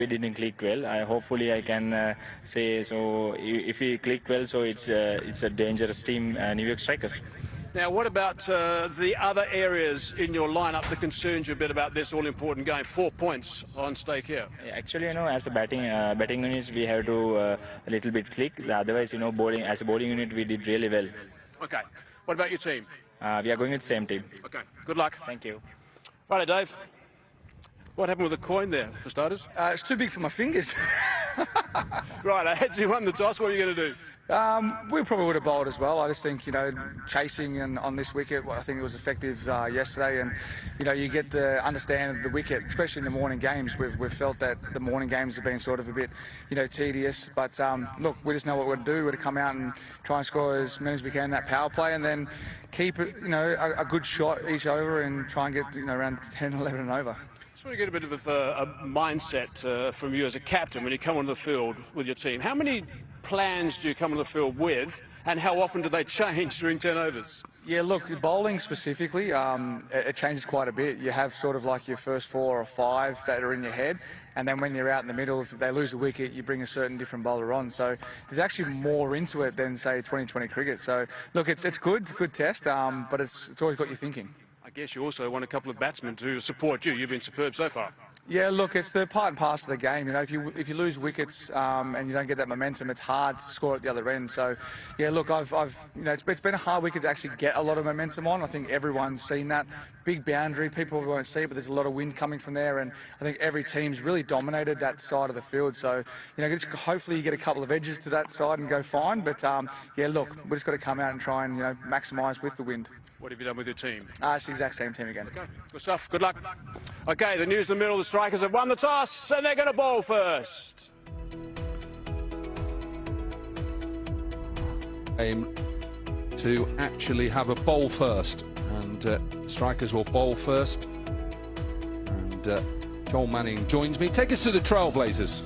We didn't click well. Hopefully I can say so. If we click well, so it's a dangerous team, New York Strikers. Now, what about the other areas in your lineup that concerns you a bit about this all-important game? 4 points on stake here. Actually, as a batting units, we have to a little bit click. Otherwise, bowling as a bowling unit, we did really well. Okay. What about your team? We are going with the same team. Okay. Good luck. Thank you. Right, Dave. What happened with the coin there, for starters? It's too big for my fingers. Right, I had you won the toss. What are you going to do? We probably would have bowled as well. I just think, chasing and on this wicket, I think it was effective yesterday. And, you get to understand the wicket, especially in the morning games. We've felt that the morning games have been sort of a bit, tedious. But, look, we just know what we're going to do. We're to come out and try and score as many as we can in that power play and then keep it, a good shot each over and try and get, around 10, 11 and over. Just want to get a bit of a mindset from you as a captain when you come on the field with your team. How many plans do you come on the field with, and how often do they change during 10 overs? Yeah, look, bowling specifically, it changes quite a bit. You have sort of like your first 4 or 5 that are in your head, and then when you're out in the middle, if they lose a wicket, you bring a certain different bowler on. So there's actually more into it than, say, 2020 cricket. So, look, it's good, it's a good test, but it's always got you thinking. I guess you also want a couple of batsmen to support you. You've been superb so far. Yeah, look, it's the part and parcel of the game. If you lose wickets and you don't get that momentum, it's hard to score at the other end. So, yeah, look, it's been a hard wicket to actually get a lot of momentum on. I think everyone's seen that big boundary. People won't see it, but there's a lot of wind coming from there, and I think every team's really dominated that side of the field. So, just hopefully you get a couple of edges to that side and go fine. But yeah, look, we just got to come out and try and maximise with the wind. What have you done with your team? It's the exact same team again. Okay, good stuff. Good luck. Okay, the news in the middle. The Strikers have won the toss, and they're going to bowl first. Aim to actually have a bowl first, and Strikers will bowl first. And Joel Manning joins me. Take us to the Trailblazers.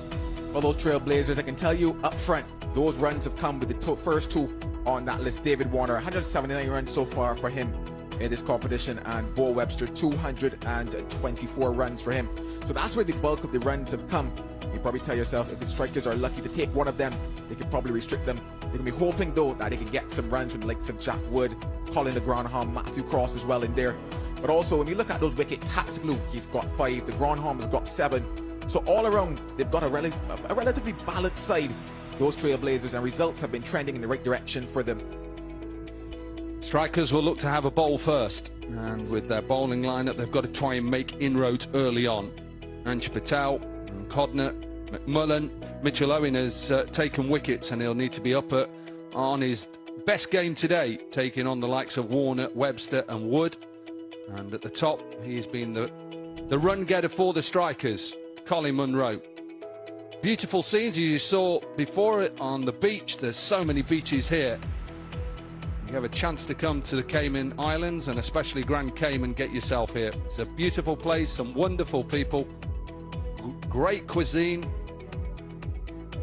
Well, those Trailblazers, I can tell you up front, those runs have come with the first 2 on that list. David Warner, 179 runs so far for him in this competition, and Bo Webster, 224 runs for him. So that's where the bulk of the runs have come. You probably tell yourself, if the Strikers are lucky to take one of them, they could probably restrict them. They're going to be hoping, though, that they can get some runs from the likes of Jack Wood, Colin de Granholm, Matthew Cross as well in there. But also, when you look at those wickets, Hatziglu, he's got 5, de Granholm has got 7. So all around, they've got a relatively balanced side, those Trailblazers, and results have been trending in the right direction for them. Strikers will look to have a bowl first, and with their bowling lineup, they've got to try and make inroads early on. Ansh Patel, Codner, McMullen, Mitchell Owen has taken wickets, and he'll need to be up on his best game today, taking on the likes of Warner, Webster and Wood. And at the top, he's been the run getter for the Strikers, Colin Munro. Beautiful scenes, as you saw before it on the beach. There's so many beaches here. You have a chance to come to the Cayman Islands, and especially Grand Cayman, get yourself here. It's a beautiful place, some wonderful people, great cuisine,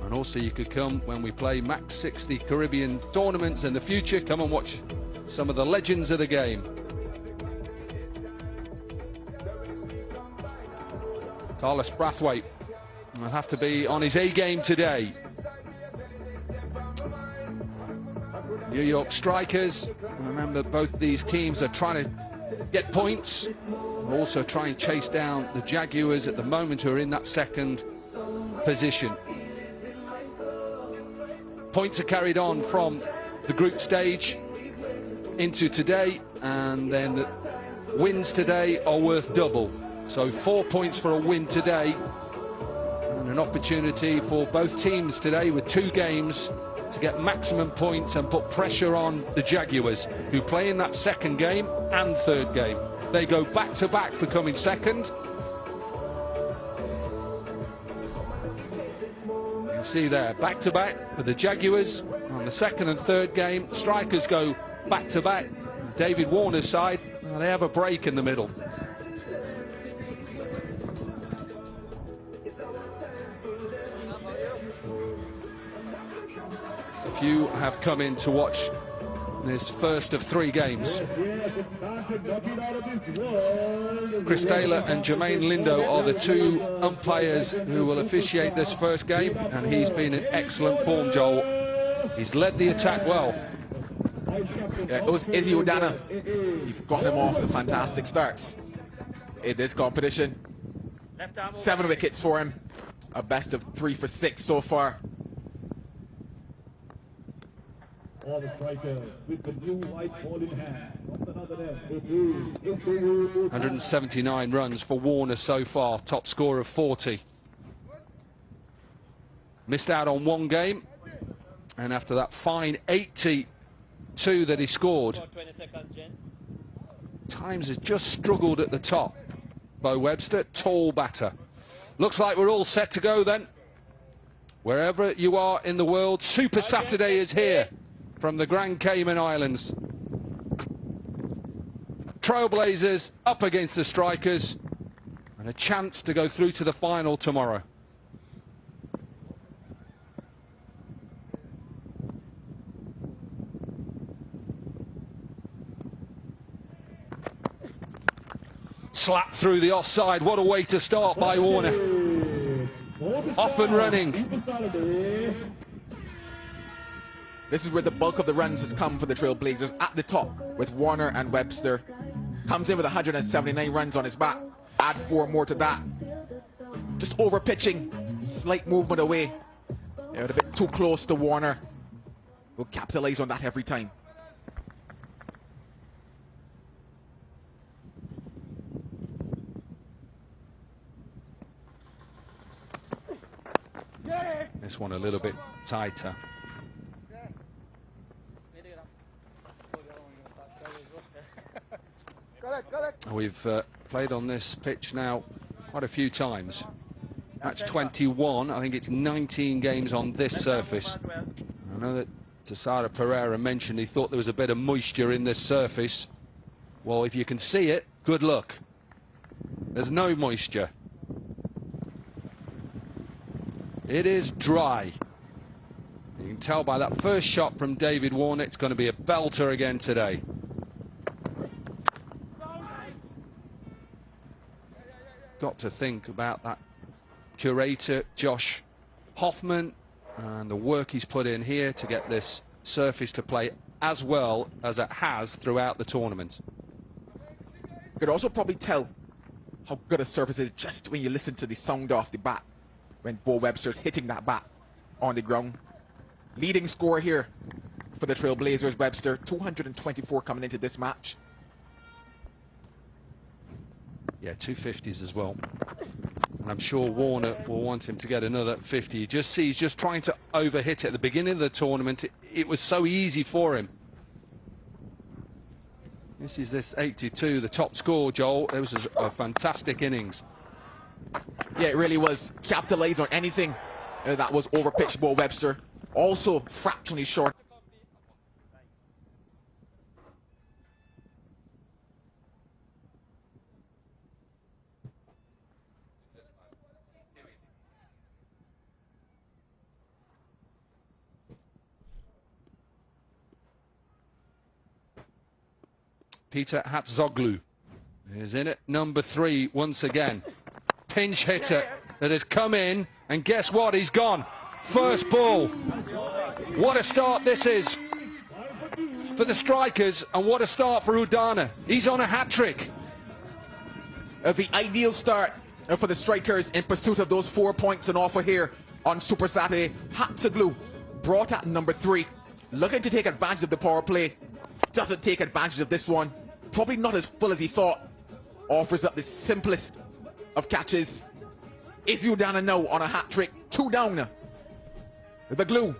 and also you could come when we play MAX60 Caribbean tournaments in the future. Come and watch some of the legends of the game. Carlos Braithwaite will have to be on his A game today. New York Strikers, remember both these teams are trying to get points, also try and chase down the Jaguars at the moment, who are in that second position. Points are carried on from the group stage into today, and then the wins today are worth double. So 4 points for a win today, and an opportunity for both teams today with 2 games to get maximum points and put pressure on the Jaguars, who play in that second game and third game. They go back to back for coming second. You can see there, back to back for the Jaguars on the second and third game. Strikers go back to back. David Warner's side, they have a break in the middle. Few have come in to watch this first of 3 games. Chris Taylor and Jermaine Lindo are the 2 umpires who will officiate this first game, and he's been in excellent form, Joel. He's led the attack well. Yeah, it was Izzy Udana. He's got him off to fantastic starts in this competition. 7 wickets for him. A best of 3 for 6 so far. All the strikers with the blue white ball in hand. 179 runs for Warner so far, top score of 40. Missed out on 1 game, and after that fine 82 that he scored, times has just struggled at the top. Bo Webster, tall batter. Looks like we're all set to go then. Wherever you are in the world, Super Saturday is here from the Grand Cayman Islands. Trailblazers up against the Strikers, and a chance to go through to the final tomorrow. Slap through the offside. What a way to start by Warner. Off and running. This is where the bulk of the runs has come for the Trailblazers, at the top with Warner and Webster. Comes in with 179 runs on his bat. Add 4 more to that. Just over pitching, slight movement away. A bit too close to Warner. We'll capitalize on that every time. This one a little bit tighter. We've played on this pitch now quite a few times. Match 21, I think it's 19 games on this surface. I know that Tassara Pereira mentioned he thought there was a bit of moisture in this surface. Well, if you can see it, good luck. There's no moisture. It is dry. You can tell by that first shot from David Warner, it's going to be a belter again today. Got to think about that curator, Josh Hoffman, and the work he's put in here to get this surface to play as well as it has throughout the tournament. You could also probably tell how good a surface is just when you listen to the sound off the bat, when Bo Webster's hitting that bat on the ground. Leading score here for the Trailblazers, Webster, 224 coming into this match. Yeah, 250s as well. And I'm sure Warner will want him to get another 50. You just see he's just trying to overhit it. At the beginning of the tournament, it was so easy for him. This is this 82, the top score, Joel. It was a fantastic innings. Yeah, it really was. Capitalized on anything that was over-pitched. Bo Webster also fractionally short. Peter Hatzoglu is in at number 3 once again. Pinch hitter that has come in, and guess what? He's gone. First ball. What a start this is for the Strikers, and what a start for Udana. He's on a hat-trick. The ideal start for the Strikers in pursuit of those 4 points on offer here on Super Saturday. Hatzoglu brought at number 3, looking to take advantage of the power play. Doesn't take advantage of this one. Probably not as full as he thought. Offers up the simplest of catches. Izzy Udana now on a hat-trick. 2 down. The glue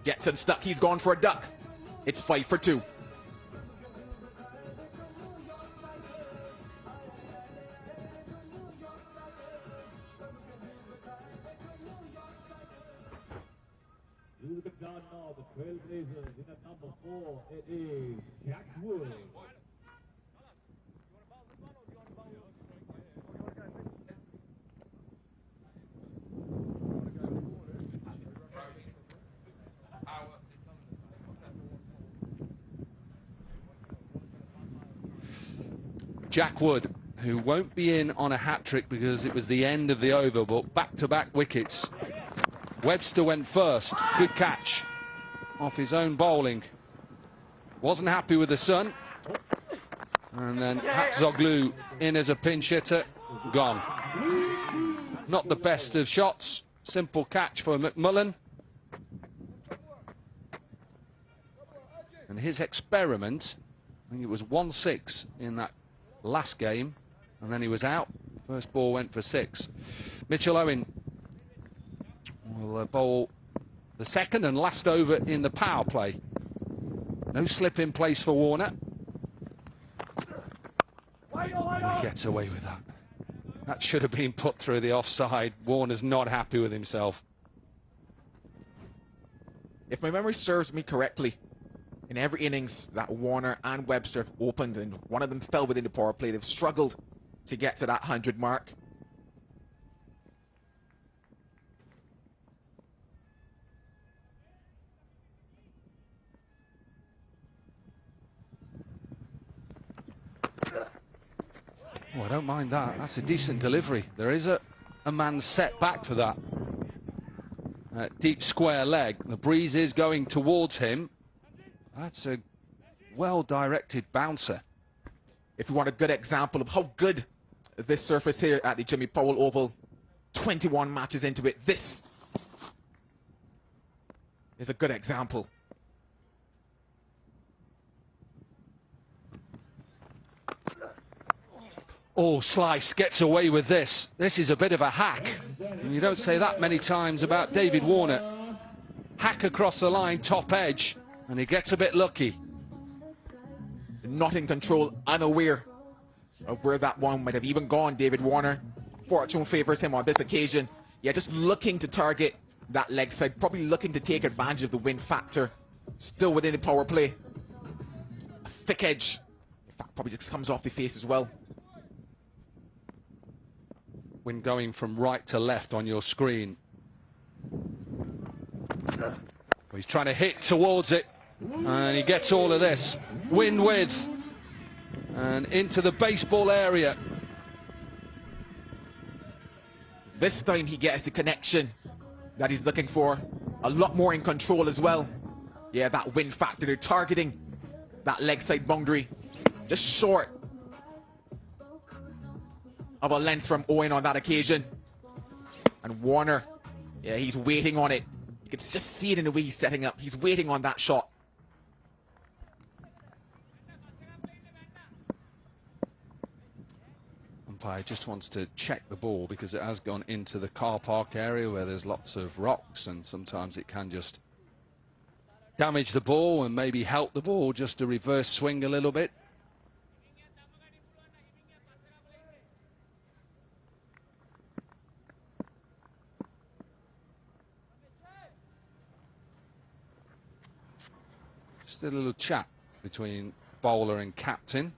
gets him stuck. He's gone for a duck. It's 5 for 2. Look at down now, the Trailblazers in at number 4. It is Jaguars. Jack Wood, who won't be in on a hat-trick because it was the end of the over, but back-to-back wickets. Webster went first. Good catch off his own bowling. Wasn't happy with the sun. And then Hatzoglu in as a pinch hitter. Gone. Not the best of shots. Simple catch for McMullen. And his experiment, I think it was 1-6 in that last game. And then he was out. First ball went for 6. Mitchell Owen will bowl the second and last over in the power play. No slip in place for Warner. He gets away with that. That should have been put through the offside. Warner's not happy with himself. If my memory serves me correctly, in every innings that Warner and Webster have opened, and one of them fell within the power play, they've struggled to get to that 100 mark. Oh, I don't mind that. That's a decent delivery. There is a man set back for that. Deep square leg. The breeze is going towards him. That's a well-directed bouncer. If you want a good example of how good this surface here at the Jimmy Powell Oval, 21 matches into it, this is a good example. Oh, Slice gets away with this. This is a bit of a hack. And you don't say that many times about David Warner. Hack across the line, top edge, and he gets a bit lucky. Not in control, unaware of where that one might have even gone, David Warner. Fortune favors him on this occasion. Yeah, just looking to target that leg side, probably looking to take advantage of the wind factor. Still within the power play. A thick edge. In fact, probably just comes off the face as well. When going from right to left on your screen. He's trying to hit towards it, and he gets all of this. Wind width, and into the baseball area. This time he gets the connection that he's looking for. A lot more in control as well. Yeah, that wind factor, they're targeting that leg side boundary. Just short of a length from Owen on that occasion. And Warner, yeah, he's waiting on it. You can just see it in the way he's setting up. He's waiting on that shot. Umpire just wants to check the ball because it has gone into the car park area where there's lots of rocks, and sometimes it can just damage the ball and maybe help the ball just to reverse swing a little bit. Just a little chat between bowler and captain.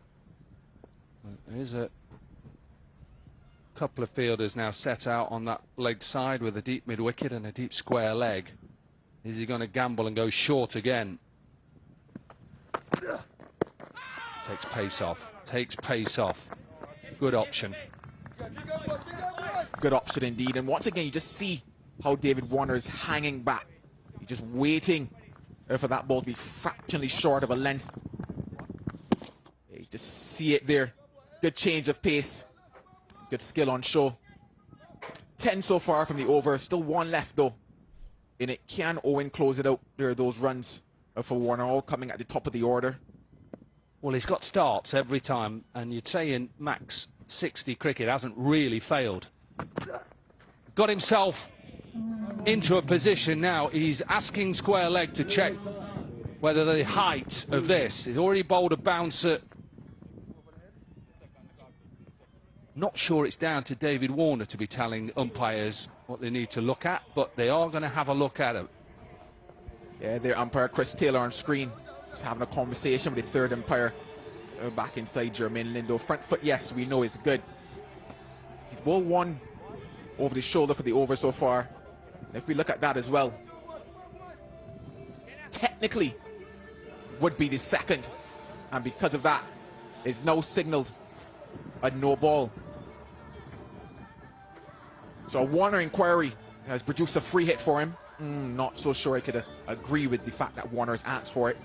There's a couple of fielders now set out on that leg side with a deep mid-wicket and a deep square leg. Is he going to gamble and go short again? Takes pace off. Takes pace off. Good option. Good option indeed. And once again, you just see how David Warner is hanging back. He's just waiting for that ball to be fractionally short of a length. Yeah, you just see it there. Good change of pace. Good skill on show. 10 so far from the over. Still 1 left though in it. Can Owen close it out? There are those runs for Warner, all coming at the top of the order. Well, he's got starts every time, and you'd say in MAX60 cricket hasn't really failed. Got himself into a position now. He's asking square leg to check whether the height of this. He's already bowled a bouncer. Not sure it's down to David Warner to be telling umpires what they need to look at, but they are going to have a look at it. Yeah, their umpire Chris Taylor on screen, just having a conversation with the third umpire back inside Jermaine Lindo. Front foot, yes, we know is good. He's bowled 1 over the shoulder for the over so far. And if we look at that as well, technically would be the second, and because of that, is now signaled a no ball. So a Warner inquiry has produced a free hit for him. Not so sure I could agree with the fact that Warner's asked for it.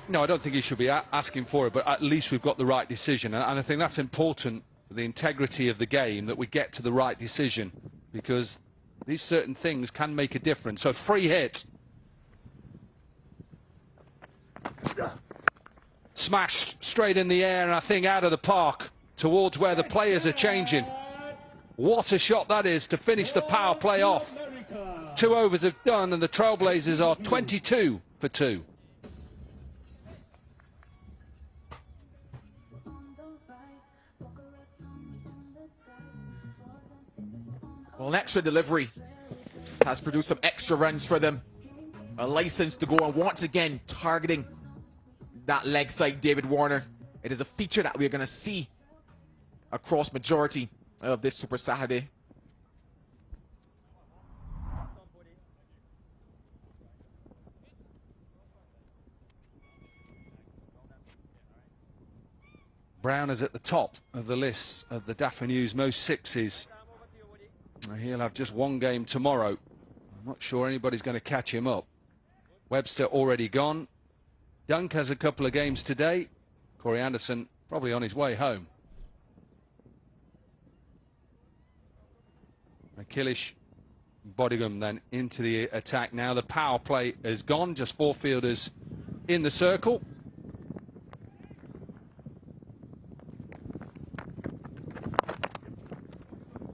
No, I don't think he should be asking for it, but at least we've got the right decision. And I think that's important for the integrity of the game, that we get to the right decision, because these certain things can make a difference. So free hit. Smashed straight in the air, and I think out of the park towards where the players are changing. What a shot that is to finish the power play off. 2 overs have done, and the Trailblazers are 22 for 2. Well, an extra delivery has produced some extra runs for them. A license to go, and once again targeting that leg side David Warner. It is a feature that we're going to see across majority of this Super Saturday. Brown is at the top of the list of the Daphnews most sixes. He'll have just one game tomorrow. I'm not sure anybody's going to catch him up. Webster already gone. Dunk has a couple of games today. Corey Anderson probably on his way home. McKillish, Boddingham then into the attack now. The power play is gone. Just 4 fielders in the circle.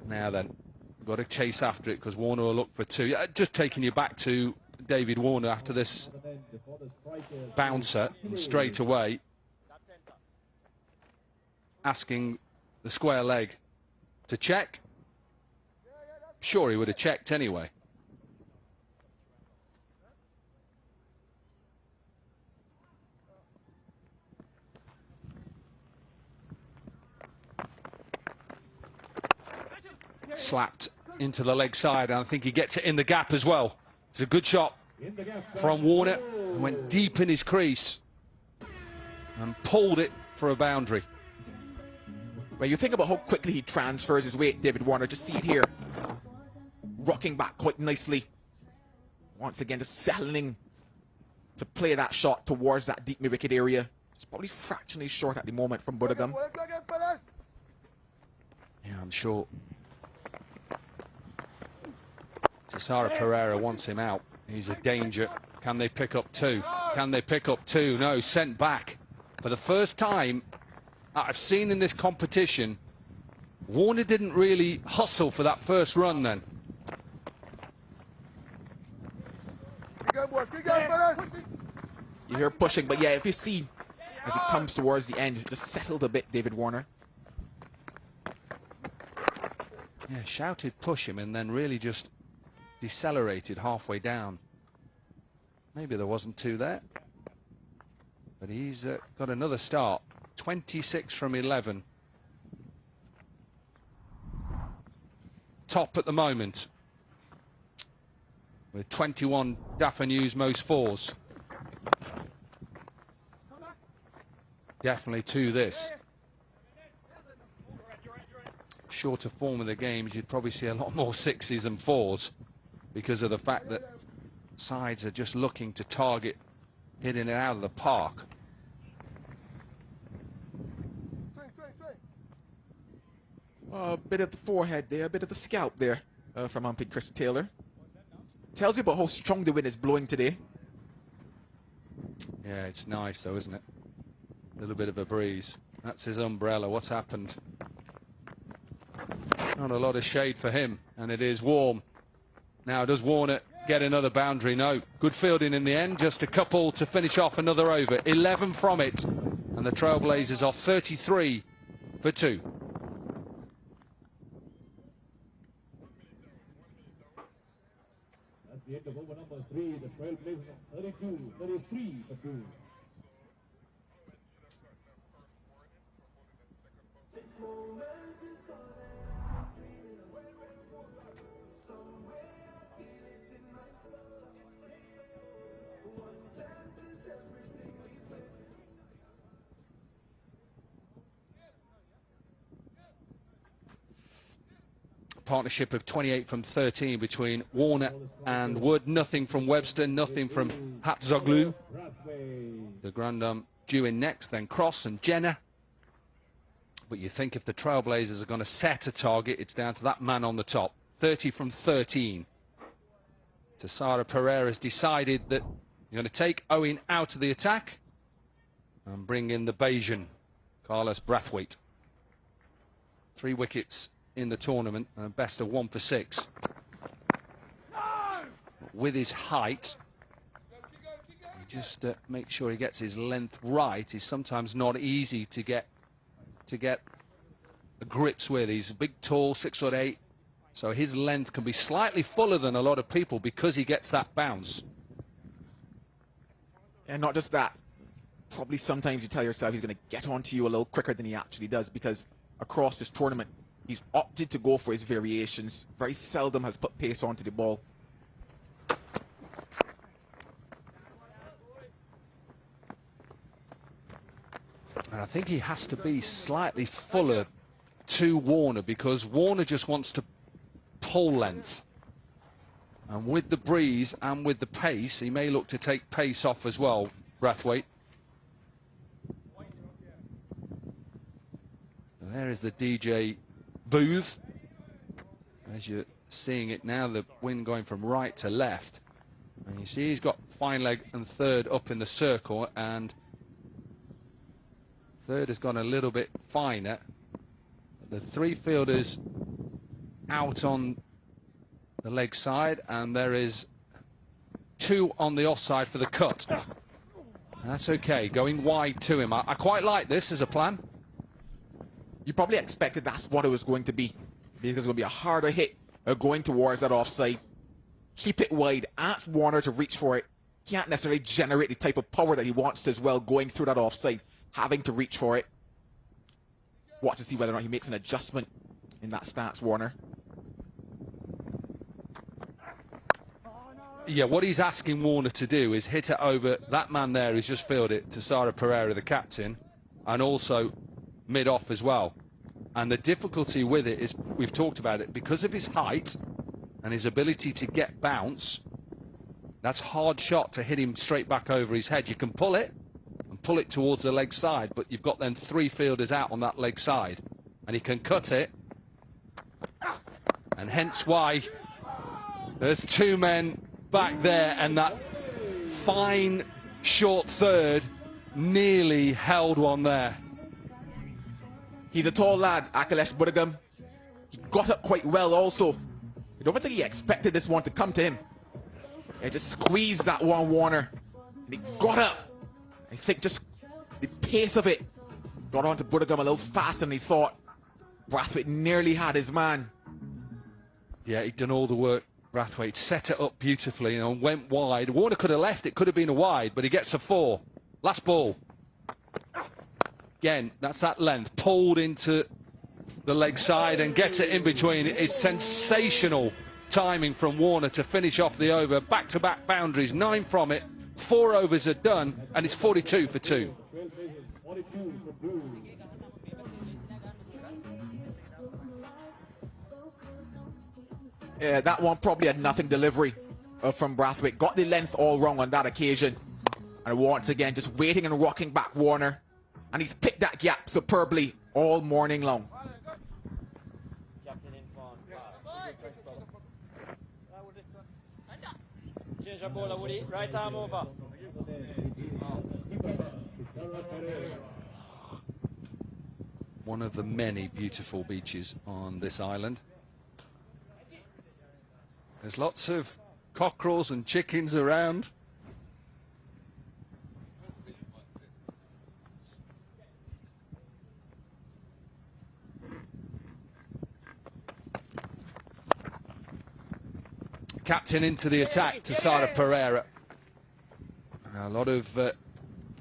Now then, got to chase after it because Warner will look for 2. Just taking you back to David Warner after this bouncer, and straight away asking the square leg to check. Sure, he would have checked anyway. Slapped into the leg side, and I think he gets it in the gap as well. It's a good shot from Warner. Went deep in his crease and pulled it for a boundary. When you think about how quickly he transfers his weight, David Warner, just see it here. Rocking back quite nicely. Once again, just settling to play that shot towards that deep mid-wicket area. It's probably fractionally short at the moment from Boddingham. Yeah, I'm sure Tessara Pereira wants him out. He's a danger. Can they pick up 2? Can they pick up 2? No, sent back. For the first time I've seen in this competition, Warner didn't really hustle for that first run then. Keep going, boys. Keep going, fellas. You hear pushing, but yeah, if you see as it comes towards the end, just settled a bit, David Warner. Yeah, shouted push him and then really just decelerated halfway down. Maybe there wasn't 2 there, but he's got another start. 26 from 11. Top at the moment with 21 Daphnews most 4s. Definitely 2 this. Shorter form of the games, you'd probably see a lot more 6s and 4s because of the fact that sides are just looking to target hitting it out of the park. A bit of the forehead there, a bit of the scalp there from umpire Chris Taylor. Tells you about how strong the wind is blowing today. Yeah, it's nice though, isn't it? A little bit of a breeze. That's his umbrella. What's happened? Not a lot of shade for him, and it is warm. Now, does Warner get another boundary? No. Good fielding in the end. Just a couple to finish off another over. 11 from it, and the Trailblazers are 33 for 2. That's the end of over number 3. The Trailblazers 33 for 2. partnership of 28 from 13 between Warner and Wood. Nothing from Webster, nothing from Hatzoglu. The Grandam due in next, then Cross and Jenner. But you think if the Trailblazers are going to set a target, it's down to that man on the top. 30 from 13. Tessara Pereira's decided that he's going to take Owen out of the attack and bring in the Bayesian, Carlos Braithwaite. 3 wickets in the tournament and best of 1 for 6. With his height, just make sure he gets his length right. It's sometimes not easy to get a grips with. He's big, tall, 6'8", so his length can be slightly fuller than a lot of people because he gets that bounce. And not just that, probably sometimes you tell yourself he's going to get onto you a little quicker than he actually does, because across this tournament he's opted to go for his variations. Very seldom has put pace onto the ball. And I think he has to be slightly fuller to Warner, because Warner just wants to pull length. And with the breeze and with the pace, he may look to take pace off as well, Braithwaite. And there is the DJ booth. As you're seeing it now, the wind going from right to left. And you see he's got fine leg and third up in the circle, and third has gone a little bit finer. The 3 fielders out on the leg side, and there is 2 on the offside for the cut. That's okay, going wide to him. I quite like this as a plan. You probably expected that's what it was going to be, because it's going to be a harder hit going towards that offside. Keep it wide, ask Warner to reach for it. Can't necessarily generate the type of power that he wants to as well, going through that offside, having to reach for it. Watch to see whether or not he makes an adjustment in that stance, Warner. Yeah, what he's asking Warner to do is hit it over that man there who's just fielded it, Tessara Pereira, the captain, and also mid-off as well. And the difficulty with it is, we've talked about it, because of his height and his ability to get bounce, that's hard shot to hit him straight back over his head. You can pull it and pull it towards the leg side, but you've got then 3 fielders out on that leg side, and he can cut it, and hence why there's 2 men back there, and that fine short third nearly held one there. He's a tall lad, Akhilesh Budagam. He got up quite well also. I don't think he expected this one to come to him. He just squeezed that one, Warner, and he got up. I think just the pace of it got onto Budagam a little faster than he thought. Braithwaite nearly had his man. Yeah, he'd done all the work. Braithwaite set it up beautifully, and went wide. Warner could have left, it could have been a wide, but he gets a 4. Last ball. Again, that's that length, pulled into the leg side and gets it in between. It's sensational timing from Warner to finish off the over. Back-to-back boundaries, 9 from it, 4 overs are done, and it's 42 for 2. Yeah, that one probably had nothing delivery from Braithwaite. Got the length all wrong on that occasion. And once again, just waiting and rocking back Warner. And he's picked that gap superbly all morning long. Change the ball, Woody. Right arm over. One of the many beautiful beaches on this island. There's lots of cockerels and chickens around. Captain into the attack to Tessara Pereira. A lot of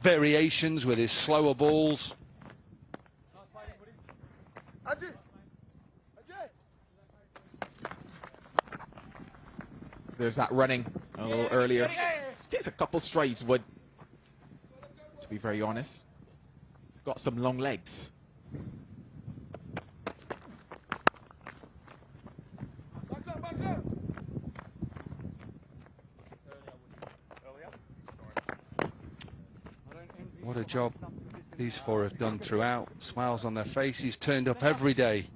variations with his slower balls. There's that running a little earlier. Takes a couple strides, Wood, to be very honest. Got some long legs. What a job these four have done throughout. Smiles on their faces, turned up every day.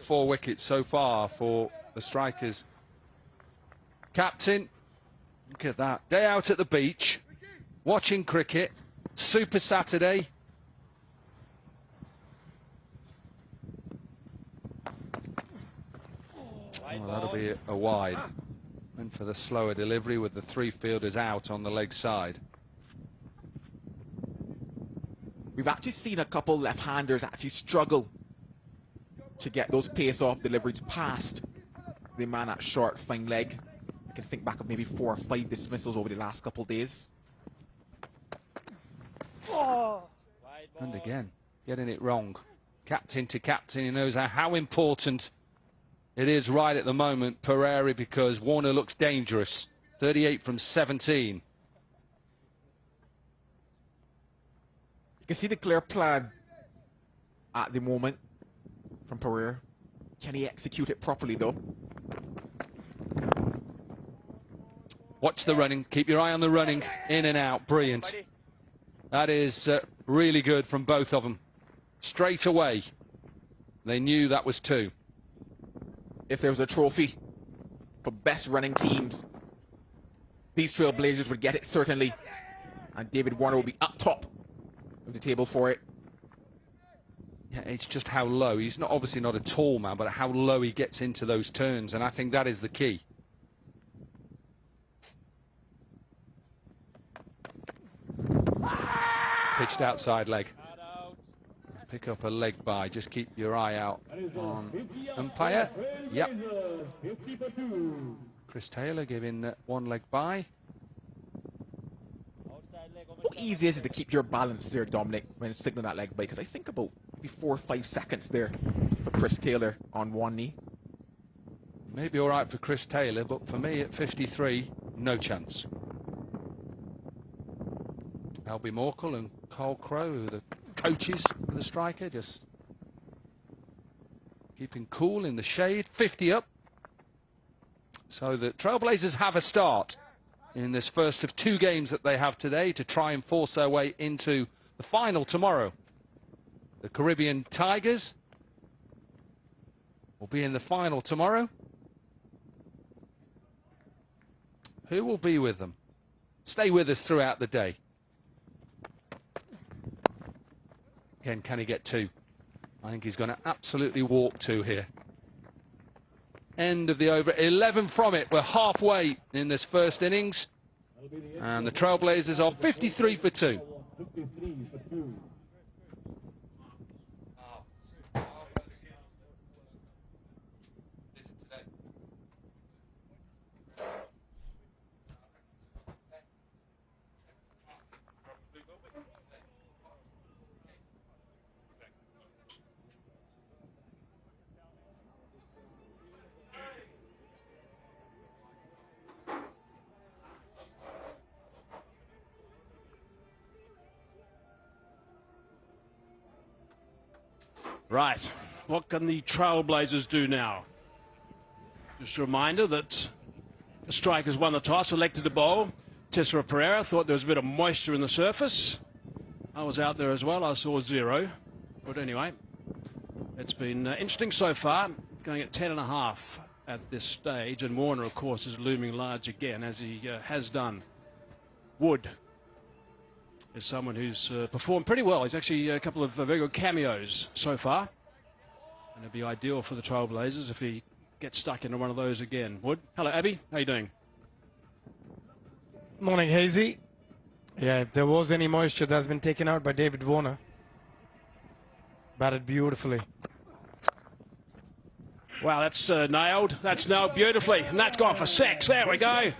4 wickets so far for the strikers. Captain, look at that. Day out at the beach, watching cricket. Super Saturday. Oh, that'll be a wide. And for the slower delivery with the 3 fielders out on the leg side. We've actually seen a couple left-handers actually struggle to get those pace-off deliveries past the man at short, fine leg. I can think back of maybe 4 or 5 dismissals over the last couple of days. And again, getting it wrong. Captain to captain, he knows how important it is right at the moment, Pereira, because Warner looks dangerous. 38 from 17. You can see the clear plan at the moment from Pereira. Can he execute it properly, though? Watch the running. Keep your eye on the running. In and out. Brilliant. That is really good from both of them. Straight away. They knew that was 2. If there was a trophy for best running teams, these Trailblazers would get it, certainly. And David Warner will be up top of the table for it. Yeah, it's just how low. He's not obviously not a tall man, but how low he gets into those turns, and I think that is the key. Pitched outside leg. Pick up a leg by. Just keep your eye out on umpire. Yep. Chris Taylor giving 1 leg by. How easy is it to keep your balance there, Dominic, when signaling that leg by? Because I think about maybe 4 or 5 seconds there for Chris Taylor on one knee. Maybe all right for Chris Taylor, but for me at 53, no chance. Albie Morkel and Cole Crowe, who are the coaches for the striker, just keeping cool in the shade. 50 up. So the Trailblazers have a start in this first of 2 games that they have today to try and force their way into the final tomorrow. The Caribbean Tigers will be in the final tomorrow. Who will be with them? Stay with us throughout the day. Again, can he get 2? I think he's going to absolutely walk 2 here. End of the over. 11 from it. We're halfway in this first innings. And the Trailblazers are 53 for 2. Right, what can the Trailblazers do now? Just a reminder that the strikers won the toss, elected to bowl. Tessera Pereira thought there was a bit of moisture in the surface. I was out there as well, I saw 0. But anyway, it's been interesting so far, going at 10.5 at this stage. And Warner, of course, is looming large again, as he has done. Wood is someone who's performed pretty well. He's actually a couple of very good cameos so far. And it'd be ideal for the Trailblazers if he gets stuck into one of those again. Wood, hello Abby, how you doing? Morning, Hazy. Yeah, if there was any moisture, that's been taken out by David Warner. Batted beautifully. Wow, that's nailed. That's nailed beautifully. And that's gone for 6. There we go.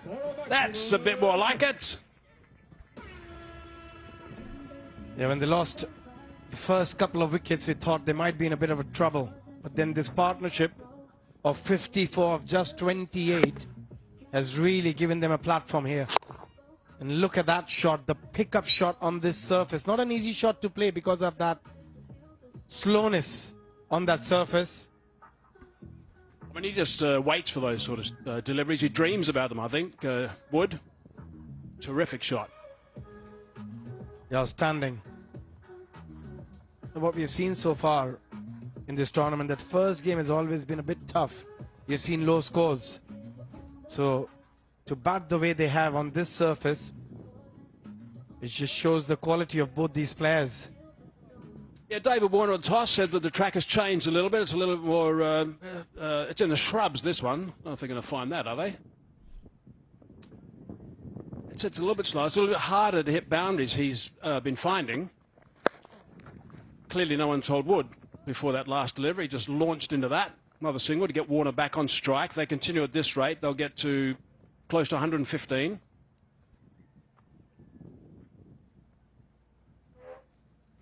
That's a bit more like it. Yeah, when they lost the first couple of wickets, we thought they might be in a bit of a trouble. But then this partnership of 54 of just 28 has really given them a platform here. And look at that shot, the pickup shot on this surface. Not an easy shot to play because of that slowness on that surface. I mean, he just waits for those sort of deliveries. He dreams about them, I think. Wood. Terrific shot. Outstanding. What we've seen so far in this tournament, that first game has always been a bit tough. You've seen low scores. So to bat the way they have on this surface, it just shows the quality of both these players. Yeah, David Warner on toss said that the track has changed a little bit. It's a little bit more, it's in the shrubs, this one. I don't know if they're going to find that, are they? It's a little bit slow. It's a little bit harder to hit boundaries he's been finding. Clearly no one told Wood before that last delivery. He just launched into that. Another single to get Warner back on strike. They continue at this rate. They'll get to close to 115.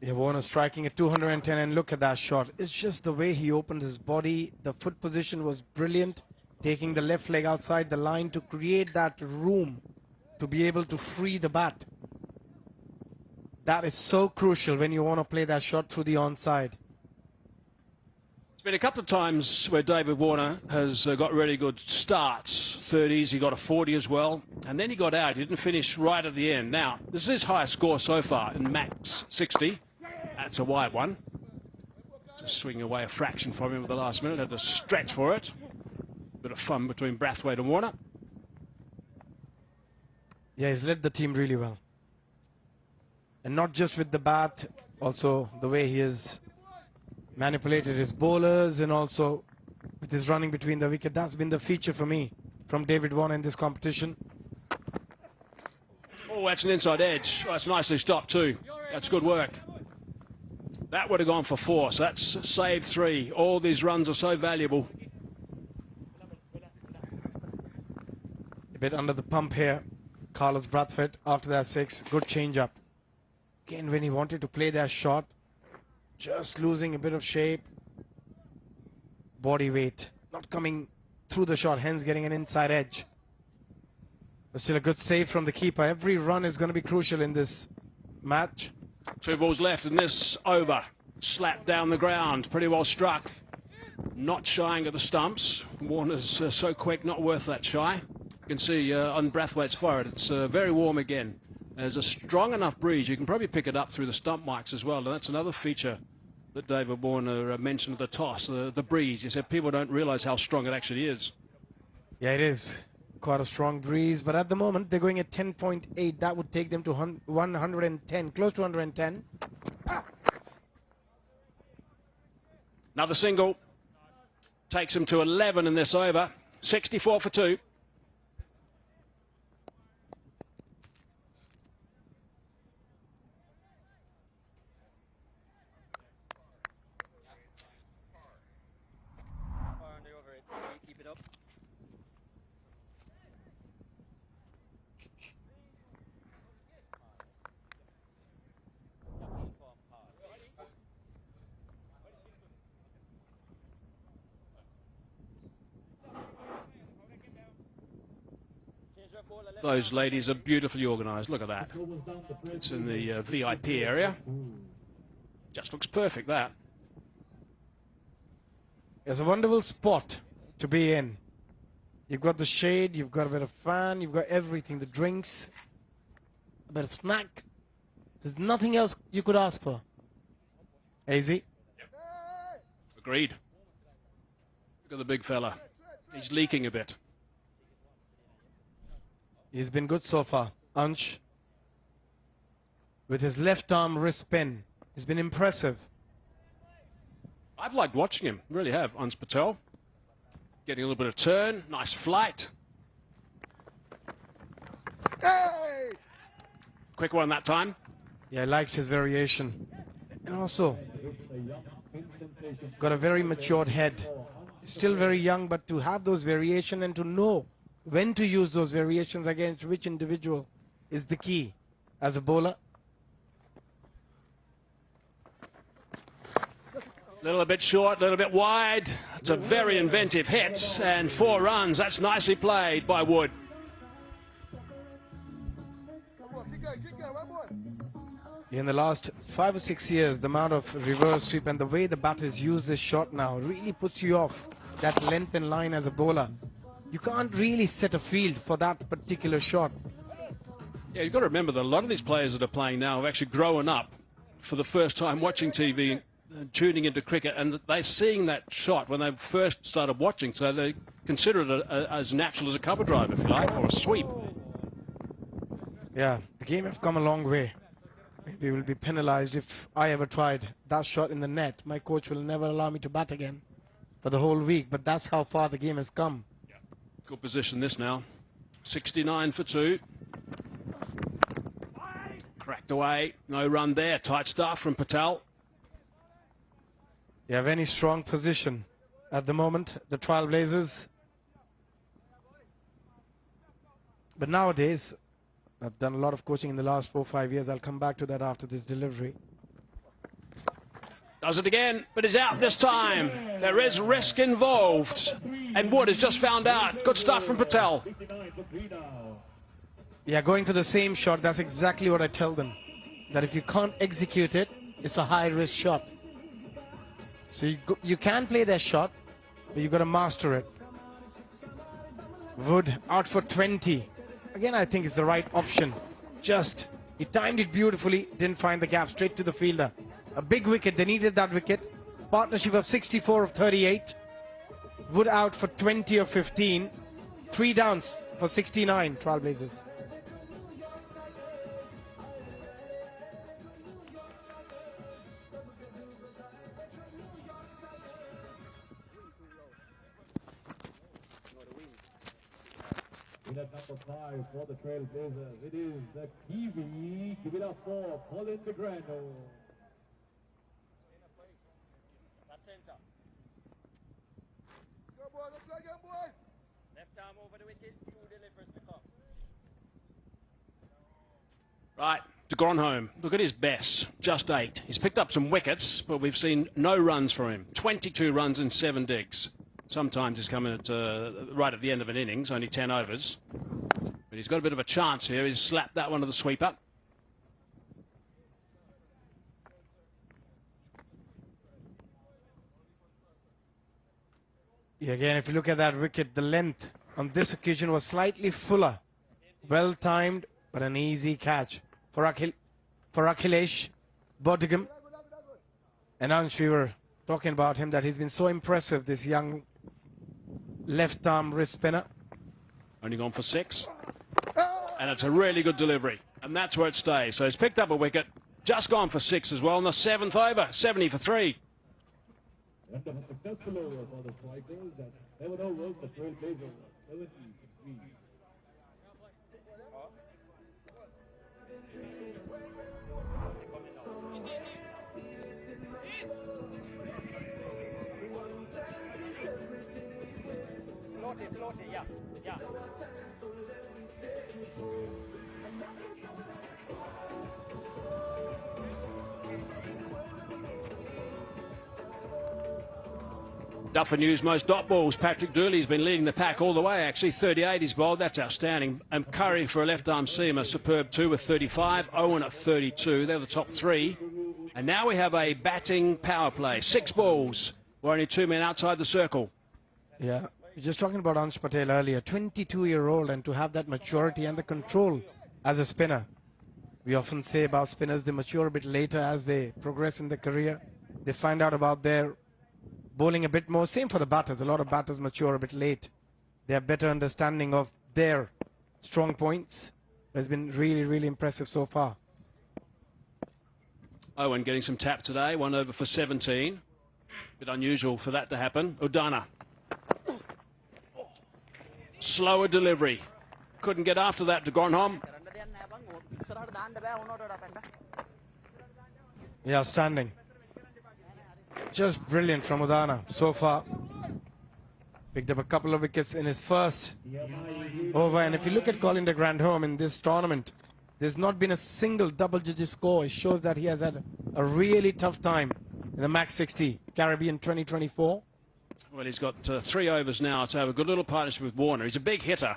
Yeah, Warner striking at 210, and look at that shot. It's just the way he opened his body. The foot position was brilliant, taking the left leg outside the line to create that room to be able to free the bat. That is so crucial when you want to play that shot through the onside. It's been a couple of times where David Warner has got really good starts, 30s, he got a 40 as well, and then he got out. He didn't finish right at the end. Now, this is his highest score so far in MAX60. That's a wide one. Just swinging away a fraction from him at the last minute. Had to stretch for it. Bit of fun between Braithwaite and Warner. Yeah, he's led the team really well. And not just with the bat, also the way he has manipulated his bowlers and also with his running between the wicket. That's been the feature for me from David Warner in this competition. Oh, that's an inside edge. Oh, that's nicely stopped too. That's good work. That would have gone for 4, so that's saved 3. All these runs are so valuable. A bit under the pump here. Carlos Braithwaite after that 6. Good change up. Again, when he wanted to play that shot, just losing a bit of shape. Body weight. Not coming through the shot, hence getting an inside edge. But still a good save from the keeper. Every run is going to be crucial in this match. 2 balls left in this over. Slapped down the ground. Pretty well struck. Not shying at the stumps. Warner's so quick, not worth that shy. You can see on Braithwaite's forehead, it's very warm again. There's a strong enough breeze. You can probably pick it up through the stump mics as well. And that's another feature that David Warner mentioned at the toss, the breeze. He said people don't realise how strong it actually is. Yeah, it is. Quite a strong breeze, but at the moment they're going at 10.8. That would take them to 110, close to 110. Another single takes them to 11 in this over. 64 for 2. Keep it up. Those ladies are beautifully organised. Look at that. It's in the VIP area. Just looks perfect, that. It's a wonderful spot to be in. You've got the shade, you've got a bit of fan, you've got everything, the drinks, a bit of snack. There's nothing else you could ask for. AZ? Agreed. Look at the big fella. He's leaking a bit. He's been good so far. Ansh, with his left arm wrist spin, he's been impressive. I've liked watching him, really have. Ansh Patel. Getting a little bit of turn, nice flight. Hey! Quick one that time. Yeah, I liked his variation. And also, got a very matured head. Still very young, but to have those variation and to know when to use those variations against which individual is the key as a bowler. A little bit short, a little bit wide. It's a very inventive hit, and 4 runs. That's nicely played by Wood. In the last 5 or 6 years, the amount of reverse sweep and the way the batters use this shot now really puts you off that length and line as a bowler. You can't really set a field for that particular shot. Yeah, you've got to remember that a lot of these players that are playing now have actually grown up for the first time watching TV, tuning into cricket, and they're seeing that shot when they first started watching, so they consider it as natural as a cover drive, if you like, or a sweep. Yeah, the game have come a long way. We will be penalized if I ever tried that shot in the net. My coach will never allow me to bat again for the whole week, but that's how far the game has come. Yeah. Good position this now. 69 for 2. Cracked away. No run there. Tight start from Patel. Yeah, very strong position at the moment, the Trailblazers. But nowadays, I've done a lot of coaching in the last 4 or 5 years. I'll come back to that after this delivery. Does it again, but is out this time. There is risk involved. And Wood has just found out. Good stuff from Patel. Yeah, going for the same shot, that's exactly what I tell them. That if you can't execute it, it's a high-risk shot. So you can play that shot, but you've got to master it. Wood out for 20. Again, I think it's the right option. He timed it beautifully, didn't find the gap, straight to the fielder. A big wicket, they needed that wicket. Partnership of 64 of 38. Wood out for 20 of 15. 3 downs for 69, Trailblazers. In at number 5 for the Trailblazers, it is the Kiwi. Give it up for Colin DeGrando. That's center. Let's go, boys. Let's go again, boys. Left arm over the wicket. 2 delivers to come. Right, de Gronholm. Look at his best. Just 8. He's picked up some wickets, but we've seen no runs from him. 22 runs in 7 digs. Sometimes he's coming at right at the end of an innings, only 10 overs. But he's got a bit of a chance here. He's slapped that one to the sweeper. Yeah, again, if you look at that wicket, the length on this occasion was slightly fuller. Well timed, but an easy catch for Akhilesh Bodhigam. And Ansh, we were talking about him, that he's been so impressive, this young left-arm wrist spinner. Only gone for 6. And it's a really good delivery. And that's where it stays. So he's picked up a wicket, just gone for 6 as well in the 7th over, 70 for 3. And a successful over for the strikers that never know was the Trailblazers. 70 for 3. Floaty, yeah. Duffer News most dot balls. Patrick Dooley's been leading the pack all the way, actually. 38 he's bowled. That's outstanding. And Curry for a left-arm seamer, superb 2 with 35. Owen at 32. They're the top 3. And now we have a batting power play. 6 balls. We're only 2 men outside the circle. Yeah, just talking about Ansh Patel earlier, 22-year-old, and to have that maturity and the control as a spinner. We often say about spinners, they mature a bit later as they progress in their career. They find out about their bowling a bit more. Same for the batters. A lot of batters mature a bit late. They have better understanding of their strong points. It's been really, really impressive so far. Owen getting some tap today. 1 over for 17. Bit unusual for that to happen. Udana. Slower delivery. Couldn't get after that to Gronholm. Yeah, standing. Just brilliant from Udana so far. Picked up a couple of wickets in his first over. And if you look at Colin de Grandhomme in this tournament, there's not been a single double-digit score. It shows that he has had a really tough time in the MAX60 Caribbean 2024. Well, he's got 3 overs now to have a good little partnership with Warner. He's a big hitter.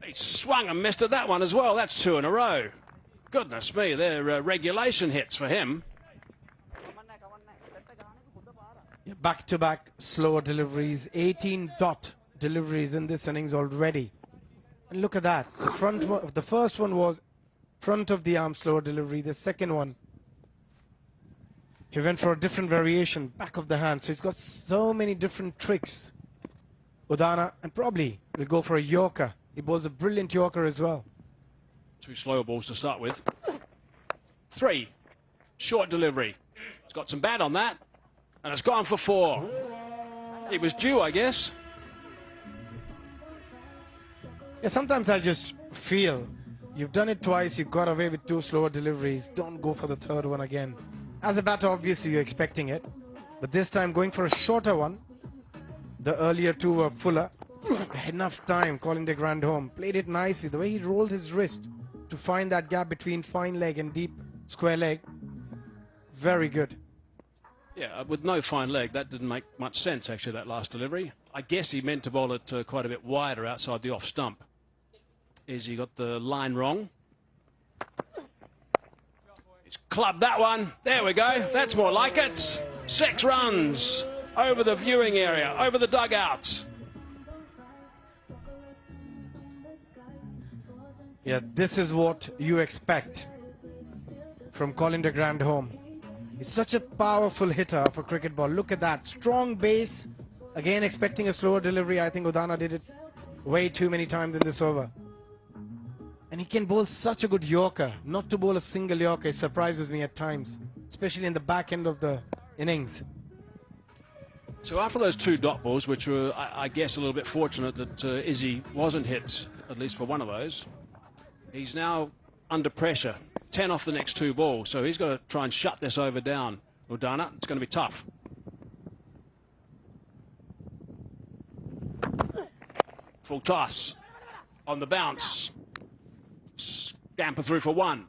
He swung and missed at that one as well. That's 2 in a row. Goodness me, they're regulation hits for him. Yeah, back-to-back slower deliveries. 18 dot deliveries in this innings already. And look at that. The first one was front of the arm slower delivery. The second one, he went for a different variation, back of the hand. So he's got so many different tricks. Udana, and probably will go for a Yorker. He bowls a brilliant Yorker as well. 2 slower balls to start with. 3. Short delivery. He's got some bat on that. And it's gone for 4. It was due, I guess. Yeah, sometimes I just feel you've done it twice, you got away with 2 slower deliveries. Don't go for the third one again. As a batter, obviously you're expecting it. But this time going for a shorter one. The earlier 2 were fuller. Enough time calling the grand home. Played it nicely. The way he rolled his wrist to find that gap between fine leg and deep square leg. Very good. Yeah, with no fine leg, that didn't make much sense, actually, that last delivery. I guess he meant to bowl it quite a bit wider outside the off stump. He got the line wrong. He's clubbed that one. There we go. That's more like it. 6 runs over the viewing area, over the dugout. Yeah, this is what you expect from calling the grand home. He's such a powerful hitter of a cricket ball. Look at that. Strong base. Again, expecting a slower delivery. I think Udana did it way too many times in this over. And he can bowl such a good Yorker. Not to bowl a single Yorker surprises me at times, especially in the back end of the innings. So after those 2 dot balls, which were, I guess, a little bit fortunate that Izzy wasn't hit, at least for one of those, he's now under pressure. 10 off the next 2 balls, so he's got to try and shut this over down. Udana, it's going to be tough. Full toss on the bounce. Scamper through for 1.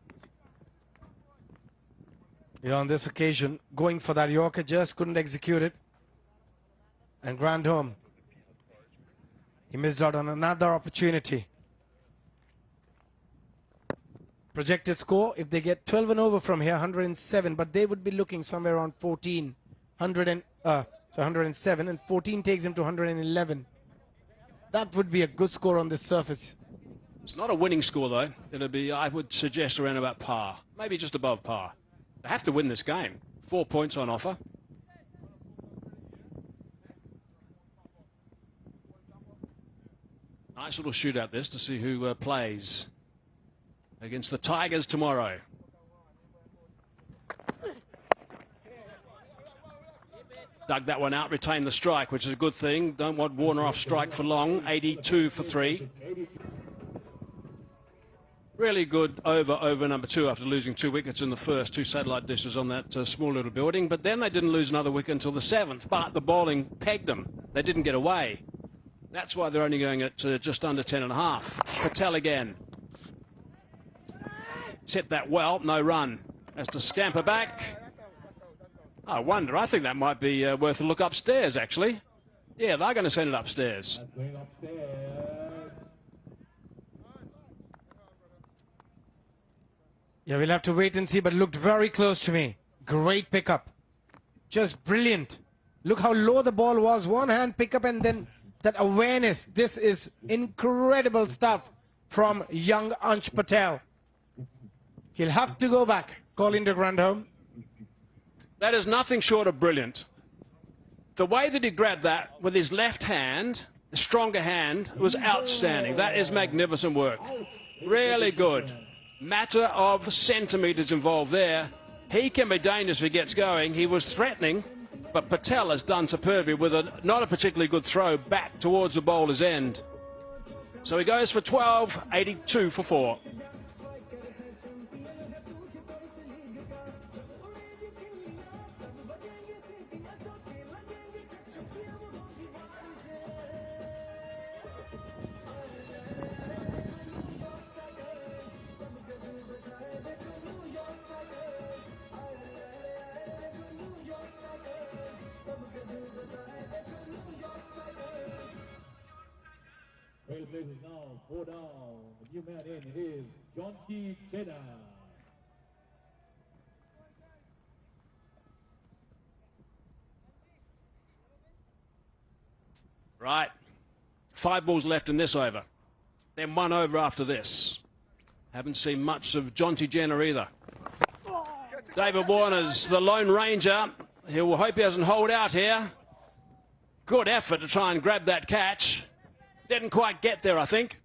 Yeah, on this occasion, going for that Yorker, just couldn't execute it. And grand home. He missed out on another opportunity. Projected score, if they get 12 and over from here, 107, but they would be looking somewhere around 14, 107, and 14 takes him to 111. That would be a good score on this surface. It's not a winning score, though. It'll be, I would suggest, around about par, maybe just above par. They have to win this game. 4 points on offer. Nice little shootout this to see who plays against the Tigers tomorrow. Dug that one out, retained the strike, which is a good thing. Don't want Warner off strike for long. 82 for 3. Really good over number 2 after losing 2 wickets in the first. 2 satellite dishes on that small little building. But then they didn't lose another wicket until the 7th. But the bowling pegged them. They didn't get away. That's why they're only going at just under 10.5. Patel again. Set that well, no run. Has to scamper back. I wonder, I think that might be worth a look upstairs, actually. Yeah, they're going to send it upstairs. Yeah, we'll have to wait and see, but it looked very close to me. Great pickup. Just brilliant. Look how low the ball was. One hand pickup and then that awareness. This is incredible stuff from young Ansh Patel. He'll have to go back, calling the grand home. That is nothing short of brilliant. The way that he grabbed that with his left hand, the stronger hand, was outstanding. That is magnificent work. Really good. Matter of centimetres involved there. He can be dangerous if he gets going. He was threatening, but Patel has done superbly with not a particularly good throw back towards the bowler's end. So he goes for 12, 82 for 4. Trailblazers now 4 down. The new man in is John T. Cheddar. Right. 5 balls left in this over. then 1 over after this. Haven't seen much of Jonty Jenner either. David Warner's the Lone Ranger. He'll hope he doesn't hold out here. Good effort to try and grab that catch. Didn't quite get there, I think.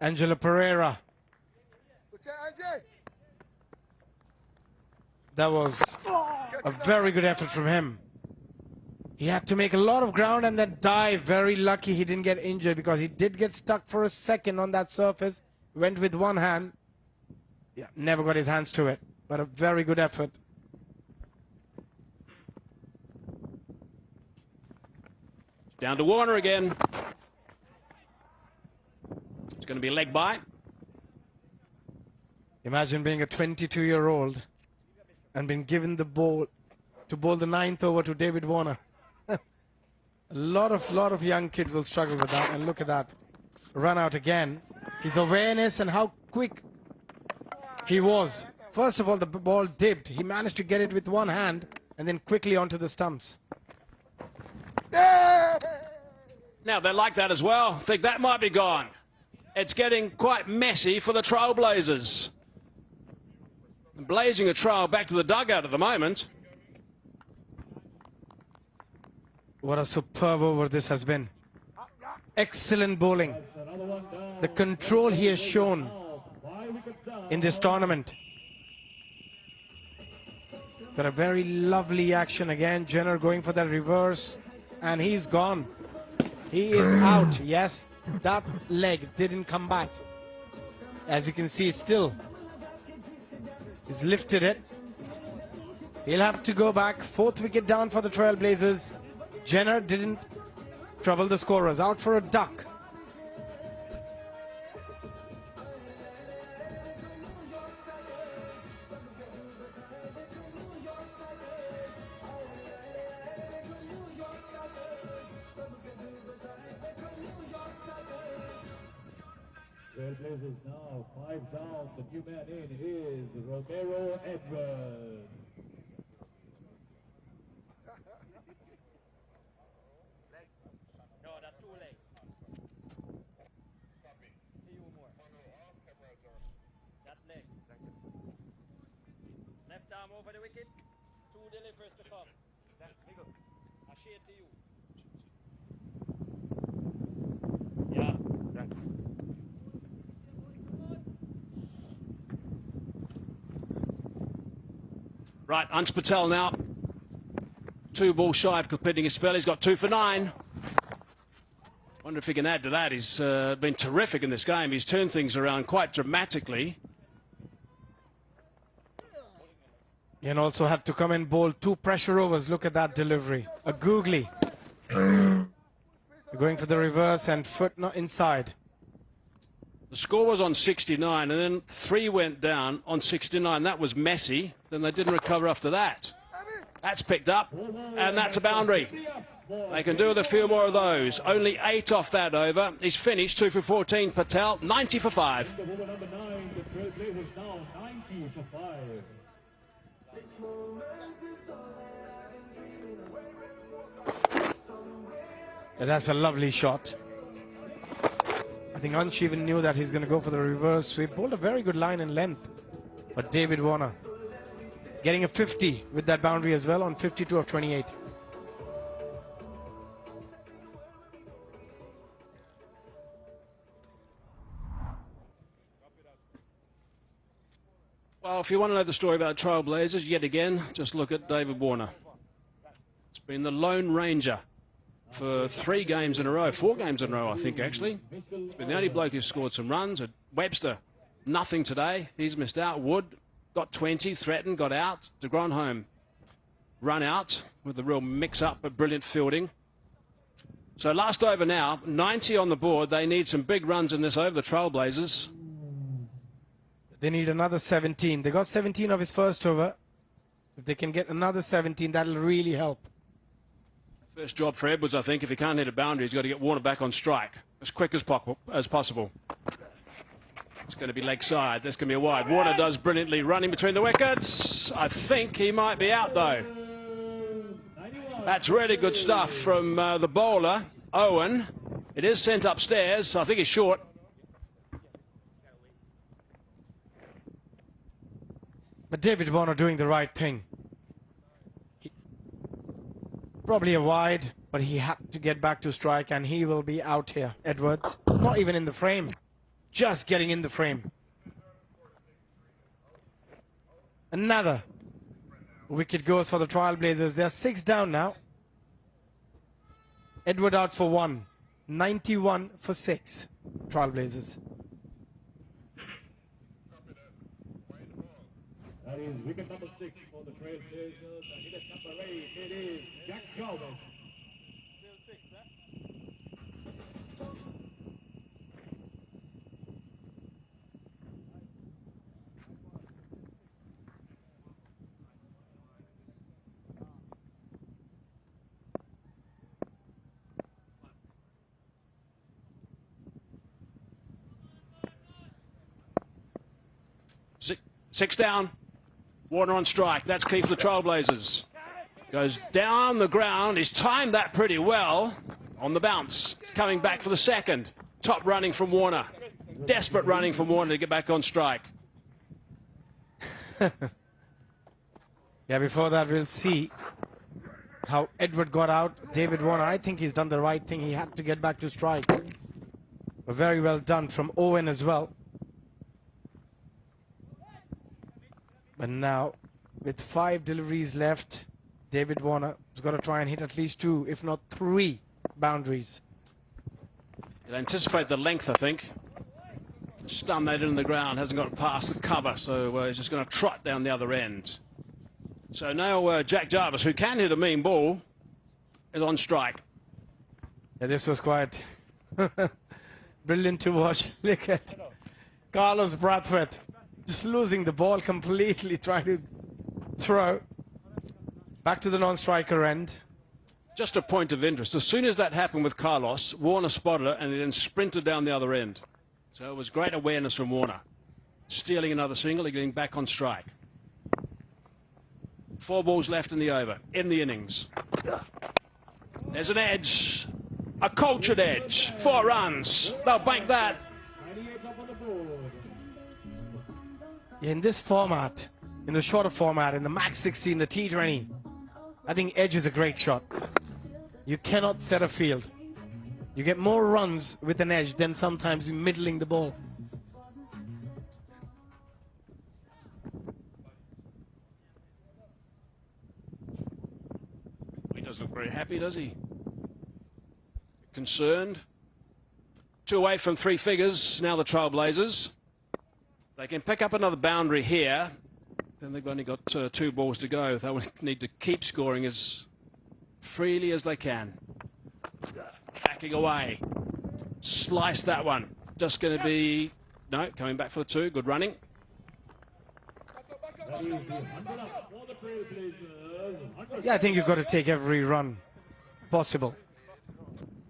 Angela Pereira. That was a very good effort from him. He had to make a lot of ground and then dive. Very lucky he didn't get injured because he did get stuck for a second on that surface. Went with one hand. Yeah, never got his hands to it. But a very good effort. Down to Warner again. It's going to be a leg by. Imagine being a 22-year-old and being given the ball to bowl the 9th over to David Warner. A lot of young kids will struggle with that. And look at that. Run out again. His awareness and how quick he was. First of all, the ball dipped. He managed to get it with one hand and then quickly onto the stumps. Now, they're like that as well. I think that might be gone. It's getting quite messy for the Trailblazers. Blazing a trail back to the dugout at the moment. What a superb over this has been. Excellent bowling. The control he has shown in this tournament. Got a very lovely action again. Jenner going for that reverse. And he's gone. He is out. Yes, that leg didn't come back. As you can see, still. He's lifted it. He'll have to go back. 4th wicket down for the Trailblazers. Jenner didn't trouble the scorers. Out for a duck. Trailblazers now 5 down. The new man in is Romero Edwards. No, that's 2 legs. Few more. That leg. Left arm over the wicket. 2 delivers to come. I share to you. Yeah. Right, Ansh Patel now. 2 balls shy of completing his spell. He's got 2 for 9. Wonder if he can add to that. He's been terrific in this game. He's turned things around quite dramatically. And also had to come and bowl 2 pressure overs. Look at that delivery. A googly. Going for the reverse and foot not inside. The score was on 69 and then 3 went down on 69. That was messy. Then they didn't recover after that. That's picked up and that's a boundary. They can do with a few more of those. Only 8 off that over. He's finished 2 for 14. Patel 90 for 5. Number 9, the Trailblazers now 90 for 5. Yeah, that's a lovely shot. I think Ansh even knew that he's going to go for the reverse. So he bowled a very good line in length. But David Warner getting a 50 with that boundary as well on 52 of 28. Well, if you want to know the story about Trailblazers, yet again, just look at David Warner. It's been the Lone Ranger for 3 games in a row, 4 games in a row, I think, actually. He's been the only bloke who's scored some runs. Webster, nothing today. He's missed out. Wood got 20, threatened, got out. De Gronholm run out with a real mix-up, but brilliant fielding. So last over now, 90 on the board. They need some big runs in this over, the Trailblazers. They need another 17. They got 17 of his first over. If they can get another 17, that'll really help. First job for Edwards, I think. If he can't hit a boundary, he's got to get Warner back on strike as quick as possible. It's going to be leg side. That's going to be a wide. Warner does brilliantly running between the wickets. I think he might be out, though. That's really good stuff from the bowler, Owen. It is sent upstairs. I think it's short. But David Warner doing the right thing. Probably a wide, but he had to get back to strike, and he will be out here. Edwards, not even in the frame, just getting in the frame. Another wicket goes for the Trailblazers. They're 6 down now. Edward out for 1. 91 for 6. Trailblazers. That is wicket number 6 for the Trailblazers. And wicket number 8, it is Jack Jarvis. Still 6, huh? Six down. Warner on strike. That's key for the Trailblazers. Goes down the ground. He's timed that pretty well on the bounce. He's coming back for the second. Top running from Warner. Desperate running from Warner to get back on strike. Yeah, before that we'll see how Edward got out. David Warner, I think he's done the right thing. He had to get back to strike. Very well done from Owen as well. But now, with 5 deliveries left, David Warner has got to try and hit at least 2, if not 3 boundaries. He'll anticipate the length, I think. Stun that in the ground, hasn't got past the cover, so he's just going to trot down the other end. So now Jack Jarvis, who can hit a mean ball, is on strike. Yeah, this was quite brilliant to watch. Look at Carlos Braithwaite. Just losing the ball completely, trying to throw. Back to the non-striker end. Just a point of interest. As soon as that happened with Carlos, Warner spotted it and he then sprinted down the other end. So it was great awareness from Warner. Stealing another single, getting back on strike. 4 balls left in the over, in the innings. There's an edge. A cultured edge. 4 runs. They'll bank that. In this format, in the shorter format, in the MAX60, in the T20, I think edge is a great shot. You cannot set a field. You get more runs with an edge than sometimes middling the ball. He doesn't look very happy, does he? Concerned. 2 away from 3 figures, now the Trailblazers. They can pick up another boundary here. Then they've only got 2 balls to go. They will need to keep scoring as freely as they can. Backing away. Slice that one. Just going to be... No, coming back for the 2. Good running. Yeah, I think you've got to take every run possible.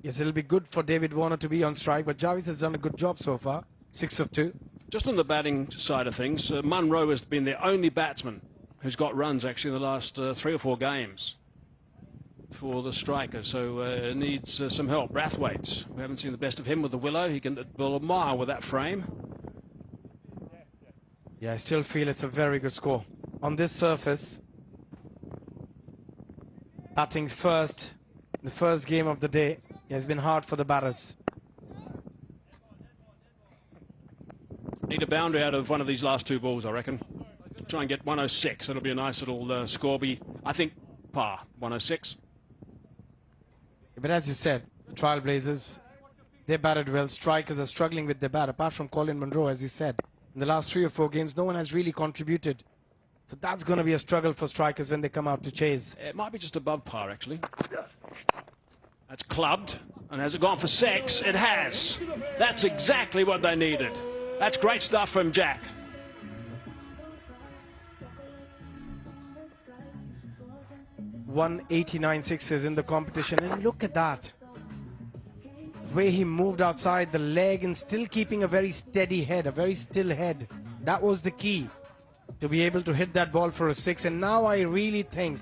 Yes, it'll be good for David Warner to be on strike, but Jarvis has done a good job so far. 6 of 2. Just on the batting side of things, Munro has been the only batsman who's got runs actually in the last 3 or 4 games for the striker, so needs some help. Braithwaite, we haven't seen the best of him with the willow. He can bowl a mile with that frame. Yeah, I still feel it's a very good score. On this surface, batting first, the first game of the day, has been hard for the batters. Need a boundary out of one of these last 2 balls, I reckon. Try and get 106. It'll be a nice little score. I think, par, 106. But as you said, the Trailblazers, they batted well. Strikers are struggling with their bat. Apart from Colin Munro, as you said, in the last 3 or 4 games, no one has really contributed. So that's going to be a struggle for strikers when they come out to chase. It might be just above par, actually. That's clubbed. And has it gone for 6? It has. That's exactly what they needed. That's great stuff from Jack. .189 sixes in the competition, and look at that. The way he moved outside the leg and still keeping a very steady head, a very still head. That was the key to be able to hit that ball for a 6. And now I really think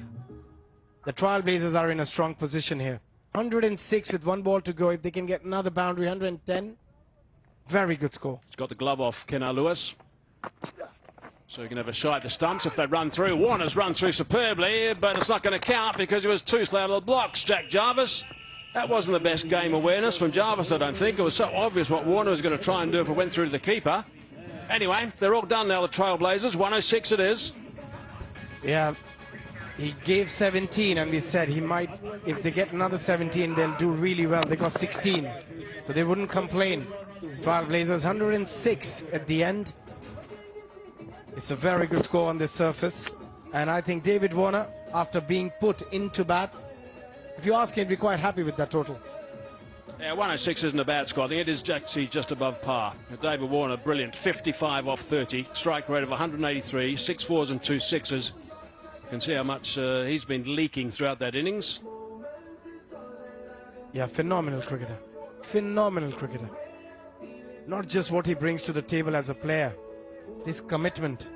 the Trailblazers are in a strong position here. 106 with 1 ball to go. If they can get another boundary, 110. Very good score. He's got the glove off Kenna Lewis. So you can have a shot at the stumps if they run through. Warner's run through superbly, but it's not going to count because he was too slow out of the blocks. Jack Jarvis. That wasn't the best game awareness from Jarvis, I don't think. It was so obvious what Warner was going to try and do if it went through to the keeper. Anyway, they're all done now, the Trailblazers. 106 it is. Yeah, he gave 17 and we said he might, if they get another 17, they'll do really well. They got 16, so they wouldn't complain. Trailblazers 106 at the end. It's a very good score on this surface. And I think David Warner, after being put into bat, if you ask him, he'd be quite happy with that total. Yeah, 106 isn't a bad score. I think it is actually just above par. David Warner, brilliant. 55 off 30. Strike rate of 183. 6 fours and 2 sixes. You can see how much he's been leaking throughout that innings. Yeah, phenomenal cricketer. Phenomenal cricketer. Not just what he brings to the table as a player, his commitment.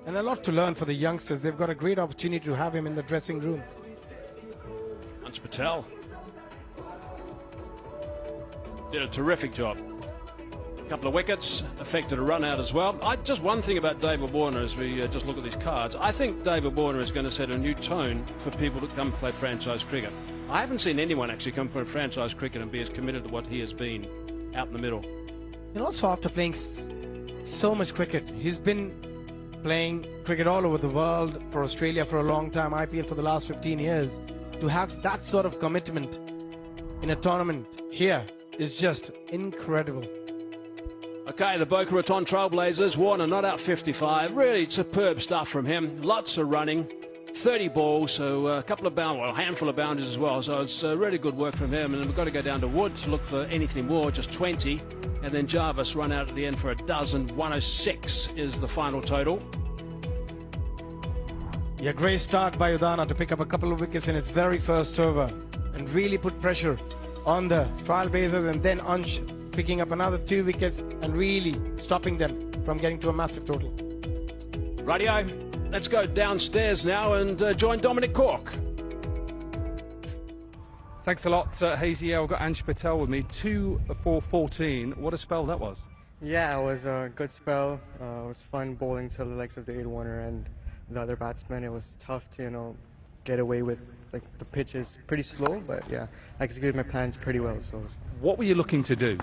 And a lot to learn for the youngsters. They've got a great opportunity to have him in the dressing room. Ansh Patel did a terrific job. A couple of wickets, affected a run out as well. Just one thing about David Warner as we just look at these cards. I think David Warner is going to set a new tone for people to come play franchise cricket. I haven't seen anyone actually come from franchise cricket and be as committed to what he has been out in the middle. And also after playing so much cricket, he's been playing cricket all over the world, for Australia for a long time, IPL for the last 15 years. To have that sort of commitment in a tournament here is just incredible. Okay, the Boca Raton Trailblazers. Warner not out 55. Really superb stuff from him. Lots of running. 30 balls, so a couple of a handful of boundaries as well. So it's really good work from him. And we've got to go down to Wood to look for anything more, just 20. And then Jarvis run out at the end for a dozen. 106 is the final total. Yeah, great start by Udana to pick up a couple of wickets in his very first over and really put pressure on the Trailblazers, and then Ansh picking up another 2 wickets and really stopping them from getting to a massive total. Radio, let's go downstairs now and join Dominic Cork. Thanks a lot, Hazy. I've got Ansh Patel with me. 2 for 14. What a spell that was. Yeah, it was a good spell. It was fun bowling to the likes of David Warner and the other batsmen. It was tough to, get away with, like, the pitch is pretty slow, but yeah, I executed my plans pretty well. So what were you looking to do?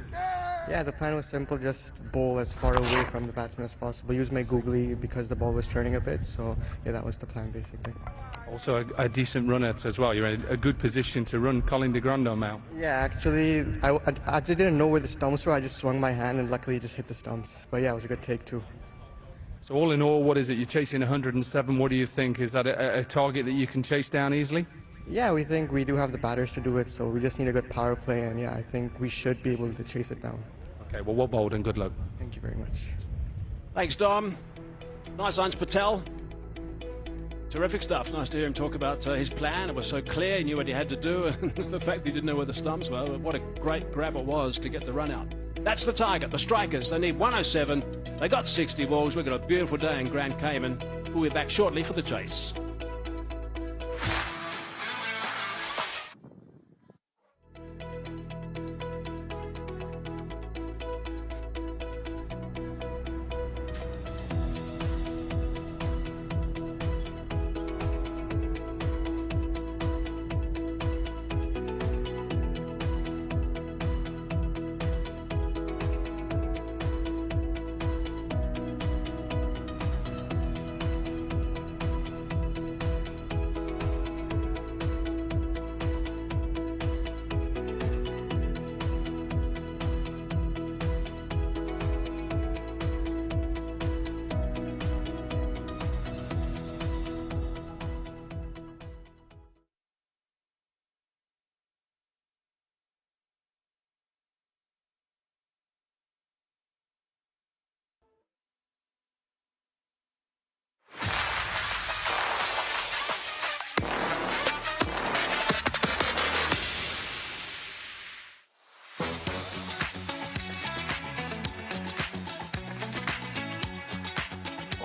yeah, the plan was simple, just bowl as far away from the batsman as possible. Use my googly because the ball was turning a bit, so yeah, that was the plan basically. Also a decent run at as well. You're in a good position to run Colin de Grandhomme out. Yeah, actually, I actually didn't know where the stumps were. I just swung my hand and luckily just hit the stumps. But yeah, it was a good take too. So all in all, what is it? You're chasing 107. What do you think? Is that a target that you can chase down easily? Yeah, we think we do have the batters to do it, so we just need a good power play, and yeah, I think we should be able to chase it down. Okay, well, well bowled and good luck. Thank you very much. Thanks, Dom. Nice, Ansh Patel. Terrific stuff. Nice to hear him talk about his plan. It was so clear, he knew what he had to do, and the fact that he didn't know where the stumps were. What a great grab it was to get the run out. That's the target, the strikers. They need 107. They got 60 balls. We've got a beautiful day in Grand Cayman. We'll be back shortly for the chase.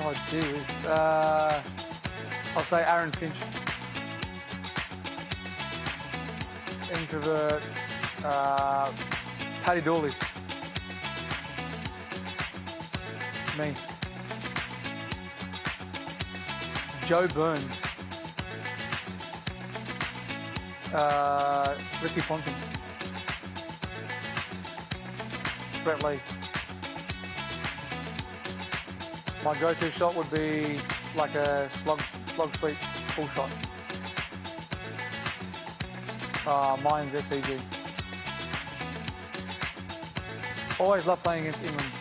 Oh, geez. I'll say Aaron Finch. introvert, Paddy Dooley. Me. Joe Byrne. Ricky Ponting. Brett Lee. My go-to shot would be like a slug sweep full shot. Mine's SEG. Always love playing against England.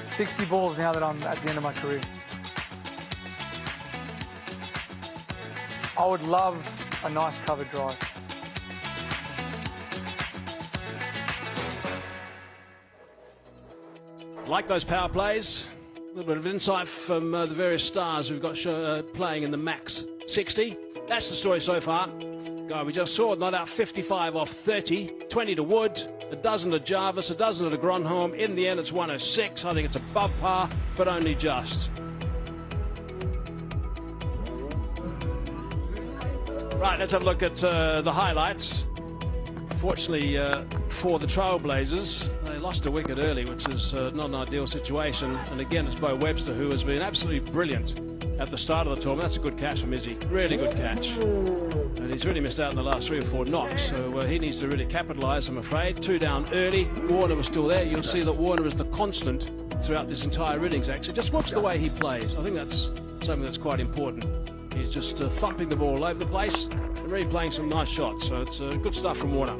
60 balls now that I'm at the end of my career. I would love a nice cover drive. Like those power plays, a little bit of insight from the various stars we've got playing in the MAX60. That's the story so far. Guy we just saw not out 55 off 30, 20 to Wood, a dozen to Jarvis, a dozen to Gronholm. In the end, it's 106. I think it's above par, but only just. Right, let's have a look at the highlights. Fortunately for the Trailblazers, they lost a wicket early, which is not an ideal situation. And again, it's Bo Webster, who has been absolutely brilliant at the start of the tournament. That's a good catch from Izzy. Really good catch. And he's really missed out in the last 3 or 4 knocks, so he needs to really capitalise, I'm afraid. 2 down early. Warner was still there. You'll see that Warner is the constant throughout this entire innings, actually. Just watch the way he plays. I think that's something that's quite important. He's just thumping the ball all over the place and really playing some nice shots. So it's good stuff from Warner.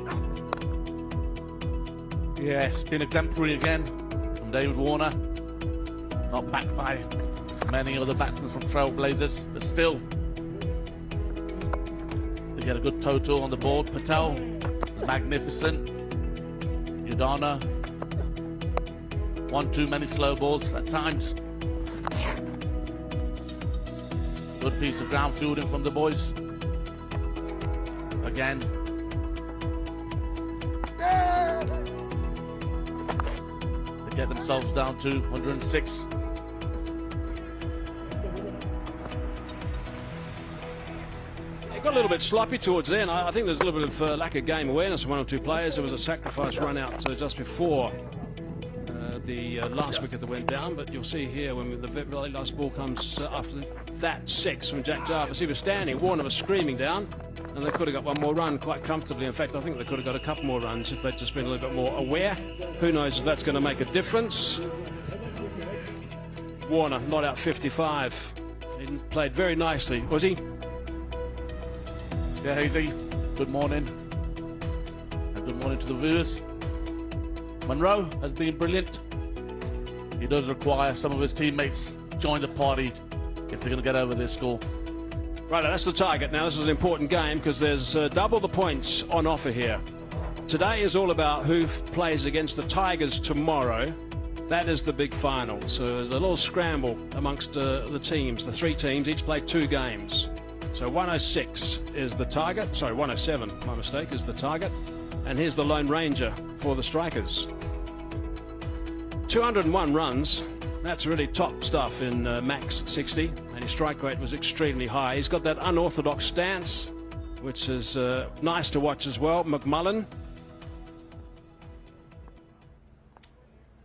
Yeah, it's been exemplary again from David Warner. Not backed by many other batsmen from Trailblazers, but still, they get a good total on the board. Patel, magnificent. Udana, 1 too many slow balls at times. Good piece of ground fielding from the boys. Again. They get themselves down to 106. Got a little bit sloppy towards the end. I think there's a little bit of lack of game awareness from 1 or 2 players. There was a sacrifice run out just before the last wicket that went down, but you'll see here when the very last ball comes after that 6 from Jack Jarvis. He was standing, Warner was screaming down, and they could have got 1 more run quite comfortably. In fact, I think they could have got a couple more runs if they'd just been a little bit more aware. Who knows if that's going to make a difference. Warner not out 55. He played very nicely, was he? Yeah, Hazy, good morning. And good morning to the viewers. Monroe has been brilliant. He does require some of his teammates to join the party if they're going to get over their score. Right, that's the target. Now, this is an important game because there's double the points on offer here. Today is all about who plays against the Tigers tomorrow. That is the big final. So there's a little scramble amongst the teams. The 3 teams each play 2 games. So 106 is the target. Sorry, 107, my mistake, is the target. And here's the Lone Ranger for the Strikers. 201 runs. That's really top stuff in MAX60. And his strike rate was extremely high. He's got that unorthodox stance, which is nice to watch as well. McMullen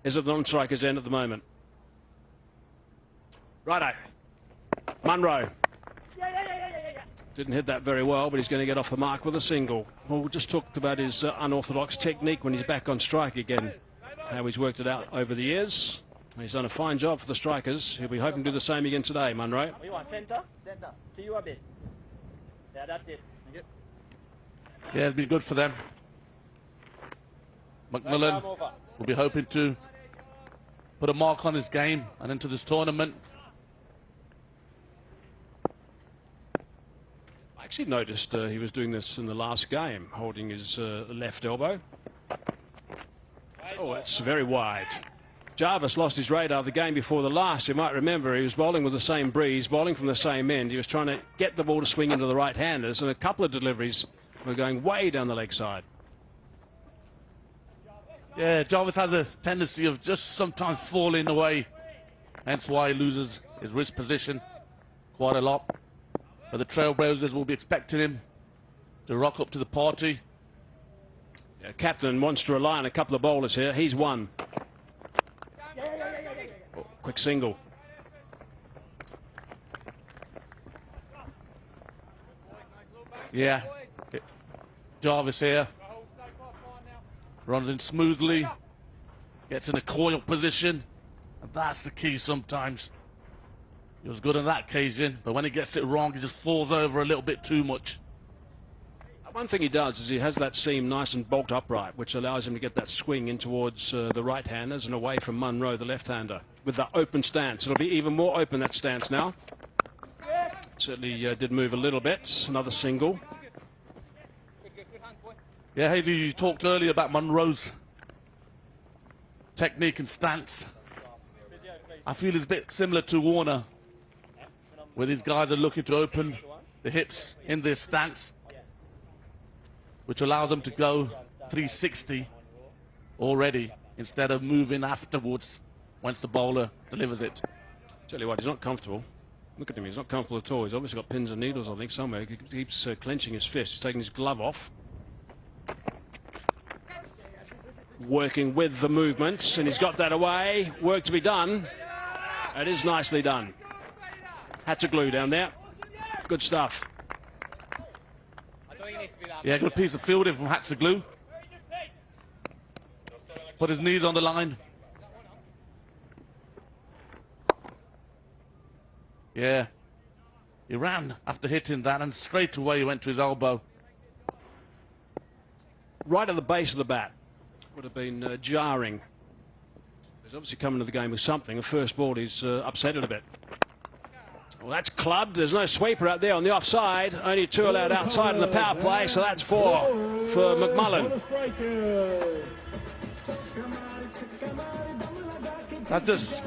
is at the non-striker's end at the moment. Righto. Munro. Didn't hit that very well, but he's going to get off the mark with a single. Well, we just talked about his unorthodox technique when he's back on strike again. How he's worked it out over the years. He's done a fine job for the Strikers. He'll be hoping to do the same again today, Munro. We want center, to you a bit. Yeah, that's it. Yeah, it's been good for them. McMillan will be hoping to put a mark on his game and into this tournament. I actually noticed he was doing this in the last game, holding his left elbow. Oh, it's very wide. Jarvis lost his radar the game before the last. You might remember he was bowling with the same breeze, bowling from the same end. He was trying to get the ball to swing into the right-handers, and a couple of deliveries were going way down the leg side. Yeah, Jarvis has a tendency of just sometimes falling away, hence why he loses his wrist position quite a lot. But the Trailblazers will be expecting him to rock up to the party. Yeah, captain wants to rely on a couple of bowlers here. He's one. Oh, quick single. Yeah. Jarvis here. Runs in smoothly. Gets in a coil position. And that's the key sometimes. He was good on that occasion, but when he gets it wrong, he just falls over a little bit too much. One thing he does is he has that seam nice and bulked upright, which allows him to get that swing in towards the right-handers and away from Munro, the left-hander, with that open stance. It'll be even more open, that stance now. Certainly did move a little bit. Another single. Yeah, Hazy, you talked earlier about Munro's technique and stance. I feel it's a bit similar to Warner, where these guys are looking to open the hips in this stance, which allows them to go 360 already instead of moving afterwards once the bowler delivers it. Tell you what, he's not comfortable. Look at him, he's not comfortable at all. He's obviously got pins and needles, I think, somewhere. He keeps clenching his fist. He's taking his glove off. Working with the movements, and he's got that away. Work to be done. It is nicely done. Had to glue down there. Good stuff. Yeah, good piece of fielding from Hatzaglue. Put his knees on the line. Yeah. He ran after hitting that and straight away he went to his elbow. Right at the base of the bat. Would have been jarring. He's obviously coming to the game with something. The first ball, he's upset it a bit. Well, that's clubbed. There's no sweeper out there on the offside. Only 2 allowed outside in the power play, so that's 4 for McMullen. That's just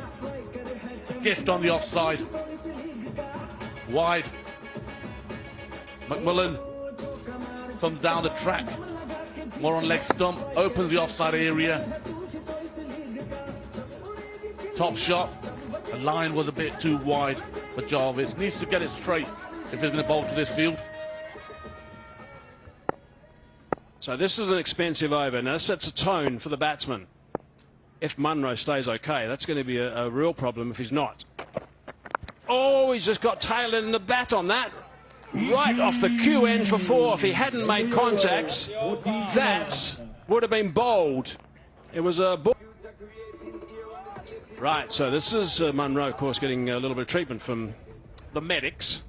gift on the offside. Wide. McMullen comes down the track. More on leg stump. Opens the offside area. Top shot. The line was a bit too wide for Jarvis. Needs to get it straight if he's going to bowl to this field. So this is an expensive over. Now this sets a tone for the batsman. If Munro stays okay, that's going to be a real problem if he's not. Oh, he's just got tail in the bat on that. Right off the cue end for 4. If he hadn't made contact, that would have been bowled. It was a ball. Right, so this is Munro, of course, getting a little bit of treatment from the medics.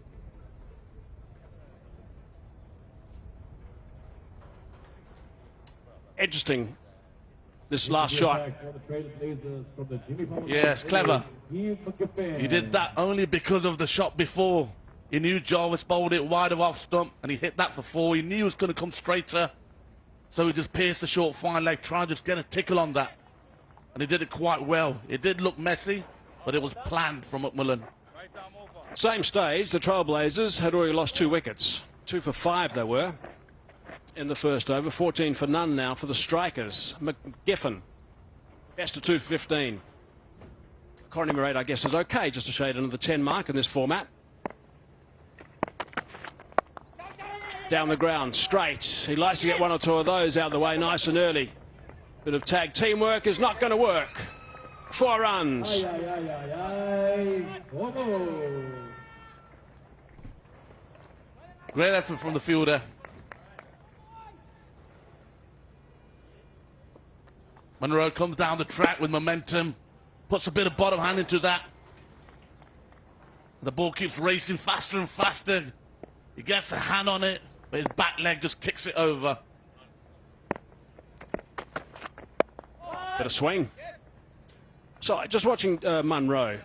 Interesting, this last shot. Yes, clever. He did that only because of the shot before. He knew Jarvis bowled it wide of off stump, and he hit that for 4. He knew he was going to come straighter, so he just pierced the short fine leg, trying to just get a tickle on that. And he did it quite well. It did look messy, but it was planned from McMullen. Same stage, the Trailblazers had already lost 2 wickets. 2 for 5 they were in the first over. 14 for none now for the strikers. McGiffin, best of 2 for 15. Coronary rate, I guess, is okay, just a shade under the 10 mark in this format. Down the ground, straight. He likes to get 1 or 2 of those out of the way nice and early. Bit of tag teamwork is not going to work. 4 runs. Great effort from the fielder. Munro comes down the track with momentum, puts a bit of bottom hand into that. The ball keeps racing faster and faster. He gets a hand on it, but his back leg just kicks it over. Bit of swing. So just watching Munro,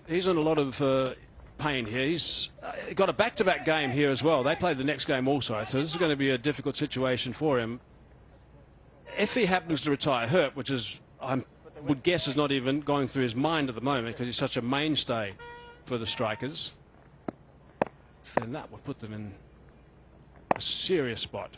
he's in a lot of pain here. He's got a back-to-back game here as well. They play the next game also, so this is going to be a difficult situation for him. If he happens to retire hurt, which is, I would guess, is not even going through his mind at the moment because he's such a mainstay for the strikers, then that would put them in a serious spot.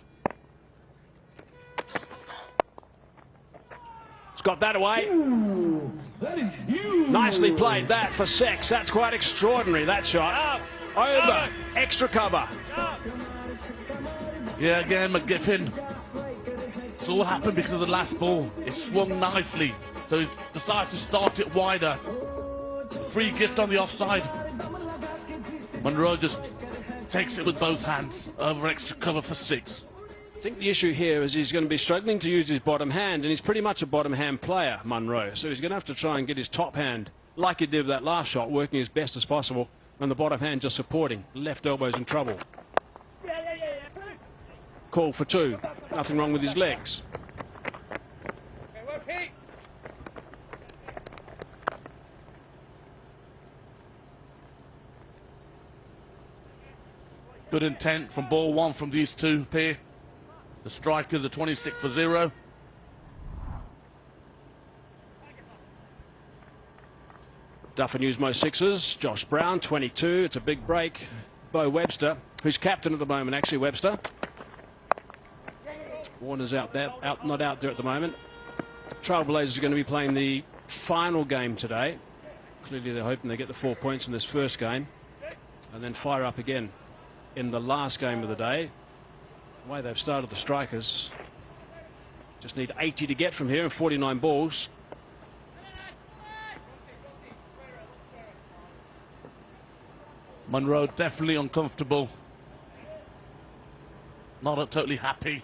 He's got that away. Ooh, that is huge. Nicely played that for Sex. That's quite extraordinary, that shot. Over. Extra cover. Yeah, again, McGiffin. It's all happened because of the last ball. It swung nicely, so he decided to start it wider. Free gift on the offside. Monroe just takes it with both hands. Over extra cover for 6. I think the issue here is he's going to be struggling to use his bottom hand, and he's pretty much a bottom hand player, Monroe. So he's going to have to try and get his top hand, like he did with that last shot, working as best as possible, and the bottom hand just supporting. Left elbow's in trouble. Call for 2. Nothing wrong with his legs. Good intent from ball 1 from these two pair. The strikers are 26 for 0. Duff and Usmo 6s. Josh Brown, 22. It's a big break. Bo Webster, who's captain at the moment, actually, Webster. Warner's out there, not out there at the moment. Trailblazers are going to be playing the final game today. Clearly they're hoping they get the 4 points in this first game and then fire up again in the last game of the day. The way they've started, the strikers just need 80 to get from here and 49 balls. Monroe definitely uncomfortable. Not totally happy.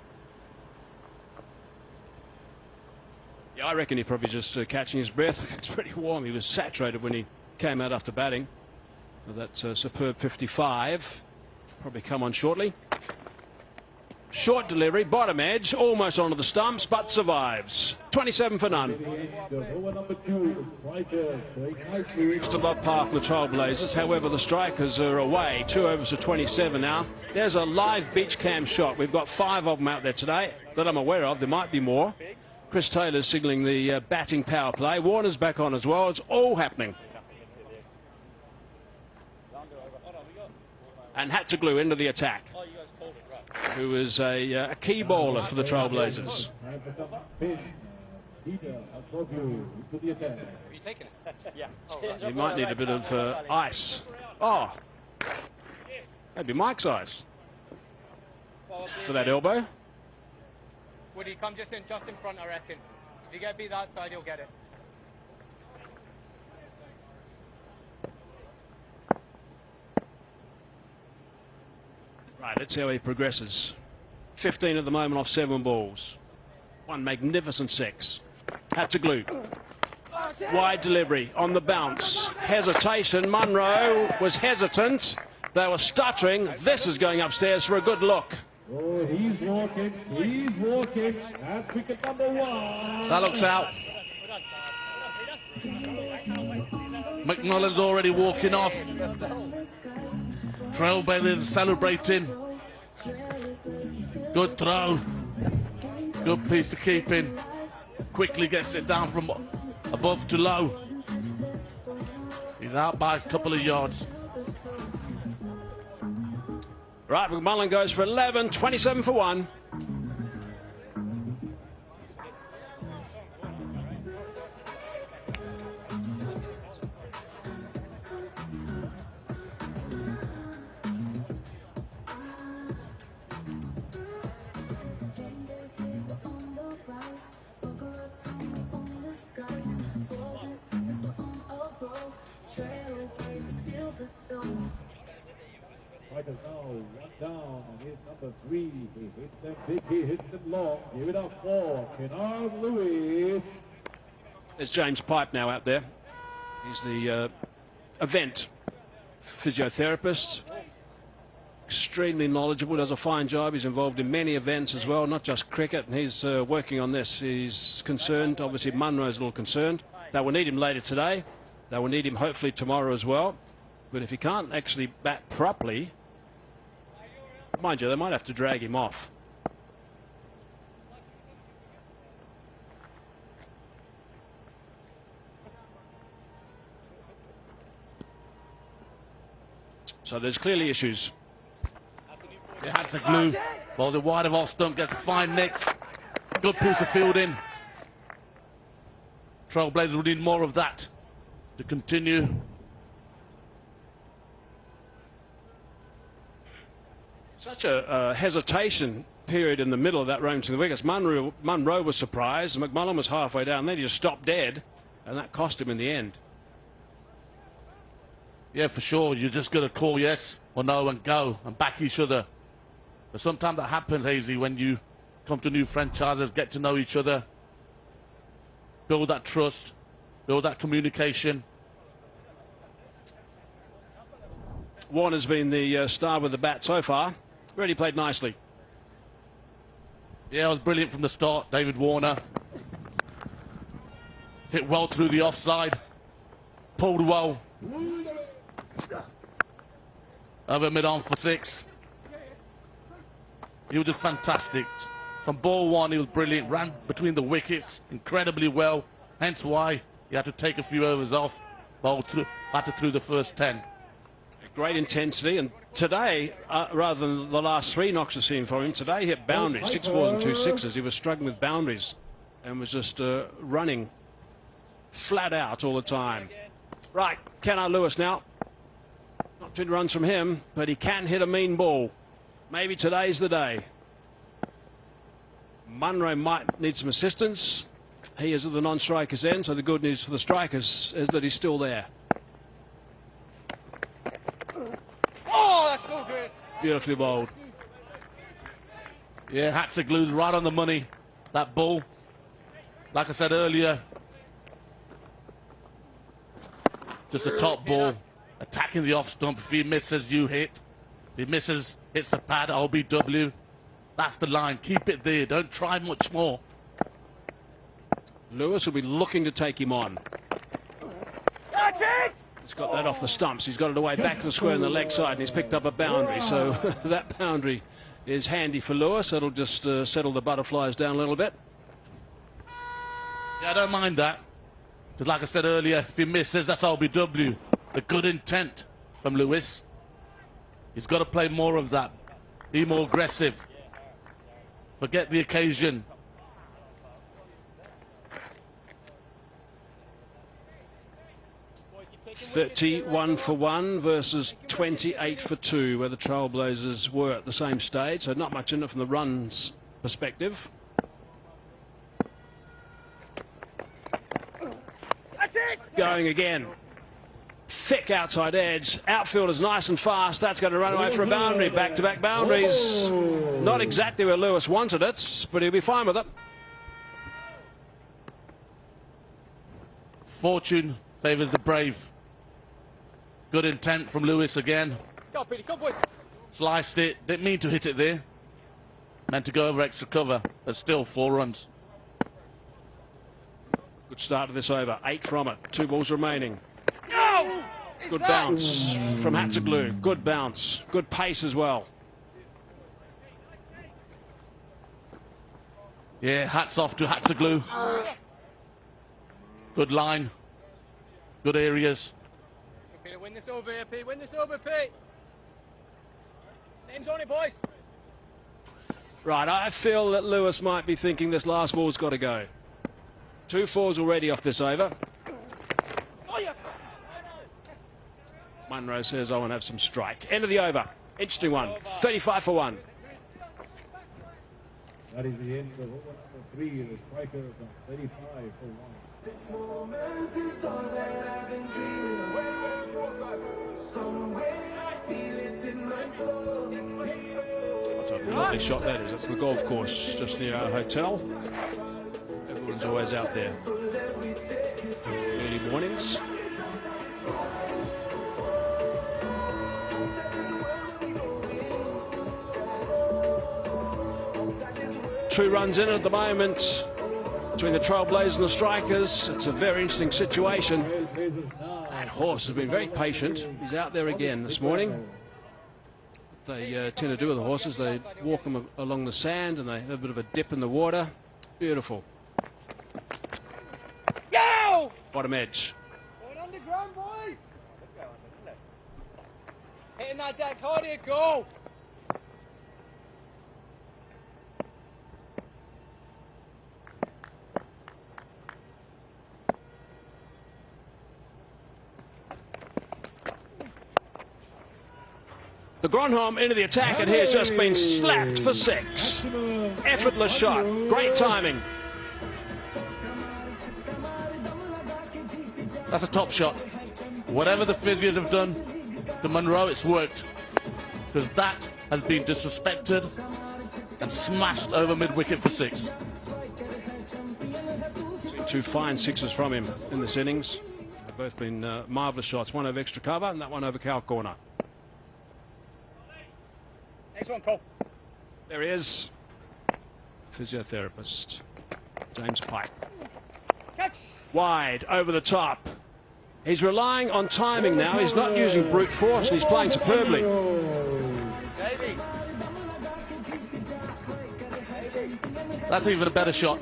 Yeah, I reckon he's probably just catching his breath. It's pretty warm. He was saturated when he came out after batting. With that superb 55. Probably come on shortly. Short delivery, bottom edge, almost onto the stumps, but survives. 27 for none. Just above par for the Trailblazers. However, the strikers are away. 2 overs to 27 now. There's a live beach cam shot. We've got 5 of them out there today that I'm aware of. There might be more. Chris Taylor's signalling the batting power play. Warner's back on as well. It's all happening. And had to glue into the attack. Who is a key bowler for the Trailblazers. He might need a bit of ice. Oh, maybe Mike's ice for that elbow. Would he come just in front, I reckon. If you get beat that side, he'll get it. Right, let's see how he progresses. 15 at the moment off 7 balls. One magnificent 6. Had to glue. Wide delivery on the bounce. Hesitation. Monroe was hesitant. They were stuttering. This is going upstairs for a good look. Oh, he's walking. He's walking. That's wicket number 1. That looks out. McMullen's already walking off. Trailblazers celebrating. Good throw. Good piece of keeping. Quickly gets it down from above to low. He's out by a couple of yards. Right, McMullen goes for 11, 27 for 1. Strikers now 1 down, and here's number 3. He hits them big, he hits them long. Give it up for Kennard Lewis. There's James Pipe now out there. He's the event physiotherapist. Extremely knowledgeable, does a fine job. He's involved in many events as well, not just cricket, and he's working on this. He's concerned, obviously Munro's a little concerned. They will need him later today. They will need him hopefully tomorrow as well. But if he can't actually bat properly, mind you, they might have to drag him off. So there's clearly issues. It had to glue. Well, the wide of off stump gets a fine nick. Good piece of fielding. Trailblazers will need more of that to continue. Such a hesitation period in the middle of that roam to the wickets. Munro was surprised. McMullen was halfway down. Then he just stopped dead, and that cost him in the end. Yeah, for sure. You're just going to call yes or no and go and back each other. But sometimes that happens, Hazy, when you come to new franchises, get to know each other, build that trust, build that communication. Warner's been the star with the bat so far. Really played nicely. Yeah, it was brilliant from the start, David Warner. Hit well through the offside. Pulled well. Over mid-on for 6. He was just fantastic. From ball 1, he was brilliant. Ran between the wickets incredibly well. Hence why he had to take a few overs off. Batted through the first 10. Great intensity, and today, rather than the last 3 knocks we've seen from him, today he hit boundaries, 6 4s and 2 6s. He was struggling with boundaries and was just running flat out all the time. Right, Kennar Lewis now. Not too many runs from him, but he can hit a mean ball. Maybe today's the day. Munro might need some assistance. He is at the non-strikers end, so the good news for the strikers is that he's still there. Oh, that's so good. Beautifully bowled. Yeah, Hatzeglu's right on the money. That ball, like I said earlier, just a top ball, attacking the off stump. If he misses, you hit. If he misses, hits the pad, LBW. That's the line. Keep it there. Don't try much more. Lewis will be looking to take him on. That's it! He's got that off the stumps. He's got it away back to the square on the leg side, and he's picked up a boundary. So that boundary is handy for Lewis. It'll just settle the butterflies down a little bit. Yeah, I don't mind that. Because like I said earlier, if he misses, that's LBW. A good intent from Lewis. He's got to play more of that. Be more aggressive. Forget the occasion. "31 for 1 versus 28 for 2, where the Trailblazers were at the same stage, so not much in it from the runs perspective. Going again. Thick outside edge. Outfielder's nice and fast. That's going to run away for a boundary. Back-to-back boundaries. Not exactly where Lewis wanted it, but he'll be fine with it. Fortune favours the brave. Good intent from Lewis again. Go, Petey, come boy. Sliced it. Didn't mean to hit it there. Meant to go over extra cover, but still 4 runs. Good start to this over. 8 from it. 2 balls remaining. No! Good bounce from Hatzeglu. Good bounce. Good pace as well. Yeah, hats off to Hatzeglu. Good line. Good areas. Peter, win this over here, Pete. Win this over, Pete. Name's on it, boys. Right, I feel that Lewis might be thinking this last ball's got to go. 2 4s already off this over. Munro says, I want to have some strike. End of the over. Interesting one. 35 for 1. That is the end of over number 3. The striker from 35 for 1. This moment is all that I've been dreaming of. Some way I feel it in my soul. What a lovely shot that is. That's the golf course just near our hotel. Everyone's always out there. Early mornings. Two runs in at the moment between the Trailblazers and the Strikers. It's a very interesting situation. That horse has been very patient. He's out there again this morning. They tend to do with the horses. They walk them along the sand and they have a bit of a dip in the water. Beautiful. Yo! Bottom edge. Going underground, boys. Hitting that deck hard here, go. The Gronholm into the attack, and he has just been slapped for 6. Effortless shot. Great timing. That's a top shot. Whatever the physios have done to Monroe, it's worked. Because that has been disrespected and smashed over mid-wicket for 6. 2 fine 6s from him in this innings. They've both been marvellous shots. One over extra cover and that one over cow corner. Next one, Cole. There he is. Physiotherapist James Pike. Catch. Wide, over the top. He's relying on timing now. He's not using brute force and he's playing superbly. That's even a better shot.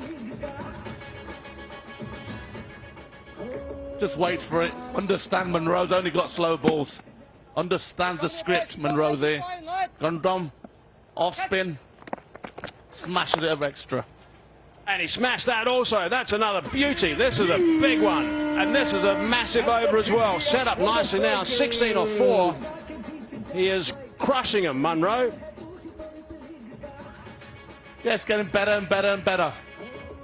Just wait for it. Understand Monroe's only got slow balls. Understands the script, Monroe there. Gundom, off spin, smashing it over extra. And he smashed that also. That's another beauty. This is a big one. And this is a massive over as well. Set up nicely now. 16 or 4. He is crushing him, Monroe. Yeah, it's getting better and better and better.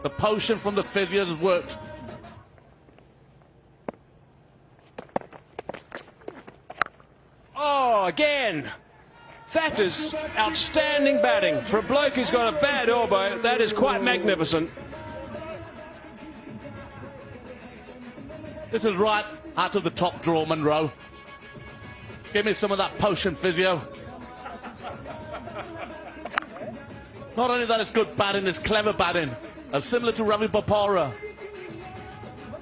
The potion from the physios has worked. Oh, again. That is outstanding batting. For a bloke who's got a bad elbow, that is quite magnificent. This is right out of the top drawer, Monroe. Give me some of that potion, physio. Not only that it's good batting, it's clever batting. Similar to Ravi Bopara.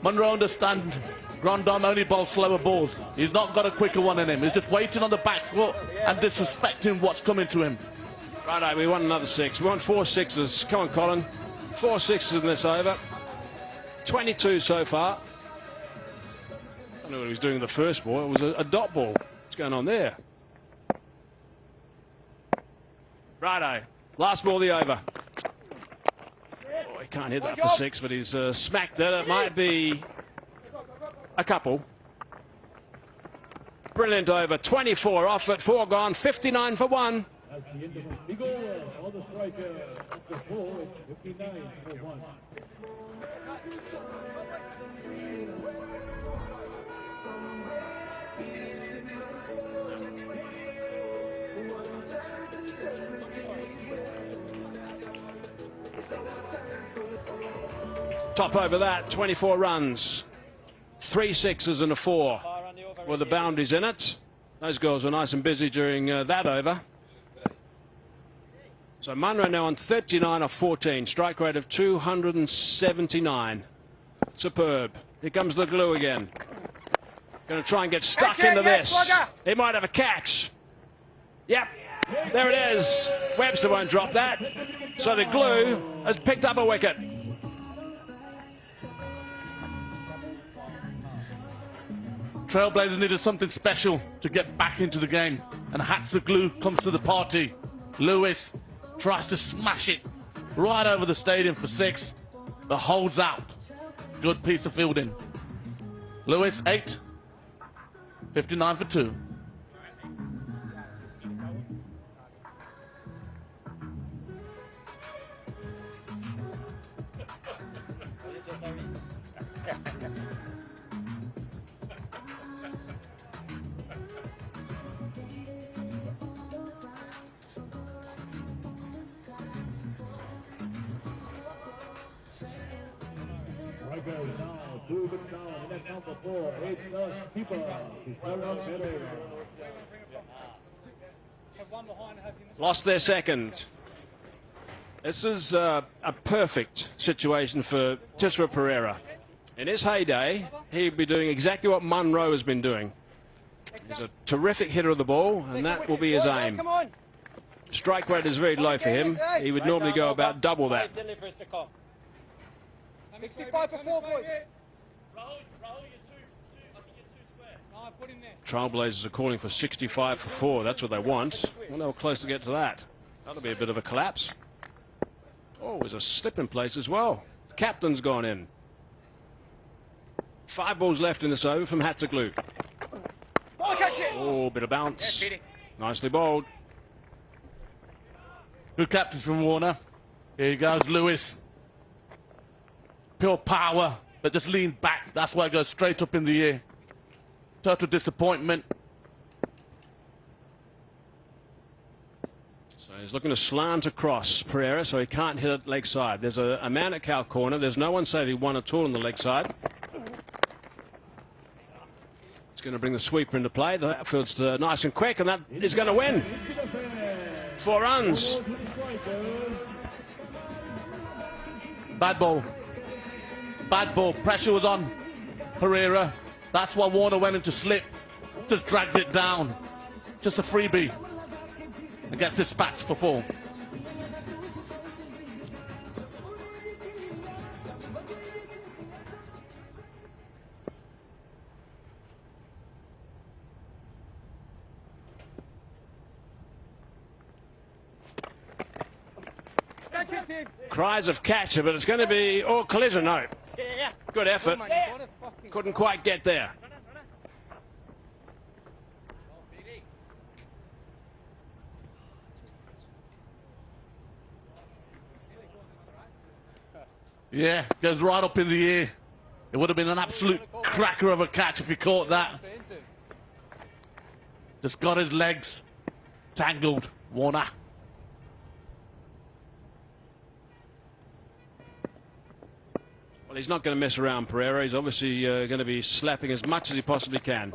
Monroe understands Grandon only bowls slower balls. He's not got a quicker one in him. He's just waiting on the back foot and disrespecting what's coming to him. Righto, we want another 6. We want 4 6s. Come on, Colin. 4 6s in this over. 22 so far. I don't know what he was doing in the first ball. It was a dot ball. What's going on there? Righto. Last ball of the over. Oh, he can't hit that for 6, but he's smacked it. It might be a couple. Brilliant over. 24 off at 4 gone. 59 for 1. That's the end of the big over. All the striker after 4, it's 59 for 1. Top over that, 24 runs. 3 6s and a 4 with the boundaries in it. Those girls were nice and busy during that over. So Munro now on 39 off 14. Strike rate of 279. Superb. Here comes the glue again. Going to try and get stuck into this. He might have a catch. Yep. There it is. Webster won't drop that. So the glue has picked up a wicket. Trailblazers needed something special to get back into the game, and Hats of Glue comes to the party. Lewis tries to smash it right over the stadium for 6, but holds out. Good piece of fielding. Lewis 8, 59 for 2. Now, through the down in that number 4, it's the keeper. He's better. Lost their second. This is a perfect situation for Tisra Pereira. In his heyday, he'd be doing exactly what Munro has been doing. He's a terrific hitter of the ball, and that will be his aim. Strike rate is very low for him. He would normally go about double that. 65 for 4, boys. Trailblazers are calling for 65 for 4. That's what they want. Well, they were close to get to that. That'll be a bit of a collapse. Oh, there's a slip in place as well. The captain's gone in. 5 balls left in this over from Hatzaglue. Oh, bit of bounce. Nicely bowled. Good captains from Warner. Here goes Lewis. Pure power, but just leaned back. That's why it goes straight up in the air. Total disappointment. So he's looking to slant across Pereira, so he can't hit it leg side. There's a man at cow corner. There's no one saving one at all on the leg side. It's going to bring the sweeper into play. The outfield's nice and quick, and that is going to win. 4 runs. Bad ball. Bad ball. Pressure was on Pereira. That's why Warner went into slip. Just dragged it down. Just a freebie. And gets dispatched for 4. Cries of catcher, but it's going to be collision. No. Good effort. Couldn't quite get there. Yeah, goes right up in the air. It would have been an absolute cracker of a catch if he caught that. Just got his legs tangled, Warner. Well, he's not going to mess around, Pereira. He's obviously going to be slapping as much as he possibly can.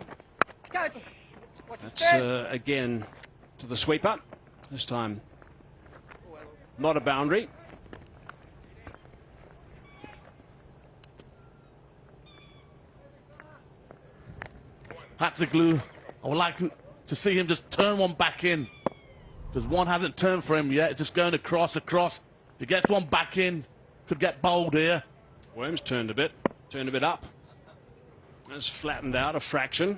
That's again to the sweeper. This time, not a boundary. That's the glue. I would like to see him just turn one back in. Because one hasn't turned for him yet. Just going across. If he gets one back in, could get bowled here. Worms turned a bit up. That's flattened out a fraction.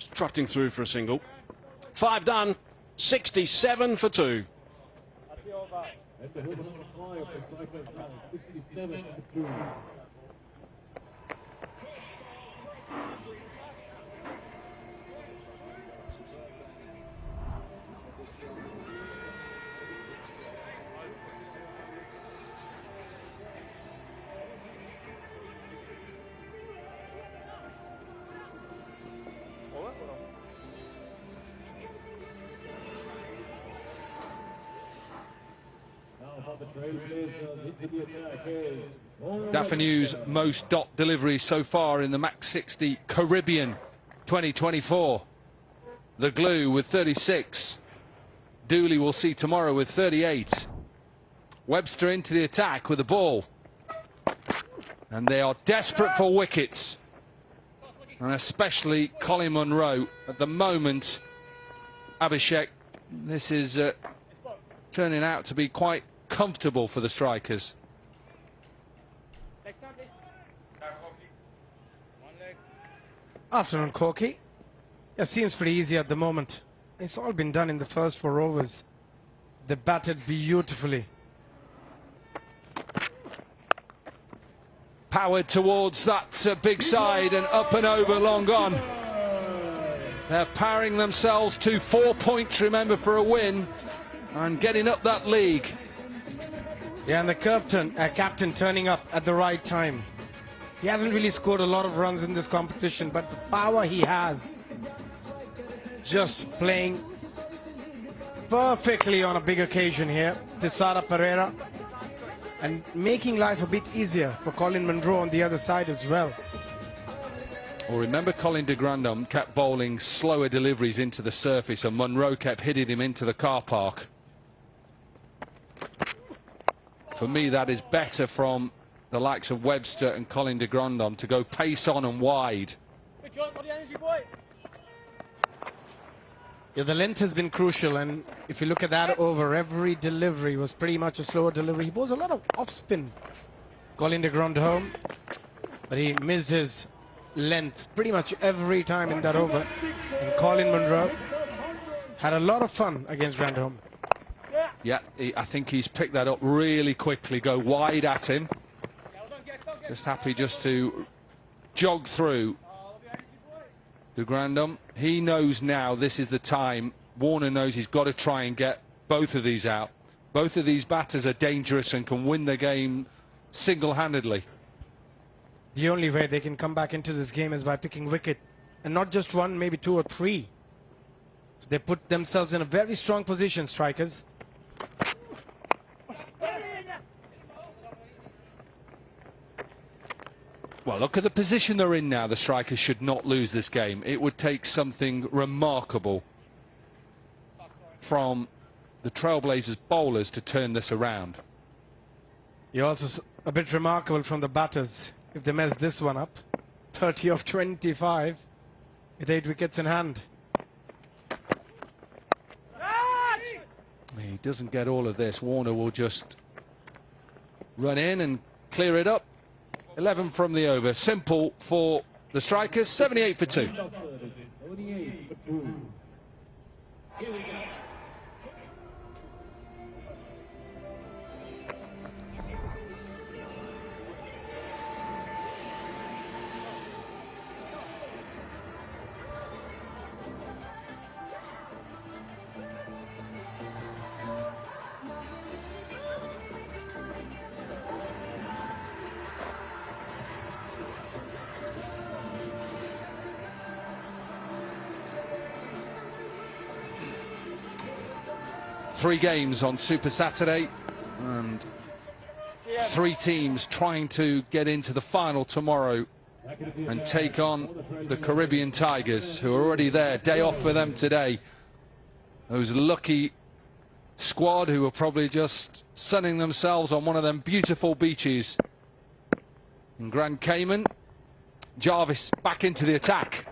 Just trotting through for a single. 5 done, 67 for 2. And the number 5 for striker now, 67 for 2. Daphne's most dot deliveries so far in the MAX60 Caribbean 2024. The glue with 36. Dooley will see tomorrow with 38. Webster into the attack with the ball. And they are desperate for wickets. And especially Colin Munro. At the moment, Abhishek, this is turning out to be quite comfortable for the strikers. Afternoon, Corky. It seems pretty easy at the moment. It's all been done in the first 4 overs. They batted beautifully. Powered towards that big side and up and over, long gone. They're powering themselves to 4 points, remember, for a win and getting up that league. Yeah, and the captain turning up at the right time. He hasn't really scored a lot of runs in this competition, but the power he has, just playing perfectly on a big occasion here, Tisara Pereira, and making life a bit easier for Colin Munro on the other side as well. Well, remember Colin de Grandhomme kept bowling slower deliveries into the surface and Munro kept hitting him into the car park. For me, that is better from the likes of Webster and Colin de Grandhomme to go pace on and wide. Yeah, the length has been crucial, and if you look at that over, every delivery was pretty much a slower delivery. He bowls a lot of off-spin, Colin de Grandhomme, but he missed his length pretty much every time in that over. And Colin Munro had a lot of fun against Grandhomme. Yeah, I think he's picked that up really quickly. Go wide at him. Just happy just to jog through the Grandum. He knows now this is the time. Warner knows he's got to try and get both of these out. Both of these batters are dangerous and can win the game single-handedly. The only way they can come back into this game is by picking wicket. And not just one, maybe two or three. So they put themselves in a very strong position, strikers. Well, look at the position they're in now. The strikers should not lose this game. It would take something remarkable from the Trailblazers bowlers to turn this around. You're also a bit remarkable from the batters if they mess this one up. 30 of 25 with 8 wickets in hand. He doesn't get all of this. Warner will just run in and clear it up. 11 from the over. Simple for the strikers. 78 for 2. Three games on Super Saturday and 3 teams trying to get into the final tomorrow and take on the Caribbean Tigers, who are already there. Day off for them today. Those lucky squad who are probably just sunning themselves on one of them beautiful beaches in Grand Cayman. Jarvis back into the attack.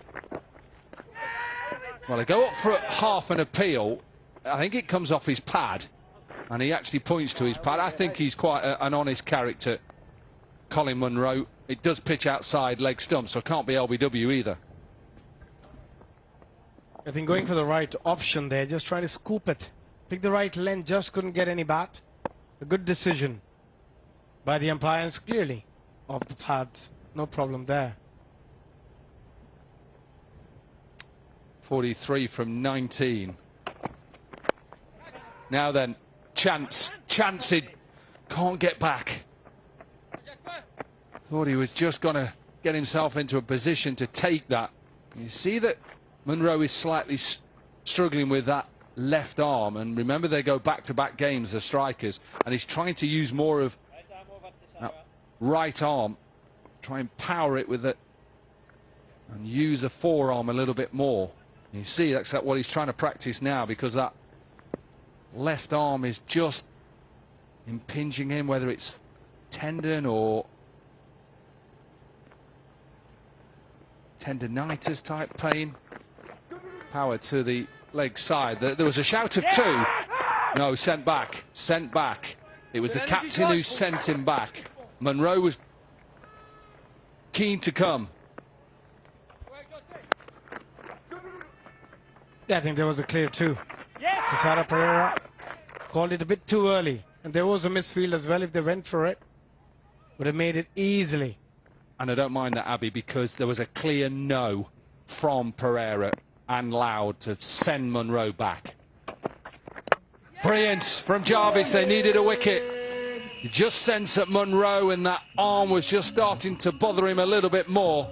Well, they go up for half an appeal. I think it comes off his pad, and he actually points to his pad. I think he's quite an honest character, Colin Munro. It does pitch outside leg stump, so it can't be LBW either. I think going for the right option there, just trying to scoop it. Pick the right length, just couldn't get any bat. A good decision by the umpires, clearly off the pads. No problem there. 43 from 19. Now then, chance it, can't get back. Thought he was just going to get himself into a position to take that. You see that Munro is slightly struggling with that left arm, and remember they go back-to-back games, the strikers, and he's trying to use more of that right arm, try and power it with it, and use the forearm a little bit more. You see that's what he's trying to practice now, because that left arm is just impinging him, whether it's tendon or tendinitis type pain. Power to the leg side. There was a shout of 2. No, sent back. Sent back. It was the captain who sent him back. Munro was keen to come. Yeah, I think there was a clear 2. Cesaro Pereira called it a bit too early, and there was a misfield as well. If they went for it, would have made it easily. And I don't mind that, Abby, because there was a clear no from Pereira and Loud to send Munro back. Brilliant from Jarvis. They needed a wicket. You just sense that Munro and that arm was just starting to bother him a little bit more.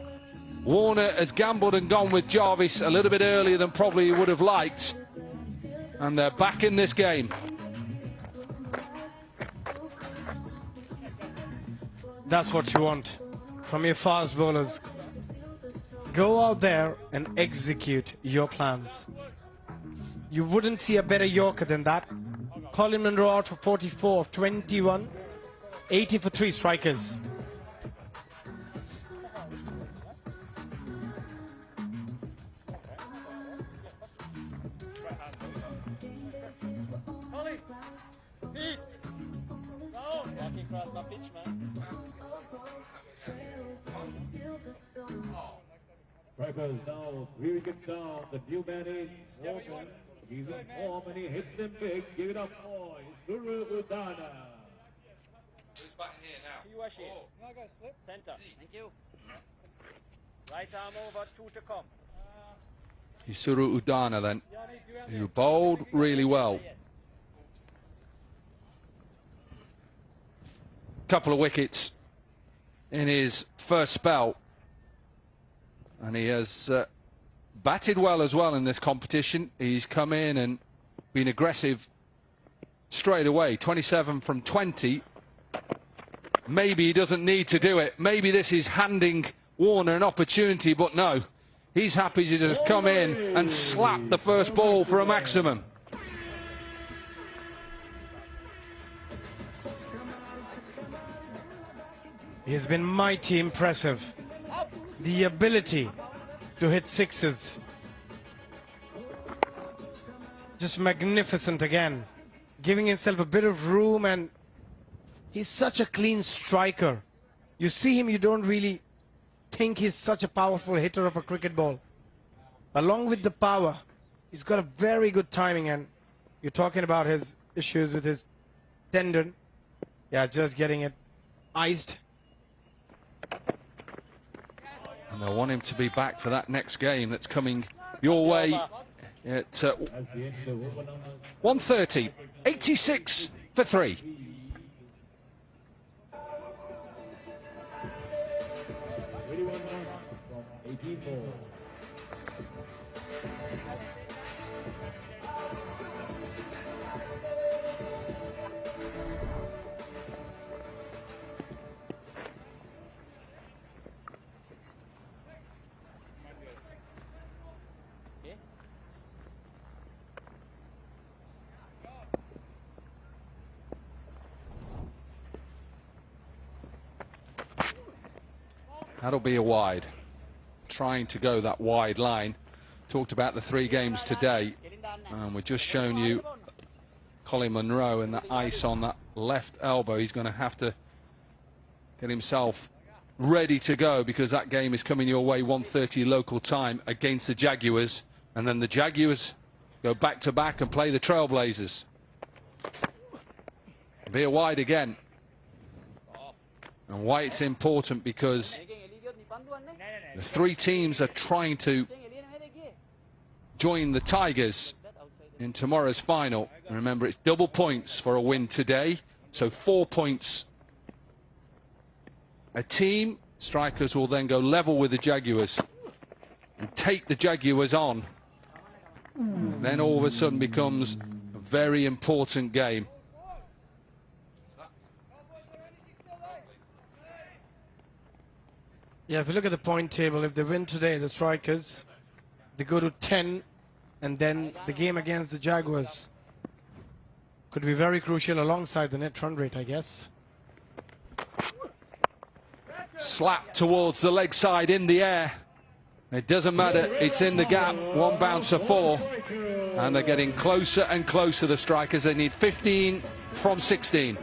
Warner has gambled and gone with Jarvis a little bit earlier than probably he would have liked. And they're back in this game. That's what you want from your fast bowlers. Go out there and execute your plans. You wouldn't see a better Yorker than that. Colin Munro out for 44 of 21. 80 for 3 strikers. Strikers now 3 wickets down. The new man is Raton. He's in form and he hits them big. Give it up for Suru Udana. Who's batting here now? Ashir. Centre. Thank you. Right arm over, 2 to come. Isuru Udana then, who bowled really well. Couple of wickets in his first spell, and he has batted well as well in this competition. He's come in and been aggressive straight away. 27 from 20. Maybe he doesn't need to do it. Maybe this is handing Warner an opportunity, but no. He's happy to just come in and slap the first ball for a maximum. He has been mighty impressive. The ability to hit sixes. Just magnificent again. Giving himself a bit of room, and he's such a clean striker. You see him, you don't really think he's such a powerful hitter of a cricket ball. Along with the power, he's got a very good timing, and you're talking about his issues with his tendon. Yeah, just getting it iced. And they'll want him to be back for that next game that's coming your way at 1:30. 86 for 3. That'll be a wide. Trying to go that wide line. Talked about the 3 games today. And we've just shown you Colin Munro and the ice on that left elbow. He's going to have to get himself ready to go, because that game is coming your way 1:30 local time against the Jaguars. And then the Jaguars go back to back and play the Trailblazers. Be a wide again. And why it's important, because the 3 teams are trying to join the Tigers in tomorrow's final. And remember, it's double points for a win today, so 4 points a team. Strikers will then go level with the Jaguars and take the Jaguars on. And then all of a sudden becomes a very important game. Yeah, if you look at the point table, if they win today, the Strikers, they go to 10, and then the game against the Jaguars could be very crucial alongside the net run rate, I guess. Slap towards the leg side in the air. It doesn't matter, it's in the gap. 1 bouncer 4. And they're getting closer and closer, the Strikers. They need 15 from 16.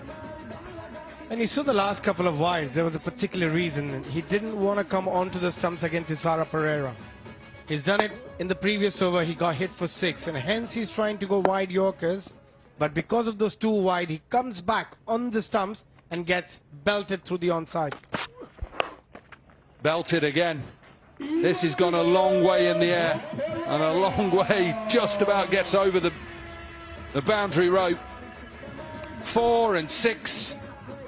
And you saw the last couple of wides, there was a particular reason. He didn't want to come onto the stumps against Tisara Pereira. He's done it in the previous over, he got hit for 6, and hence he's trying to go wide Yorkers. But because of those 2 wide, he comes back on the stumps and gets belted through the onside. Belted again. This has gone a long way in the air, and a long way just about gets over the boundary rope. 4 and 6.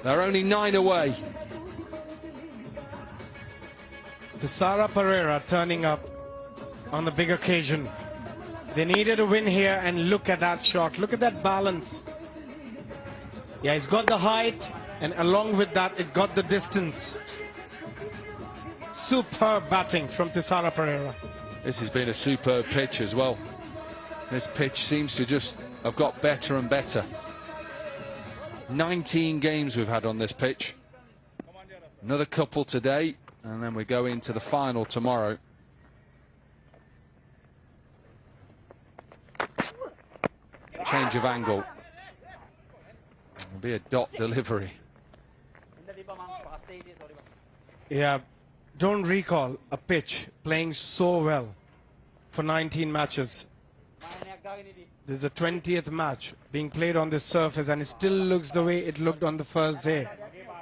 They're only 9 away. Tisara Pereira turning up on the big occasion. They needed a win here, and look at that shot. Look at that balance. Yeah, he's got the height, and along with that, it got the distance. Superb batting from Tisara Pereira. This has been a superb pitch as well. This pitch seems to just have got better and better. 19 games we've had on this pitch. Another couple today, and then we go into the final tomorrow. Change of angle. It'll be a dot delivery. Yeah, don't recall a pitch playing so well for 19 matches. This is the 20th match being played on this surface, and it still looks the way it looked on the first day.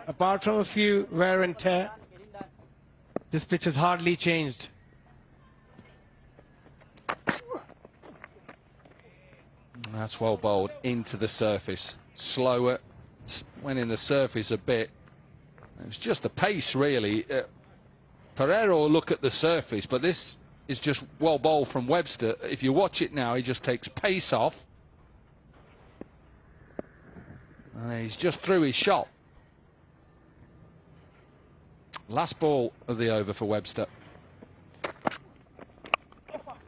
apart from a few wear and tear, this pitch has hardly changed. That's well bowled into the surface. Slower, went in the surface a bit. It was just the pace, really. Pereira will look at the surface, but this is just well bowled from Webster. If you watch it now, he just takes pace off. And he's just through his shot. Last ball of the over for Webster.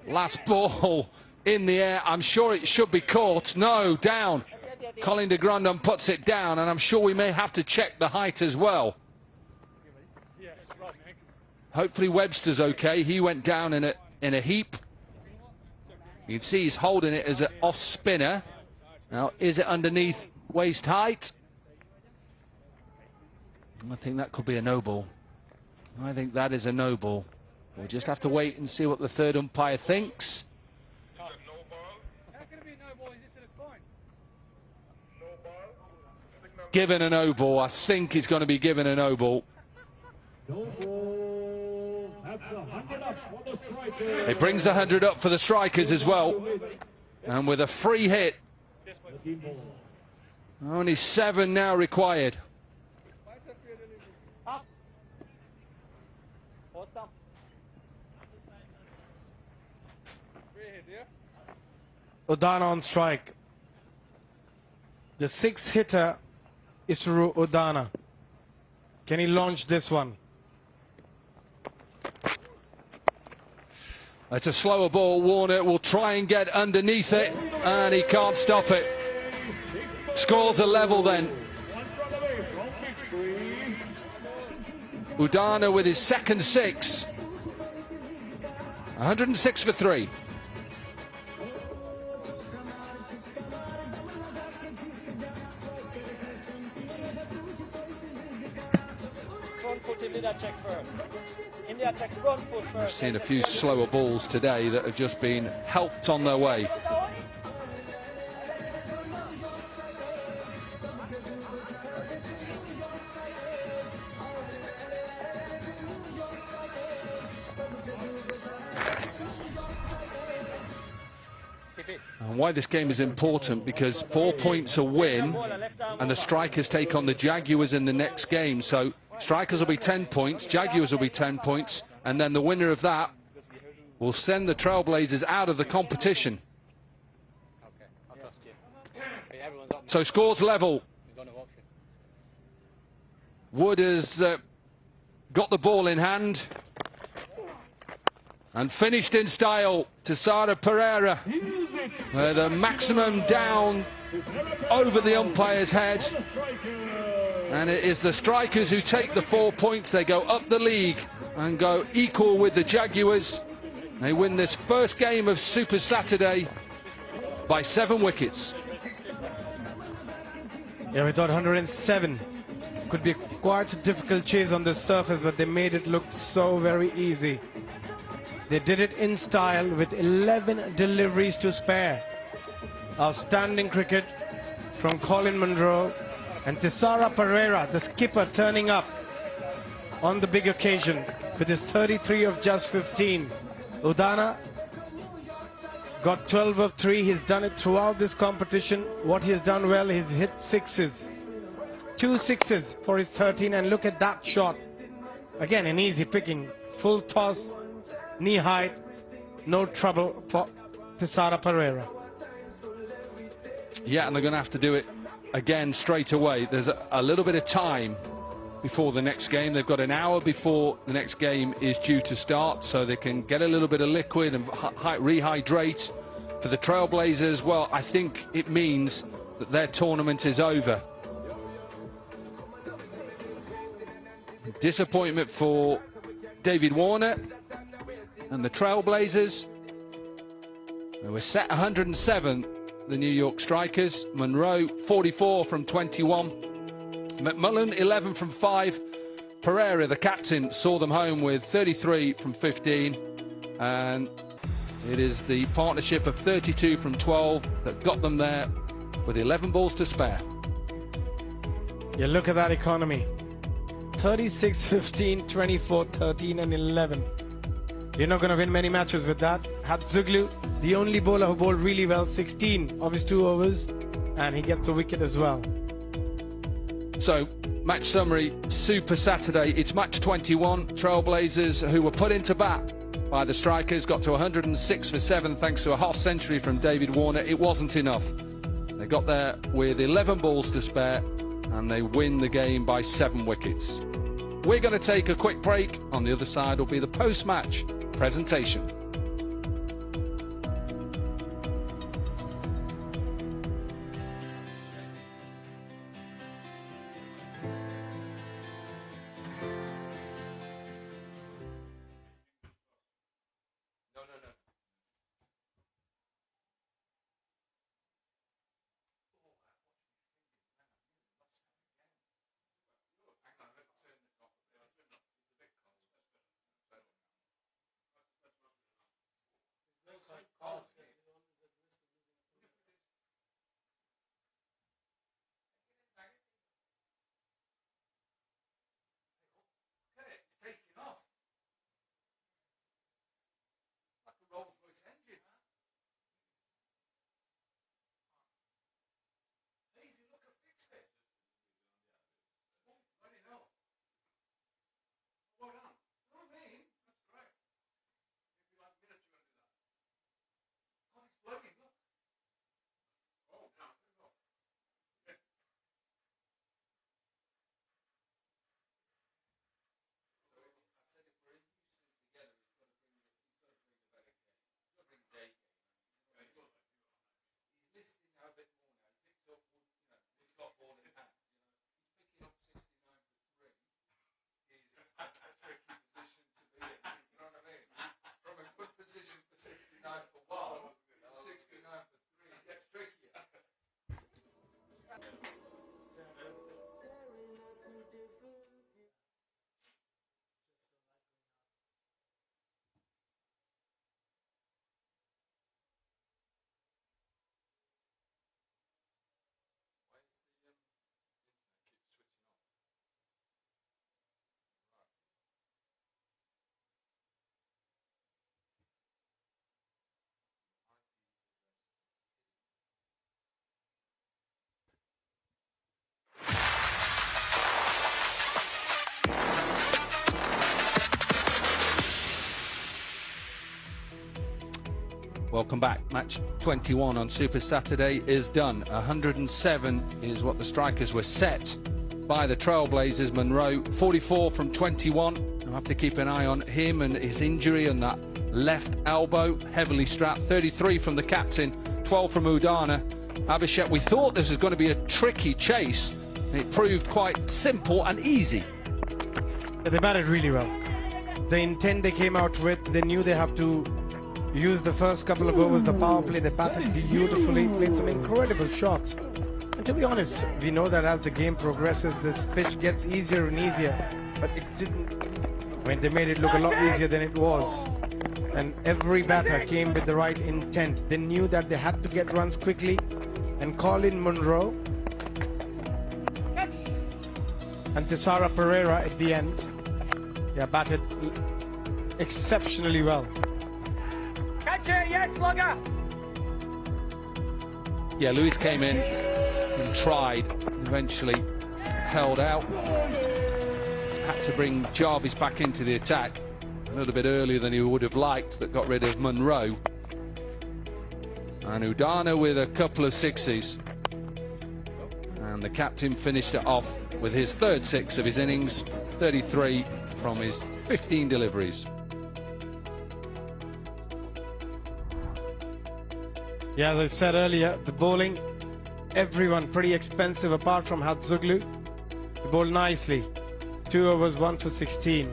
Last ball in the air. I'm sure it should be caught. No, down. Colin de Grandon puts it down, and I'm sure we may have to check the height as well. Hopefully Webster's okay. He went down in a heap. You can see he's holding it as an off spinner. Now, is it underneath waist height? I think that could be a no ball. I think that is a no ball. We'll just have to wait and see what the third umpire thinks. Given a no ball. I think he's going to be given a no ball. It brings 100 up for the strikers as well. And with a free hit, only 7 now required. Udana on strike. The 6th hitter is Udana. Can he launch this one? It's a slower ball. Warner will try and get underneath it, and he can't stop it. Scores are level then. Udana with his second 6. 106 for 3. I've seen a few slower balls today that have just been helped on their way. And why this game is important, because 4 points a win and the strikers take on the Jaguars in the next game. So strikers will be 10 points, Jaguars will be 10 points, and then the winner of that will send the Trailblazers out of the competition. So scores level. Wood has got the ball in hand and finished in style. Tessara Pereira with a maximum down over the umpire's head. And it is the strikers who take the 4 points. They go up the league and go equal with the Jaguars. They win this first game of Super Saturday by 7 wickets. Yeah, we thought 107 could be quite a difficult chase on the surface, but they made it look so very easy. They did it in style with 11 deliveries to spare. Outstanding cricket from Colin Munro. And Tessara Pereira, the skipper, turning up on the big occasion with his 33 of just 15. Udana got 12 of 3. He's done it throughout this competition. What he has done well, he's hit 6s. 2 6s for his 13, and look at that shot. Again, an easy picking. Full toss, knee height, no trouble for Tessara Pereira. Yeah, and they're going to have to do it again straight away. There's a little bit of time before the next game. They've got an hour before the next game is due to start, so they can get a little bit of liquid and rehydrate. For the Trailblazers, well, I think it means that their tournament is over. Disappointment for David Warner and the Trailblazers. They were set 107, the New York Strikers. Munro 44 from 21. McMullen 11 from 5. Pereira, the captain, saw them home with 33 from 15. And it is the partnership of 32 from 12 that got them there with 11 balls to spare. Yeah, look at that economy. 36, 15, 24, 13 and 11. You're not going to win many matches with that. Hatzuglu, the only bowler who bowled really well, 16 of his 2 overs, and he gets a wicket as well. So, match summary, Super Saturday. It's match 21. Trailblazers, who were put into bat by the strikers, got to 106 for 7 thanks to a half century from David Warner. It wasn't enough. They got there with 11 balls to spare, and they win the game by 7 wickets. We're going to take a quick break. On the other side will be the post-match presentation. Welcome back. Match 21 on Super Saturday is done. 107 is what the strikers were set by the Trailblazers. Munro, 44 from 21. I'll have to keep an eye on him and his injury on that left elbow, heavily strapped. 33 from the captain, 12 from Udana. Abhishek, we thought this was going to be a tricky chase. It proved quite simple and easy. Yeah, they batted really well. The intent they came out with, they knew they have to use the first couple of overs, the power play. They batted beautifully, played some incredible shots. And to be honest, we know that as the game progresses, this pitch gets easier and easier. But it didn't. I mean, they made it look a lot easier than it was. And every batter came with the right intent. They knew that they had to get runs quickly and call in Munro and Tessara Pereira at the end. Yeah, batted exceptionally well. Catch it, yes, slugger! Yeah, Lewis came in and tried, eventually held out. Had to bring Jarvis back into the attack a little bit earlier than he would have liked. That got rid of Munro. And Udana with a couple of sixes. And the captain finished it off with his third six of his innings, 33 from his 15 deliveries. Yeah, as I said earlier, the bowling, everyone pretty expensive apart from Hatzuglu. He bowled nicely. 2 overs, 1 for 16.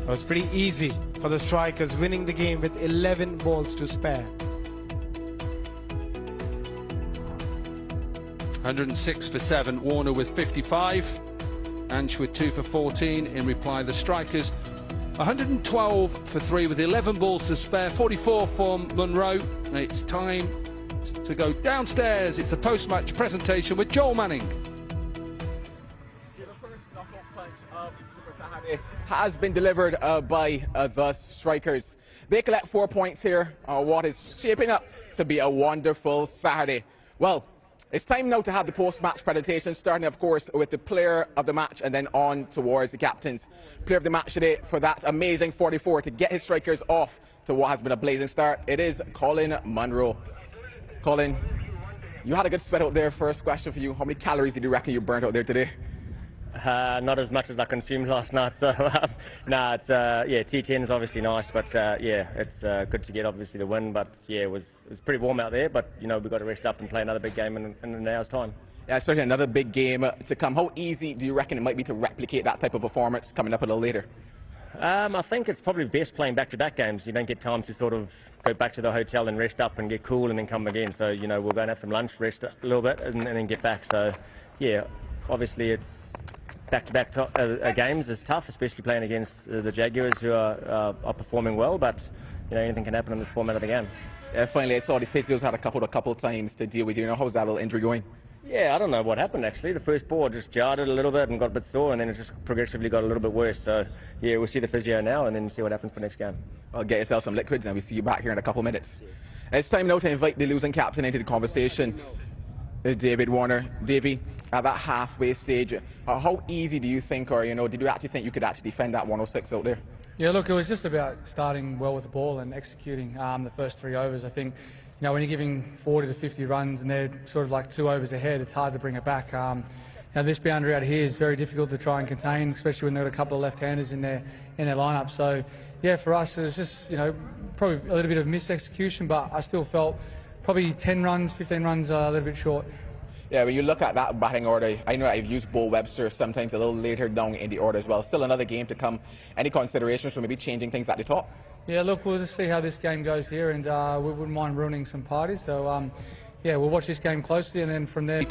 It was pretty easy for the strikers, winning the game with 11 balls to spare. 106 for 7, Warner with 55, Ansh with 2 for 14. In reply, the strikers 112 for 3 with 11 balls to spare, 44 from Munro. It's time to go downstairs. It's a post-match presentation with Joel Manning. has been delivered by the strikers. They collect 4 points here, what is shaping up to be a wonderful Saturday. Well, it's time now to have the post-match presentation, starting, of course, with the player of the match and then on towards the captains. Player of the match today for that amazing 44 to get his strikers off to what has been a blazing start. It is Colin Munro. Colin, you had a good sweat out there. First question for you. How many calories did you reckon you burnt out there today? Not as much as I consumed last night. So, it's yeah, T10 is obviously nice, but yeah, it's good to get obviously the win. But yeah, it was pretty warm out there. But you know, we've got to rest up and play another big game in an hour's time. Yeah, certainly another big game to come. How easy do you reckon it might be to replicate that type of performance coming up a little later? I think it's probably best playing back-to-back games. You don't get time to sort of go back to the hotel and rest up and get cool and then come again. So, you know, we'll go and have some lunch, rest a little bit and then get back. So, yeah, obviously it's back-to-back games is tough, especially playing against the Jaguars who are performing well. But, you know, anything can happen in this format of the game. Finally, I saw the physios had a couple times to deal with you. You know, how's that little injury going? Yeah, I don't know what happened actually. The first ball just jarred it a little bit and got a bit sore, and then it just progressively got a little bit worse. So, yeah, we'll see the physio now and then see what happens for next game. Well, get yourself some liquids and we'll see you back here in a couple minutes. It's time now to invite the losing captain into the conversation, David Warner. Davey, at that halfway stage, how easy do you think, or, you know, did you actually think you could actually defend that 106 out there? Yeah, look, it was just about starting well with the ball and executing the first 3 overs. I think, you know, when you're giving 40 to 50 runs and they're sort of like 2 overs ahead, it's hard to bring it back. Now this boundary out here is very difficult to try and contain, especially when they've got a couple of left-handers in their lineup. So, yeah, for us it was just, you know, probably a little bit of mis-execution, but I still felt probably 10 runs, 15 runs a little bit short. Yeah, when you look at that batting order, I know I've used Bo Webster sometimes a little later down in the order as well. Still another game to come. Any considerations for maybe changing things at the top? Yeah, look, we'll just see how this game goes here, and we wouldn't mind ruining some parties. So, yeah, we'll watch this game closely, and then from there.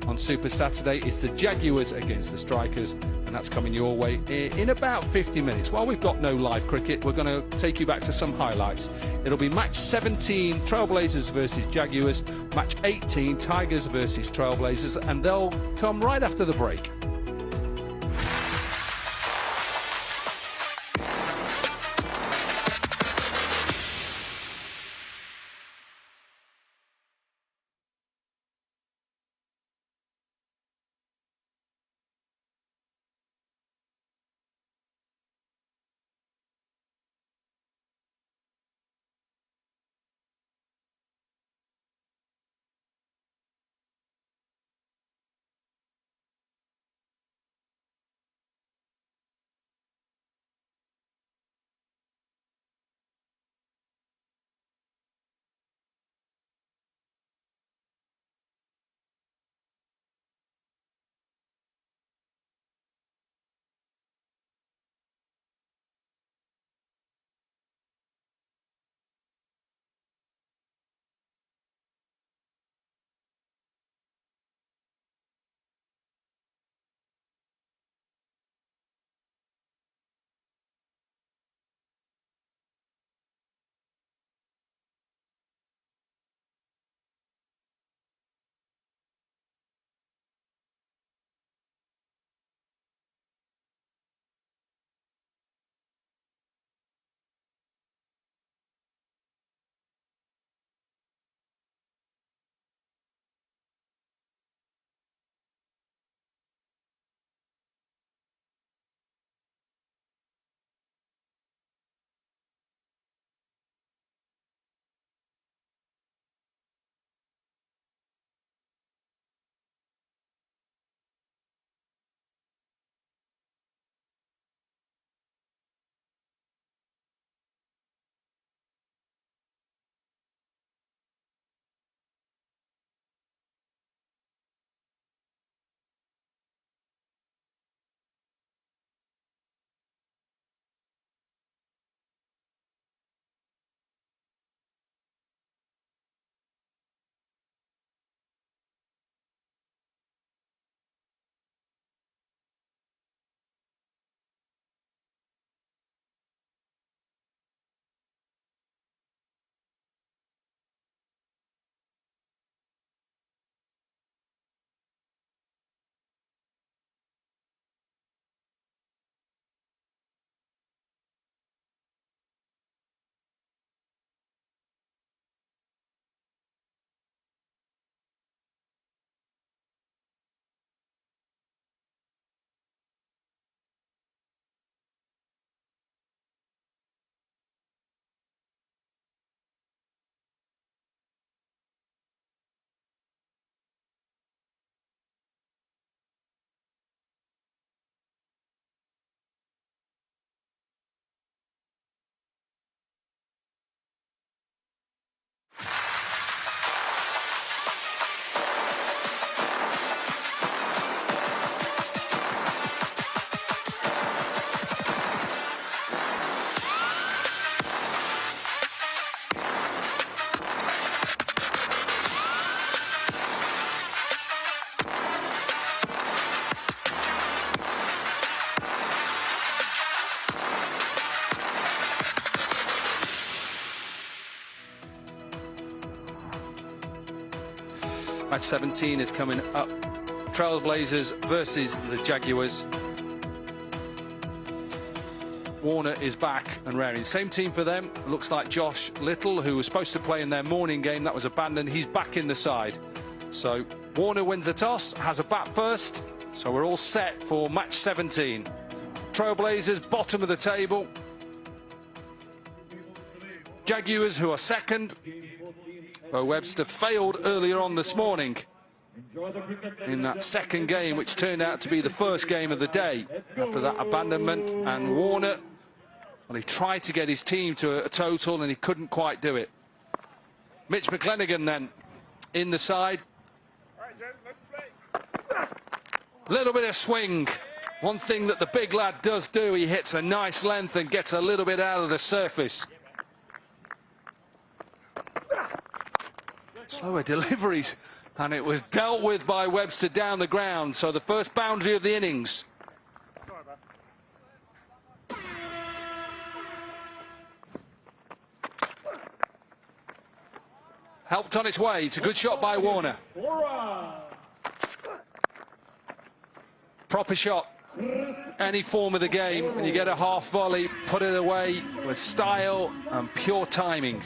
On Super Saturday, it's the Jaguars against the Strikers, and that's coming your way in about 50 minutes. While we've got no live cricket, we're going to take you back to some highlights. It'll be match 17, Trailblazers versus Jaguars, match 18, Tigers versus Trailblazers, and they'll come right after the break. Match 17 is coming up. Trailblazers versus the Jaguars. Warner is back and raring. Same team for them. Looks like Josh Little, who was supposed to play in their morning game, that was abandoned. He's back in the side. So Warner wins the toss, has a bat first. So we're all set for match 17. Trailblazers, bottom of the table. Jaguars, who are second. Bo Webster failed earlier on this morning in that second game, which turned out to be the first game of the day after that abandonment. And Warner, well, he tried to get his team to a total and he couldn't quite do it. Mitch McClenaghan then in the side. A little bit of swing. One thing that the big lad does do, he hits a nice length and gets a little bit out of the surface. Slower deliveries, and it was dealt with by Webster down the ground. So the first boundary of the innings. Helped on its way. It's a good shot by Warner. Proper shot. Any form of the game, and you get a half volley, put it away with style and pure timing.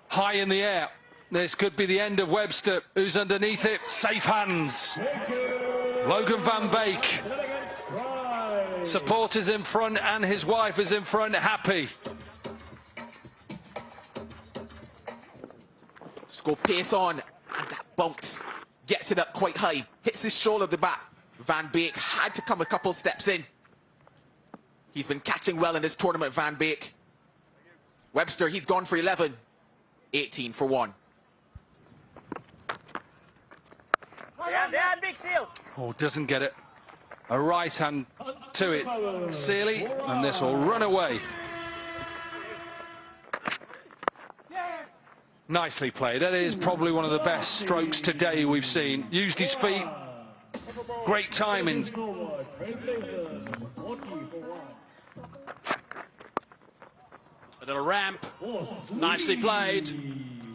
High in the air. This could be the end of Webster, who's underneath it. Safe hands. Logan Van Beek. Supporters in front and his wife is in front, happy. Just go pace on, and that bounce gets it up quite high, hits his shoulder of the bat. Van Beek had to come a couple steps in. He's been catching well in this tournament, Van Beek. Webster, he's gone for 11. 18 for 1. Oh, doesn't get it. A right hand to it, Sealy, and this will run away. Nicely played. That is probably one of the best strokes today we've seen. Used his feet. Great timing. A little ramp, nicely played,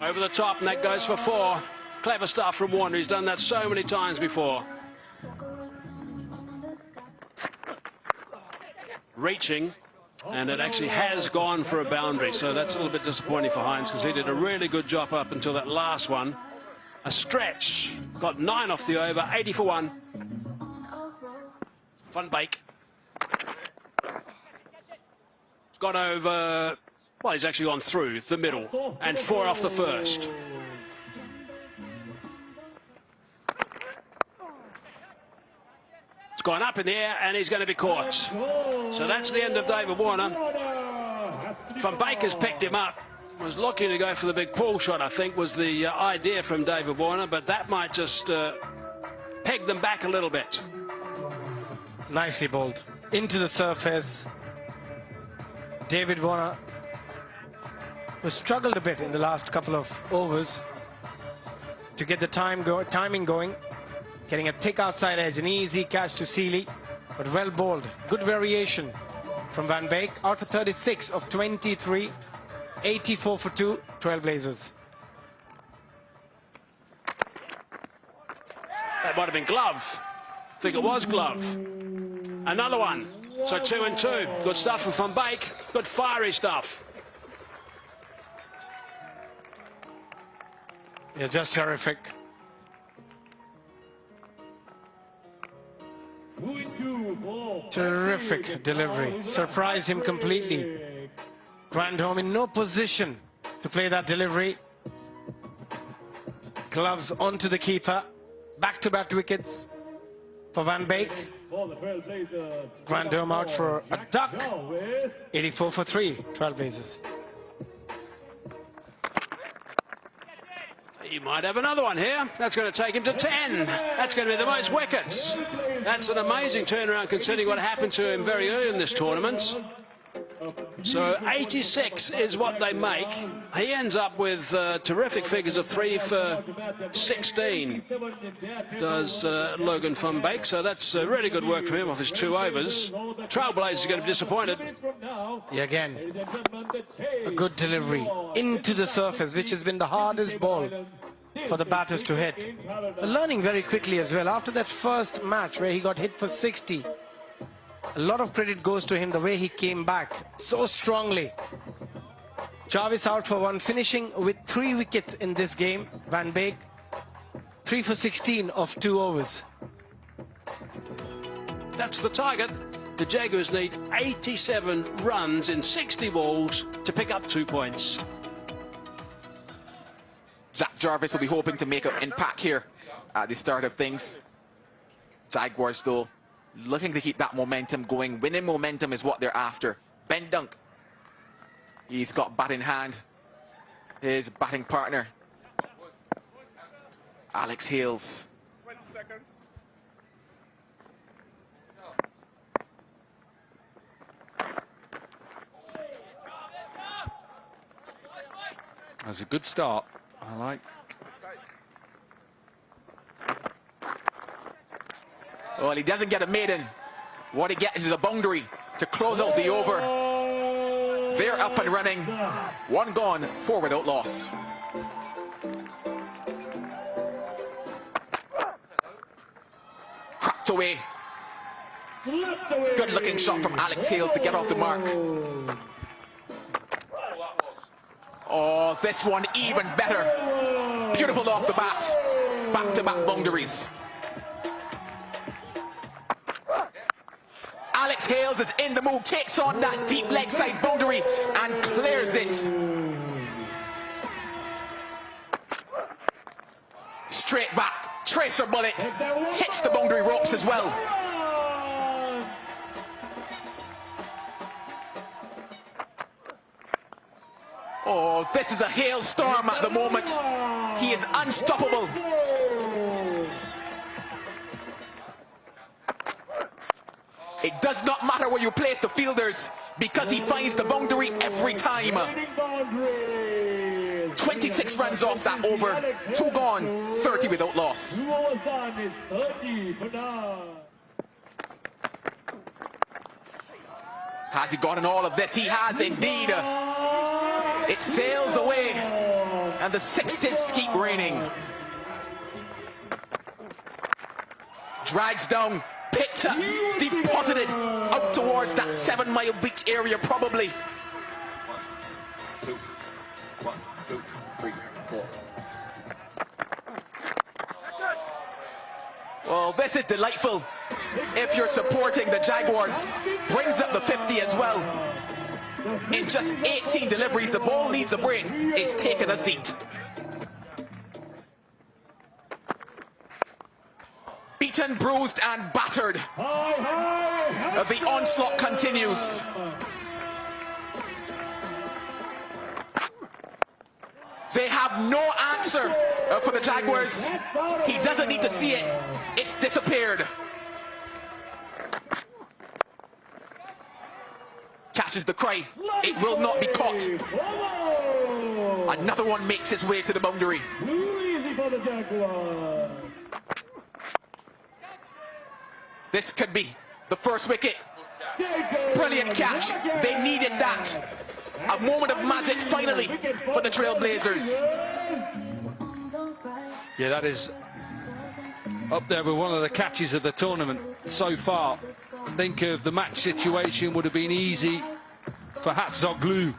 over the top, and that goes for 4. Clever stuff from Warner, he's done that so many times before. Reaching, and it actually has gone for a boundary, so that's a little bit disappointing for Hines, because he did a really good job up until that last one. A stretch, got 9 off the over, 80 for 1. Van Beek. It's gone over. Well, he's actually gone through the middle, and 4 off the first. It's gone up in the air, and he's going to be caught. So that's the end of David Warner. Van Beek has picked him up. Was looking to go for the big pull shot, I think, was the idea from David Warner, but that might just peg them back a little bit. Nicely bowled. Into the surface. David Warner was struggled a bit in the last couple of overs to get the timing going, getting a thick outside edge, an easy catch to Sealy, but well bowled. Good variation from Van Beek. Out for 36 of 23, 84 for 2, Trailblazers. That might have been glove. I think it was glove. Another one. So 2 and 2. Good stuff from Van Beek. Good fiery stuff. Yeah, just terrific. Terrific delivery. Surprised him completely. Grandhome in no position to play that delivery. Gloves onto the keeper. Back-to-back wickets for Van Beek. Grandhome out for a duck. 84 for 3, Trailblazers. He might have another one here. That's going to take him to 10. That's going to be the most wickets. That's an amazing turnaround considering what happened to him very early in this tournament. So 86 is what they make. He ends up with terrific figures of 3 for 16. Does Logan Funbake. So that's really good work from him off his 2 overs. Trailblazers are going to be disappointed. Yeah, again, a good delivery into the surface, which has been the hardest ball for the batters to hit. Learning very quickly as well. After that first match where he got hit for 60, a lot of credit goes to him, the way he came back so strongly. Jarvis out for 1, finishing with 3 wickets in this game. Van Beek, 3 for 16 of 2 overs. That's the target. The Jaguars need 87 runs in 60 balls to pick up 2 points. Jack Jarvis will be hoping to make an impact here at the start of things. Jaguars, though, looking to keep that momentum going. Winning momentum is what they're after. Ben Dunk, he's got bat in hand. His batting partner, Alex Hales. 20 seconds. That's a good start. I like. Well, he doesn't get a maiden. What he gets is a boundary to close out the over. They're up and running. 1 gone, 4 without loss. Cracked away. Good looking shot from Alex Hales to get off the mark. Oh, this one even better. Beautiful off the bat. Back-to-back boundaries. Alex Hales is in the move, takes on that deep leg side boundary and clears it. Straight back, tracer bullet, hits the boundary ropes as well. Oh, this is a hailstorm at the moment. He is unstoppable. It does not matter where you place the fielders because he finds the boundary every time. 26 runs off that over, 2 gone, 30 without loss. Has he gotten all of this? He has indeed. It sails away and the 60s keep raining. Drags down, picked up, deposited out towards that 7 Mile Beach area probably. 1, 2, 3, 4. Well, this is delightful. If you're supporting the Jaguars, brings up the 50 as well. In just 18 deliveries, the ball needs a break. It's taken a seat. Beaten, bruised and battered. The onslaught continues. They have no answer for the Jaguars. He doesn't need to see it. It's disappeared. Catches the cry. It will not be caught. Another one makes his way to the boundary. This could be the first wicket. Brilliant catch. They needed that. A moment of magic finally for the Trailblazers. Yeah, that is up there with one of the catches of the tournament so far. Think of the match situation would have been easy for Hatzoglu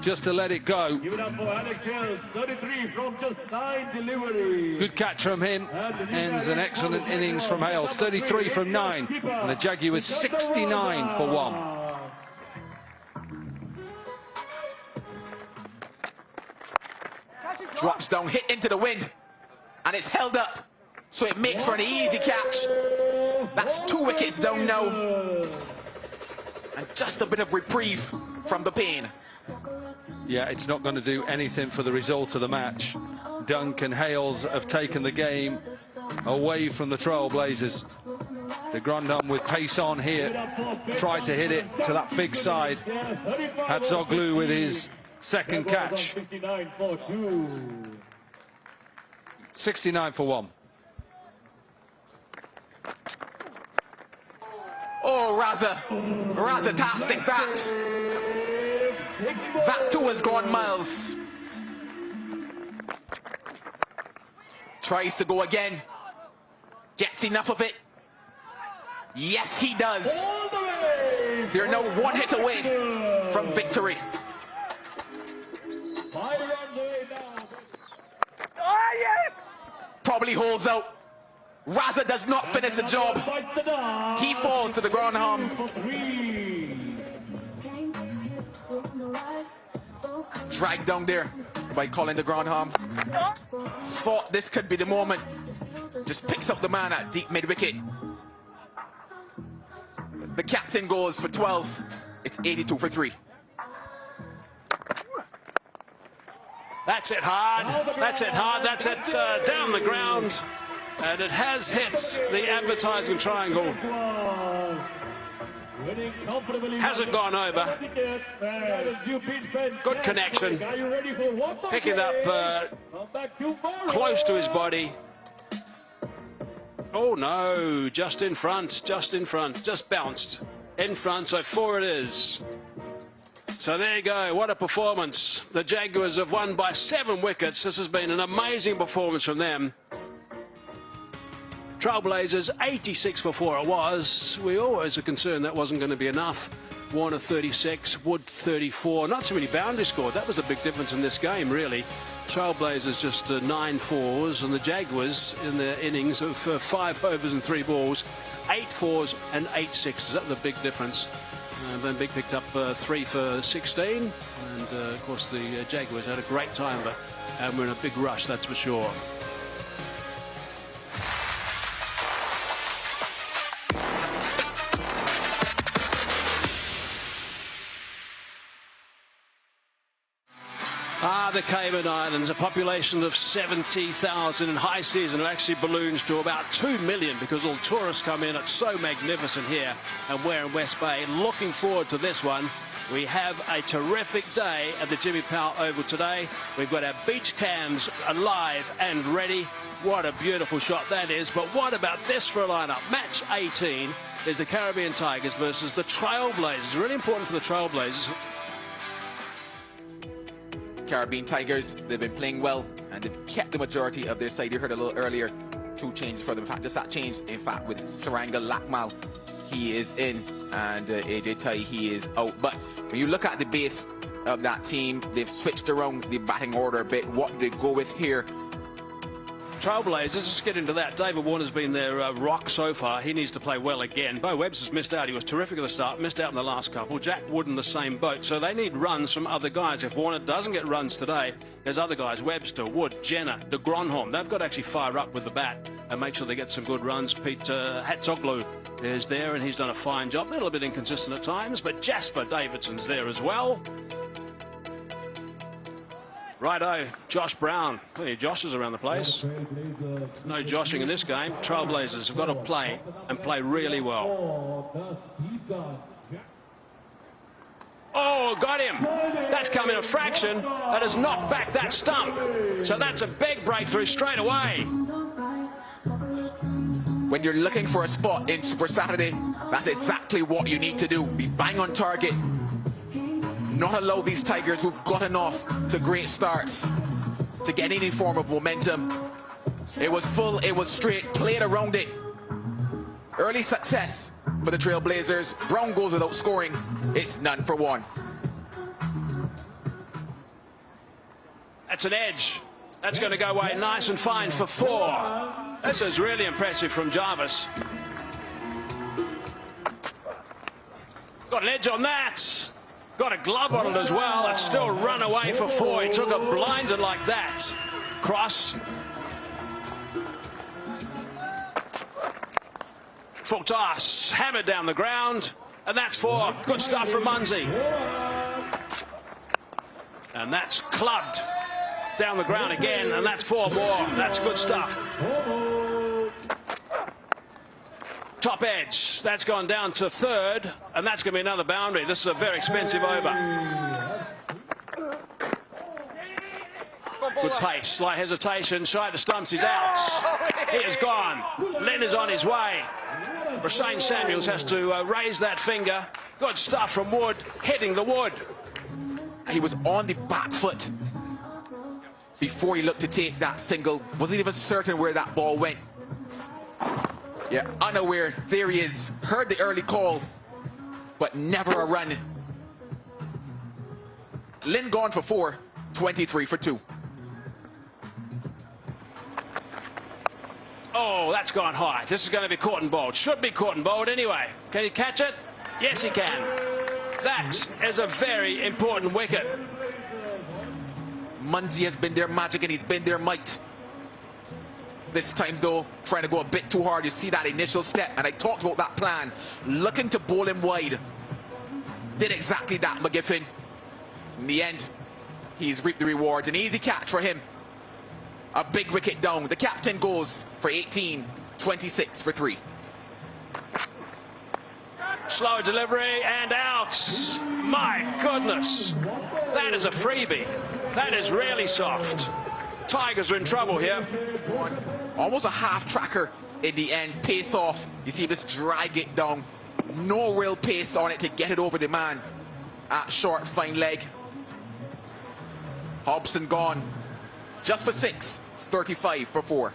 just to let it go. Give it up for Alex Hill, 33 from just 9 deliveries. Good catch from him. Ends an excellent innings from Hales. 33 from 9. And the Jaguars 69 for 1. Drops down, hit into the wind. And it's held up. So it makes for an easy catch. That's 2 wickets down now. And just a bit of reprieve from the pain. Yeah, it's not going to do anything for the result of the match. Dunk and Hales have taken the game away from the Trailblazers. The Grandhomme with pace on here. Tried to hit it to that big side. Hatzoglu with his second catch. 69 for 1. Oh, Raza-tastic that. That too has gone miles. Tries to go again. Gets enough of it. Yes, he does. They're now one hit away from victory. Oh, yes! Probably holds out. Raza does not finish the job. He falls to the Grandhomme. Dragged down there by Colin de Grandhomme. Thought this could be the moment. Just picks up the man at deep mid-wicket. The captain goes for 12. It's 82 for 3. That's it hard. That's it hard. That's it down the ground. And it has hit the advertising triangle. Hasn't gone over. Good connection. Picking up close to his body. Oh no, just in front, just bounced. In front, so 4 it is. So there you go, what a performance. The Jaguars have won by 7 wickets. This has been an amazing performance from them. Trailblazers, 86 for 4 it was. We always were concerned that wasn't going to be enough. Warner 36, Wood 34. Not too many boundaries scored. That was the big difference in this game, really. Trailblazers just 9 fours, and the Jaguars in their innings of 5 overs and 3 balls, 8 fours and 8 sixes. That's the big difference. Van Beek picked up 3 for 16, and of course the Jaguars had a great time, but we're in a big rush, that's for sure. The Cayman Islands, a population of 70,000 in high season. It actually balloons to about 2 million because all tourists come in. It's so magnificent here, and we're in West Bay. Looking forward to this one. We have a terrific day at the Jimmy Powell Oval today. We've got our beach cams alive and ready. What a beautiful shot that is. But what about this for a lineup? Match 18 is the Caribbean Tigers versus the Trailblazers. Really important for the Trailblazers. Caribbean Tigers, they've been playing well and they've kept the majority of their side. You heard a little earlier, 2 changes for them. In fact, just that change, in fact, with Saranga Lakmal, he is in, and AJ Tai, he is out. But when you look at the base of that team, they've switched around the batting order a bit. What do they go with here? Trailblazers, let's get into that. David Warner's been their rock so far. He needs to play well again. Bo Webster's missed out. He was terrific at the start, missed out in the last couple. Jack Wood in the same boat. So they need runs from other guys. If Warner doesn't get runs today, there's other guys, Webster, Wood, Jenner, de Grandhomme. They've got to actually fire up with the bat and make sure they get some good runs. Pete Hatzoglu is there, and he's done a fine job. A little bit inconsistent at times, but Jasper Davidson's there as well. Righto, Josh Brown. Plenty of Joshes around the place. No joshing in this game. Trailblazers have got to play and play really well. Oh, got him. That's come in a fraction. That has knocked back that stump. So that's a big breakthrough straight away. When you're looking for a spot in Super Saturday, that's exactly what you need to do. Be bang on target. Not allow these Tigers who've gotten off to great starts to get any form of momentum. It was full, it was straight, played around it. Early success for the Trailblazers. Brown goes without scoring. It's none for 1. That's an edge. That's going to go away nice and fine for 4. This is really impressive from Jarvis. Got an edge on that. Got a glove on it as well. It's still run away for 4. He took a blinder like that. Cross. Full toss. Hammered down the ground. And that's 4. Good stuff from Munzie. And that's clubbed down the ground again. And that's 4 more. That's good stuff. top edge. That's gone down to third, and that's going to be another boundary. This is a very expensive over. Good pace, slight hesitation, shy of the stumps, he's out. He is gone. Len is on his way. Rashain Samuels has to raise that finger. Good stuff from Wood, hitting the wood. He was on the back foot before he looked to take that single. Wasn't even certain where that ball went. Yeah, unaware. There he is. Heard the early call, but never a run. Lynn gone for 4, 23 for 2. Oh, that's gone high. This is going to be caught and bowled. Should be caught and bowled anyway. Can he catch it? Yes, he can. That is a very important wicket. Munsey has been their magic and he's been their might. This time, though, trying to go a bit too hard. You see that initial step, and I talked about that plan. Looking to bowl him wide. Did exactly that, McGiffin. In the end, he's reaped the rewards. An easy catch for him. A big wicket down. The captain goes for 18, 26 for 3. Slow delivery and out. My goodness. That is a freebie. That is really soft. Tigers are in trouble here. Almost a half tracker in the end. Pace off. You see him just drag it down. No real pace on it to get it over the man. At short, fine leg. Hobson gone. Just for 6. 35 for 4.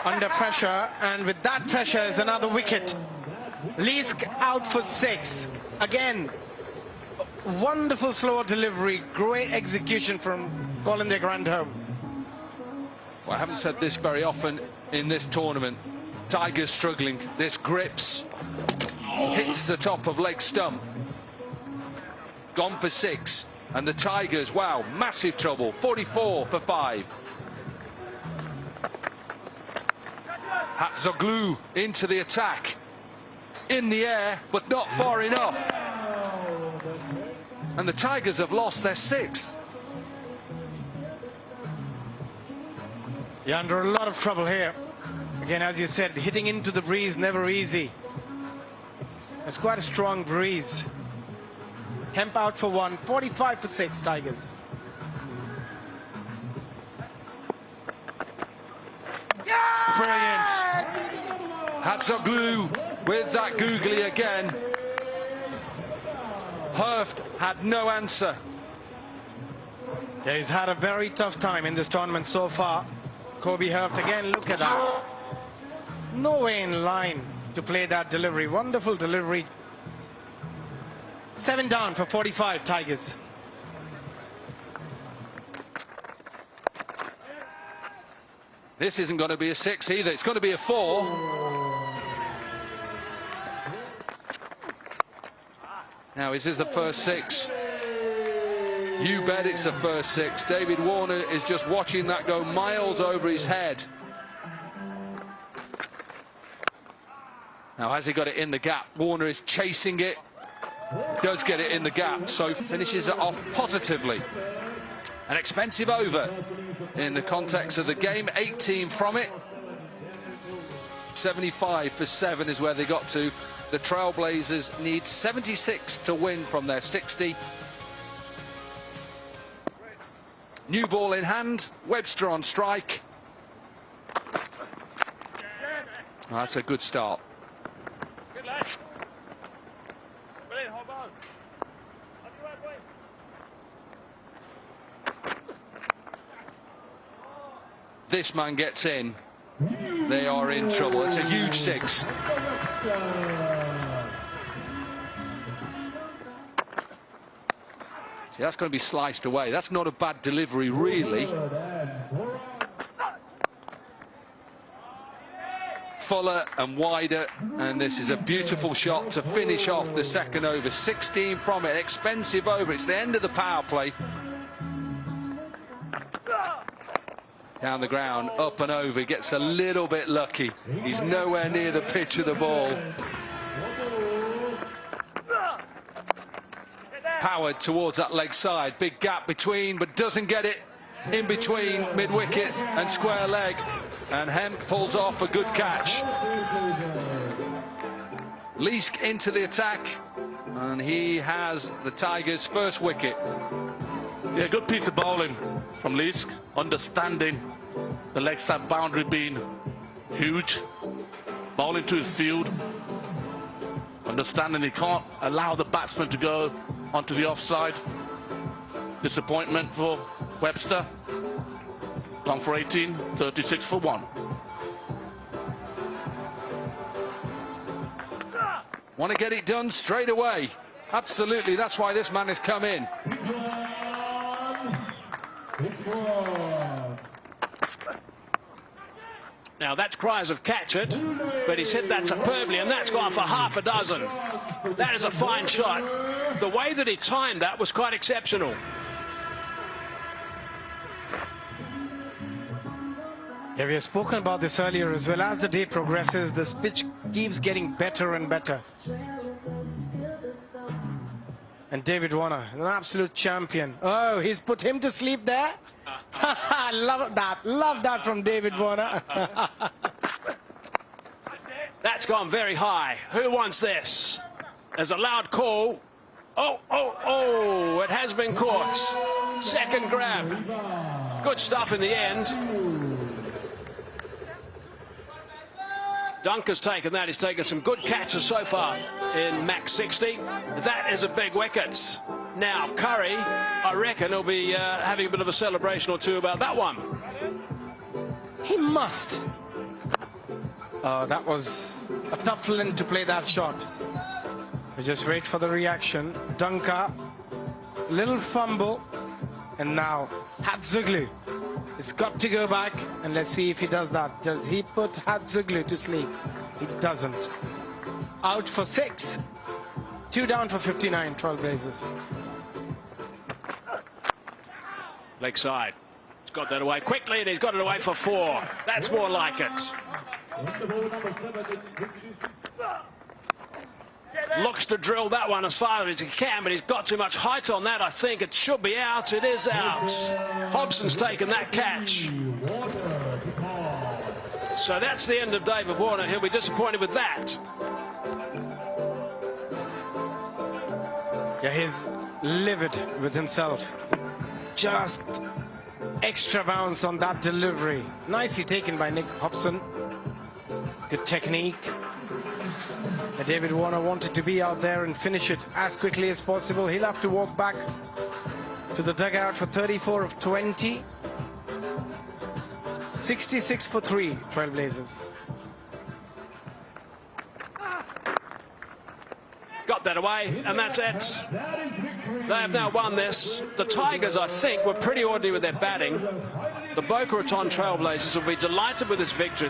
Under pressure, and with that pressure is another wicket. Leask out for 6. Again, wonderful slow delivery, great execution from Colin de Grandhomme. Well, I haven't said this very often in this tournament. Tigers struggling. This grips, hits the top of leg stump. Gone for 6. And the Tigers, wow, massive trouble. 44 for 5. Hatzoglu into the attack. In the air, but not far enough. And the Tigers have lost their 6th. You're under a lot of trouble here. Again, as you said, hitting into the breeze, never easy. It's quite a strong breeze. Hemp out for 1, 45 for 6, Tigers. Brilliant. Hatzoglu with that googly again. Herft had no answer. Yeah, he's had a very tough time in this tournament so far. Kobe Herft again, look at that. No way in line to play that delivery. Wonderful delivery. 7 down for 45, Tigers. This isn't going to be a 6 either. It's going to be a 4. Now, is this the first 6? You bet it's the first 6. David Warner is just watching that go miles over his head. Now, has he got it in the gap? Warner is chasing it. Does get it in the gap, so finishes it off positively. An expensive over in the context of the game. 18 from it. 75 for 7 is where they got to. The Trailblazers need 76 to win from their 60. New ball in hand. Webster on strike. Oh, that's a good start. Good lad. Brilliant, hold on. This man gets in. They are in trouble. It's a huge 6. See, that's going to be sliced away. That's not a bad delivery, really. Fuller and wider, and this is a beautiful shot to finish off the second over. 16 from it, expensive over. It's the end of the power play. Down the ground, up and over, gets a little bit lucky. He's nowhere near the pitch of the ball. Powered towards that leg side, big gap between, but doesn't get it in between mid-wicket and square leg. And Hemp pulls off a good catch. Leask into the attack, and he has the Tigers' first wicket. Yeah, good piece of bowling from Leask, understanding the leg side boundary being huge, bowling to his field, understanding he can't allow the batsman to go onto the offside. Disappointment for Webster. Gone for 18, 36 for 1. Want to get it done straight away. Absolutely, that's why this man has come in. Now that's cries of catch it, but he's hit that superbly, and that's gone for half a dozen. That is a fine shot. The way that he timed that was quite exceptional. Yeah, we have spoken about this earlier as well. As the day progresses, this pitch keeps getting better and better. And David Warner, an absolute champion. Oh, he's put him to sleep there. Love that from David Warner. That's gone very high. Who wants this? There's a loud call. Oh, it has been caught. Second grab. Good stuff in the end. Dunker's taken that. He's taken some good catches so far in MAX60. That is a big wicket. Now, Curry, I reckon, will be having a bit of a celebration or two about that one. He must. That was a tough length to play that shot. We just wait for the reaction. Dunker, little fumble, and now Hatzuglu. It's got to go back, and let's see if he does that. Does he put Hatzuglu to sleep? He doesn't. Out for 6. 2 down for 59, Trailblazers. Leg side. He's got that away quickly, and he's got it away for 4. That's more like it. Looks to drill that one as far as he can, but he's got too much height on that. I think it should be out. It is out. Hobson's taken that catch. So that's the end of David Warner. He'll be disappointed with that. Yeah, he's livid with himself. Just extra bounce on that delivery. Nicely taken by Nick Hobson. Good technique. David Warner wanted to be out there and finish it as quickly as possible. He'll have to walk back to the dugout for 34 of 20. 66 for 3, Trailblazers. Got that away, and that's it. They have now won this. The Tigers, I think, were pretty ordinary with their batting. The Boca Raton Trailblazers will be delighted with this victory.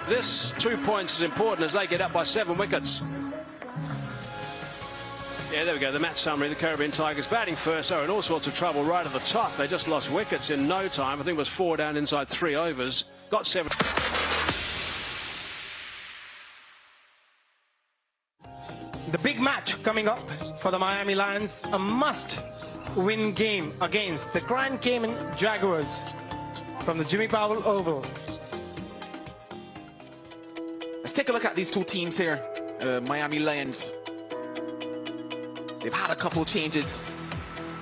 This 2 points is important as they get up by 7 wickets. Yeah, there we go, the match summary. The Caribbean Tigers batting first are in all sorts of trouble right at the top. They just lost wickets in no time. I think it was 4 down inside 3 overs. Got 7. The big match coming up for the Miami Lions. A must-win game against the Grand Cayman Jaguars from the Jimmy Powell Oval. Let's take a look at these two teams here. Miami Lions. They've had a couple changes.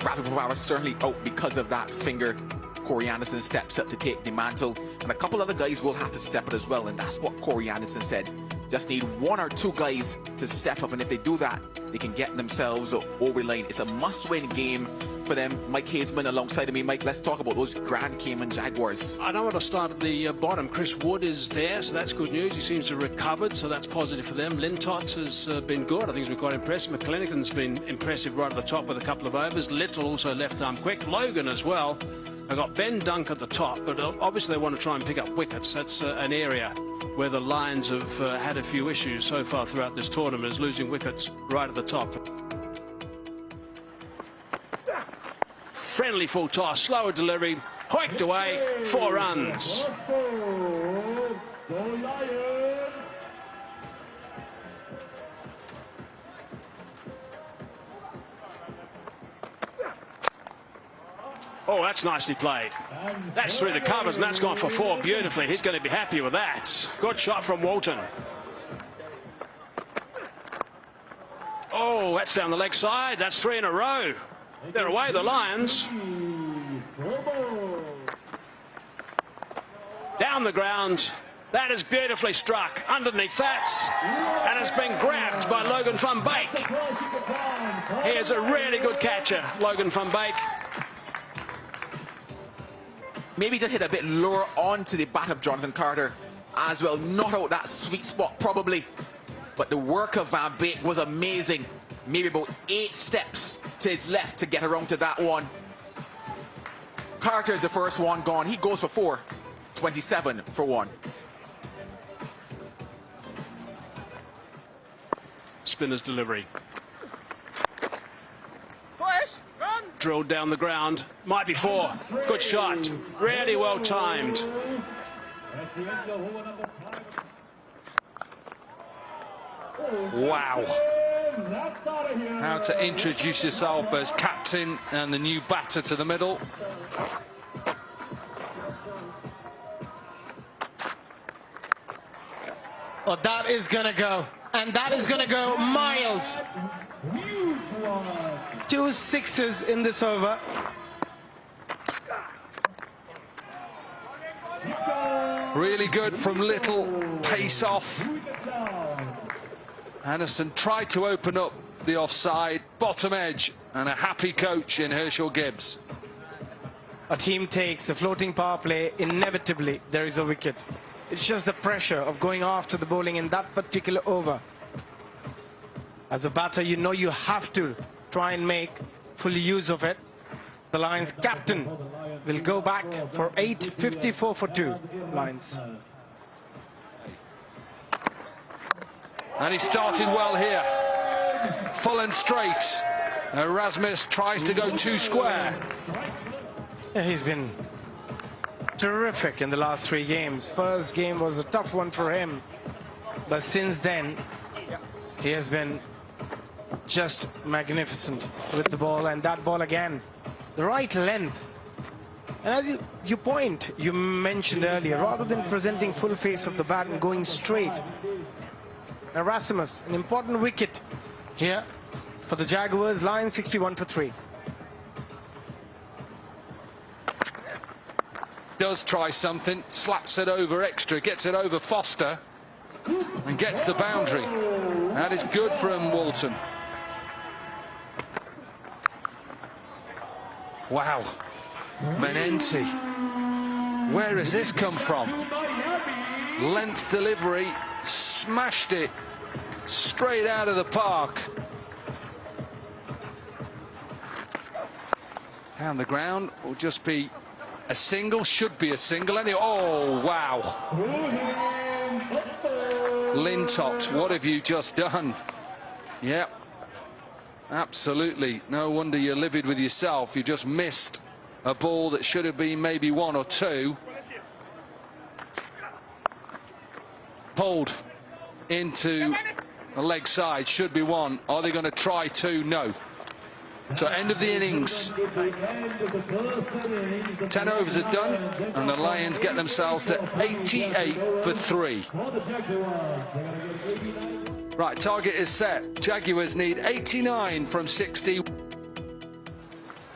Rapid Pavara certainly out because of that finger. Corey Anderson steps up to take the mantle, and a couple other guys will have to step it as well, and that's what Corey Anderson said. Just need 1 or 2 guys to step up, and if they do that, they can get themselves over the line. It's a must-win game for them. Mike Hazeman alongside of me. Mike, let's talk about those Grand Cayman Jaguars. I know what I start at the bottom. Chris Wood is there, so that's good news. He seems to have recovered, so that's positive for them. Lintott has been good. I think he's been quite impressive. McClenaghan's been impressive right at the top with a couple of overs. Little also left arm quick. Logan as well. I've got Ben Dunk at the top, but obviously they want to try and pick up wickets. That's an area where the Lions have had a few issues so far throughout this tournament, is losing wickets right at the top. Friendly full toss, slower delivery, hoiked away, 4 runs. Oh, that's nicely played. That's through the covers, and that's gone for 4 beautifully. He's going to be happy with that. Good shot from Walton. Oh, that's down the leg side. That's 3 in a row. They're away, the Lions. Down the ground. That is beautifully struck underneath that, and it's been grabbed by Logan van Beek. He is a really good catcher, Logan van Beek. Maybe just hit a bit lower onto the bat of Jonathan Carter as well. Not out that sweet spot probably, but the work of Van Beek was amazing. Maybe about 8 steps to his left to get around to that one. Carter is the first one gone. He goes for 4, 27 for 1. Spinner's delivery. Drilled down the ground. Might be 4. Good shot. Really well timed. Wow. How to introduce yourself as captain and the new batter to the middle. Oh, that is going to go. And that is going to go miles. 2 sixes in this over. Really good from Little, pace off. Anderson tried to open up the offside, bottom edge, and a happy coach in Herschel Gibbs. A team takes a floating power play, inevitably there is a wicket. It's just the pressure of going after the bowling in that particular over. As a batter, you know you have to try and make full use of it. The Lions captain will go back for 8, 54 for 2. Lions. And he started well here. Full and straight. Erasmus tries to go 2 square. Yeah, he's been terrific in the last 3 games. First game was a tough one for him, but since then he has been just magnificent with the ball, and that ball again, the right length. And as you mentioned earlier, rather than presenting full face of the bat and going straight, Erasmus, an important wicket here for the Jaguars. Lions 61 for 3. Does try something, slaps it over extra, gets it over Foster, and gets the boundary. That is good from Walton. Wow. Menenti. Where has this come from? Length delivery, smashed it straight out of the park. Down the ground will just be a single, should be a single. Anyway, oh, wow. Lintott, what have you just done? Yep. Absolutely. No wonder you're livid with yourself. You just missed a ball that should have been maybe 1 or 2. Pulled into the leg side. Should be 1. Are they going to try 2? No. So end of the innings. 10 overs are done, and the Lions get themselves to 88 for 3. Right, target is set. Jaguars need 89 from 60.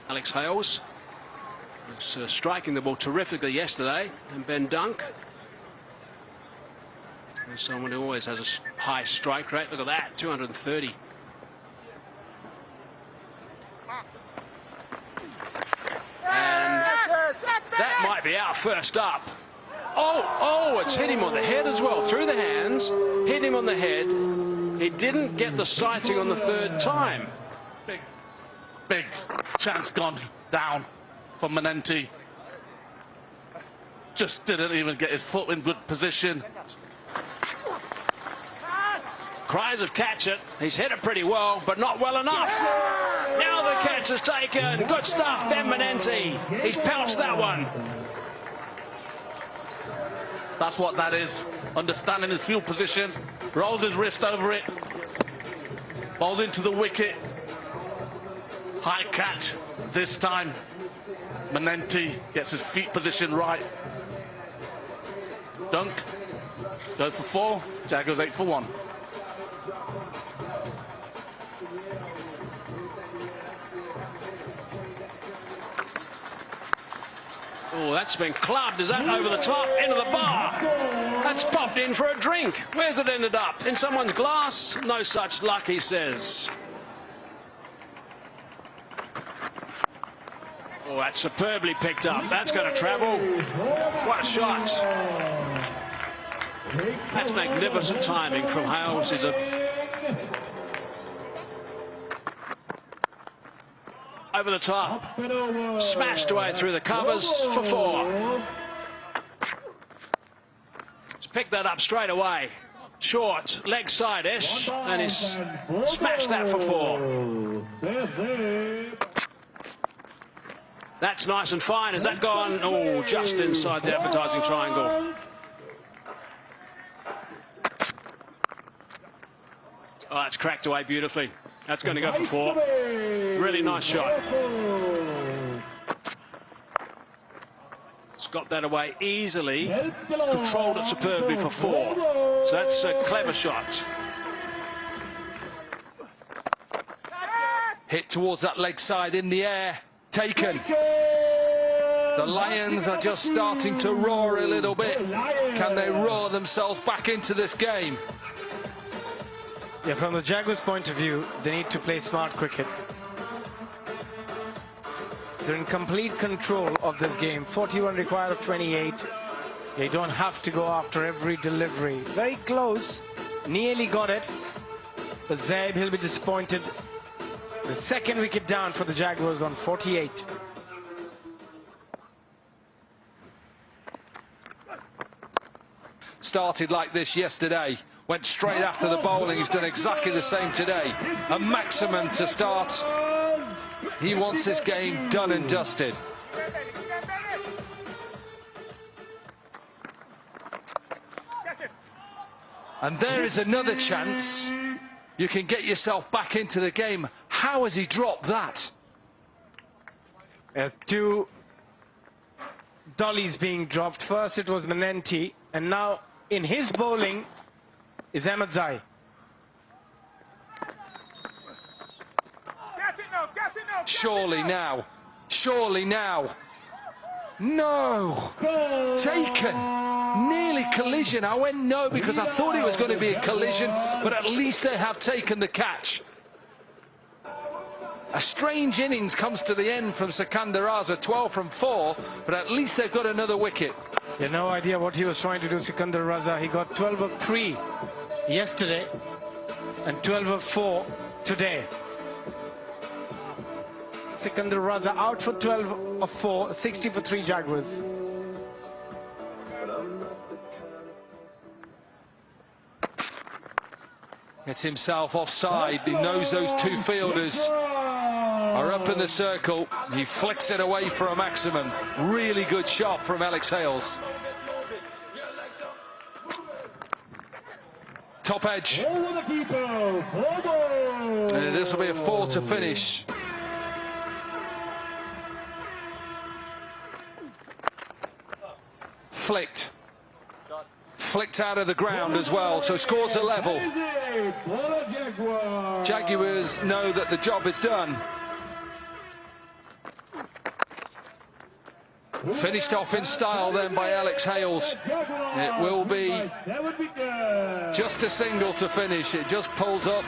Alex Hales was striking the ball terrifically yesterday, and Ben Dunk. There's someone who always has a high strike rate. Look at that, 230. And that might be out first up. Oh, it's hit him on the head as well, through the hands, hit him on the head. He didn't get the sighting on the 3rd time. Big chance gone down for Menenti. Just didn't even get his foot in good position. Cries of catch it. He's hit it pretty well, but not well enough. Now the catch is taken. Good stuff, Ben Menenti. He's pounced that one. That's what that is. Understanding his field positions. Rolls his wrist over it. Balls into the wicket. High catch this time. Menenti gets his feet position right. Dunk. Goes for 4. Jaguars 8 for 1. Oh, that's been clubbed. Is that over the top? Into the bar. That's popped in for a drink. Where's it ended up? In someone's glass? No such luck, he says. Oh, that's superbly picked up. That's going to travel. What a shot. That's magnificent timing from Hales. He's over the top. Smashed away through the covers for 4. He's picked that up straight away. Short, leg side-ish, and he's smashed that for 4. That's nice and fine. Has that gone? Oh, just inside the advertising triangle. Oh, that's cracked away beautifully. That's going to go for 4. Really nice shot. It's got that away easily. Controlled it superbly for 4. So that's a clever shot. Hit towards that leg side in the air. Taken. The Lions are just starting to roar a little bit. Can they roar themselves back into this game? Yeah, from the Jaguars' point of view, they need to play smart cricket. They're in complete control of this game. 41 required of 28. They don't have to go after every delivery. Very close. Nearly got it. But Zaib, he'll be disappointed. The second wicket down for the Jaguars on 48. Started like this yesterday. Went straight after the bowling. He's done exactly the same today. A maximum to start. He wants this game done and dusted. And there is another chance. You can get yourself back into the game. How has he dropped that? There's 2 dollies being dropped. First it was Menenti, and now in his bowling is Ahmadzai. Surely now. Surely now. No. Taken. Nearly collision. I went no because I thought it was going to be a collision, but at least they have taken the catch. A strange innings comes to the end from Sikandar Raza, 12 from 4, but at least they've got another wicket. You have no idea what he was trying to do, Sikandar Raza. He got 12 of 3 yesterday and 12 of 4 today. Sikandar Raza out for 12 of 4, 60 for 3 Jaguars. Gets himself offside. He knows those 2 fielders are up in the circle. He flicks it away for a maximum. Really good shot from Alex Hales. Top edge. And this will be a 4 to finish. Flicked. Flicked out of the ground as well, so scores a level. Jaguars know that the job is done. Finished off in style then by Alex Hales. It will be just a single to finish. It just pulls up.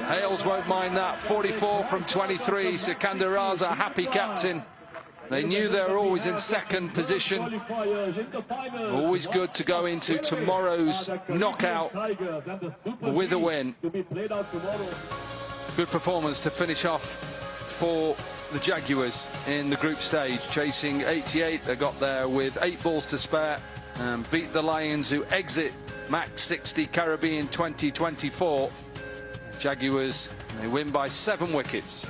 Hales won't mind that. 44 from 23. Sikandar Raza, happy captain. They knew they were always in second position. Always good to go into tomorrow's knockout with a win. Good performance to finish off for the Jaguars in the group stage, chasing 88. They got there with 8 balls to spare and beat the Lions, who exit MAX60 Caribbean 2024. Jaguars, they win by 7 wickets.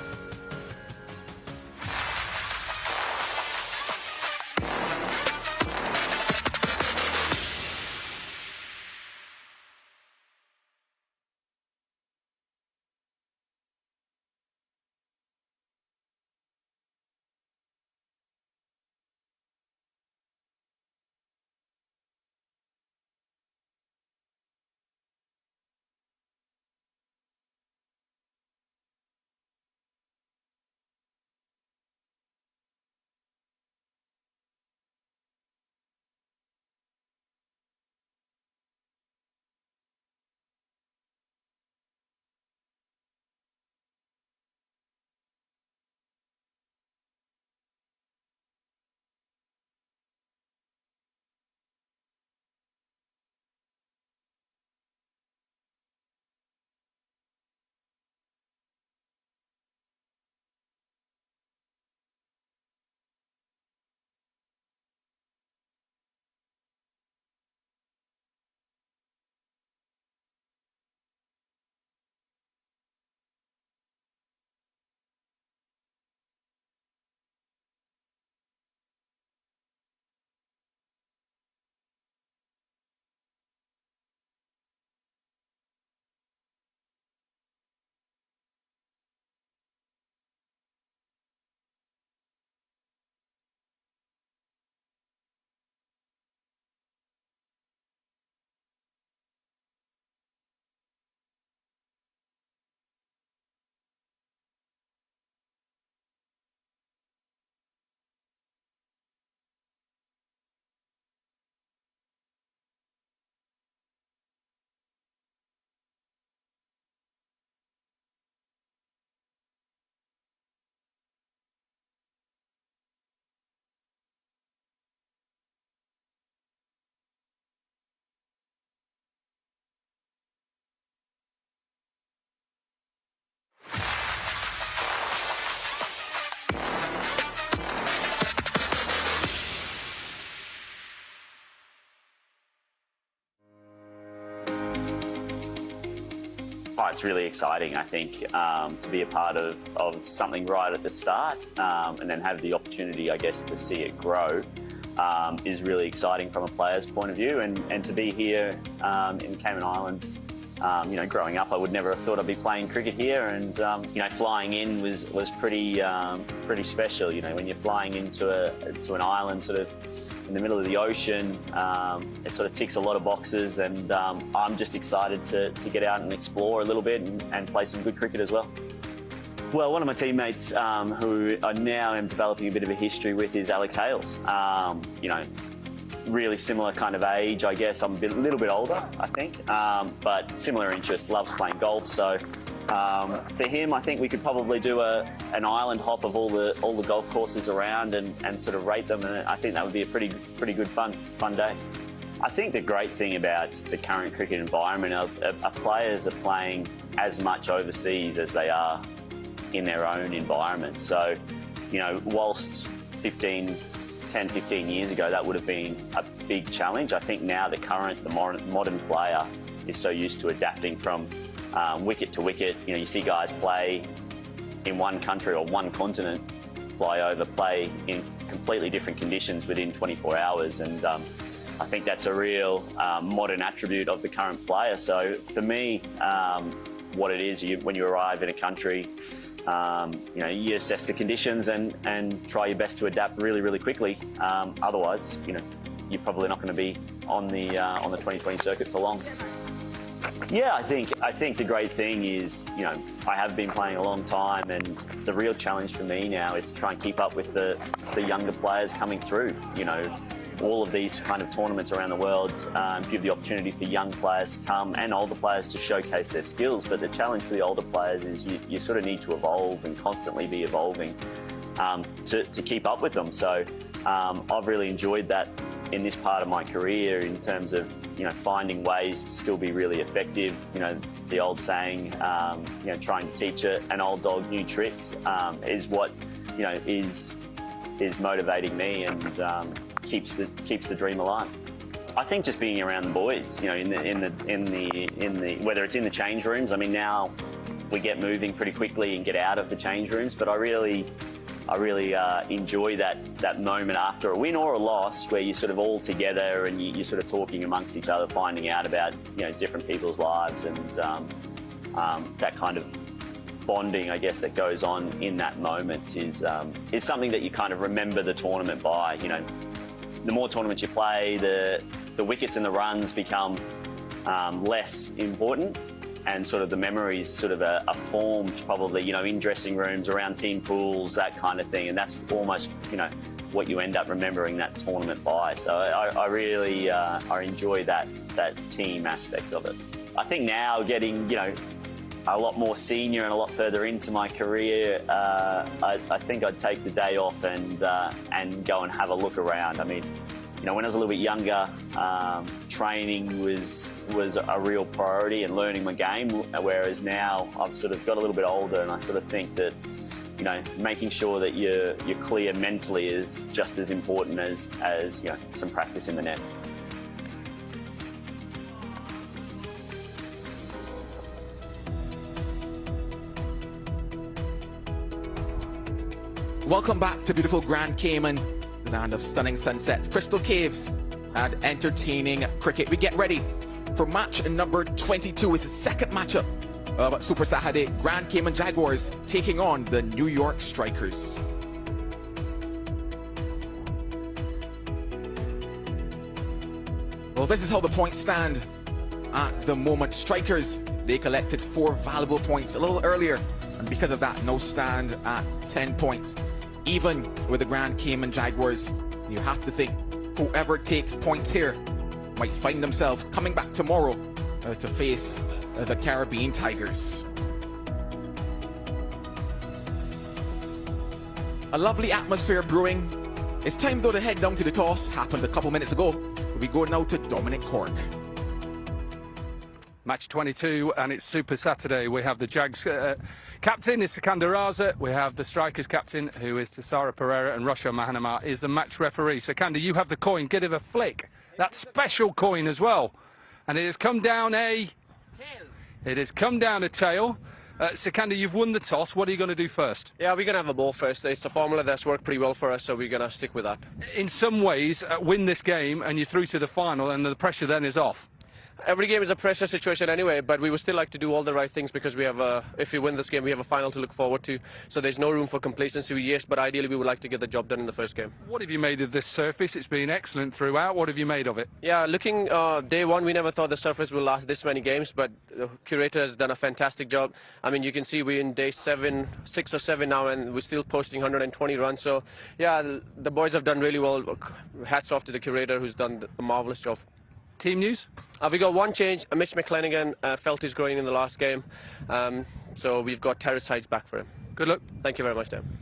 it's really exciting, I think, to be a part of something right at the start, and then have the opportunity, I guess, to see it grow. Is really exciting from a player's point of view, and to be here in Cayman Islands. You know, growing up, I would never have thought I'd be playing cricket here, and you know, flying in was pretty special. You know, when you're flying into an island, sort of in the middle of the ocean, it sort of ticks a lot of boxes, and I'm just excited to get out and explore a little bit and play some good cricket as well. Well, one of my teammates who I now am developing a bit of a history with is Alex Hales. You know, really similar kind of age, I guess. I'm a little bit older, I think, but similar interests. Loves playing golf. So for him, I think we could probably do an island hop of all the golf courses around and sort of rate them, and I think that would be a pretty good fun day. I think the great thing about the current cricket environment are players are playing as much overseas as they are in their own environment. So, you know, whilst 10, 15 years ago, that would have been a big challenge. I think now the modern player is so used to adapting from wicket to wicket. You know, you see guys play in one country or one continent, fly over, play in completely different conditions within 24 hours. And I think that's a real modern attribute of the current player. So for me, what it is, when you arrive in a country, you know, you assess the conditions and try your best to adapt really quickly. Otherwise, you know, you're probably not going to be on the 2020 circuit for long. Yeah, I think the great thing is, you know, I have been playing a long time, and the real challenge for me now is to try and keep up with the younger players coming through. You know, all of these kind of tournaments around the world give the opportunity for young players to come and older players to showcase their skills. But the challenge for the older players is you sort of need to evolve and constantly be evolving to keep up with them. So I've really enjoyed that in this part of my career in terms of, you know, finding ways to still be really effective. You know, the old saying, you know, trying to teach an old dog new tricks is what, you know, is motivating me and keeps the dream alive. I think just being around the boys, you know, in the whether it's in the change rooms. I mean, now we get moving pretty quickly and get out of the change rooms, but I really enjoy that moment after a win or a loss where you're sort of all together and you're sort of talking amongst each other, finding out about, you know, different people's lives, and that kind of bonding, I guess, that goes on in that moment is something that you kind of remember the tournament by. You know, the more tournaments you play, the wickets and the runs become less important, and sort of the memories sort of are formed probably, you know, in dressing rooms, around team pools, that kind of thing, and that's almost, you know, what you end up remembering that tournament by. So I really I enjoy that team aspect of it. I think now, getting, you know, a lot more senior and a lot further into my career, I think I'd take the day off and go and have a look around. I mean, you know, when I was a little bit younger, training was a real priority and learning my game, whereas now I've sort of got a little bit older, and I sort of think that, you know, making sure that you're clear mentally is just as important as you know, some practice in the nets. Welcome back to beautiful Grand Cayman, the land of stunning sunsets, crystal caves, and entertaining cricket. We get ready for match number 22. It's the second matchup of Super Saturday. Grand Cayman Jaguars taking on the New York Strikers. Well, this is how the points stand at the moment. Strikers, they collected 4 valuable points a little earlier, and because of that, no stand at 10 points. Even with the Grand Cayman Jaguars, you have to think whoever takes points here might find themselves coming back tomorrow to face the Caribbean Tigers. A lovely atmosphere brewing. It's time though to head down to the toss. Happened a couple minutes ago. We go now to Dominic Cork. Match 22, and it's Super Saturday. We have the Jags captain is Sikandar Raza. We have the Strikers captain, who is Tisara Pereira, and Roshan Mahanama is the match referee. Sikandar, you have the coin. Give it a flick. That special coin as well. And it has come down a It has come down a tail. Sikander, you've won the toss. What are you going to do first? Yeah, we're going to have a ball first. It's a formula that's worked pretty well for us, so we're going to stick with that. In some ways, win this game and you're through to the final, and the pressure then is off. Every game is a pressure situation anyway, but we would still like to do all the right things because we have if we win this game, we have a final to look forward to. So there's no room for complacency, yes, but ideally we would like to get the job done in the first game. What have you made of this surface? It's been excellent throughout. What have you made of it? Yeah, looking day one, we never thought the surface will last this many games, but the curator has done a fantastic job. I mean, you can see we're in day 6 or 7 now, and we're still posting 120 runs. So, yeah, the boys have done really well. Hats off to the curator who's done a marvellous job. Team news? We got one change. Mitch McClenaghan felt his groin in the last game. So we've got Terrace Hides back for him. Good luck. Thank you very much, Dan.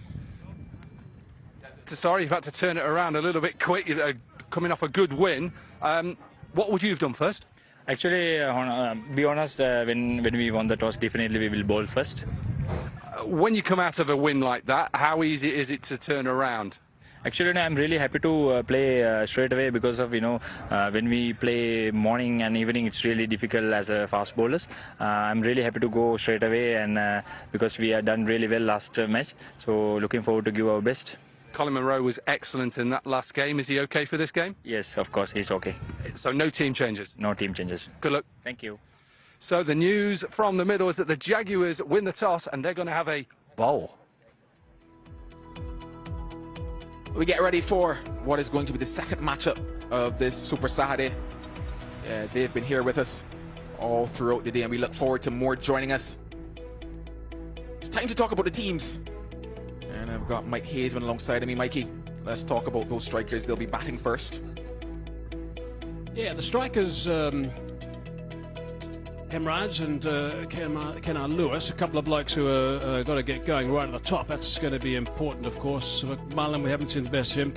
Sorry, you've had to turn it around a little bit quick, coming off a good win. What would you have done first? Actually, be honest, when we won the toss, definitely we will bowl first. When you come out of a win like that, how easy is it to turn around? Actually, I'm really happy to play straight away because of, when we play morning and evening, it's really difficult as a fast bowlers. I'm really happy to go straight away, and because we have done really well last match. So looking forward to give our best. Colin Munro was excellent in that last game. Is he okay for this game? Yes, of course, he's okay. So no team changes? No team changes. Good luck. Thank you. So the news from the middle is that the Jaguars win the toss and they're going to have a bowl. We get ready for what is going to be the second matchup of this Super Saturday. They've been here with us all throughout the day, and we look forward to more joining us. It's time to talk about the teams. And I've got Mike Hazeman alongside of me. Mikey, let's talk about those strikers. They'll be batting first. Yeah, the strikers, Hemraj and Kenar Lewis, a couple of blokes who are got to get going right at the top. That's going to be important, of course. Marlon, we haven't seen the best of him.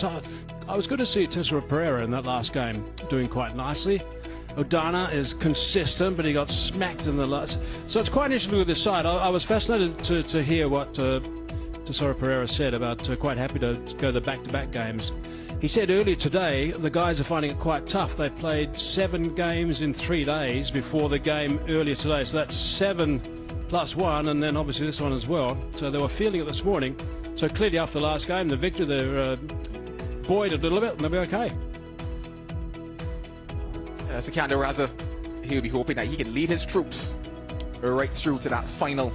I was good to see Tessera Pereira in that last game doing quite nicely. Odana is consistent, but he got smacked in the last. So it's quite interesting with this side. I was fascinated to hear what Tessera Pereira said about quite happy to go the back-to-back games. He said earlier today the guys are finding it quite tough. They played 7 games in 3 days before the game earlier today. So that's 7 plus 1, and then obviously this one as well. So they were feeling it this morning. So clearly after the last game, the victory, they're buoyed a little bit and they'll be okay. Sikander Raza, he'll be hoping that he can lead his troops right through to that final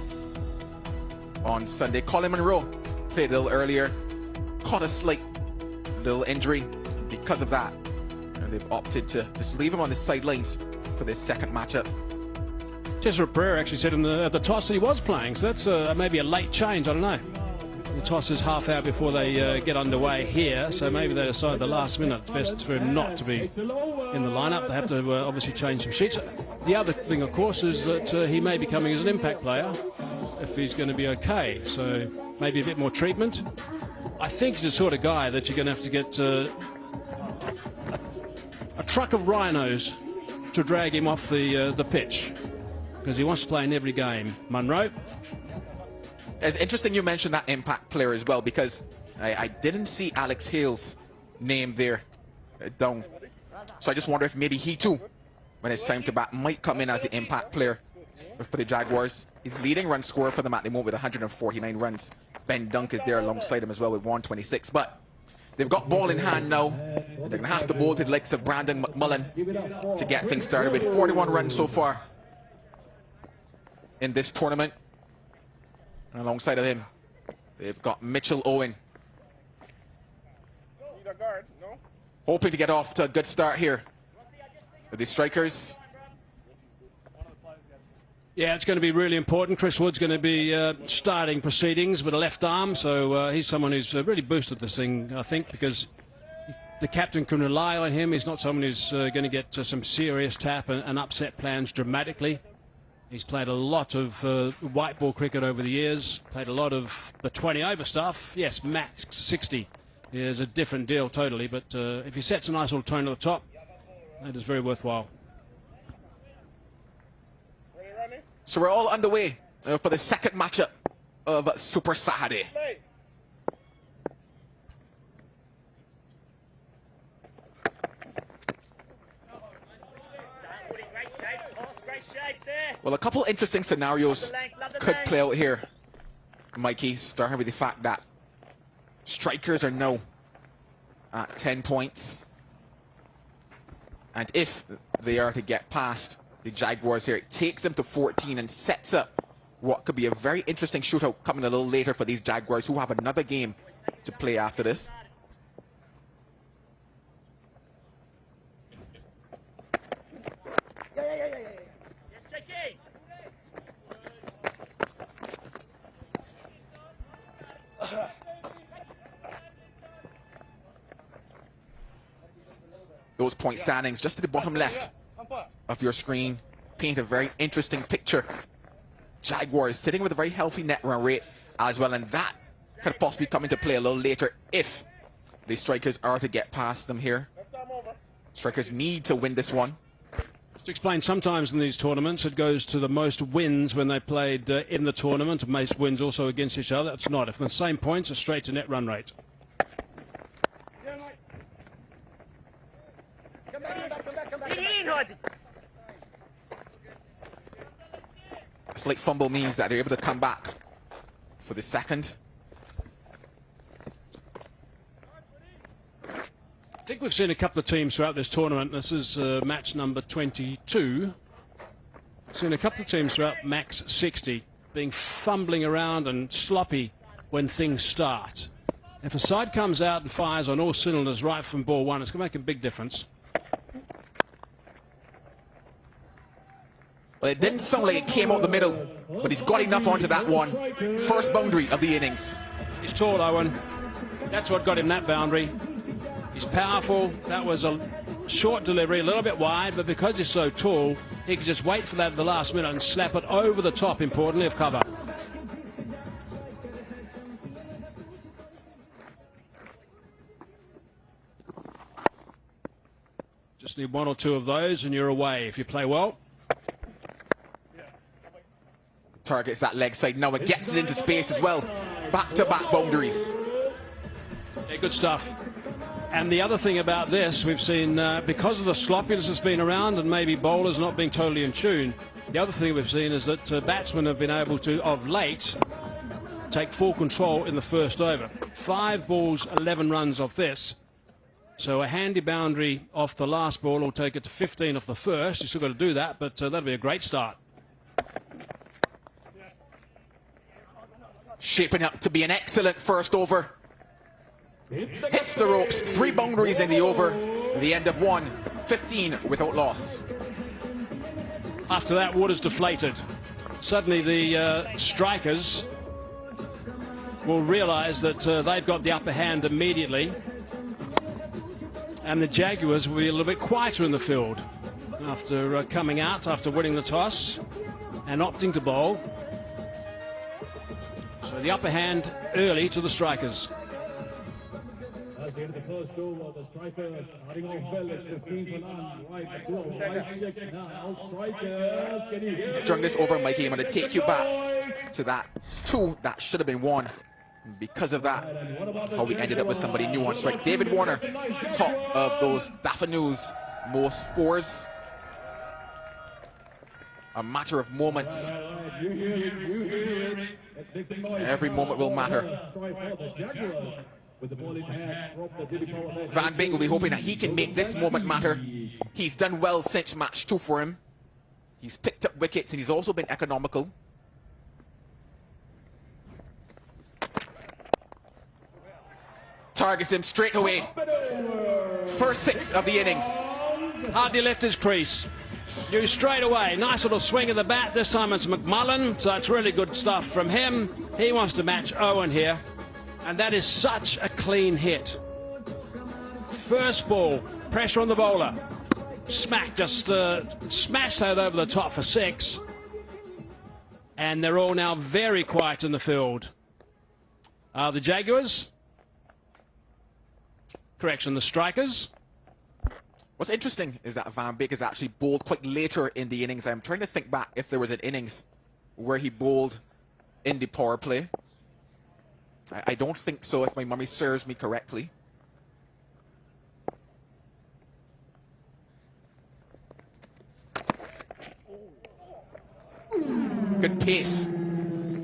on Sunday. Colin Munro played a little earlier, caught a slight little injury because of that, and they've opted to just leave him on the sidelines for this second matchup. Tessera Pereira actually said at the toss that he was playing, so that's maybe a late change. I don't know. The toss is half hour before they get underway here, so maybe they decide the last minute it's best for him not to be in the lineup. They have to obviously change some sheets. The other thing, of course, is that he may be coming as an impact player if he's going to be okay, so maybe a bit more treatment. I think he's the sort of guy that you're going to have to get a truck of rhinos to drag him off the pitch, because he wants to play in every game. Munro. It's interesting you mentioned that impact player as well, because I didn't see Alex Hale's name there down. So I just wonder if maybe he too, when it's time to bat, might come in as the impact player for the Jaguars. He's leading run scorer for them at the moment with 149 runs. Ben Dunk is there alongside him as well with 126. But they've got ball in hand now. And they're going to have to bowl to the likes of Brandon McMullen to get things started with 41 runs so far in this tournament. And alongside of him, they've got Mitchell Owen. Hoping to get off to a good start here with the strikers. Yeah, it's going to be really important. Chris Wood's going to be starting proceedings with a left arm, so he's someone who's really boosted this thing, I think, because the captain can rely on him. He's not someone who's going to get some serious tap and upset plans dramatically. He's played a lot of white ball cricket over the years, played a lot of the 20-over stuff. Yes, MAX60 is a different deal totally, but if he sets a nice little tone at the top, that is very worthwhile. So we're all underway for the second matchup of Super Saturday. Well, a couple interesting scenarios could play out here, Mikey, starting with the fact that strikers are now at 10 points. And if they are to get past the Jaguars here, it takes them to 14 and sets up what could be a very interesting shootout coming a little later for these Jaguars, who have another game to play after this. Those point standings just to the bottom left of your screen paint a very interesting picture. Jaguars sitting with a very healthy net run rate as well, and that could possibly come into play a little later if the strikers are to get past them here. Strikers need to win this one. Just to explain, sometimes in these tournaments it goes to the most wins when they played in the tournament, and most wins also against each other. It's not. If they're the same points, it's straight to net run rate. A slight fumble means that they're able to come back for the second. I think we've seen a couple of teams throughout this tournament. This is match number 22. We've seen a couple of teams throughout MAX60 being fumbling around and sloppy when things start. If a side comes out and fires on all cylinders right from ball one, it's going to make a big difference. Well, it didn't sound like it came out the middle, but he's got enough onto that one. First boundary of the innings. He's tall, Owen. That's what got him that boundary. He's powerful. That was a short delivery, a little bit wide, but because he's so tall, he could just wait for that at the last minute and slap it over the top, importantly, of cover. Just need one or two of those and you're away if you play well. Targets that leg side now and gets it into space as well. Back-to-back boundaries. Yeah, good stuff. And the other thing about this, we've seen, because of the sloppiness that's been around and maybe bowlers not being totally in tune, the other thing we've seen is that batsmen have been able to, of late, take full control in the first over. 5 balls, 11 runs off this. So a handy boundary off the last ball will take it to 15 off the first. You've still got to do that, but that'll be a great start. Shaping up to be an excellent first over. Hits the ropes, 3 boundaries in the over. The end of 1, 15 without loss. After that, water's deflated. Suddenly the strikers will realise that they've got the upper hand immediately. And the Jaguars will be a little bit quieter in the field after coming out, after winning the toss and opting to bowl. So the upper hand early to the strikers. During this over, Mikey, I'm going to take you back to that 2 that should have been 1. Because of that, how we ended up with somebody new on strike. David Warner, top of those Daffanoos most scores. A matter of moments. Every moment will matter. Van Beek will be hoping that he can make this moment matter. He's done well since match 2 for him. He's picked up wickets and he's also been economical. Targets him straight away. First 6 of the innings. Hardly left his crease. Knew straight away. Nice little swing of the bat. This time it's McMullen, so it's really good stuff from him. He wants to match Owen here. And that is such a clean hit. First ball, pressure on the bowler. Smack, just smashed that over the top for 6. And they're all now very quiet in the field. The Jaguars. Correction, the strikers. What's interesting is that Van Beek has actually bowled quite later in the innings. I'm trying to think back if there was an innings where he bowled in the power play. I don't think so, if my memory serves me correctly. Good pace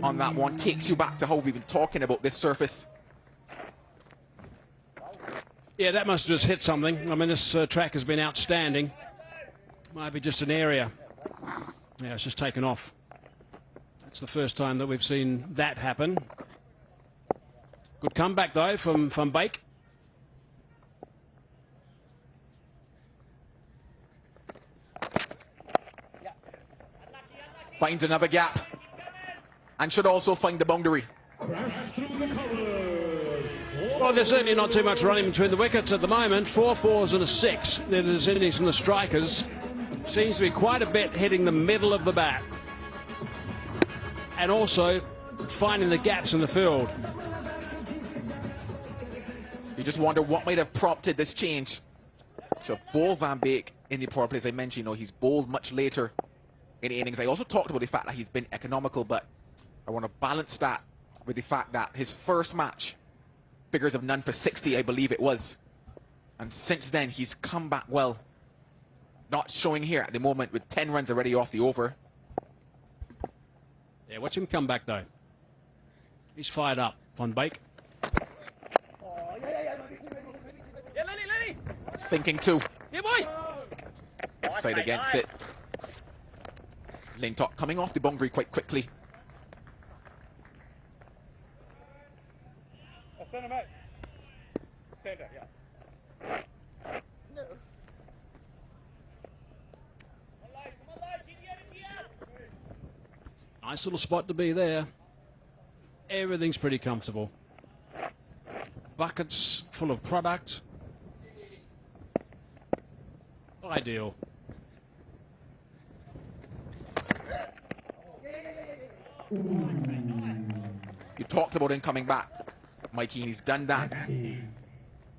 on that one. Takes you back to how we've been talking about this surface. Yeah, that must have just hit something. I mean, this track has been outstanding. Might be just an area. Yeah, it's just taken off. It's the first time that we've seen that happen. Good comeback, though, from Bake. Finds another gap. And should also find the boundary. Well, there's certainly not too much running between the wickets at the moment. 4 4s and a 6. There's innings from the strikers. Seems to be quite a bit hitting the middle of the bat. And also finding the gaps in the field. You just wonder what might have prompted this change. So bowl Van Beek in the power play, as I mentioned, you know, he's bowled much later in the innings. I also talked about the fact that he's been economical, but I want to balance that with the fact that his first match, figures of none for 60, I believe it was. And since then, he's come back well. Not showing here at the moment with 10 runs already off the over. Yeah, watch him come back, though. He's fired up. Van Beek. Thinking too. Yeah, boy. Side against it. Lane top coming off the boundary quite quickly. Centre, yeah. No. Nice little spot to be there. Everything's pretty comfortable. Buckets full of product. Ideal. You talked about him coming back, Mikey, and he's done that in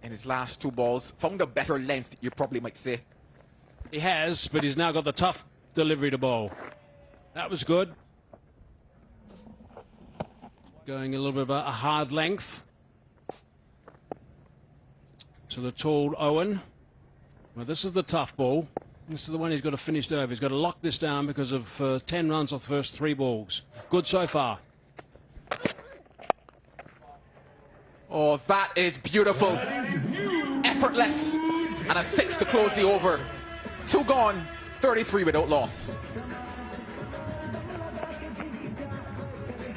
his last 2 balls. Found a better length, you probably might say. He has, but he's now got the tough delivery to bowl. That was good. Going a little bit of a hard length to the tall Owen. Well, this is the tough ball. This is the one he's got to finish over. He's got to lock this down because of 10 runs off the first 3 balls. Good so far. Oh, that is beautiful. Effortless. And a 6 to close the over. 2 gone, 33 without loss.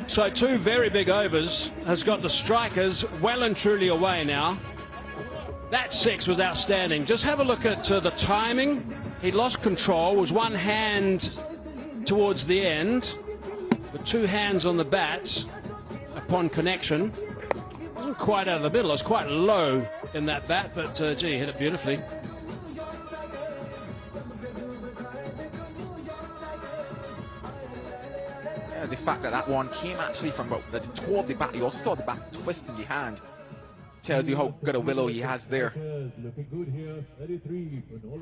So 2 very big overs has got the strikers well and truly away now. That 6 was outstanding. Just have a look at the timing. He lost control, was one hand towards the end, with 2 hands on the bat upon connection. Wasn't quite out of the middle, it was quite low in that bat, but gee, he hit it beautifully. Yeah, the fact that that one came actually from about the toe of the bat. He also thought the bat twist in the hand. Tells you how good a willow he has there.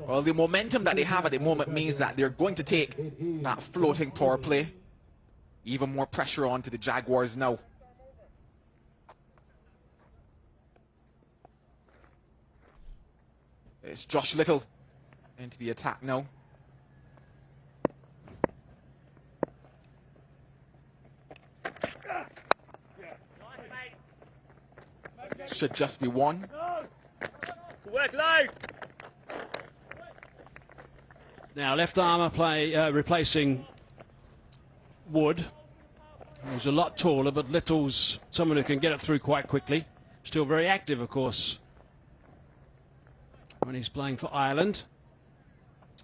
Well, the momentum that they have at the moment means that they're going to take that floating power play. Even more pressure on to the Jaguars now. It's Josh Little into the attack now. Should just be 1. Good work, low. Now, left armour replacing Wood, who's a lot taller, but Little's someone who can get it through quite quickly. Still very active, of course, when he's playing for Ireland.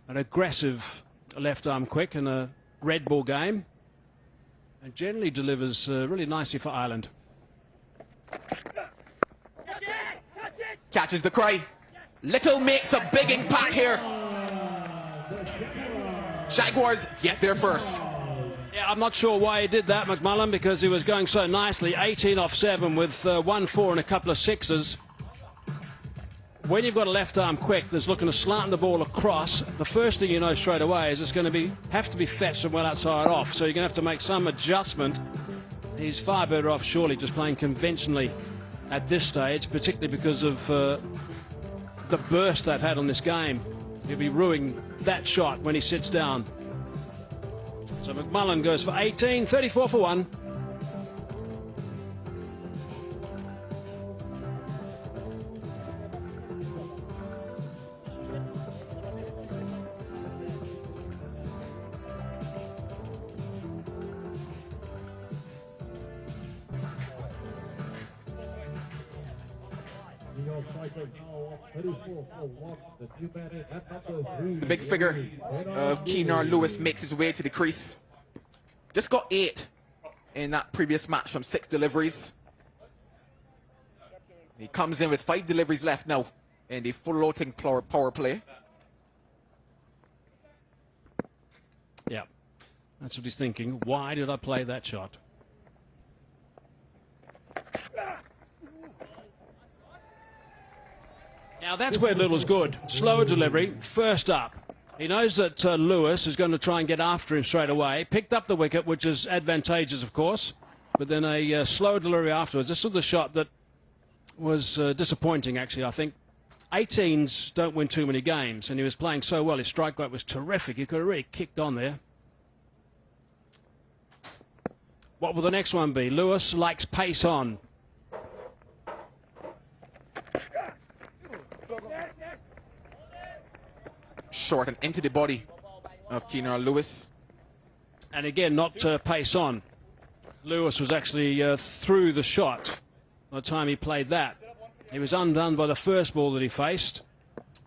An aggressive left arm quick in a red ball game, and generally delivers really nicely for Ireland. Catches the cry. Little makes a big impact here. Jaguars get there first. Yeah, I'm not sure why he did that, McMullen, because he was going so nicely. 18 off 7 with 1 4 and a couple of 6s. When you've got a left arm quick that's looking to slant the ball across, the first thing you know straight away is it's going to have to be fetched from well outside off. So you're going to have to make some adjustment. He's far better off surely just playing conventionally at this stage, particularly because of the burst they've had on this game. He'll be ruining that shot when he sits down. So So McMullen goes for 18, 34 for 1. The big figure of Keenar Lewis makes his way to the crease. Just got 8 in that previous match from 6 deliveries. He comes in with 5 deliveries left now in the floating power play. Yeah, that's what he's thinking. Why did I play that shot? Now that's where Little's good. Slower delivery, first up. He knows that Lewis is going to try and get after him straight away. Picked up the wicket, which is advantageous, of course. But then a slow delivery afterwards. This was the shot that was disappointing, actually, I think. 18s don't win too many games, and he was playing so well. His strike rate was terrific. He could have really kicked on there. What will the next one be? Lewis likes pace on. Short and into the body of Keenar Lewis. And again, not pace on. Lewis was actually through the shot by the time he played that. He was undone by the first ball that he faced,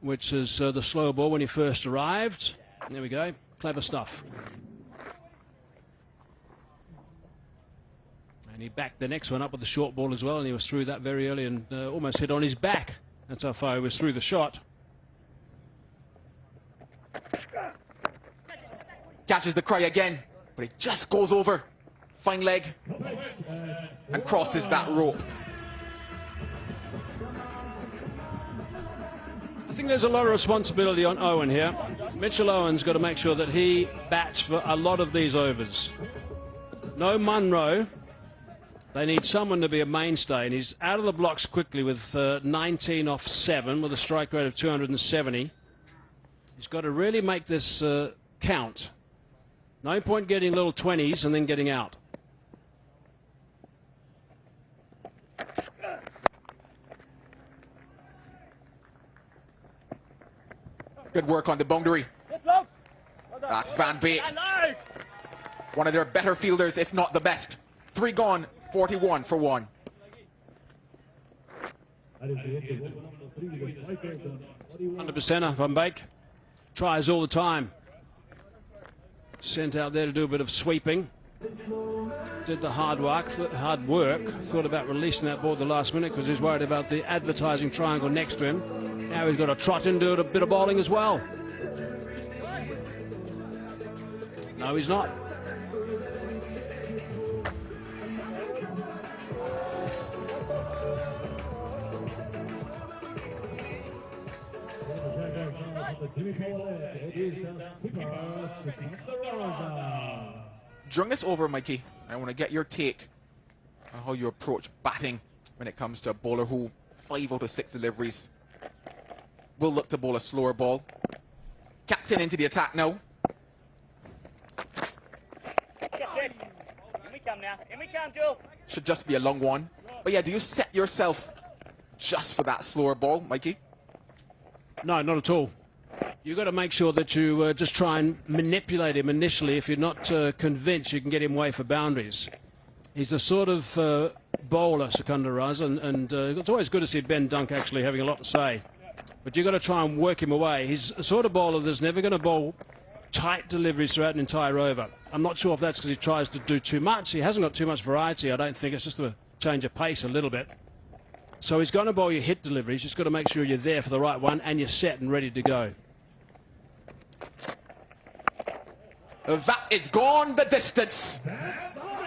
which is the slow ball when he first arrived. There we go. Clever stuff. And he backed the next one up with the short ball as well, and he was through that very early and almost hit on his back. That's how far he was through the shot. Catches the cry again, but he just goes over. Fine leg and crosses that rope. I think there's a lot of responsibility on Owen here. Mitchell Owen's got to make sure that he bats for a lot of these overs. No Munro. They need someone to be a mainstay, and he's out of the blocks quickly with 19 off 7 with a strike rate of 270. He's got to really make this count. No point getting little 20s and then getting out. Good work on the boundary. That's Van Beek. One of their better fielders, if not the best. 3 gone, 41 for 1. 100% Van Beek. Tries all the time. Sent out there to do a bit of sweeping. Did the hard work. Thought about releasing that ball at the last minute because he's worried about the advertising triangle next to him. Now he's got to trot and do a bit of bowling as well. No, he's not. During this over, Mikey, I want to get your take on how you approach batting when it comes to a bowler who 5 out of 6 deliveries will look to bowl a slower ball. Captain into the attack now. Should just be a long one. But yeah, do you set yourself just for that slower ball, Mikey? No, not at all. You've got to make sure that you just try and manipulate him initially if you're not convinced you can get him away for boundaries. He's the sort of bowler, Secunda Raza, and it's always good to see Ben Dunk actually having a lot to say. But you've got to try and work him away. He's a sort of bowler that's never going to bowl tight deliveries throughout an entire over. I'm not sure if that's because he tries to do too much. He hasn't got too much variety, I don't think. It's just a change of pace a little bit. So he's going to bowl your hit deliveries. Just got to make sure you're there for the right one and you're set and ready to go. That is gone the distance.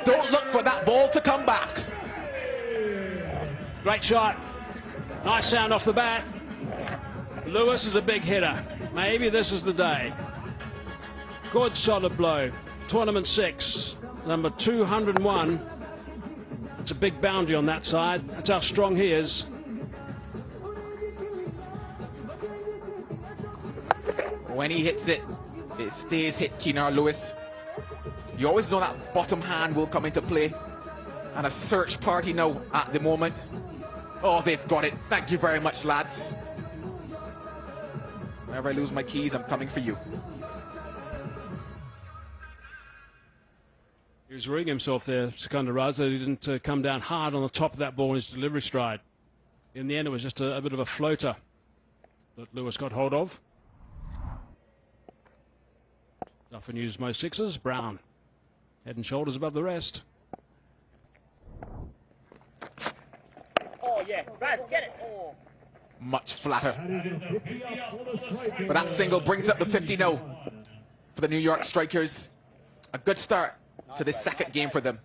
Don't look for that ball to come back. Great shot. Nice sound off the bat. Lewis is a big hitter. Maybe this is the day. Good solid blow. Tournament 6, number 201. It's a big boundary on that side. That's how strong he is. When he hits it, it stays hit Keenar Lewis. You always know that bottom hand will come into play. And a search party now at the moment. Oh, they've got it. Thank you very much, lads. Whenever I lose my keys, I'm coming for you. He was worrying himself there, Secunda Raza. He didn't come down hard on the top of that ball in his delivery stride. In the end, it was just a bit of a floater that Lewis got hold of. Often used most sixes. Brown, head and shoulders above the rest. Oh, yeah. Raz, get it. Oh. Much flatter. But that single brings up the 50 now for the New York Strikers. A good start to this second game for them.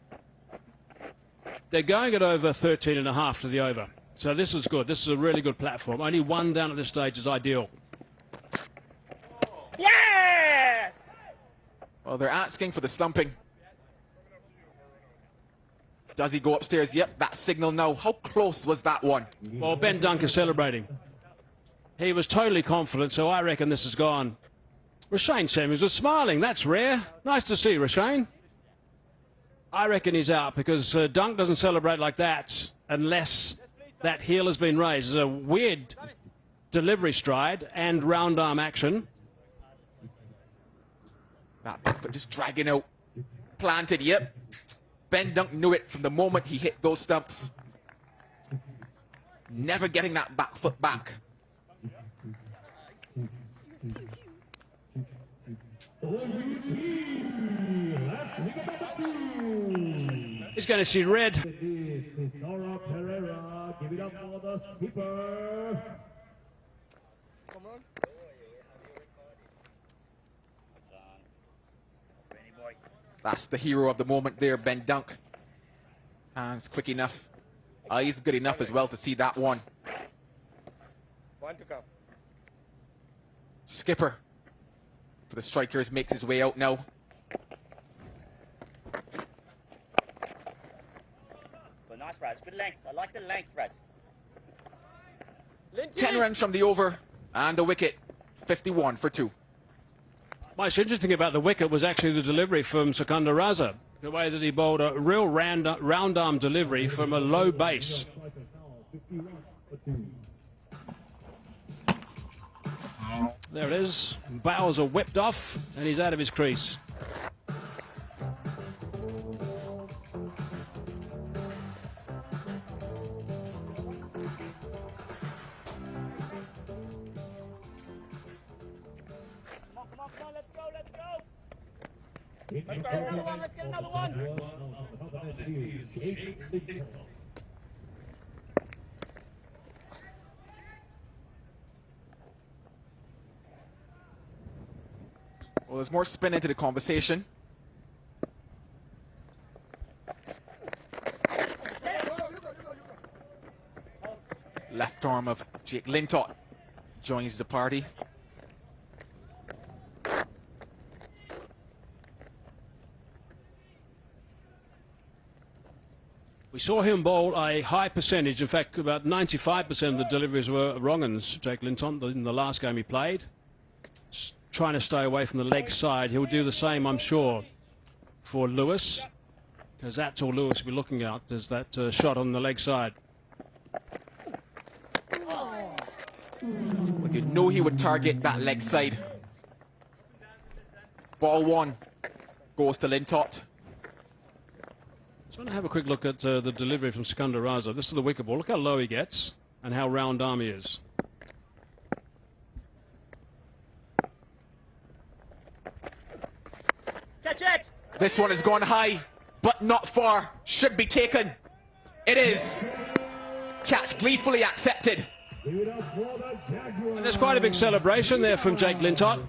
They're going at over 13.5 to the over. So this is good. This is a really good platform. Only one down at this stage is ideal. Yes! Well, they're asking for the slumping. Does he go upstairs? Yep, that signal now. How close was that one? Well, Ben Dunk is celebrating. He was totally confident, so I reckon this is gone. Rashane Samuels was smiling. That's rare. Nice to see, Rashane. I reckon he's out because Dunk doesn't celebrate like that unless that heel has been raised. It's a weird delivery stride and round arm action. That back foot just dragging out. Planted, yep. Ben Dunk knew it from the moment he hit those stumps. Never getting that back foot back. He's going to see red. That's the hero of the moment there, Ben Dunk. And it's quick enough. He's good enough as well to see that one. One to come. Skipper for the Strikers makes his way out now. Well, nice, Raz. Good length. I like the length, Raz. 10 runs from the over and a wicket. 51 for 2. Most interesting about the wicket was actually the delivery from Secunda Raza. The way that he bowled a real round arm delivery from a low base. There it is. Bowers are whipped off and he's out of his crease. Let's get another one, let's get another one. Well, there's more spin into the conversation. Left arm of Jake Lintott joins the party. We saw him bowl a high percentage. In fact, about 95% of the deliveries were wrong-uns, Jake Linton, in the last game he played. Trying to stay away from the leg side. He'll do the same, I'm sure, for Lewis, because that's all Lewis will be looking at, is that shot on the leg side. Well, you know he would target that leg side. Ball one goes to Lintott. So I'm going to have a quick look at the delivery from Secunda Raza. This is the wicket ball. Look how low he gets and how round arm he is. Catch it! This one has gone high, but not far. Should be taken. It is. Catch gleefully accepted. And there's quite a big celebration there from Jake Lintott.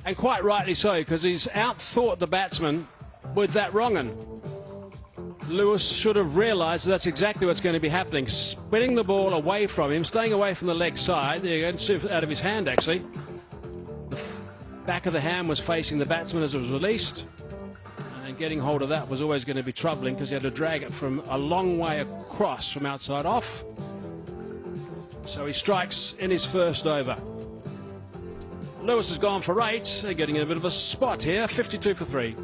And quite rightly so, because he's outthought the batsman with that wrong-un. Lewis should have realised that's exactly what's going to be happening. Spinning the ball away from him, staying away from the leg side. There you go, out of his hand actually. The back of the hand was facing the batsman as it was released. And getting hold of that was always going to be troubling because he had to drag it from a long way across from outside off. So he strikes in his first over. Lewis has gone for 8. They're getting in a bit of a spot here, 52 for 3.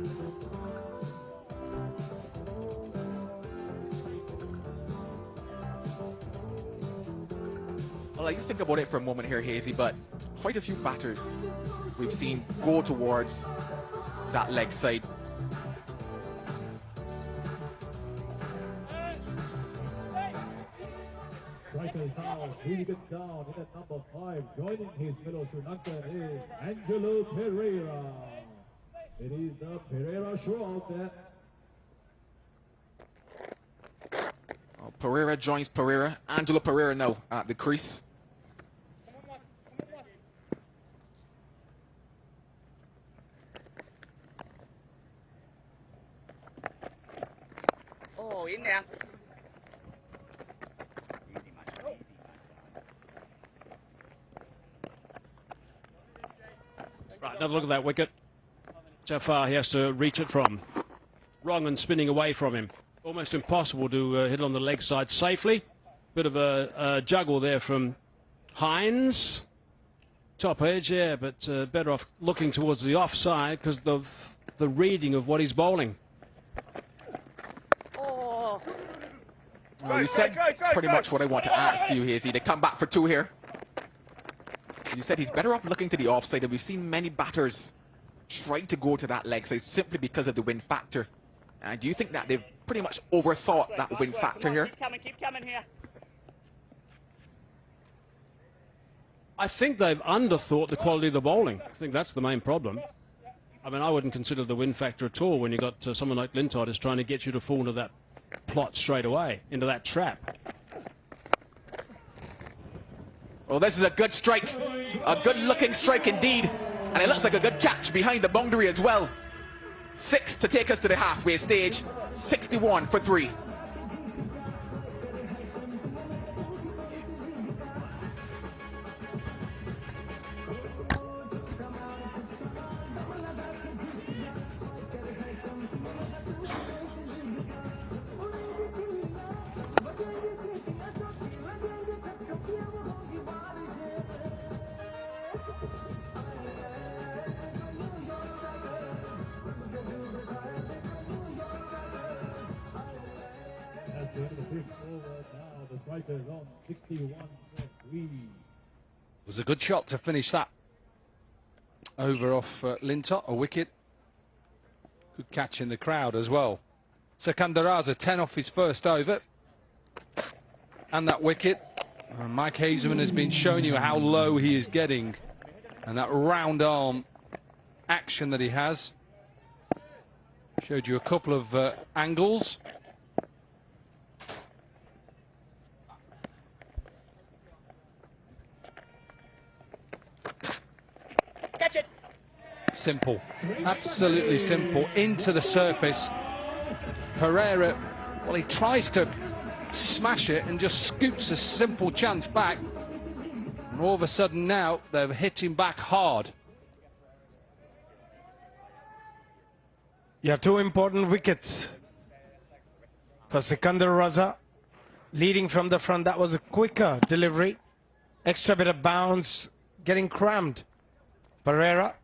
Well, you think about it for a moment here, Hazy, but quite a few batters we've seen go towards that leg side. Strikers now, 3 wickets down. In at number 5, joining his fellow Sri Lankan is Angelo Pereira. It is the Pereira show out there. Pereira joins Pereira. Angelo Pereira now at the crease. Oh, in there. Right, another look at that wicket. So far he has to reach it from. Wrong and spinning away from him. Almost impossible to hit on the leg side safely. Bit of a juggle there from Hines. Top edge, yeah, but better off looking towards the offside because of the reading of what he's bowling. Oh. Well, you said pretty much what I want to ask you, Hazy. To come back for 2 here. You said he's better off looking to the offside, and we've seen many batters try to go to that leg side simply because of the wind factor. And do you think that they've pretty much overthought that wind factor here? Keep coming here. I think they've underthought the quality of the bowling. I think that's the main problem. I mean, I wouldn't consider the wind factor at all when you got someone like Lintott is trying to get you to fall into that plot straight away, into that trap. Well, this is a good strike. A good-looking strike indeed. And it looks like a good catch behind the boundary as well. 6 to take us to the halfway stage. 61 for 3. Was a good shot to finish that over off Lintott, a wicket. Good catch in the crowd as well. Sakandaraza 10 off his first over. And that wicket. Mike Hazeman has been showing you how low he is getting. And that round arm action that he has. Showed you a couple of angles. Catch it. Simple, absolutely simple, into the surface. Pereira, well, he tries to smash it and just scoots a simple chance back. And all of a sudden now, they're hitting back hard. Yeah, 2 important wickets for Sakandaraza. Leading from the front, that was a quicker delivery. Extra bit of bounce, getting crammed. Pereira,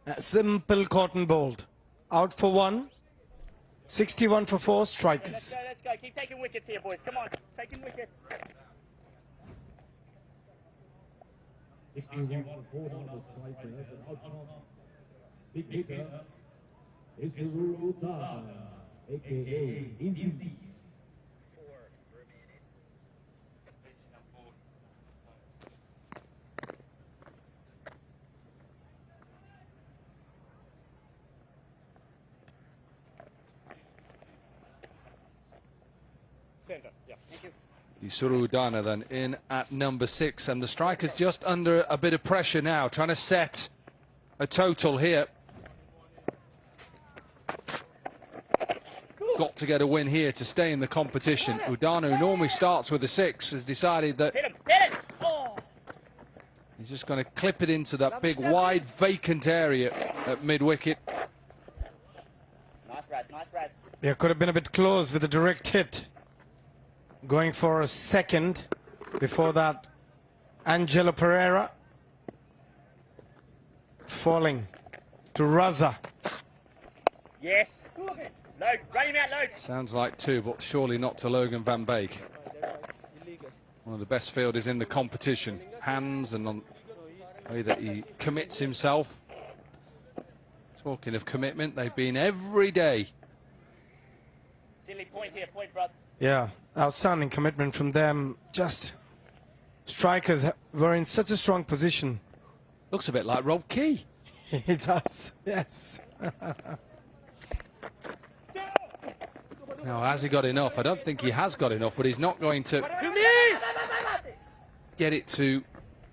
a simple cotton bowled. Out for 1, 61 for 4 strikers. Let's go. Keep taking wickets here, boys. Come on, taking wickets. Big hitter is Raton, aka Innings. Yeah, thank you. Isuru Udana then in at number 6, and the striker's just under a bit of pressure now, trying to set a total here. Got to get a win here to stay in the competition. Udana, who normally starts with a 6, has decided that Hit him! Oh. he's just going to clip it into that big wide vacant area at mid-wicket. Nice Raz. Yeah, could have been a bit close with a direct hit. Going for a second. Before that, Angelo Pereira falling to Raza. Yes. Load. Run him out, load. Sounds like 2, but surely not to Logan van Beek. One of the best fielders in the competition. Hands and on the way that he commits himself. Talking of commitment, they've been every day. Silly point here, point, brother. Yeah, outstanding commitment from them. Just strikers were in such a strong position. Looks a bit like Rob Key. He does, yes. Now, has he got enough? I don't think he has got enough, but he's not going to get it to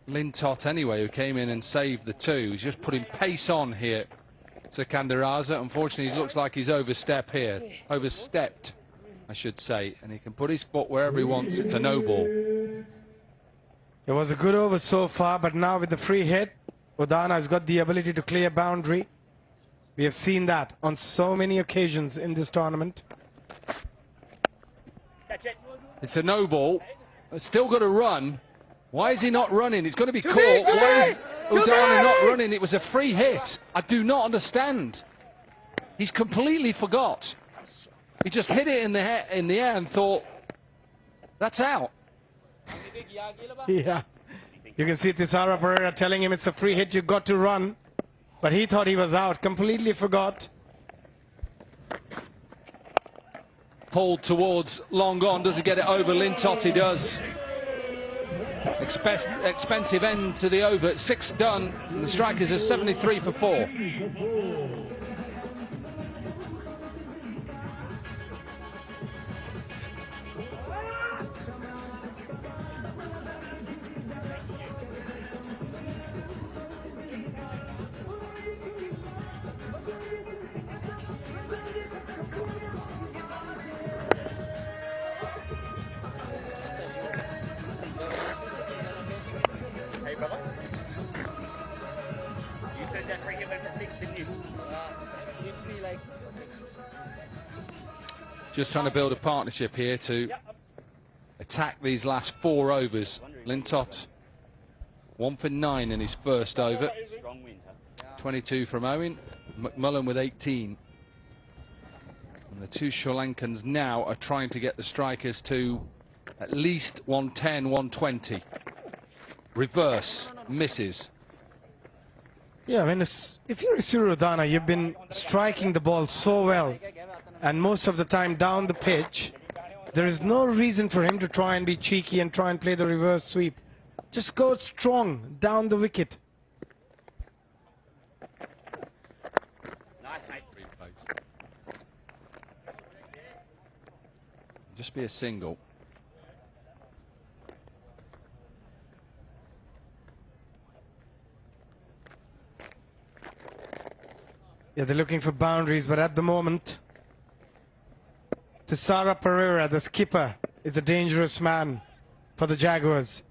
Lintott anyway, who came in and saved the two. He's just putting pace on here to Kandaraza. Unfortunately, he looks like he's overstepped, I should say, and he can put his foot wherever he wants. It's a no ball. It was a good over so far, but now with the free hit, Udana has got the ability to clear boundary. We have seen that on so many occasions in this tournament. It's a no ball. It's still got to run. Why is he not running? It's going to be caught. Why is Udana not running? It was a free hit. I do not understand. He's completely forgot. He just hit it in the air and thought, that's out. Yeah. You can see Thisara Pereira telling him it's a free hit, you got to run. But he thought he was out, completely forgot. Pulled towards long on. Does he get it over Lintott? He does. Expensive end to the over. 6 done. And the strikers are 73 for 4. Just trying to build a partnership here to attack these last 4 overs. Lintott 1 for 9 in his first over. 22 from Owen. McMullen with 18. And the two Sri Lankans now are trying to get the strikers to at least 110, 120. Reverse misses. Yeah, I mean, if you're Isuru Udana, you've been striking the ball so well, and most of the time down the pitch, there is no reason for him to try and be cheeky and try and play the reverse sweep. Just go strong down the wicket. Nice, mate. Just be a single. Yeah, they're looking for boundaries, but at the moment, Thisara Pereira, the skipper, is the dangerous man for the Jaguars.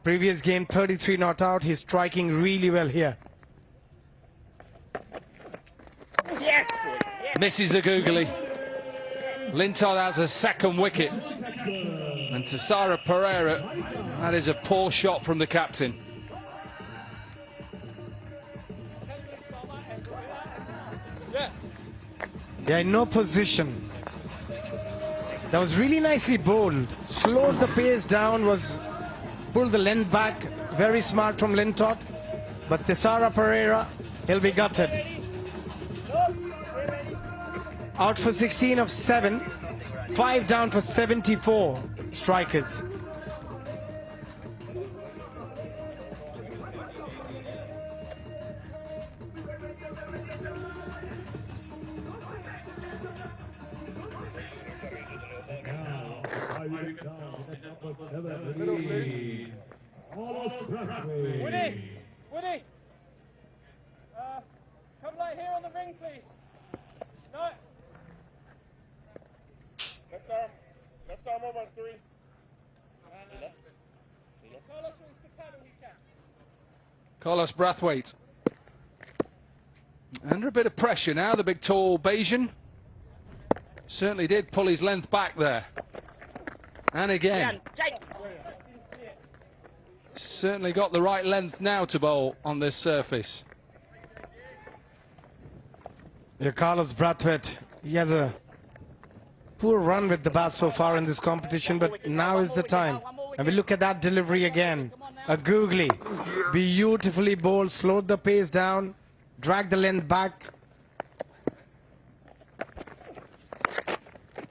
Previous game, 33 not out. He's striking really well here. Yes, Misses a googly. Lintott has a second wicket. And Thisara Pereira, that is a poor shot from the captain. Yeah, in no position. That was really nicely bowled. Slowed the pace down, pulled the length back. Very smart from Lintott. But Thisara Pereira, he'll be gutted. Out for 16 of 7. 5 down for 74 strikers. Woody! Come right here on the ring, please. No. Left arm over 3. Carlos wants to paddle, he can. Carlos Braithwaite. Under a bit of pressure now, the big tall Bayesian. Certainly did pull his length back there. And again. Certainly got the right length now to bowl on this surface. Yeah, Carlos Braithwaite, he has a poor run with the bat so far in this competition, but now is the time. And we look at that delivery again. A googly, beautifully bowled, slowed the pace down, dragged the length back.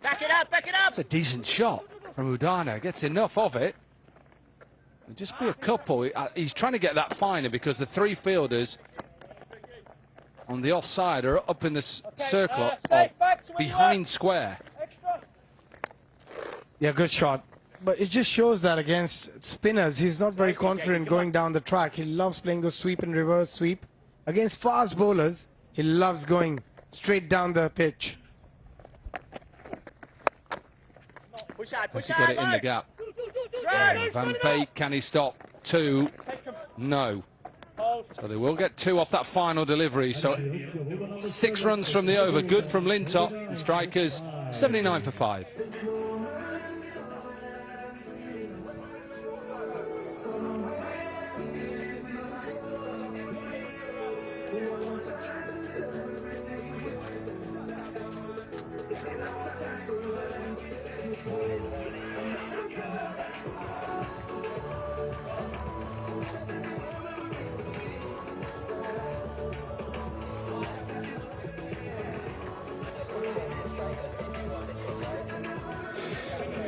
Back it up, back it up! That's a decent shot from Udana. Gets enough of it. There'll just be a couple. He's trying to get that finer because the three fielders on the offside are up in the circle behind square. Yeah, good shot. But it just shows that against spinners, he's not very confident going down the track. He loves playing the sweep and reverse sweep. Against fast bowlers, he loves going straight down the pitch. Has he got it in the gap? Van Beek, can he stop? 2, no. So they will get 2 off that final delivery. So 6 runs from the over, good from Lintop. And strikers 79 for 5.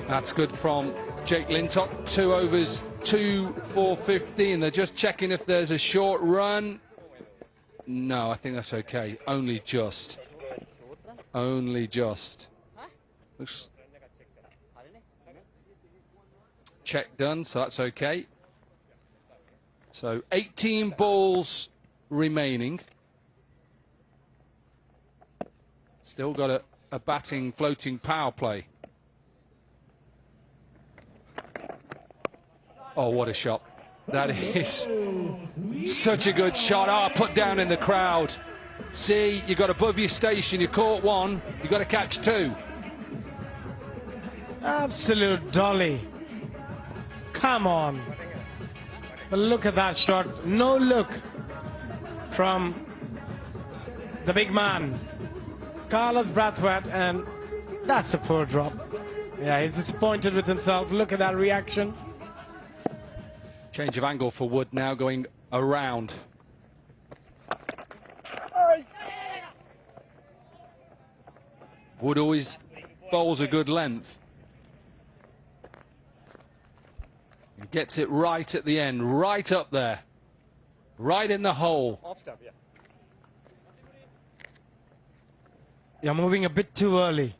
That's good from Jake Lintop. 2 overs, 2 for 15. They're just checking if there's a short run. No, I think that's okay. Only just. Only just. Looks... Check done, so that's okay. So 18 balls remaining. Still got a batting floating power play. Oh, what a shot. That is such a good shot. Oh, put down in the crowd. See, you got above your station, you caught 1, you got to catch 2. Absolute dolly. Come on. But look at that shot. No look from the big man, Carlos Braithwaite, and that's a poor drop. Yeah, he's disappointed with himself. Look at that reaction. Change of angle for Wood now, going around. Wood always bowls a good length. He gets it right at the end, right up there. Right in the hole. You're moving a bit too early,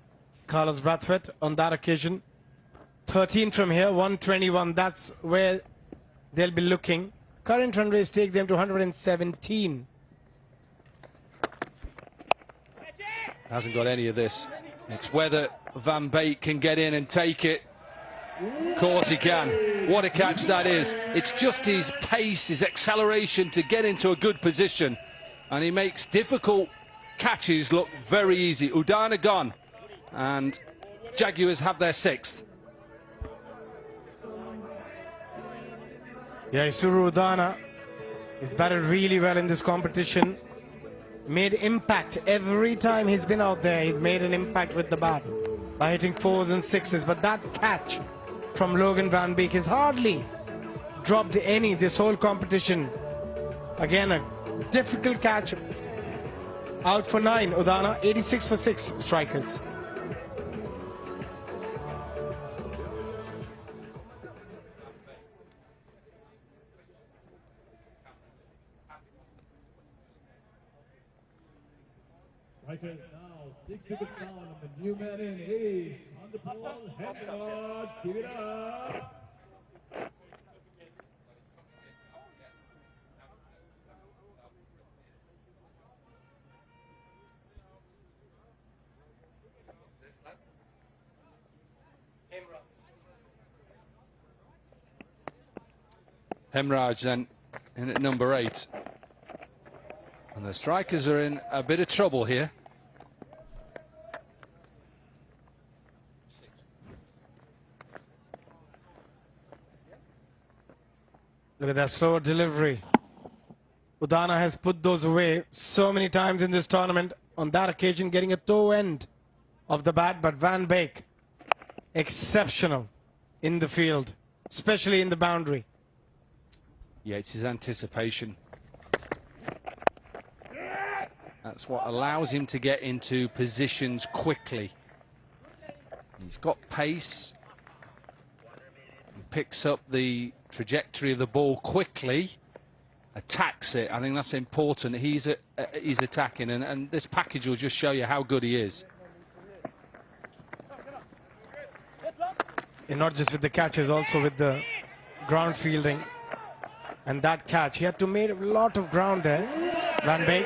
Carlos Braithwaite, on that occasion. 13 from here, 121. That's where they'll be looking. Current run rates take them to 117. Hasn't got any of this. It's whether Van Beek can get in and take it. Of course he can. What a catch that is. It's just his pace, his acceleration to get into a good position. And he makes difficult catches look very easy. Udana gone. And Jaguars have their 6th. Yeah, Isuru Udana has batted really well in this competition. Made impact every time he's been out there. He's made an impact with the bat by hitting 4s and 6s. But that catch from Logan Van Beek has hardly dropped any this whole competition. Again, a difficult catch. Out for 9, Udana, 86 for 6 strikers. Strikers now, 6 wickets down, and the new man in is on the ball, Hemraj, give it up. Hemraj then in at number 8. And the strikers are in a bit of trouble here. Look at that slow delivery. Udana has put those away so many times in this tournament. On that occasion, getting a toe end of the bat, but Van Beek, exceptional in the field. especially in the boundary. Yeah, it's his anticipation. That's what allows him to get into positions quickly. He's got pace. He picks up the trajectory of the ball quickly, attacks it. I think that's important. He's attacking, and this package will just show you how good he is. And not just with the catches, also with the ground fielding. And that catch, he had to make a lot of ground there. Van Beek.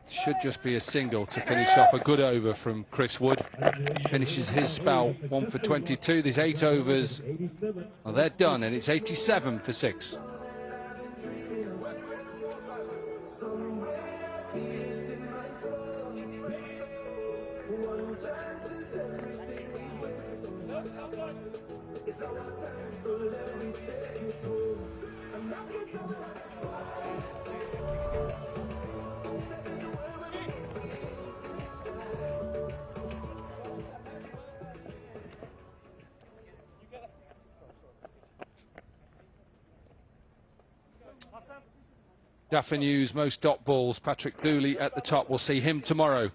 Should just be a single to finish off a good over from Chris Wood. Finishes his spell 1 for 22. These 8 overs, well, they're done, and it's 87 for 6. Daphnews, most dot balls. Patrick Dooley at the top. We'll see him tomorrow.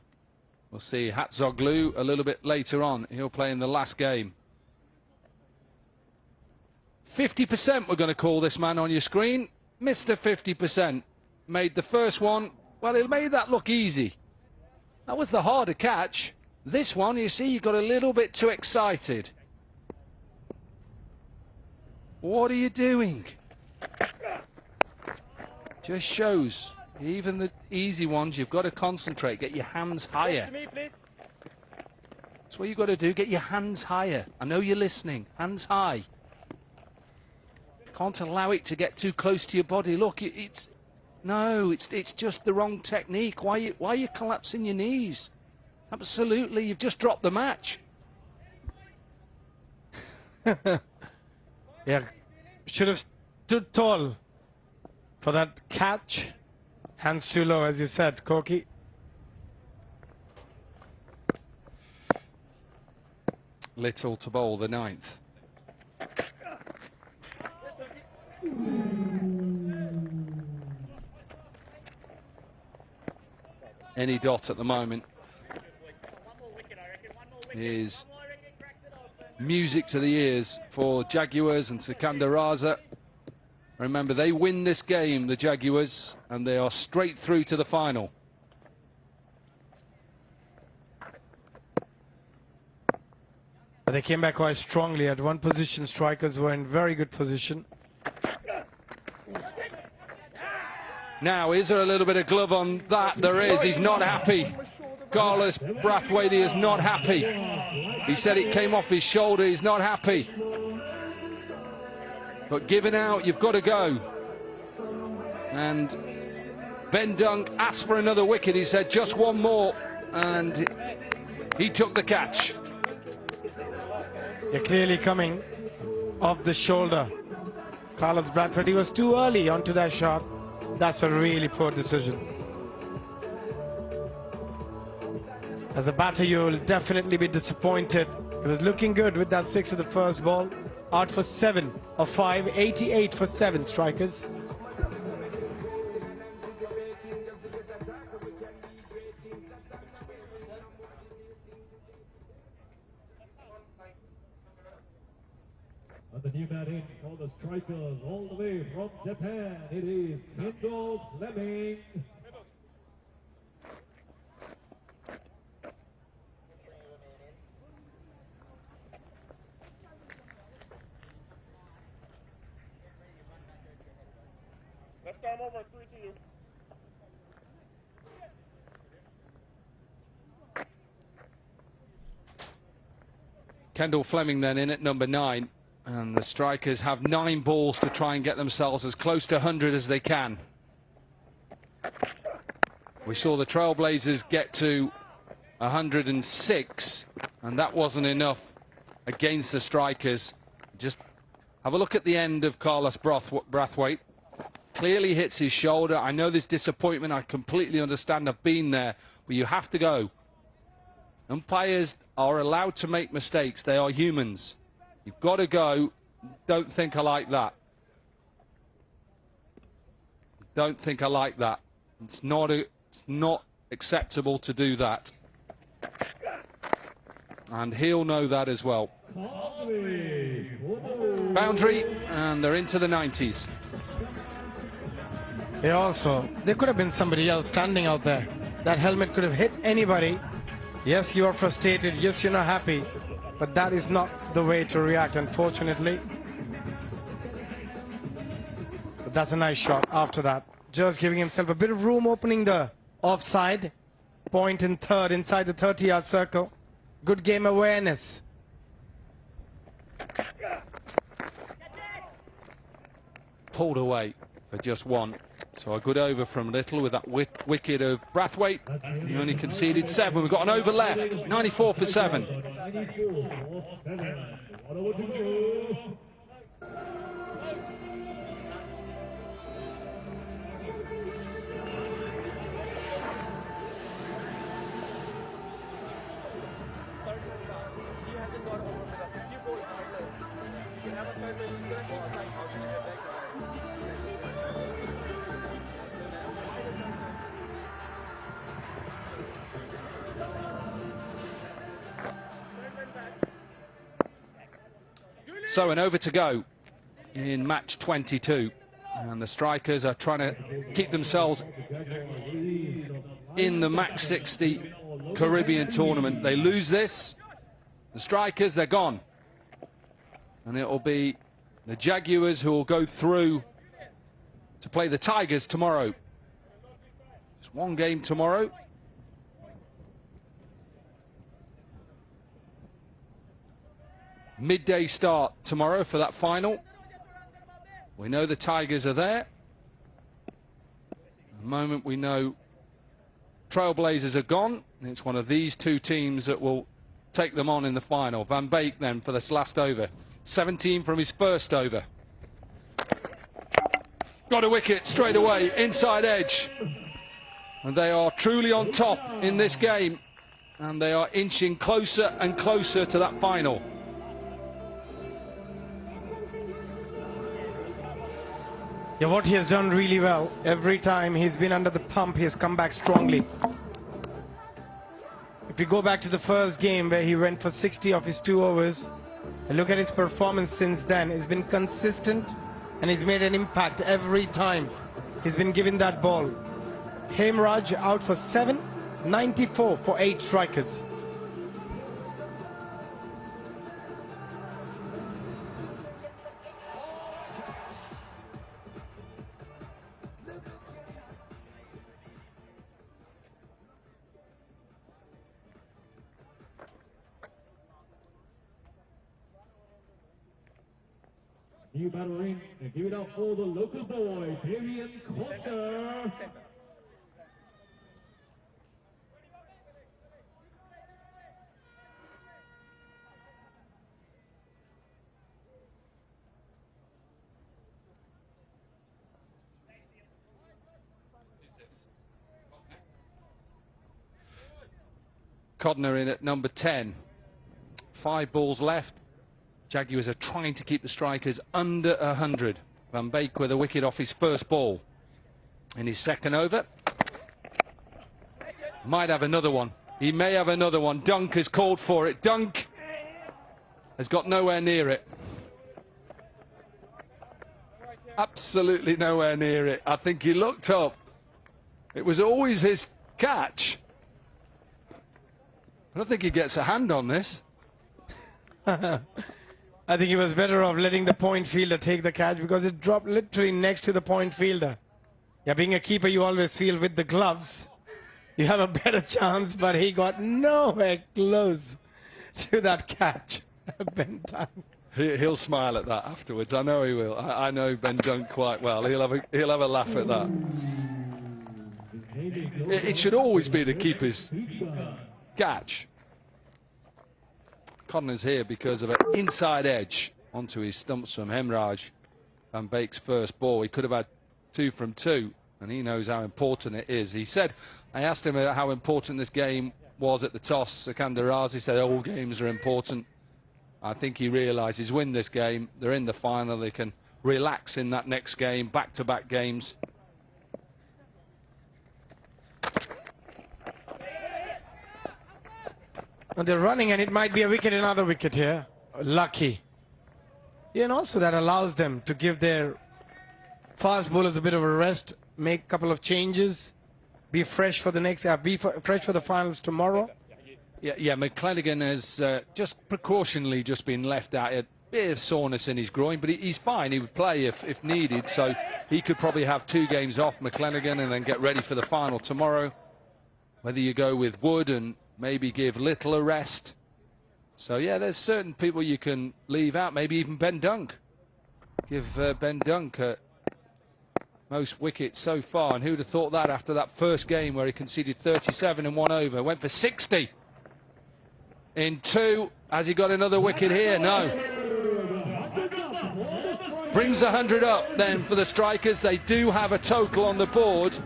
We'll see Hatzoglu a little bit later on. He'll play in the last game. 50% we're going to call this man on your screen. Mr. 50%. Made the first one. Well, he made that look easy. That was the harder catch. This one, you see, you got a little bit too excited. What are you doing? Just shows, even the easy ones, you've got to concentrate, get your hands higher. That's what you've got to do, get your hands higher. I know you're listening, hands high. Can't allow it to get too close to your body. Look, it's just the wrong technique. Why are you collapsing your knees? Absolutely, you've just dropped the match. Yeah, should have stood tall for that catch. Hands too low, as you said, Corky. Little to bowl, the 9th. Any dot at the moment is music to the ears for Jaguars and Sikandar Raza. Remember, they win this game, the Jaguars, and they are straight through to the final. But they came back quite strongly. At one position, strikers were in very good position. Now, is there a little bit of glove on that? There is. He's not happy. Carlos Braithwaite is not happy. He said it came off his shoulder. He's not happy. But given out, you've got to go. And Ben Dunk asked for another wicket. He said just one more. And he took the catch. They're clearly coming off the shoulder. Carlos Braithwaite, he was too early onto that shot. That's a really poor decision. As a batter, you'll definitely be disappointed. It was looking good with that 6 of the first ball. Out for 7 of 5, 88 for 7 strikers. And the new man in for the strikers, all the way from Japan, it is Kendall Fleming. Left arm over, 3 to you. Kendall Fleming then in at number 9. And the strikers have 9 balls to try and get themselves as close to 100 as they can. We saw the Trailblazers get to 106, and that wasn't enough against the strikers. Just have a look at the end of Carlos Braithwaite. Clearly hits his shoulder. I know there's disappointment. I completely understand. I've been there. But you have to go. Umpires are allowed to make mistakes. They are humans. You've got to go. Don't think I like that. Don't think I like that. It's not acceptable to do that. And he'll know that as well. Boundary, and they're into the 90s. Yeah, also, there could have been somebody else standing out there. That helmet could have hit anybody. Yes, you are frustrated. Yes, you're not happy. But that is not the way to react, unfortunately. But that's a nice shot after that. Just giving himself a bit of room, opening the offside. Point in third, inside the 30-yard circle. Good game awareness. Pulled away for just one. So a good over from Little with that wicket of Braithwaite. He only conceded 7. We've got an over left. 94 for 7. So an over to go in match 22, and the strikers are trying to keep themselves in the MAX60 Caribbean tournament. They lose this, the strikers, they're gone, and it'll be the Jaguars who will go through to play the Tigers tomorrow. Just one game tomorrow. Midday start tomorrow for that final. We know the Tigers are there. At the moment we know Trailblazers are gone. It's one of these two teams that will take them on in the final. Van Beek then for this last over. 17 from his first over. Got a wicket straight away, inside edge. And they are truly on top in this game. And they are inching closer and closer to that final. Yeah, what he has done really well. Every time he's been under the pump, he has come back strongly. If you go back to the first game where he went for 60 of his 2 overs, and look at his performance since then, he's been consistent and he's made an impact every time he's been given that ball. Hemraj out for 7, 94 for 8 strikers. New battering, and give it up for the local boy, Damian Costa. Codner in at number 10. 5 balls left. Jaguars are trying to keep the strikers under 100. Van Beek with a wicket off his first ball. In his second over. Might have another one. He may have another one. Dunk has called for it. Dunk has got nowhere near it. Absolutely nowhere near it. I think he looked up. It was always his catch. I don't think he gets a hand on this. I think he was better off letting the point fielder take the catch because it dropped literally next to the point fielder. Yeah, being a keeper, you always feel with the gloves, you have a better chance, but he got nowhere close to that catch. Ben Dunk. He'll smile at that afterwards. I know he will. I know Ben Dunk quite well. He'll have a laugh at that. It should always be the keeper's catch. Codner's here because of an inside edge onto his stumps from Hemraj. Van Beek's first ball. He could have had 2 from 2, and he knows how important it is. He said, I asked him how important this game was at the toss. Sikandar Razi said all games are important. I think he realises win this game, they're in the final, they can relax in that next game, back-to-back games. And they're running, and it might be a wicket, another wicket here. Lucky. Yeah, and also that allows them to give their fast bowlers a bit of a rest, make a couple of changes, be fresh for the next, fresh for the finals tomorrow. Yeah, McClenaghan has just precautionally just been left out. A bit of soreness in his groin, but he's fine. He would play if needed, so he could probably have 2 games off, McClenaghan, and then get ready for the final tomorrow. Whether you go with Wood and maybe give Little a rest. So, yeah, there's certain people you can leave out, maybe even Ben Dunk. Give Ben Dunk most wickets so far, and who'd have thought that after that first game where he conceded 37 in 1 over, went for 60 in 2. Has he got another wicket here? No. Brings 100 up then for the strikers. They do have a total on the board.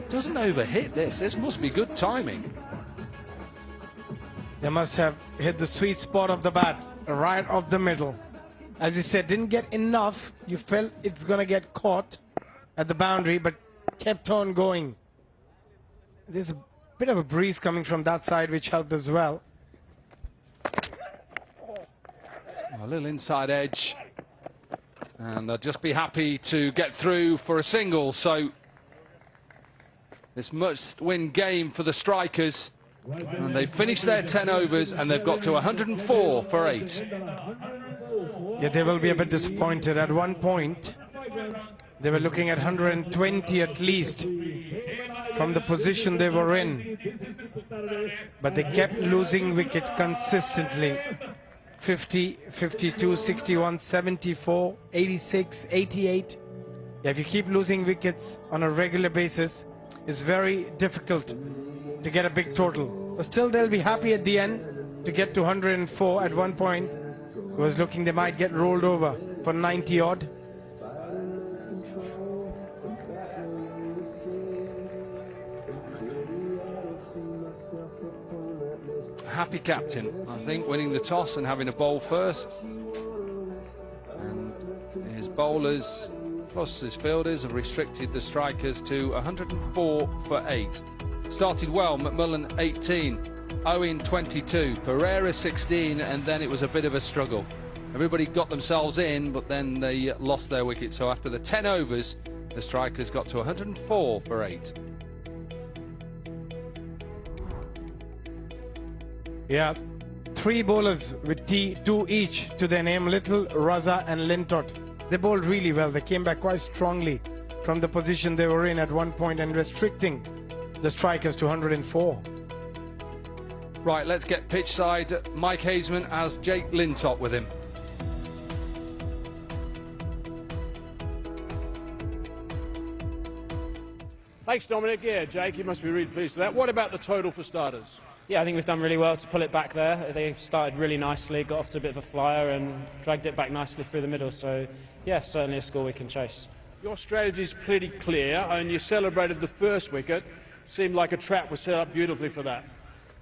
Doesn't overhit this. This must be good timing. They must have hit the sweet spot of the bat, right off the middle. As you said, didn't get enough. You felt it's going to get caught at the boundary, but kept on going. There's a bit of a breeze coming from that side, which helped as well. A little inside edge. And they'll just be happy to get through for a single. So this must-win game for the strikers. And they've finished their 10 overs, and they've got to 104 for 8. Yeah, they will be a bit disappointed. At one point, they were looking at 120 at least from the position they were in. But they kept losing wicket consistently. 50, 52, 61, 74, 86, 88. Yeah, if you keep losing wickets on a regular basis, it's very difficult to get a big total. But still, they'll be happy at the end to get to 104. At one point, it was looking they might get rolled over for 90 odd. Happy captain, I think, winning the toss and having a bowl first. And his bowlers plus his fielders have restricted the strikers to 104 for 8. Started well, McMullen 18, Owen 22, Pereira 16, and then it was a bit of a struggle. Everybody got themselves in, but then they lost their wicket. So after the 10 overs, the strikers got to 104 for 8. Yeah, 3 bowlers with T2 each to their name, Little, Raza and Lintott. They bowled really well. They came back quite strongly from the position they were in at one point and restricting the strikers to 104. Right, let's get pitch side. Mike Hazeman as Jake Lintott with him. Thanks, Dominic. Yeah, Jake, you must be really pleased with that. What about the total for starters? Yeah, I think we've done really well to pull it back there. They've started really nicely, got off to a bit of a flyer and dragged it back nicely through the middle. So, yeah, certainly a score we can chase. Your strategy's pretty clear, and you celebrated the first wicket. Seemed like a trap was set up beautifully for that.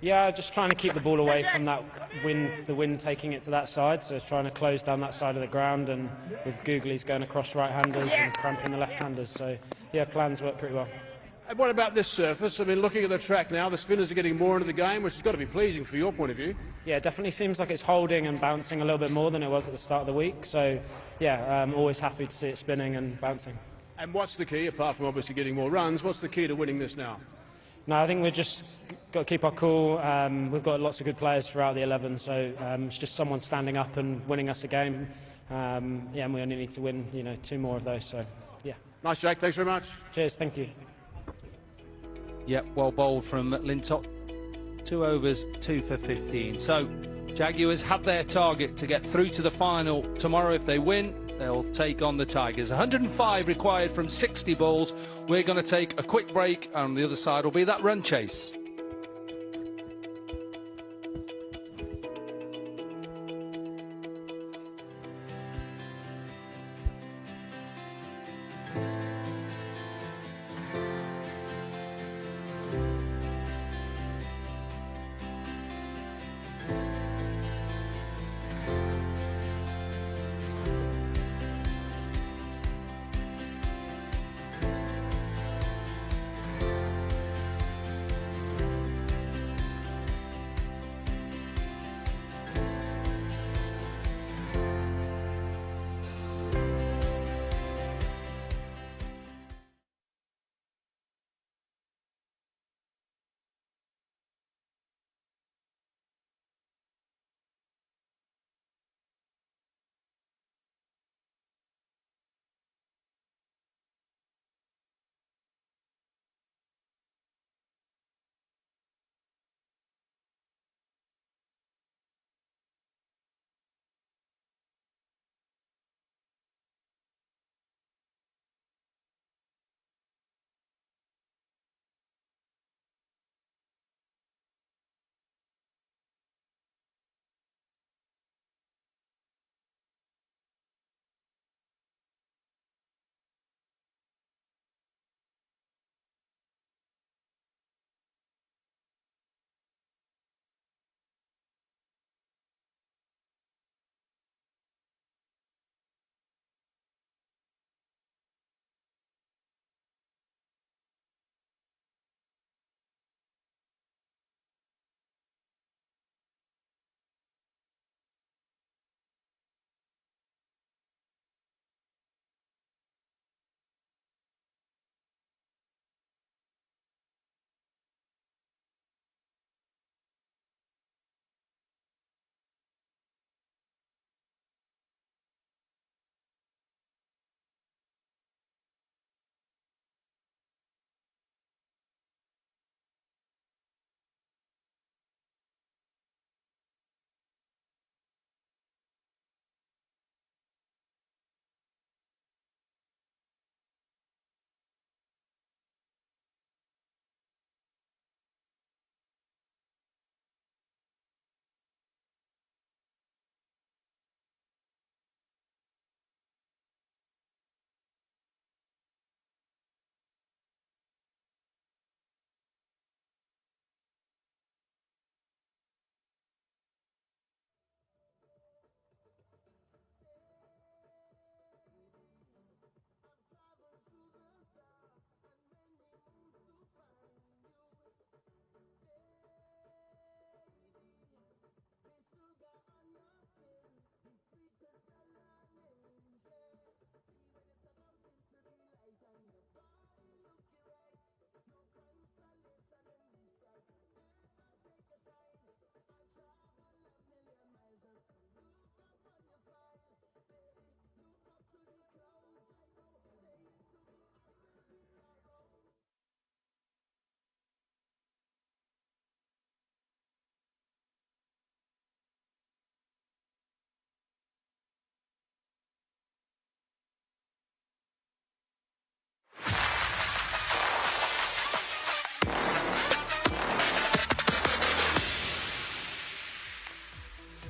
Yeah, just trying to keep the ball away from that wind, the wind taking it to that side. So trying to close down that side of the ground, and with Googlies going across right-handers and cramping the left-handers. So, yeah, plans work pretty well. And what about this surface? I mean, looking at the track now, the spinners are getting more into the game, which has got to be pleasing from your point of view. Yeah, it definitely seems like it's holding and bouncing a little bit more than it was at the start of the week. So, yeah, I'm always happy to see it spinning and bouncing. And what's the key, apart from obviously getting more runs, what's the key to winning this now? No, I think we've just got to keep our cool. We've got lots of good players throughout the 11, so it's just someone standing up and winning us a game. Yeah, and we only need to win, 2 more of those. So, yeah. Nice, Jake. Thanks very much. Cheers. Thank you. Yep, well bowled from Lintott. 2 overs, 2 for 15. So, Jaguars have their target to get through to the final tomorrow. If they win, they'll take on the Tigers. 105 required from 60 balls. We're going to take a quick break, and on the other side will be that run chase.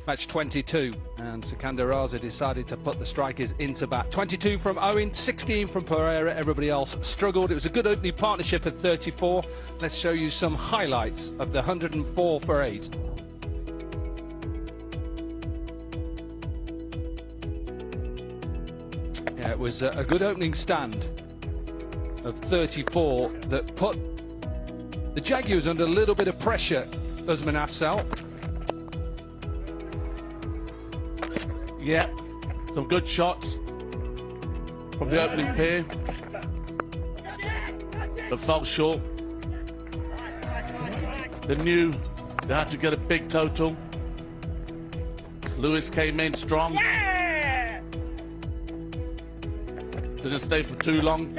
match 22, and Sikandar Raza decided to put the strikers into bat. 22 from Owen, 16 from Pereira. Everybody else struggled. It was a good opening partnership of 34. Let's show you some highlights of the 104 for 8. Yeah, it was a good opening stand of 34 that put the Jaguars under a little bit of pressure. Usman Afzal. Yeah, some good shots from the opening pair, but fell short. They knew they had to get a big total. Lewis came in strong. Didn't stay for too long.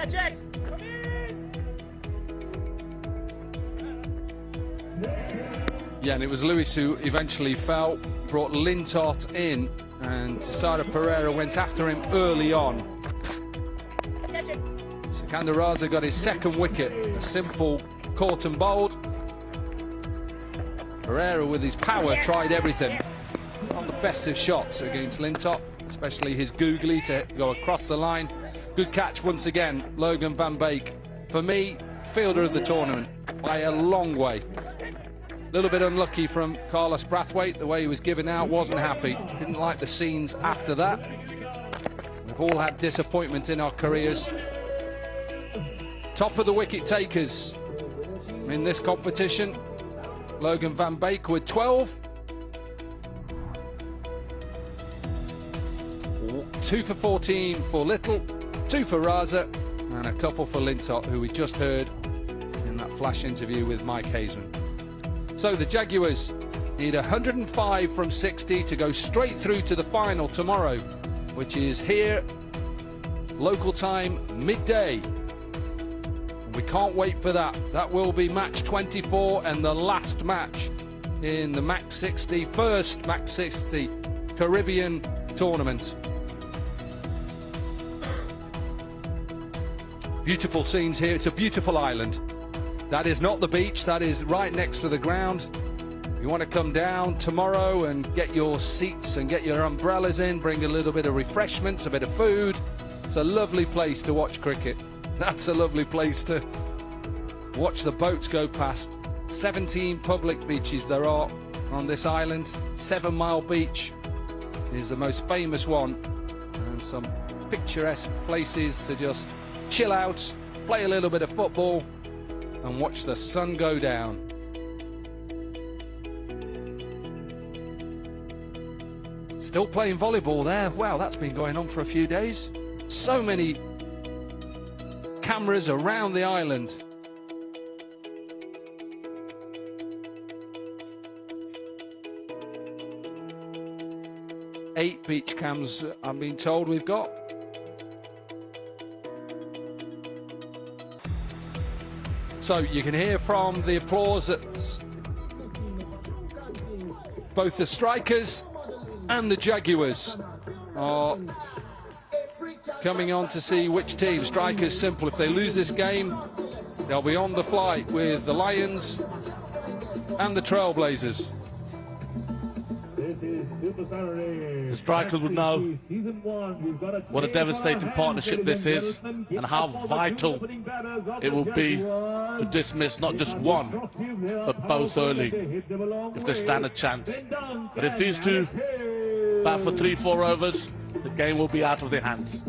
Yeah, and it was Lewis who eventually fell, brought Lintott in, and Tisara Pereira went after him early on. Sikandar Raza got his second wicket, a simple caught and bowled. Pereira with his power tried everything. On the best of shots against Lintott, especially his googly to go across the line. Good catch once again, Logan van Beek. For me, fielder of the tournament by a long way. A little bit unlucky from Carlos Braithwaite, the way he was given out, wasn't happy. Didn't like the scenes after that. We've all had disappointment in our careers. Top of the wicket takers in this competition, Logan van Beek with 12. 2 for 14 for Little, 2 for Raza, and a couple for Lintott, who we just heard in that flash interview with Mike Hazeman. So the Jaguars need 105 from 60 to go straight through to the final tomorrow, which is here, local time, midday. And we can't wait for that. That will be match 24 and the last match in the MAX60, first MAX60 Caribbean tournament. Beautiful scenes here. It's a beautiful island. That is not the beach, that is right next to the ground. You want to come down tomorrow and get your seats and get your umbrellas in, bring a little bit of refreshments, a bit of food. It's a lovely place to watch cricket. That's a lovely place to watch the boats go past. 17 public beaches there are on this island. 7 Mile Beach is the most famous one, and some picturesque places to just chill out, play a little bit of football and watch the sun go down. Still playing volleyball there. Wow, that's been going on for a few days. So many cameras around the island. Eight beach cams, I'm being told we've got. So you can hear from the applause that both the strikers and the Jaguars are coming on to see which team. Strikers, simple. If they lose this game, they'll be on the flight with the Lions and the Trailblazers. The strikers would know what a devastating partnership this is and how vital it will be to dismiss not just one but both early if they stand a chance. But if these two bat for 3-4 overs, the game will be out of their hands.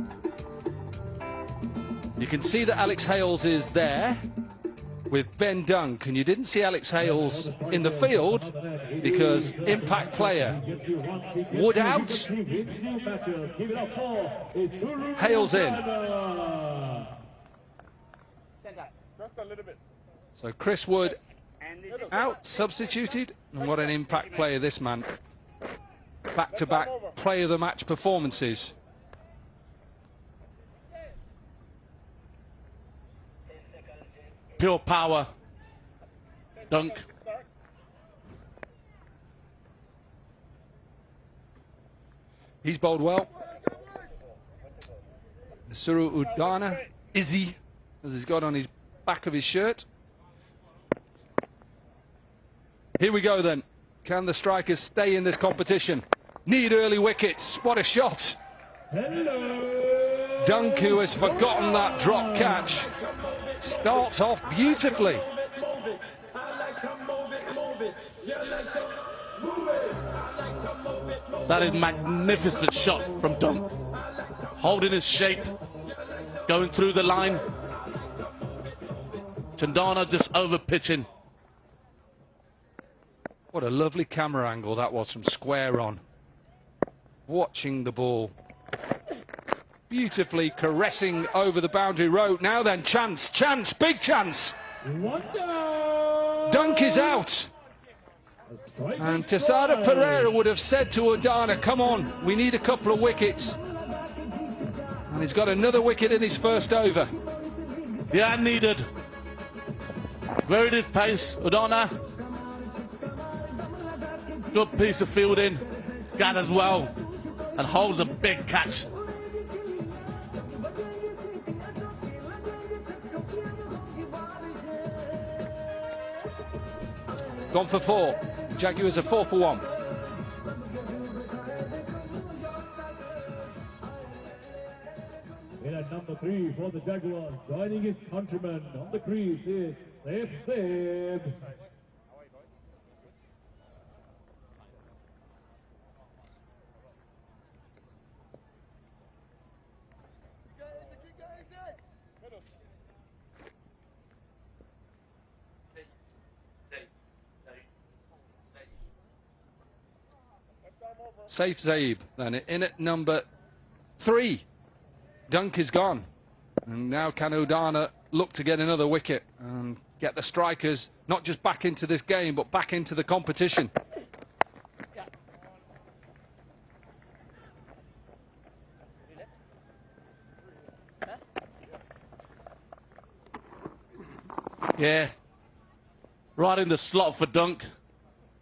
You can see that Alex Hales is there with Ben Dunk, and you didn't see Alex Hales in the field because impact player. Wood out, Hales in. So Chris Wood out, substituted, and what an impact player this man. Back-to-back player of the match performances. Pure power, Dunk. He's bowled well. Suru Udana, Izzy, as he's got on his back of his shirt. Here we go then. Can the strikers stay in this competition? Need early wickets. What a shot. Dunk, who has forgotten that drop catch, starts off beautifully. That is magnificent shot from Dunk. Holding his shape, going through the line. Chandana just over pitching. What a lovely camera angle that was from square on. Watching the ball. Beautifully caressing over the boundary road. Now then, chance, big chance. Dunk is out. And Tesada Pereira would have said to Udana, come on, we need a couple of wickets. And he's got another wicket in his first over. Yeah, needed. Where it is pace, Udana. Good piece of fielding. Gathers well and holds a big catch. Gone for 4. Jaguars are 4 for 1. In at number 3 for the Jaguars, joining his countryman on the crease is Safe. Safe Zaib, then in at number 3. Dunk is gone. And now can Udana look to get another wicket and get the strikers not just back into this game, but back into the competition. Yeah. Right in the slot for Dunk.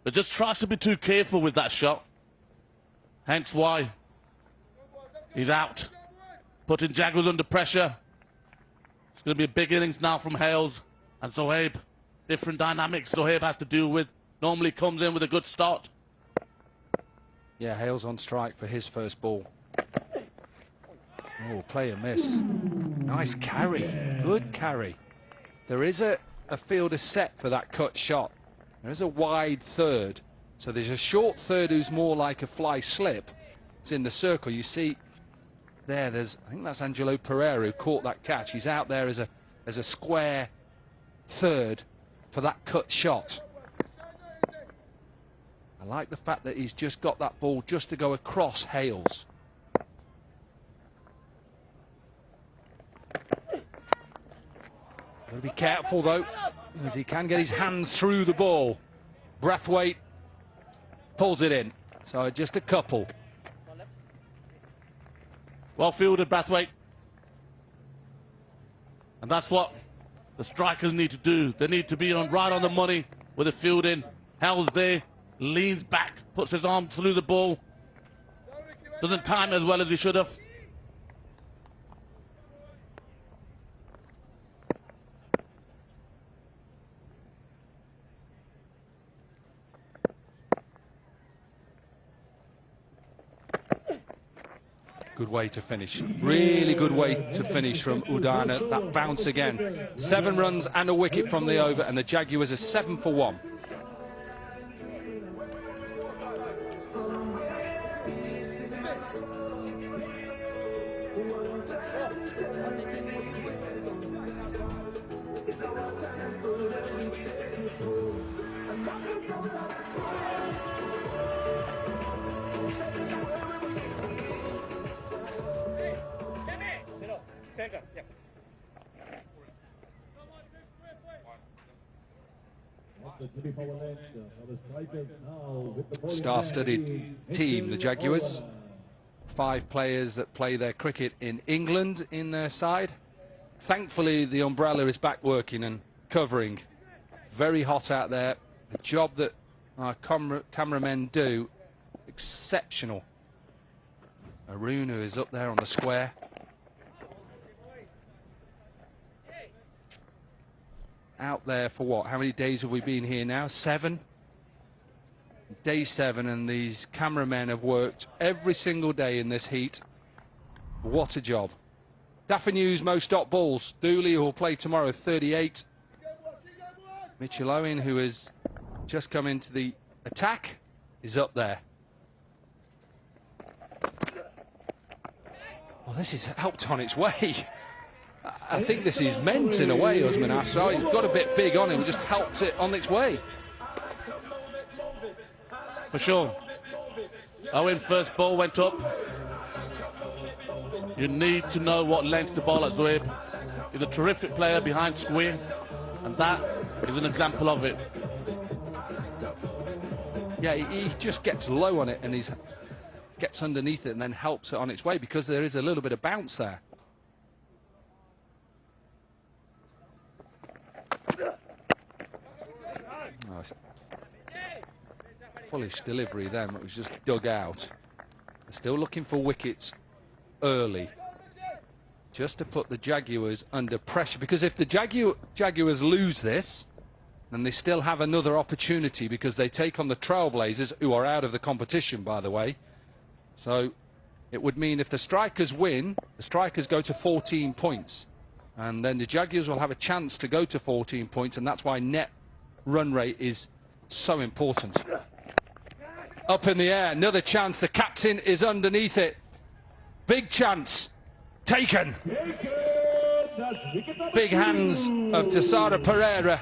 But just tries to be too careful with that shot. Hence why he's out. Putting Jaguars under pressure. It's going to be a big innings now from Hales and Zohaib. Different dynamics Zohaib has to deal with. Normally comes in with a good start. Yeah, Hales on strike for his first ball. Oh, play a miss. Nice carry. Good carry. There is a fielder set for that cut shot. There is a wide third. So there's a short third who's more like a fly slip. It's in the circle. You see there, I think that's Angelo Pereira who caught that catch. He's out there as a square third for that cut shot. I like the fact that he's just got that ball just to go across Hales. Got to be careful though, as he can get his hands through the ball. Braithwaite pulls it in. So just a couple. Well fielded, Braithwaite. And that's what the strikers need to do. They need to be right on the money with the fielding. Hell's there, leans back, puts his arm through the ball. Doesn't time as well as he should have. Good way to finish. Really good way to finish from Udana. That bounce again. 7 runs and a wicket from the over, and the Jaguars are 7 for 1. Star-studded team, the Jaguars. 5 players that play their cricket in England in their side. Thankfully, the umbrella is back working and covering. Very hot out there. The job that our cameramen do, exceptional. Arun, who is up there on the square. Out there for what? How many days have we been here now? 7? Day 7, and these cameramen have worked every single day in this heat. What a job. Daffy News, most dot balls. Dooley, who will play tomorrow, 38. Mitchell Owen, who has just come into the attack, is up there. Well, this is helped on its way. I think this is meant in a way, Arslan Ash. So he's got a bit big on him, just helped it on its way. For sure. Owen, first ball went up. You need to know what length to bowl at Zoeb. He's a terrific player behind square, and that is an example of it. Yeah, he just gets low on it and he gets underneath it and then helps it on its way because there is a little bit of bounce there. Oh, foolish delivery then, it was just dug out. They're still looking for wickets early, just to put the Jaguars under pressure, because if the Jaguars lose this, then they still have another opportunity because they take on the Trailblazers, who are out of the competition, by the way. So it would mean if the Strikers win, the Strikers go to 14 points, and then the Jaguars will have a chance to go to 14 points, and that's why net run rate is so important. Up in the air, another chance. The captain is underneath it. Big chance. Taken. Big hands of Tessara Pereira.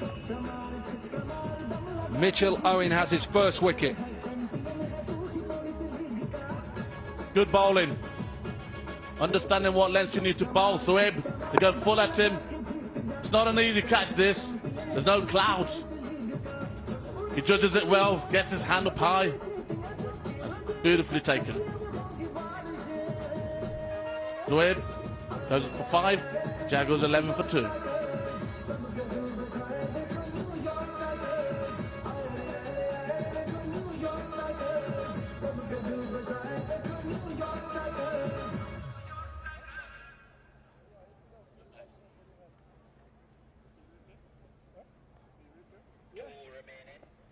Mitchell Owen has his first wicket. Good bowling. Understanding what length you need to bowl. Zoeb, they go full at him. It's not an easy catch, this. There's no clouds. He judges it well, gets his hand up high. Beautifully taken. Zoeb goes for 5. Jaguars 11 for 2.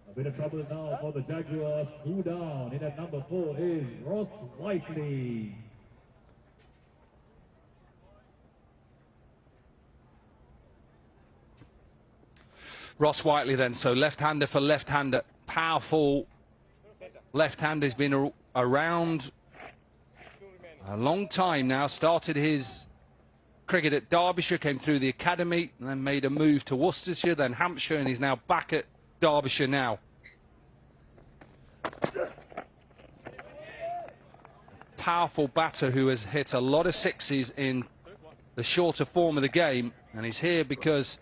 A bit of trouble now for the Jaguars. 2 down. In at number 4 is Ross Whiteley. Ross Whiteley then, so left-hander for left-hander. Powerful left-hander. He's been around a long time now. Started his cricket at Derbyshire, came through the academy, and then made a move to Worcestershire, then Hampshire, and he's now back at Derbyshire now. Powerful batter who has hit a lot of sixes in the shorter form of the game, and he's here because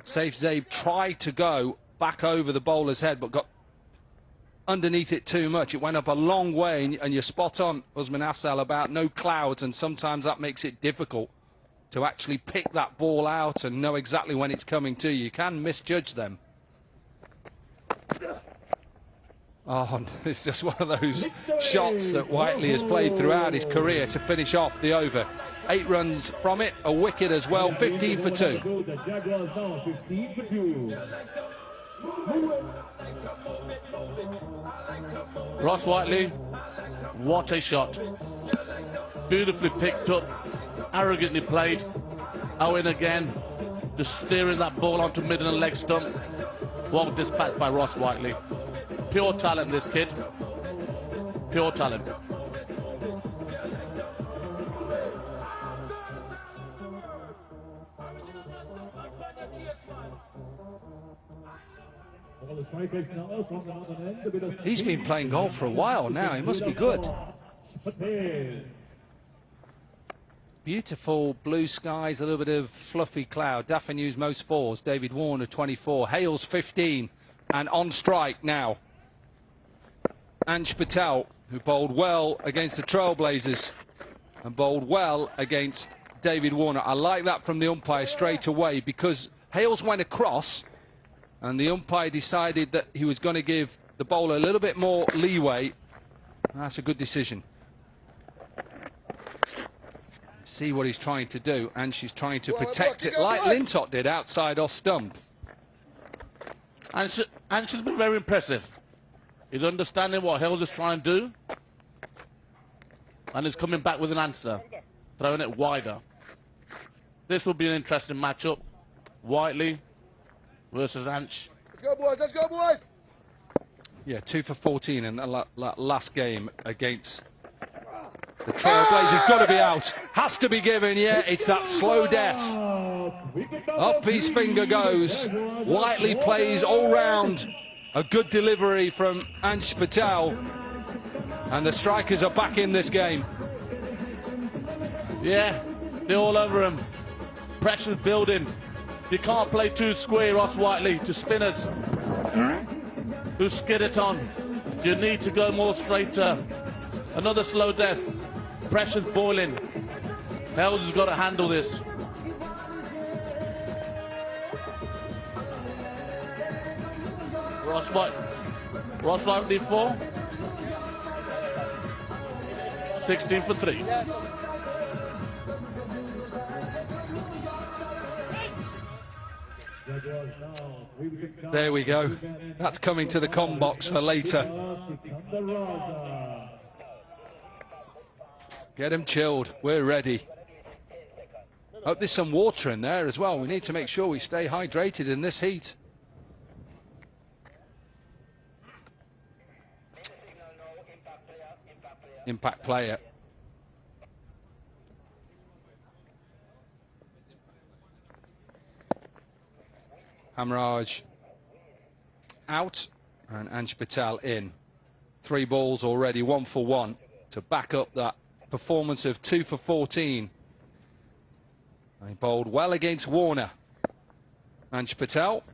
Saif Zaid tried to go back over the bowler's head but got underneath it too much. It went up a long way, and you're spot on, Arslan Ash, about no clouds, and sometimes that makes it difficult to actually pick that ball out and know exactly when it's coming to you. You can misjudge them. Oh, it's just one of those shots that Whiteley has played throughout his career to finish off the over. 8 runs from it, a wicket as well, 15 for 2. The Jaguars now 15 for 2. Ross Whiteley, what a shot. Beautifully picked up, arrogantly played. Owen again, just steering that ball onto middle and leg stump. Well dispatched by Ross Whiteley. Pure talent, this kid. Pure talent. He's been playing golf for a while now. He must be good. Beautiful blue skies, a little bit of fluffy cloud. Daffy News most 4s. David Warner 24. Hales 15. And on strike now, Ansh Patel, who bowled well against the Trailblazers and bowled well against David Warner. I like that from the umpire straight away, because Hales went across and the umpire decided that he was going to give the bowler a little bit more leeway. That's a good decision. See what he's trying to do, and she's trying to protect it like Lintott did outside off stump. And she's been very impressive. He's understanding what Hills is trying to do. And is coming back with an answer. Throwing it wider. This will be an interesting matchup. Whiteley versus Anch. Let's go, boys. Let's go, boys. Yeah, 2 for 14 in that last game against the Trailblazers. Got to be out. Has to be given. Yeah, it's that slow death. Up his finger goes. Whiteley plays all round. A good delivery from Ansh Patel. And the strikers are back in this game. Yeah, they're all over him. Pressure's building. You can't play too square, Ross Whiteley, to spinners who skid it on. You need to go more straighter. Another slow death. Pressure's boiling. Hells has got to handle this. Ross Whiteley 4. 16 for 3. There we go. That's coming to the com box for later. Get them chilled. We're ready. Hope there's some water in there as well. We need to make sure we stay hydrated in this heat. Impact player. Hamraj out and Ansh Patel in. 3 balls already, 1 for 1 to back up that performance of 2 for 14. He bowled well against Warner. Ansh Patel.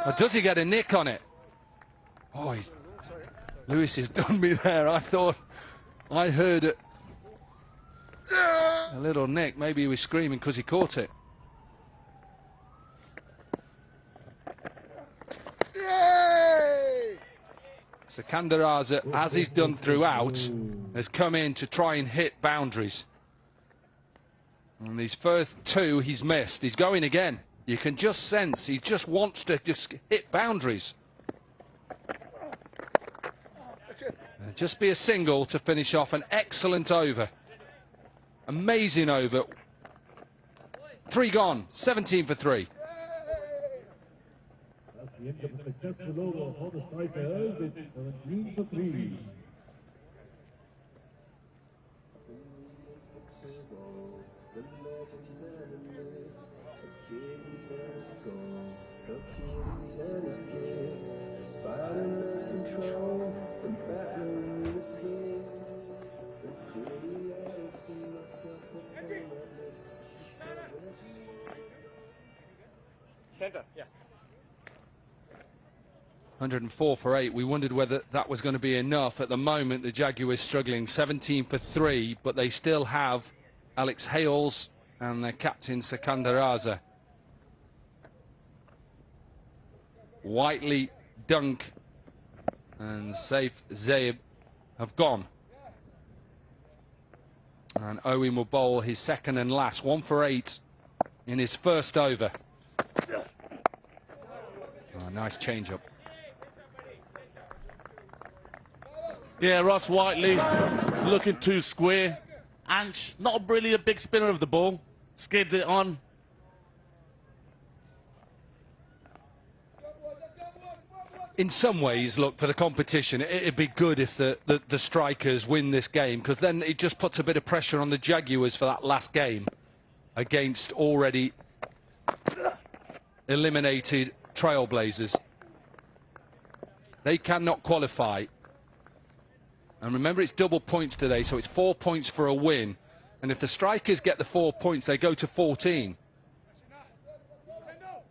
Or does he get a nick on it? Oh, Lewis has done me there. I thought I heard it. A little nick. Maybe he was screaming because he caught it. Sakandaraza, as he's done throughout, has come in to try and hit boundaries. And these first 2 he's missed. He's going again. You can just sense he just wants to just hit boundaries. Just be a single to finish off an excellent over. Amazing over. 3 gone, 17 for 3. That's the end of the successful over for the strikers. It's 17 for 3. Center, yeah. 104 for 8. We wondered whether that was going to be enough. At the moment, the Jaguars struggling. 17 for 3, but they still have Alex Hales and their captain Sakandaraza. Whiteley, Dunk and Saif Zaib have gone. And Owen will bowl his second and last. 1 for 8 in his first over. Oh, nice change-up. Yeah, Ross Whiteley looking too square. Anch, not really a big spinner of the ball. Skids it on. In some ways, look, for the competition, it'd be good if the strikers win this game, because then it just puts a bit of pressure on the Jaguars for that last game against already eliminated Trailblazers. They cannot qualify. And remember, it's double points today, so it's 4 points for a win. And if the strikers get the 4 points, they go to 14.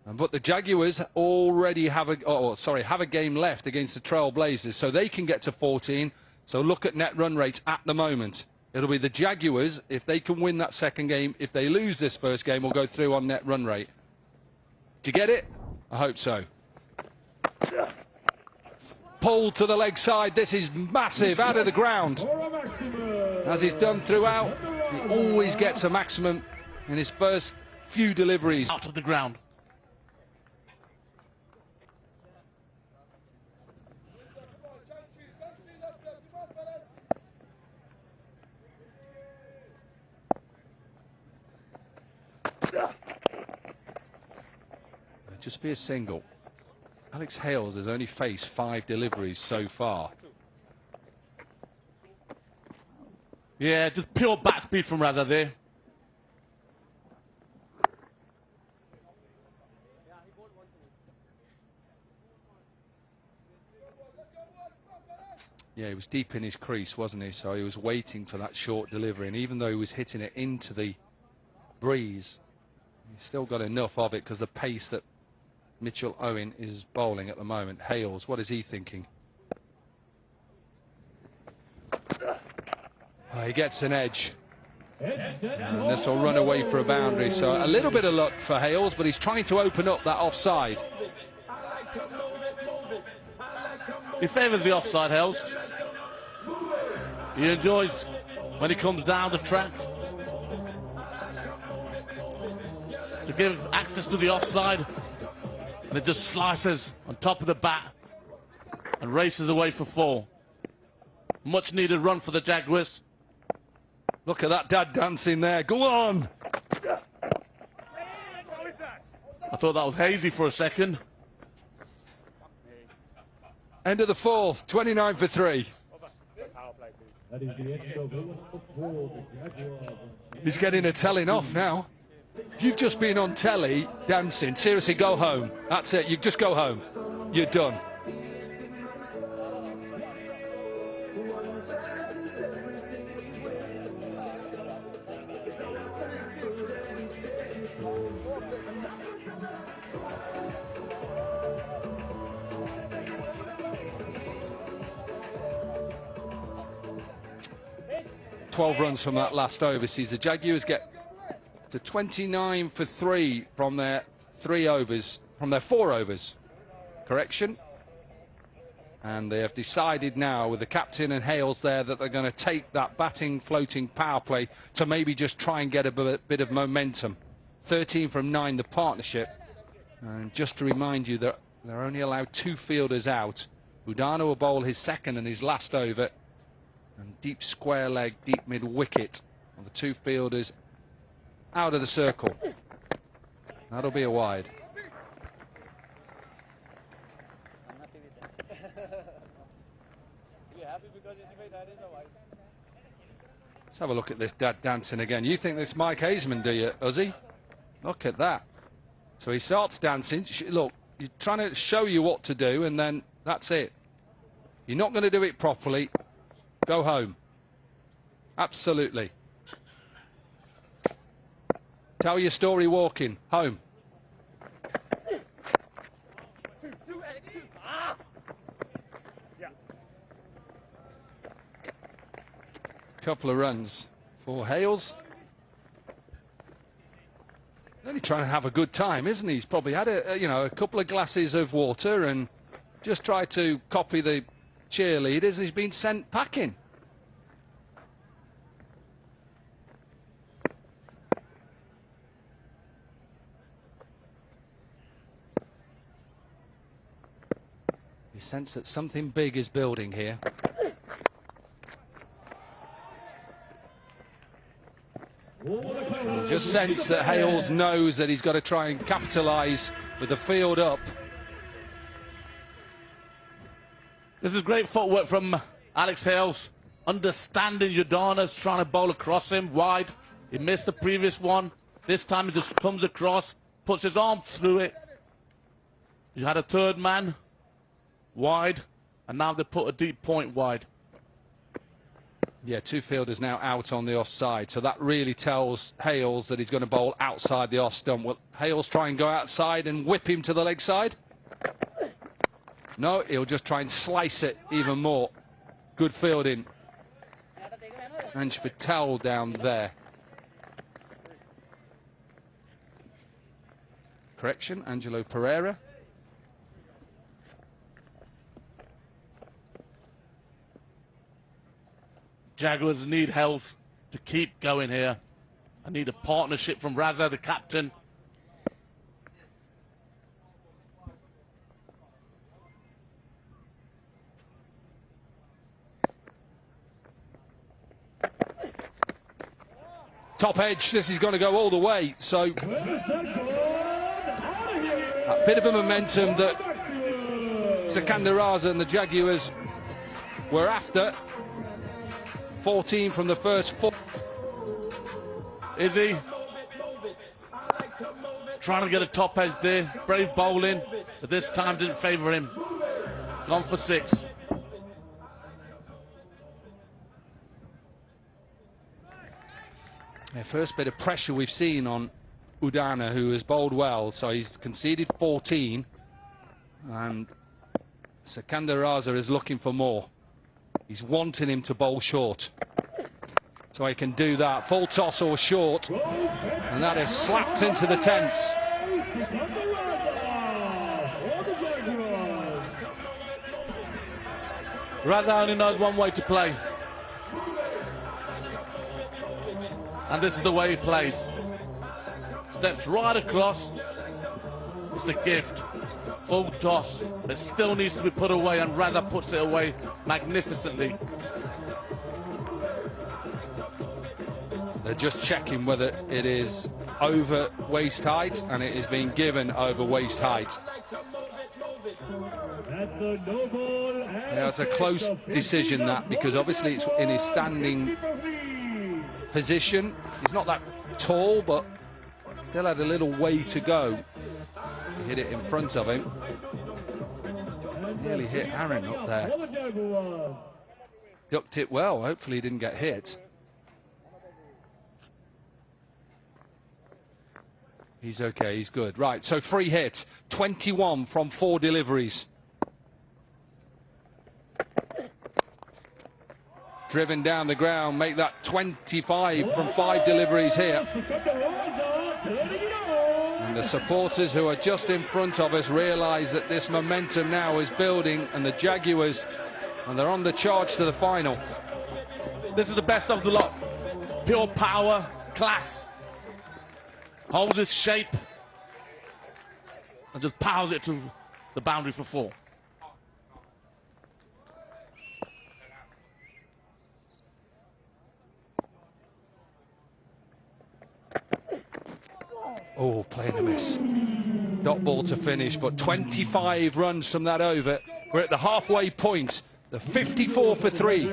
But the Jaguars already have a game left against the Trailblazers, so they can get to 14. So look at net run rate at the moment. It'll be the Jaguars, if they can win that second game. If they lose this first game, we'll go through on net run rate. Do you get it? I hope so. Pull to the leg side. This is massive, out of the ground. As he's done throughout, he always gets a maximum in his first few deliveries. Out of the ground. just be a single. Alex Hales has only faced 5 deliveries so far. Yeah, just pure bat speed from Raza there. Yeah, he was deep in his crease, wasn't he? So he was waiting for that short delivery. And even though he was hitting it into the breeze, he's still got enough of it because the pace that Mitchell Owen is bowling at the moment. Hales, what is he thinking? Oh, he gets an edge. And this will run away for a boundary. So a little bit of luck for Hales, but he's trying to open up that offside. He favours the offside, Hales. He enjoys when he comes down the track to give access to the offside, and it just slices on top of the bat and races away for 4. Much needed run for the Jaguars. Look at that dad dancing there. Go on! I thought that was hazy for a second. End of the 4th, 29 for 3. That is the end of over number 4, the Jaguars. He's getting a telling off now. If you've just been on telly dancing, seriously, go home. That's it, you just go home. You're done. ...12 runs from that last overseas. The Jaguars get to 29 for 3 from their 3 overs, from their 4 overs. Correction. And they have decided now, with the captain and Hales there, that they're going to take that batting floating power play to maybe just try and get a bit of momentum. 13 from 9, the partnership. And just to remind you that they're only allowed 2 fielders out. Udana will bowl his second and his last over. And deep square leg, deep mid wicket. And the 2 fielders out of the circle. That'll be a wide. Let's have a look at this dad dancing again. You think this Mike Hazeman, do you, Uzzy? Look at that. So he starts dancing. Look, you're trying to show you what to do, and then that's it. You're not going to do it properly. Go home. Absolutely. Tell your story walking. Home. Couple of runs for Hales. Only trying to have a good time, isn't he? He's probably had a couple of glasses of water and just tried to copy the cheerleaders. He's been sent packing. You sense that something big is building here. You just sense that Hales knows that he's got to try and capitalise with the field up. This is great footwork from Alex Hales, understanding Udana's trying to bowl across him wide. He missed the previous one. This time he just comes across, puts his arm through it. You had a third man wide, and now they put a deep point wide. Yeah, 2 fielders now out on the offside, so that really tells Hales that he's going to bowl outside the off stump. Will Hales try and go outside and whip him to the leg side? No, he'll just try and slice it even more. Good fielding. Ansh Patel down there. Correction, Angelo Pereira. Jaguars need health to keep going here. I need a partnership from Raza, the captain. Top edge, this is going to go all the way, so A bit of a momentum that Sikandar Raza and the Jaguars were after. 14 from the first 4. Is he trying to get a top edge there? Brave bowling, but this time didn't favour him. Gone for 6. Yeah, first bit of pressure we've seen on Udana, who has bowled well, so he's conceded 14, and Sikandar Raza is looking for more. He's wanting him to bowl short, so he can do that. Full toss or short, and that is slapped into the tents. Raza only knows one way to play, and this is the way he plays. Steps right across. It's a gift. Full toss. It still needs to be put away, and Raza puts it away magnificently. They're just checking whether it is over waist height, and it is being given over waist height. Yeah, it's a close decision, that, because obviously it's in his standing position. He's not that tall, but still had a little way to go. He hit it in front of him. Nearly hit Aaron up there. Ducked it well. Hopefully he didn't get hit. He's okay, he's good. Right, so free hit. 21 from 4 deliveries. Driven down the ground, make that 25 from 5 deliveries here. And the supporters who are just in front of us realise that this momentum now is building, and the Jaguars, and they're on the charge to the final. This is the best of the lot. Pure power, class. Holds its shape and just powers it to the boundary for 4. Oh, playing a miss. Dot ball to finish, but 25 runs from that over. We're at the halfway point. The 54 for 3.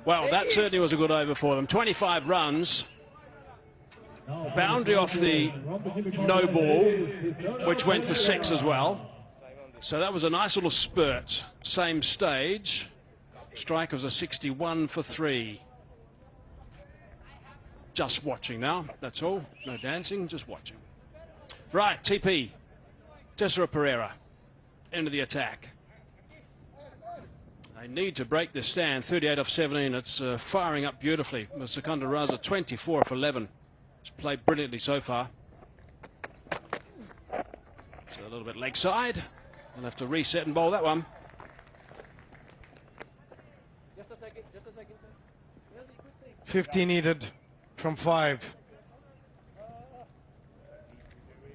Well, that certainly was a good over for them. 25 runs. Boundary off the no ball, which went for 6 as well. So that was a nice little spurt. Same stage. Strike was a 61 for 3. Just watching now, that's all. No dancing, just watching. Right, TP. Tessera Pereira. Into the attack. They need to break this stand. 38 off 17. It's firing up beautifully. Sikandar Raza 24 off 11. He's played brilliantly so far. So a little bit leg side. They'll have to reset and bowl that one. Just a second. 50 needed from 5.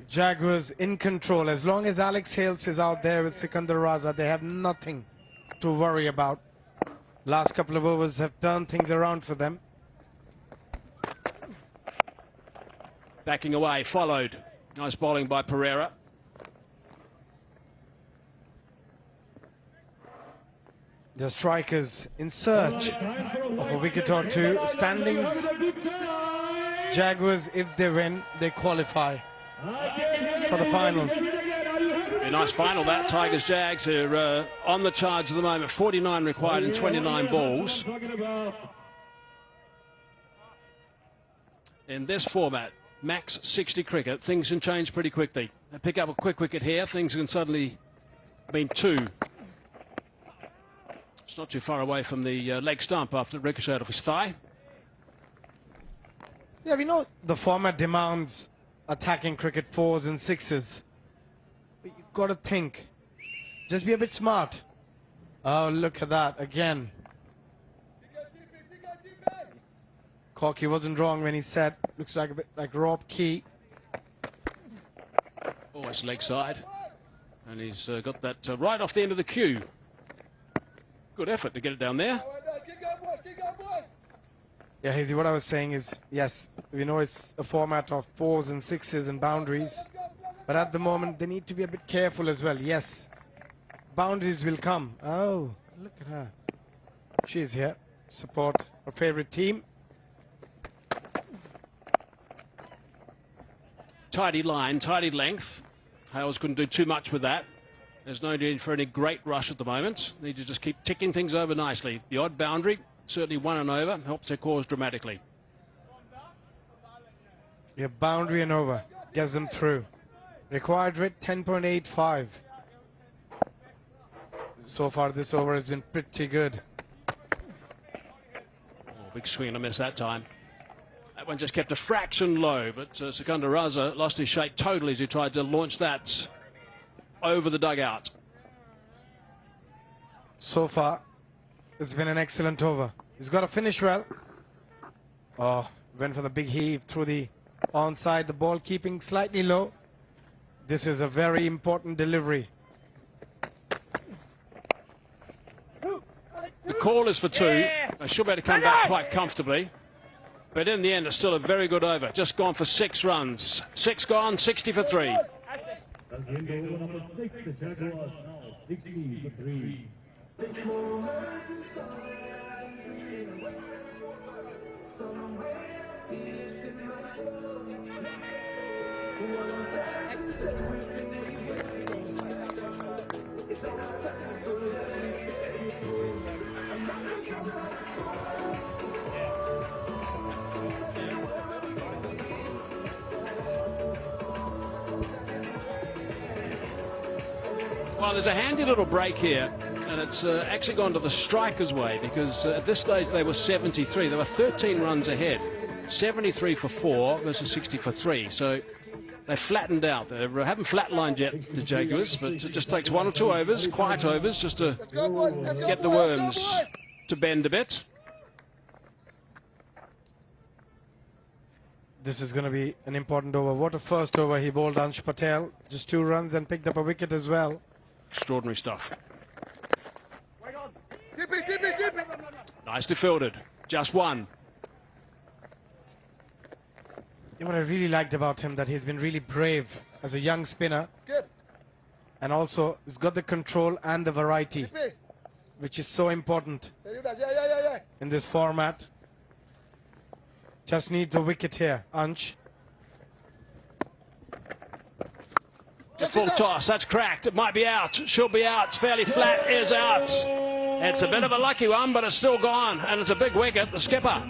Jaguars in control. As long as Alex Hales is out there with Sikandar Raza, they have nothing to worry about. Last couple of overs have turned things around for them. Backing away, followed. Nice bowling by Pereira. The strikers in search of a wicket or 2. Standings. Jaguars, if they win, they qualify for the finals. A nice final that. Tigers Jags are on the charge at the moment. 49 required in 29 balls. In this format, MAX60 cricket, things can change pretty quickly. They pick up a quick wicket here, things can suddenly mean 2. It's not too far away from the leg stump after it ricocheted off his thigh. Yeah, we know the format demands attacking cricket, 4s and 6s. But you've got to think. Just be a bit smart. Oh, look at that again. Corky wasn't wrong when he said, looks like a bit like Rob Key. Oh, it's leg side. And he's got that right off the end of the queue. Good effort to get it down there. Yeah, Hazy, what I was saying is, yes, we know it's a format of 4s and 6s and boundaries. But at the moment, they need to be a bit careful as well. Yes, boundaries will come. Oh, look at her. She's here. Support her favorite team. Tidy line, tidy length. Hales couldn't do too much with that. There's no need for any great rush at the moment. Need to just keep ticking things over nicely. The odd boundary, certainly 1 and over, helps their cause dramatically. Yeah, boundary and over. Gets them through. Required rate 10.85. So far this over has been pretty good. Oh, big swing and a miss that time. That one just kept a fraction low, but Sikandar Raza lost his shape totally as he tried to launch that over the dugout. So far, it's been an excellent over. He's got to finish well. Oh, went for the big heave through the onside, the ball keeping slightly low. This is a very important delivery. The call is for 2. They should be able to come back quite comfortably. But in the end, it's still a very good over. Just gone for 6 runs. 6 gone, 60 for 3. Over number 6, the Jaguars now 60 for 3. Well, there's a handy little break here, and it's actually gone to the strikers' way, because at this stage they were 73. They were 13 runs ahead. 73 for 4 versus 60 for 3. So they flattened out. They haven't flatlined yet, the Jaguars, but it just takes 1 or 2 overs, quiet overs, just to get the worms to bend a bit. This is going to be an important over. What a first over he bowled Ansh Patel. Just 2 runs and picked up a wicket as well. Extraordinary stuff. Nicely fielded. Just 1. Yeah, what I really liked about him, that he's been really brave as a young spinner. And also, he's got the control and the variety, which is so important in this format. Just needs a wicket here, Ansh. The full toss, that's cracked. It might be out. Should be out. It's fairly flat. Is out. It's a bit of a lucky one, but it's still gone. And it's a big wicket. The skipper.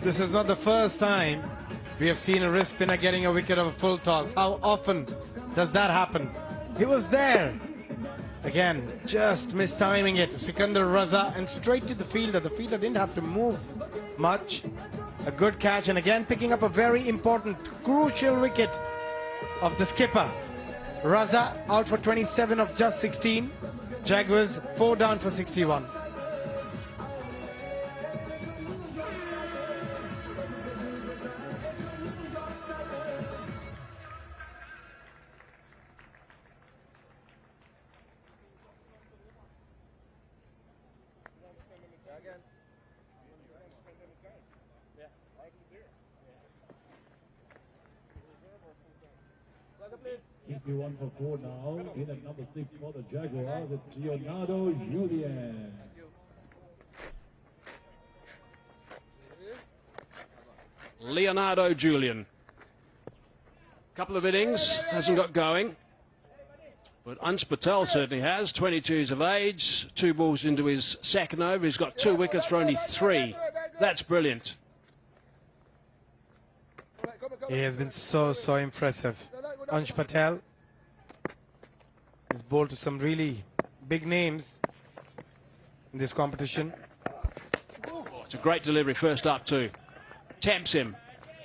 This is not the first time we have seen a wrist spinner getting a wicket of a full toss. How often does that happen? He was there. Again, just mistiming it. Sikandar Raza and straight to the fielder. The fielder didn't have to move much. A good catch, and again picking up a very important, crucial wicket of the skipper. Raza out for 27 of just 16. Jaguars 4 down for 61. He's 1 for 4 now. In at number 6 for the Jaguars, it's Leonardo Julian. Leonardo Julian. Couple of innings, hasn't got going. But Ansh Patel certainly has. 22s of age, 2 balls into his second over. He's got 2 wickets for only 3. That's brilliant. He has been so impressive. Ansh Patel is bowled to some really big names in this competition. Oh, it's a great delivery first up too. Tempts him.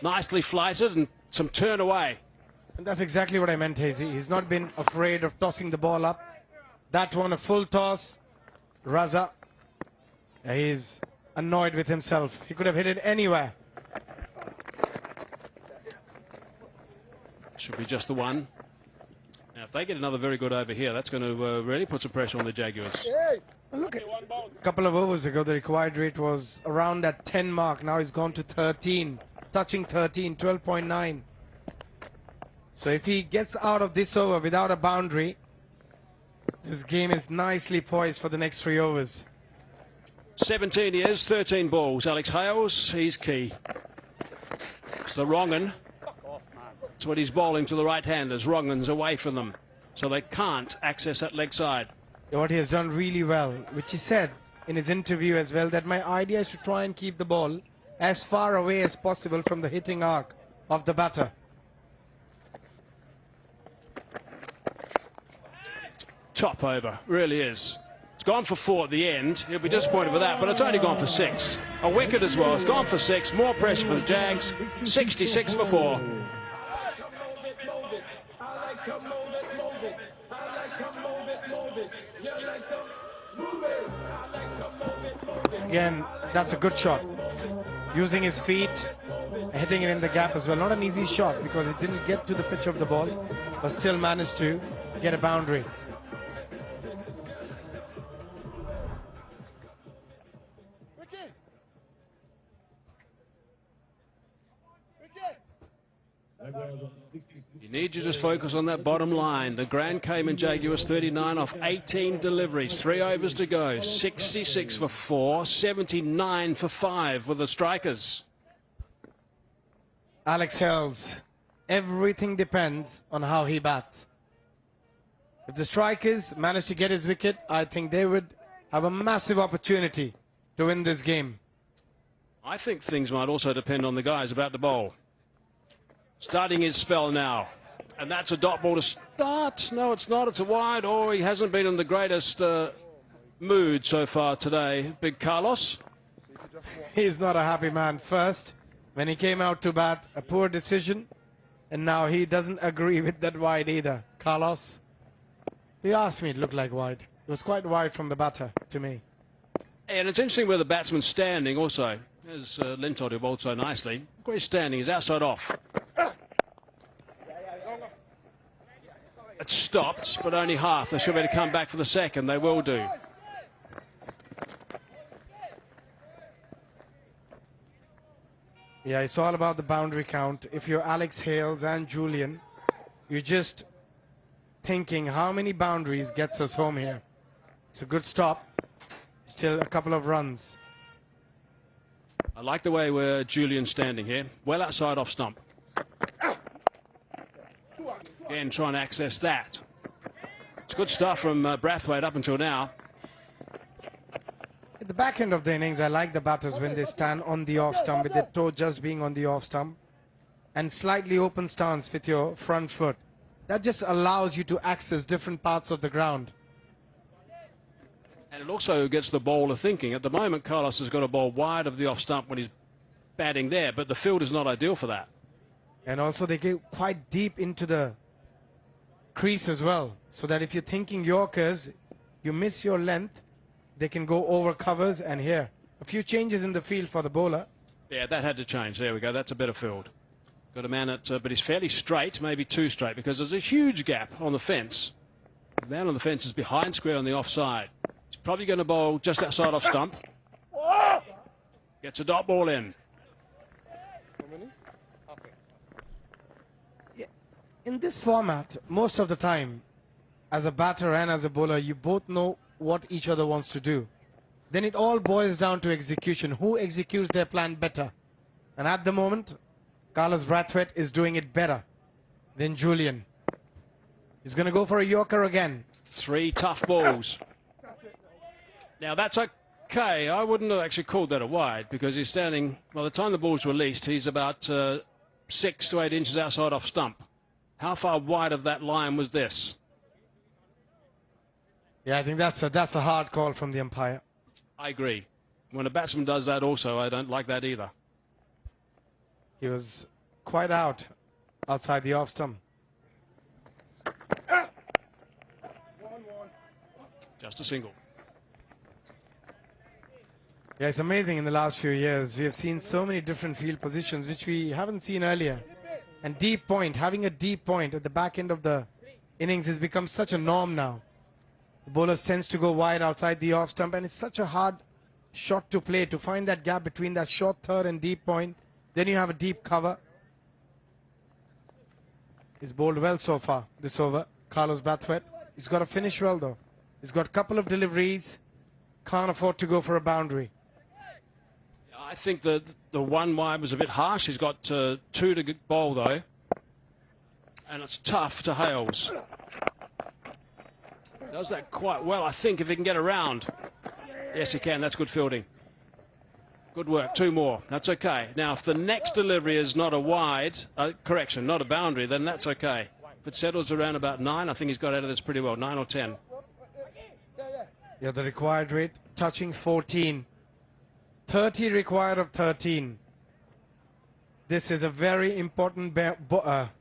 Nicely flighted and some turn away. And that's exactly what I meant, Hazy. He's not been afraid of tossing the ball up. That one, a full toss. Raza, he's annoyed with himself. He could have hit it anywhere. Should be just the one. Now, if they get another very good over here, that's going to really put some pressure on the Jaguars. Look, a couple of overs ago, the required rate was around that 10 mark. Now he's gone to 13, touching 13, 12.9. So if he gets out of this over without a boundary, this game is nicely poised for the next 3 overs. 17 he is, 13 balls. Alex Hales, he's key. It's the wrong-un. That's what he's bowling to the right-handers. Wrong-uns away from them, so they can't access that leg side. What he has done really well, which he said in his interview as well, that my idea is to try and keep the ball as far away as possible from the hitting arc of the batter. Top over, really is. It's gone for 4 at the end. He'll be disappointed with that, but it's only gone for 6. A wicket as well. It's gone for 6. More pressure for the Jags. 66 for 4. Again, that's a good shot. Using his feet, hitting it in the gap as well. Not an easy shot because it didn't get to the pitch of the ball, but still managed to get a boundary. You need to just focus on that bottom line. The Grand Cayman Jaguars 39 off 18 deliveries. 3 overs to go. 66 for 4, 79 for 5 with the strikers. Alex Hales, everything depends on how he bats. If the strikers manage to get his wicket, I think they would have a massive opportunity to win this game. I think things might also depend on the guys about to bowl. Starting his spell now. And that's a dot ball to start. No, it's not. It's a wide. Oh, he hasn't been in the greatest mood so far today. Big Carlos. He's not a happy man. First, when he came out to bat, a poor decision. And now he doesn't agree with that wide either. Carlos, he asked me it looked like wide. It was quite wide from the batter to me. And it's interesting where the batsman's standing also. There's Lintott who bowled so nicely. Where he's standing, he's outside off. It stopped, but only half. They should be able to come back for the second. They will do. Yeah, it's all about the boundary count. If you're Alex Hales and Julian, you're just thinking how many boundaries gets us home here. It's a good stop. Still a couple of runs. I like the way where Julian's standing here. Well outside off stump. Again, trying to access that. It's good stuff from Braithwaite up until now. At the back end of the innings, I like the batters when they stand on the off stump with their toe just being on the off stump and slightly open stance with your front foot. That just allows you to access different parts of the ground. And it also gets the bowler thinking. At the moment, Carlos has got a ball wide of the off stump when he's batting there, but the field is not ideal for that. And also they get quite deep into the crease as well, so that if you're thinking Yorkers, you miss your length, they can go over covers. And here, a few changes in the field for the bowler. Yeah, that had to change. There we go. That's a better field. Got a man at, but he's fairly straight, maybe too straight, because there's a huge gap on the fence. The man on the fence is behind square on the offside. He's probably going to bowl just outside off stump. Gets a dot ball in. In this format, most of the time, as a batter and as a bowler, you both know what each other wants to do. Then it all boils down to execution. Who executes their plan better? And at the moment, Carlos Braithwaite is doing it better than Julian. He's going to go for a Yorker again. 3 tough balls. Now that's okay. I wouldn't have actually called that a wide because he's standing, by the time the ball's released, he's about 6 to 8 inches outside off stump. How far wide of that line was this? Yeah, I think that's a hard call from the umpire. I agree. When a batsman does that also, I don't like that either. He was quite outside the off stump. Just a single. Yeah, it's amazing in the last few years. We have seen so many different field positions which we haven't seen earlier. And deep point, having a deep point at the back end of the innings has become such a norm now. The bowlers tends to go wide outside the off stump, and it's such a hard shot to play, to find that gap between that short third and deep point. Then you have a deep cover. He's bowled well so far this over. Carlos Braithwaite. He's got to finish well though. He's got a couple of deliveries. Can't afford to go for a boundary. I think the one wide was a bit harsh. He's got 2 to bowl though, and it's tough to Hales. Does that quite well, I think, if he can get around. Yes, he can. That's good fielding. Good work. 2 more. That's okay. Now, if the next delivery is not a wide, correction, not a boundary, then that's okay. If it settles around about 9, I think he's got out of this pretty well. 9 or 10. Yeah, the required rate touching 14. 30 required of 13. This is a very important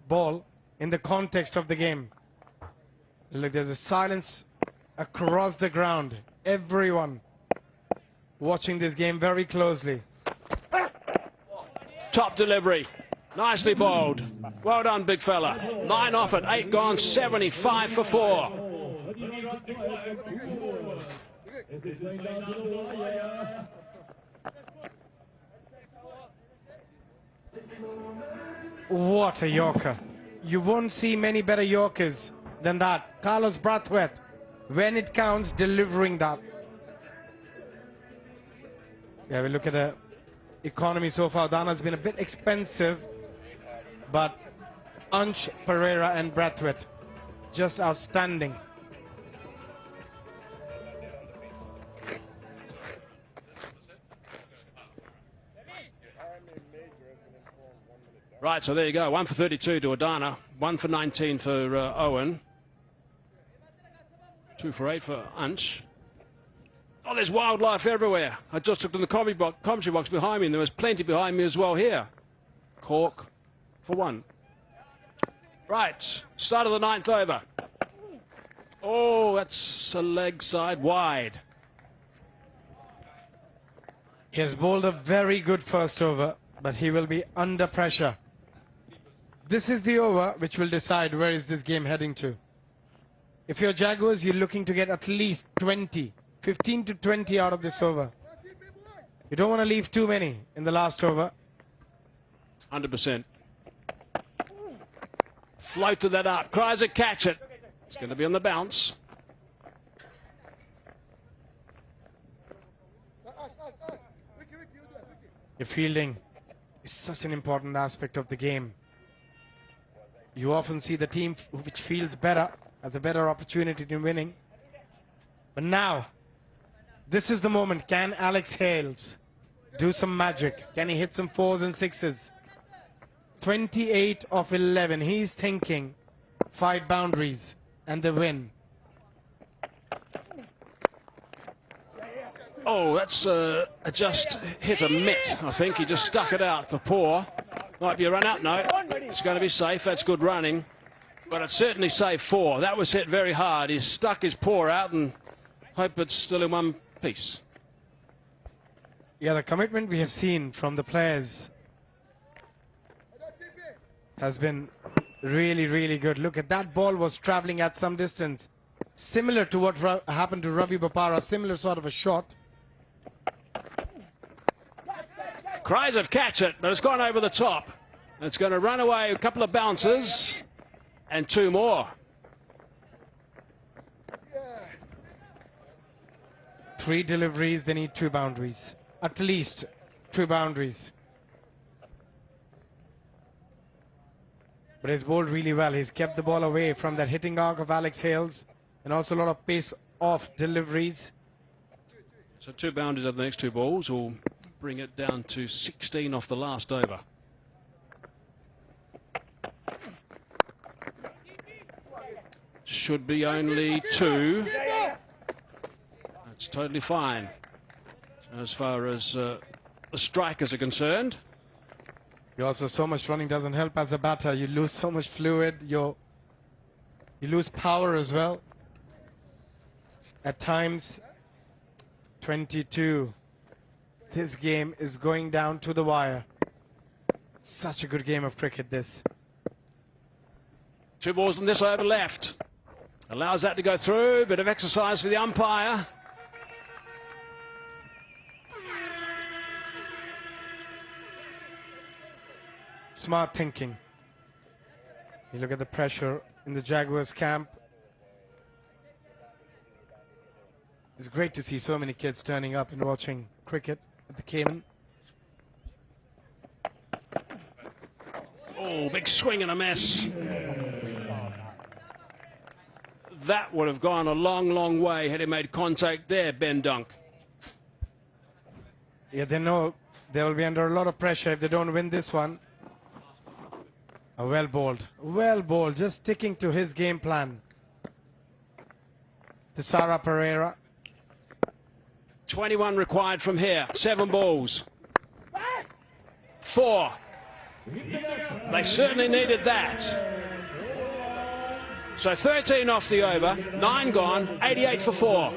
ball in the context of the game. Look, there's a silence across the ground. Everyone watching this game very closely. Top delivery. Nicely bowled. Well done, big fella. 9 off it, 8 gone, 75 for 4. What a Yorker. You won't see many better Yorkers than that. Carlos Braithwaite, when it counts, delivering that. Yeah, we look at the economy so far. Dana's been a bit expensive, but Ansh, Pereira and Braithwaite, just outstanding. Right, so there you go. 1 for 32 to Adana, 1 for 19 for Owen, 2 for 8 for Ansh. Oh, there's wildlife everywhere. I just looked in the commentary box behind me, and there was plenty behind me as well here. Cork for 1. Right, start of the 9th over. Oh, that's a leg side wide. He has bowled a very good first over, but he will be under pressure. This is the over which will decide where is this game heading to. If you're Jaguars, you're looking to get at least 20, 15 to 20 out of this over. You don't want to leave too many in the last over. 100%. Floated that up. Kreiser catch it. It's going to be on the bounce. Your fielding is such an important aspect of the game. You often see the team which feels better has a better opportunity in winning. But now, this is the moment. Can Alex Hales do some magic? Can he hit some 4s and 6s? 28 of 11. He's thinking 5 boundaries and the win. Oh, that's just hit a mitt, I think. He just stuck it out for Poor. Might be a run out. No, it's going to be safe. That's good running. But it's certainly safe 4. That was hit very hard. He stuck his paw out and hope it's still in one piece. Yeah, the commitment we have seen from the players has been really, really good. Look at that ball was traveling at some distance. Similar to what happened to Ravi Bopara, similar sort of a shot. Kreiser catch it, but it's gone over the top. It's going to run away a couple of bounces and 2 more. 3 deliveries, they need 2 boundaries. At least 2 boundaries. But he's bowled really well. He's kept the ball away from that hitting arc of Alex Hales, and also a lot of pace off deliveries. So 2 boundaries of the next 2 balls will bring it down to 16 off the last over. Should be only 2. That's totally fine as far as the strikers are concerned. Also, so much running doesn't help as a batter. You lose so much fluid. You lose power as well. At times, 22. This game is going down to the wire. Such a good game of cricket, this. 2 balls on this over left. Allows that to go through. Bit of exercise for the umpire. Smart thinking. You look at the pressure in the Jaguars camp. It's great to see so many kids turning up and watching cricket at the Cayman. Oh, big swing and a miss. That would have gone a long, long way had he made contact there, Ben Dunk. Yeah, they know they will be under a lot of pressure if they don't win this one. Well bowled, just sticking to his game plan. Tisara Pereira. 21 required from here. 7 balls. 4. They certainly needed that. So 13 off the over, 9 gone, 88 for 4.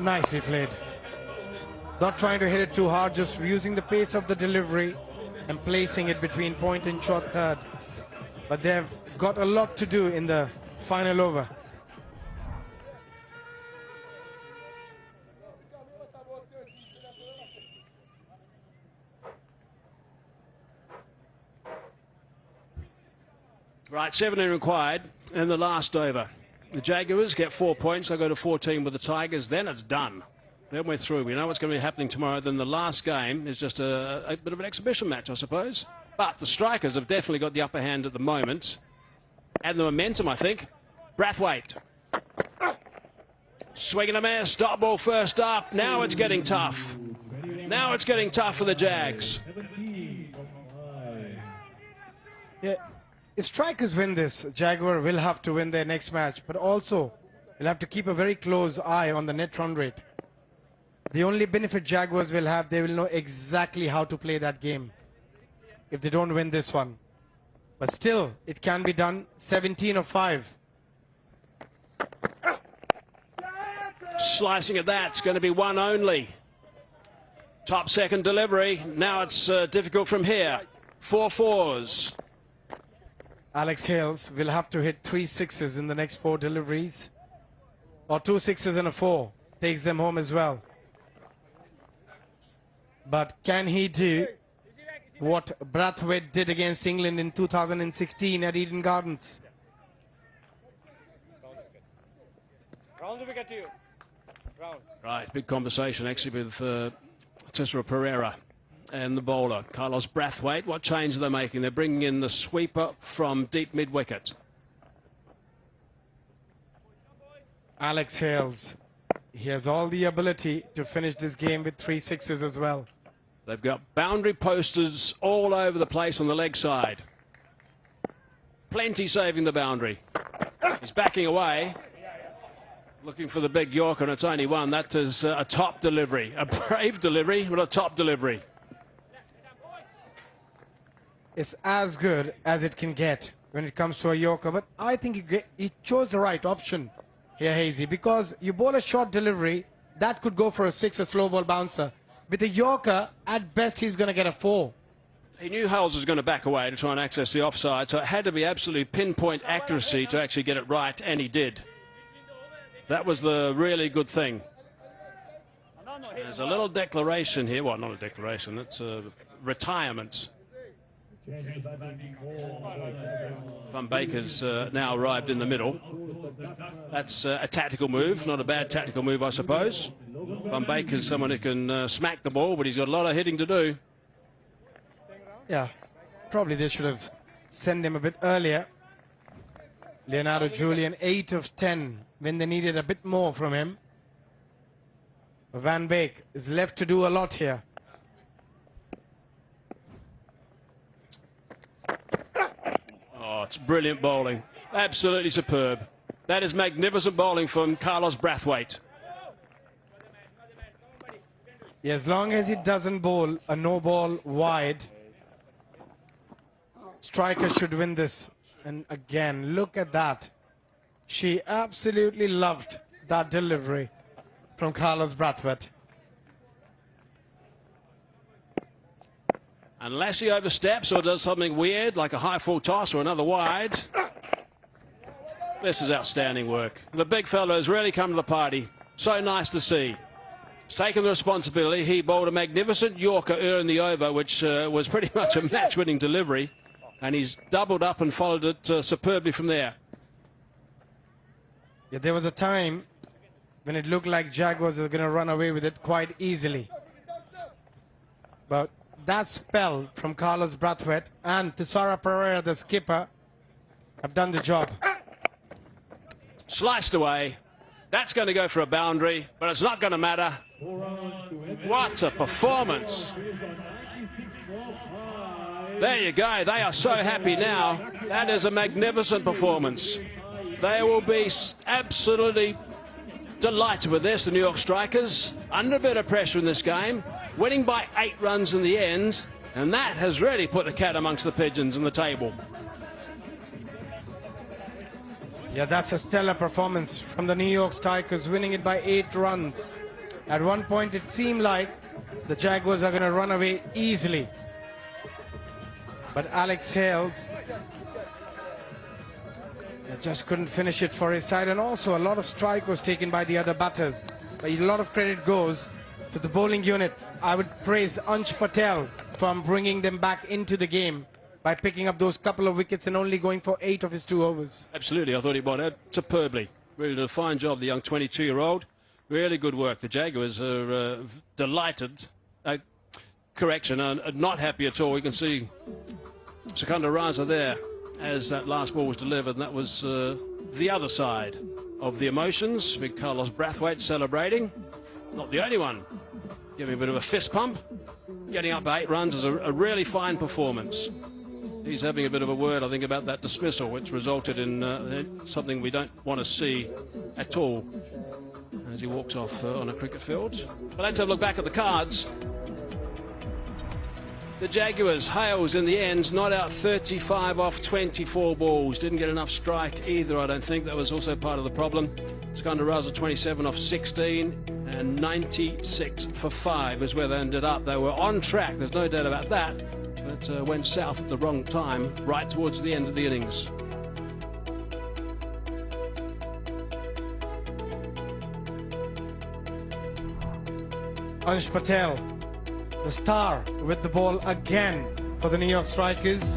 Nicely played. Not trying to hit it too hard, just using the pace of the delivery and placing it between point and short third. But they've got a lot to do in the final over. Right, 17 required in the last over. The Jaguars get 4 points. They go to 14 with the Tigers. Then it's done. Then we're through. We know what's going to be happening tomorrow. Then the last game is just a bit of an exhibition match, I suppose. But the Strikers have definitely got the upper hand at the moment. And the momentum, I think. Braithwaite. Swing and a miss. Dot ball first up. Now it's getting tough. Now it's getting tough for the Jags. Yeah. If Strikers win this, Jaguar will have to win their next match, but also they'll have to keep a very close eye on the net run rate. The only benefit Jaguars will have, they will know exactly how to play that game if they don't win this one. But still, it can be done. 17 of 5. Slicing at that, it's going to be 1 only. Top second delivery. Now it's difficult from here. 4 fours. Alex Hales will have to hit 3 sixes in the next 4 deliveries. Or 2 sixes and a 4. Takes them home as well. But can he do what Braithwaite did against England in 2016 at Eden Gardens? Round the wicket to you. Round. Right, big conversation actually with Tisera Pereira and the bowler, Carlos Braithwaite. What change are they making? They're bringing in the sweeper from deep mid-wicket. Alex Hales. He has all the ability to finish this game with 3 sixes as well. They've got boundary posters all over the place on the leg side. Plenty saving the boundary. He's backing away. Looking for the big Yorker, and it's only one. That is a top delivery. A brave delivery, but a top delivery. It's as good as it can get when it comes to a Yorker, but I think he chose the right option here, Hazy, because you bowl a short delivery, that could go for a 6, a slow ball bouncer. With a Yorker, at best, he's going to get a 4. He knew Hales was going to back away to try and access the offside, so it had to be absolutely pinpoint accuracy to actually get it right, and he did. That was the really good thing. There's a little declaration here. Well, not a declaration, it's a retirement. Van Baker's now arrived in the middle. That's a tactical move, not a bad tactical move, I suppose. Van Baker's someone who can smack the ball, but he's got a lot of hitting to do. Yeah, probably they should have sent him a bit earlier. Leonardo Julian, 8 of 10, when they needed a bit more from him. Van Beek is left to do a lot here. Oh, it's brilliant bowling. Absolutely superb. That is magnificent bowling from Carlos Braithwaite. Yeah, as long as he doesn't bowl a no ball wide, striker should win this. And again, look at that. She absolutely loved that delivery from Carlos Braithwaite. Unless he oversteps or does something weird, like a high full toss or another wide. This is outstanding work. The big fella has really come to the party. So nice to see. He's taken the responsibility. He bowled a magnificent Yorker early in the over, which was pretty much a match-winning delivery. And he's doubled up and followed it superbly from there. Yeah, there was a time when it looked like Jaguars were going to run away with it quite easily. But that spell from Carlos Braithwaite and Tisara Pereira, the skipper, have done the job. Sliced away. That's going to go for a boundary, but it's not going to matter. What a performance. There you go. They are so happy now. That is a magnificent performance. They will be absolutely delighted with this, the New York Strikers. Under a bit of pressure in this game. Winning by 8 runs in the end. And that has really put the cat amongst the pigeons in the table. Yeah, that's a stellar performance from the New York Strikers, winning it by 8 runs. At one point, it seemed like the Jaguars are going to run away easily. But Alex Hales just couldn't finish it for his side. And also, a lot of strike was taken by the other batters. But a lot of credit goes to the bowling unit. I would praise Ansh Patel from bringing them back into the game by picking up those couple of wickets and only going for 8 of his 2 overs. Absolutely, I thought he bowled superbly. Really did a fine job, the young 22-year-old. Really good work. The Jaguars are delighted. Correction, not happy at all. You can see Secunda Raza there as that last ball was delivered, and that was the other side of the emotions. Big Carlos Braithwaite celebrating. Not the only one. Giving a bit of a fist pump. Getting up 8 runs is a really fine performance. He's having a bit of a word, I think, about that dismissal, which resulted in something we don't want to see at all as he walks off on a cricket field. But let's have a look back at the cards. The Jaguars, Hales in the end, not out 35 off 24 balls. Didn't get enough strike either, I don't think. That was also part of the problem. Secunda Raza 27 off 16 and 96 for 5 is where they ended up. They were on track, there's no doubt about that, but went south at the wrong time, right towards the end of the innings. Ansh Patel, the star with the ball again for the New York Strikers.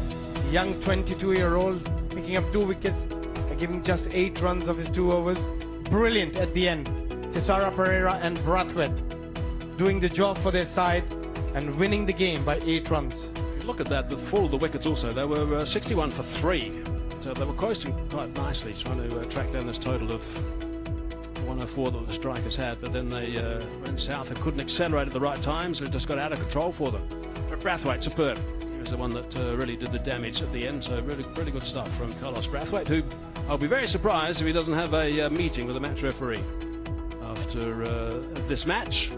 Young 22-year-old picking up 2 wickets and giving just 8 runs of his 2 overs. Brilliant at the end. Tisara Pereira and Braithwaite doing the job for their side and winning the game by 8 runs. If you look at that, the full of the wickets also, they were 61 for 3. So they were coasting quite nicely, trying to track down this total of 104 that the Strikers had, but then they went south and couldn't accelerate at the right time, so it just got out of control for them. But Braithwaite, superb. He was the one that really did the damage at the end, so really good stuff from Carlos Braithwaite, who I'll be very surprised if he doesn't have a meeting with the match referee after this match.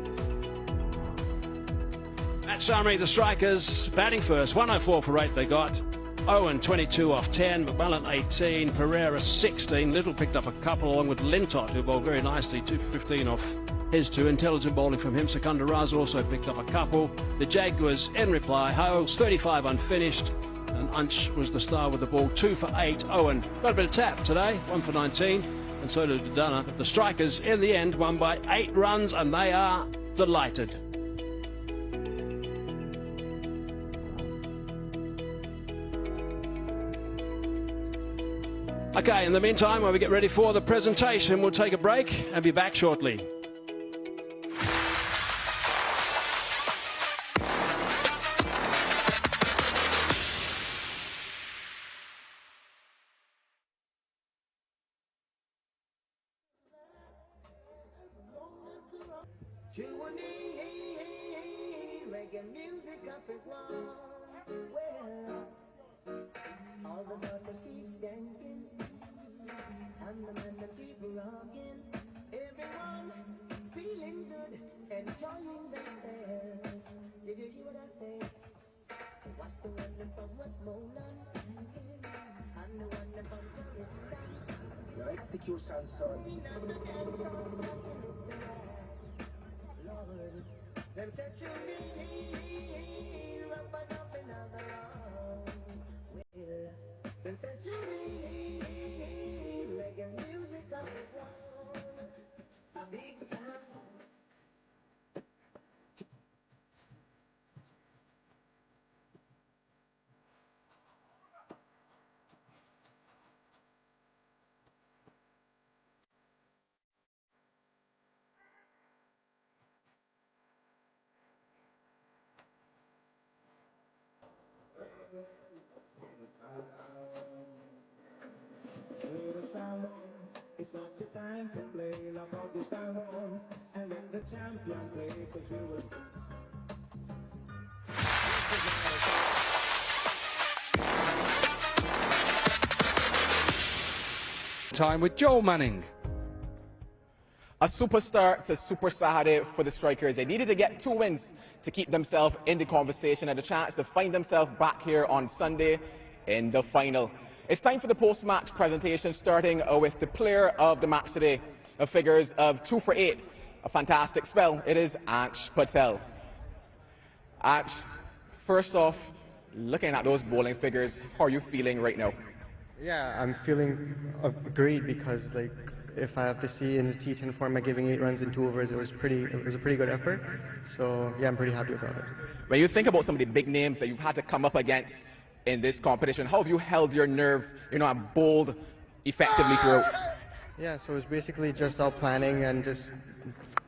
Match summary, the Strikers batting first, 104 for 8 they got. Owen 22 off 10, McMullen 18, Pereira 16. Little picked up a couple along with Lintott, who bowled very nicely, 215 off his 2. Intelligent bowling from him. Secunda Raza also picked up a couple. The Jaguars in reply, Hales 35 unfinished, and Ansh was the star with the ball, 2 for 8. Owen got a bit of tap today, 1 for 19, and so did Dana. But the Strikers in the end won by 8 runs, and they are delighted. Okay, in the meantime, while we get ready for the presentation, we'll take a break and be back shortly. And the man that keep rocking. Everyone feeling good, enjoying themselves. Did you hear what I say? Watch the one that from Westmoreland. And the one that from Caribbean. Your execution, son. Lord, them set you free, wrapping up another round. Well, them set you free, reggae music of the world. A big sound. It's not your time to play, lock out the sound and let the champion play, 'cause we will. Time with Joel Manning. A superstar to super Saturday for the Strikers. They needed to get 2 wins to keep themselves in the conversation and a chance to find themselves back here on Sunday in the final. It's time for the post-match presentation, starting with the player of the match today. Figures of 2 for 8. A fantastic spell. It is Ash Patel. Ash, first off, looking at those bowling figures, how are you feeling right now? Yeah, I'm feeling great because, like, if I have to see in the T10 format giving 8 runs in 2 overs, it was a pretty good effort. So yeah, I'm pretty happy about it. When you think about some of the big names that you've had to come up against in this competition, how have you held your nerve, and bowled effectively throughout? Yeah, so it's basically just our planning and just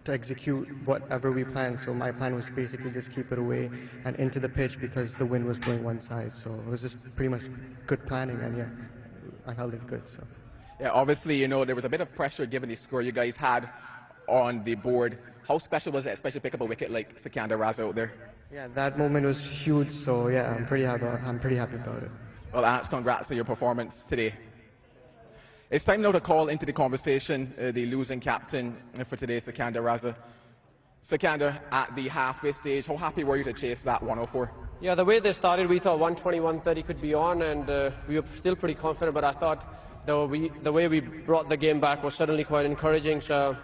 to execute whatever we planned. So my plan was basically just keep it away and into the pitch because the wind was blowing one side. So it was just pretty much good planning, and yeah, I held it good. So. Yeah, obviously, there was a bit of pressure given the score you guys had on the board. How special was it, especially pick up a wicket like Sikandar Raza out there? Yeah, that moment was huge. So yeah, I'm pretty happy about it. Well, Ash, congrats on your performance today. It's time now to call into the conversation the losing captain for today, Sikandar Raza. Sikandar, at the halfway stage, how happy were you to chase that 104? Yeah, the way they started, we thought 120, 130 could be on, and we were still pretty confident, but I thought the way we brought the game back was certainly quite encouraging. So,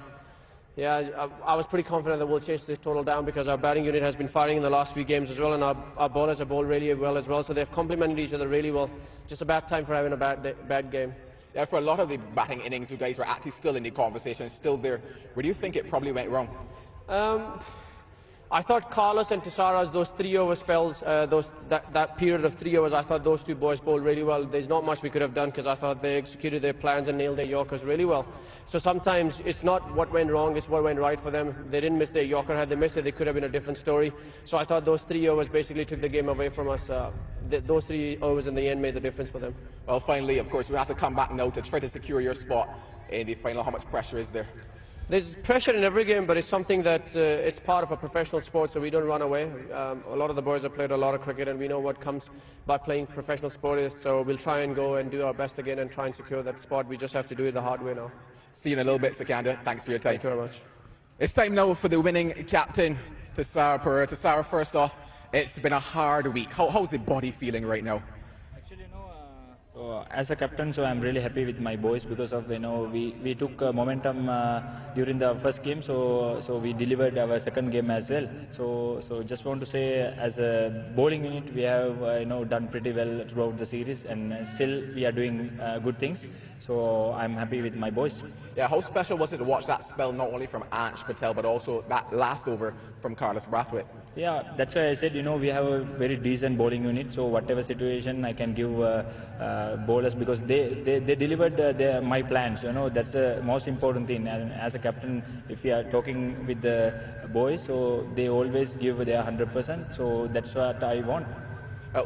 yeah, I was pretty confident that we'll chase the total down because our batting unit has been firing in the last few games as well, and our bowlers have bowled really well as well, so they've complemented each other really well. Just a bad time for having a bad game. Yeah, for a lot of the batting innings, you guys were actually still in the conversation, still there. Where do you think it probably went wrong? I thought Carlos and Tessara's, those 3-over spells, that period of 3 overs, I thought those two boys bowled really well. There's not much we could have done because I thought they executed their plans and nailed their Yorkers really well. So sometimes it's not what went wrong, it's what went right for them. They didn't miss their Yorker. Had they missed it, they could have been a different story. So I thought those 3 overs basically took the game away from us. Those 3 overs in the end made the difference for them. Well, finally, of course, we have to come back now to try to secure your spot in the final. How much pressure is there? There's pressure in every game, but it's something that it's part of a professional sport, so we don't run away. A lot of the boys have played a lot of cricket, and we know what comes by playing professional sport is, so we'll try and go and do our best again and try and secure that spot. We just have to do it the hard way now. See you in a little bit, Sikandar. Thanks for your time. Thank you very much. It's time now for the winning captain, Tessara Pereira. Tessara, first off, it's been a hard week. How's the body feeling right now? So as a captain, so I'm really happy with my boys because of we took momentum during the first game, so we delivered our second game as well. So just want to say, as a bowling unit, we have done pretty well throughout the series, and still we are doing good things. So I'm happy with my boys. Yeah, how special was it to watch that spell not only from Ash Patel but also that last over from Carlos Braithwaite? Yeah, that's why I said, we have a very decent bowling unit, so whatever situation I can give bowlers, because they delivered my plans, that's the most important thing. And as a captain, if you are talking with the boys, so they always give their 100%, so that's what I want.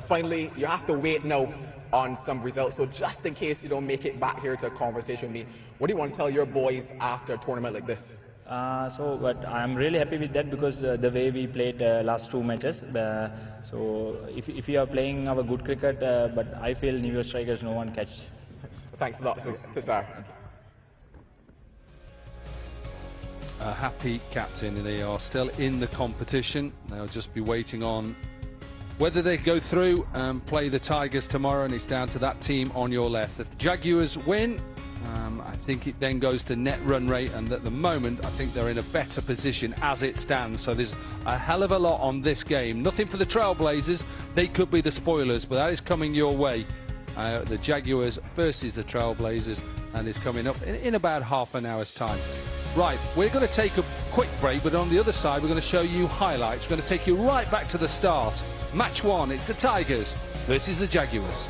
Finally, you have to wait now on some results, so just in case you don't make it back here to a conversation with me, what do you want to tell your boys after a tournament like this? But I'm really happy with that because the way we played last 2 matches. So if you are playing our good cricket, but I feel New York Strikers no one catch. Thanks a lot, Tessara. a happy captain, and they are still in the competition. They'll just be waiting on whether they go through and play the Tigers tomorrow, and it's down to that team on your left. If the Jaguars win, I think it then goes to net run rate, and at the moment I think they're in a better position as it stands. So there's a hell of a lot on this game. Nothing for the Trailblazers, they could be the spoilers, but that is coming your way. The Jaguars versus the Trailblazers, and it's coming up in about half an hour's time. Right, we're going to take a quick break, but on the other side we're going to show you highlights. We're going to take you right back to the start. Match 1, it's the Tigers versus the Jaguars.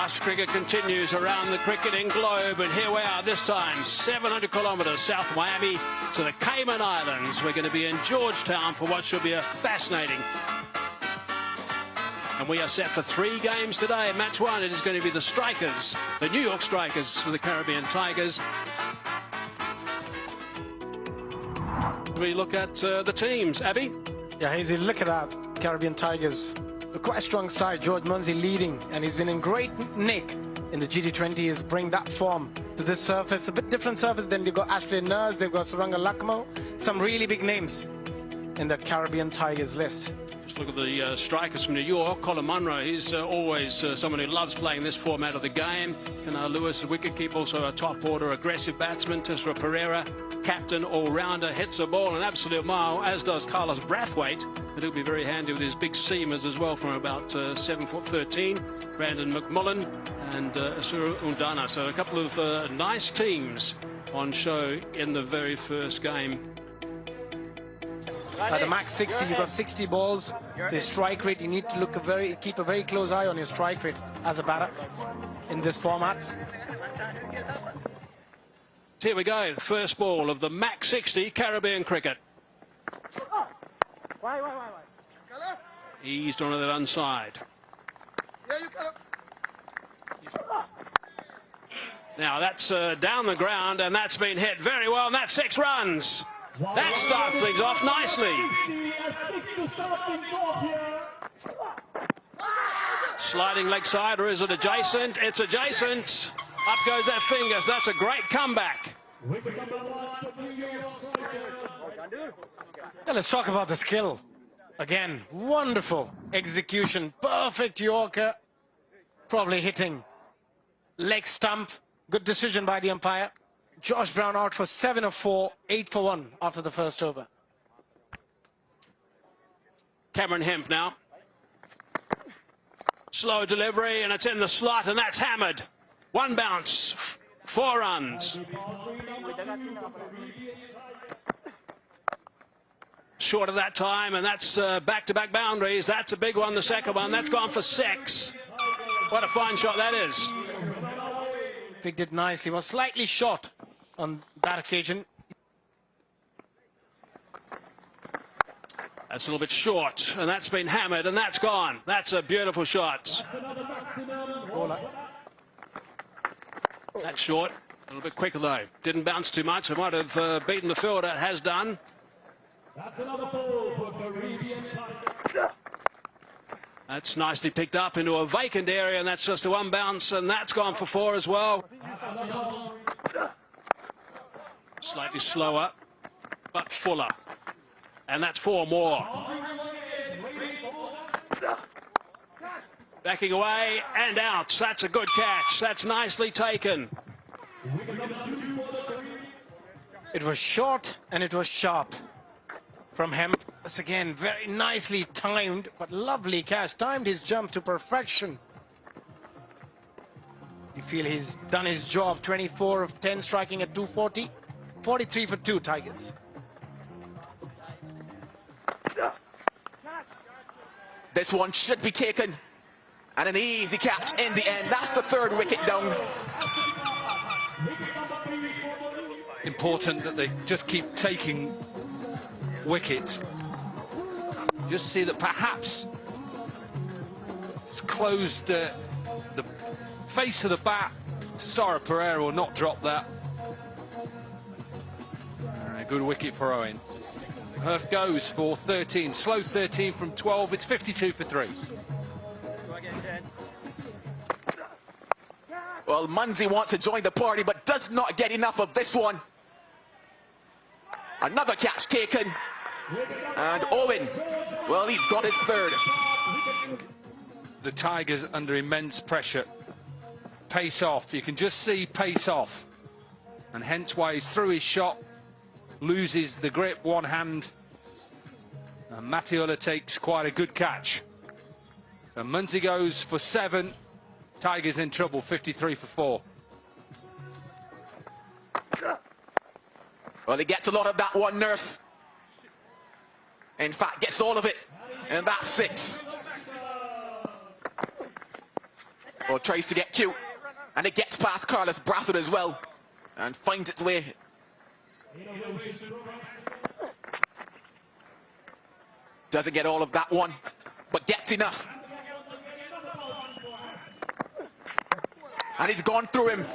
Fast cricket continues around the cricketing globe, and here we are this time, 700 kilometres south of Miami to the Cayman Islands. We're going to be in Georgetown for what should be a fascinating. And we are set for 3 games today. Match 1, it is going to be the Strikers, the New York Strikers for the Caribbean Tigers. We look at the teams. Abby? Yeah, Hazy, look at that. Caribbean Tigers. Quite a strong side. George Munsey leading, and he's been in great nick in the GT20. He's bring that form to this surface. A bit different surface than they've got Ashley Nurse, they've got Suranga Lakmo. Some really big names in that Caribbean Tigers list. Just look at the strikers from New York. Colin Munro, he's always someone who loves playing this format of the game. Lewis, wicketkeeper, also a top order aggressive batsman. Tessera Pereira, captain, all-rounder, hits the ball an absolute mile, as does Carlos Braithwaite. But he'll be very handy with his big seamers as well from about 7'13". Brandon McMullen and Asura Undana. So a couple of nice teams on show in the very first game. The MAX60, you've got 60 balls. The strike rate, you need to keep a very close eye on your strike rate as a batter in this format. Here we go, the first ball of the MAX60 Caribbean cricket. Eased onto that inside. Now that's down the ground, and that's been hit very well, and that's 6 runs. That starts things off nicely. Sliding leg side, or is it adjacent? It's adjacent. Up goes that finger, so that's a great comeback. Now let's talk about the skill. Again, wonderful execution, perfect Yorker, probably hitting leg stump. Good decision by the umpire. Josh Brown out for 7 of 4, 8 for 1 after the first over. Cameron Hemp now. Slow delivery, and it's in the slot, and that's hammered. 1 bounce, 4 runs. Short of that time, and that's back-to-back boundaries. That's a big one, the second one. That's gone for 6. What a fine shot that is. Picked it nicely. Was slightly short on that occasion. That's a little bit short, and that's been hammered, and that's gone. That's a beautiful shot. That's short. A little bit quicker, though. Didn't bounce too much. It might have beaten the fielder. It has done. That's another ball for Caribbean Tigers. That's nicely picked up into a vacant area, and that's just a 1 bounce, and that's gone for 4 as well. Slightly slower, but fuller. And that's 4 more. Backing away and out. That's a good catch. That's nicely taken. It was short and it was sharp from Hemp. That's again very nicely timed, but lovely catch. Timed his jump to perfection. You feel he's done his job. 24 of 10 striking at 240. 43 for 2 Tigers. This one should be taken. And an easy catch in the end. That's the 3rd wicket down. Important that they just keep taking wickets. Just see that perhaps it's closed the face of the bat. Tessera Pereira will not drop that. A good wicket for Owen. Herf goes for 13, slow 13 from 12. It's 52 for 3. Well, Munsey wants to join the party, but does not get enough of this one. Another catch taken. And Owen, well, he's got his 3rd. The Tigers under immense pressure. Pace off. You can just see pace off. And hence why he's through his shot. Loses the grip, 1 hand. And Matiola takes quite a good catch. So Munsey goes for 7. Tigers in trouble, 53 for 4. Well, he gets a lot of that one, Nurse. In fact, gets all of it. And that's 6. Well, tries to get cute, and it gets past Carlos Braithwaite as well, and finds its way. Doesn't get all of that one, but gets enough. And he's gone through him.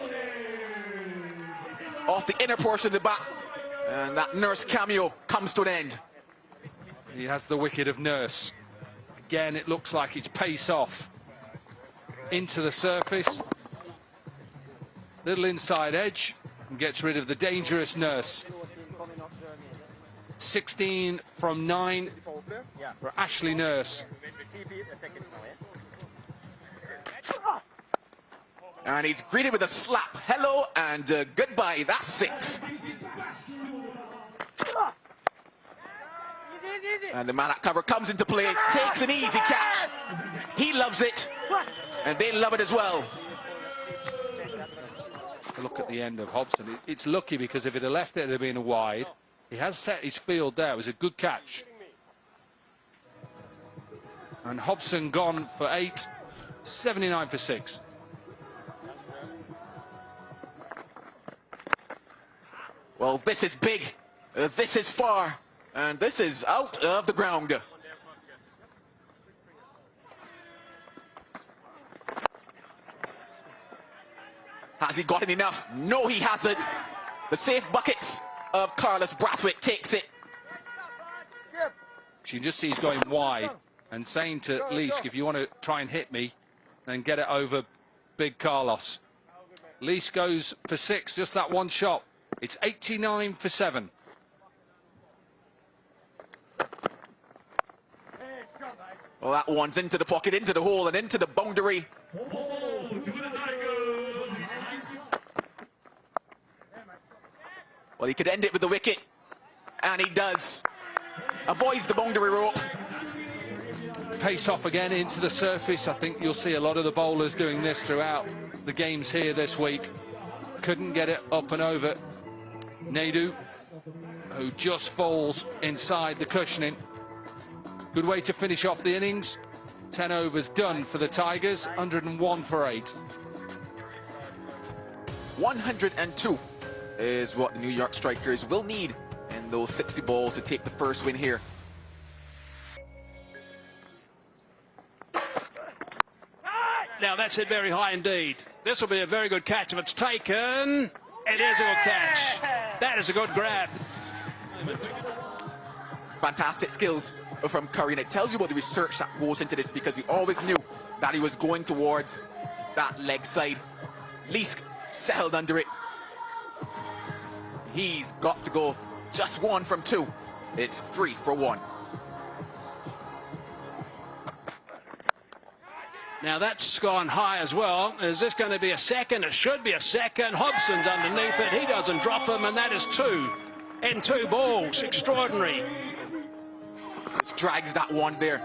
Off the inner portion of the bat. And that Nurse cameo comes to an end. He has the wicket of Nurse. Again, it looks like it's pace off. Into the surface. Little inside edge. And gets rid of the dangerous Nurse. 16 from 9 for Ashley Nurse. And he's greeted with a slap. Hello and goodbye. That's 6. And the man at cover comes into play, takes an easy catch. He loves it, and they love it as well. Look at the end of Hobson. It's lucky because if it had left it, it would have been a wide. He has set his field there. It was a good catch. And Hobson gone for 8, 79 for 6. Well, this is big, this is far, and this is out of the ground. Has he gotten enough? No, he hasn't. The safe buckets of Carlos Braithwaite takes it. You just see he's going wide and saying to Leask, if you want to try and hit me, then get it over big Carlos. Leask goes for 6, just that one shot. It's 89 for 7. Well, that one's into the pocket, into the hole, and into the boundary. Well, he could end it with the wicket, and he does. Avoids the boundary rope. Pace off again into the surface. I think you'll see a lot of the bowlers doing this throughout the games here this week. Couldn't get it up and over Naidu, who just falls inside the cushioning. Good way to finish off the innings. 10 overs done for the Tigers, 101 for 8. 102 is what the New York Strikers will need in those 60 balls to take the first win here. Now that's hit very high indeed. This will be a very good catch if it's taken. It is a good catch. That is a good grab. Fantastic skills from Curry, and it tells you about the research that goes into this, because he always knew that he was going towards that leg side. Leask settled under it. He's got to go just 1 from 2. It's 3 for 1. Now that's gone high as well. Is this going to be a second? It should be a second. Hobson's underneath it. He doesn't drop him, and that is 2. And 2 balls. Extraordinary. Just drags that one there.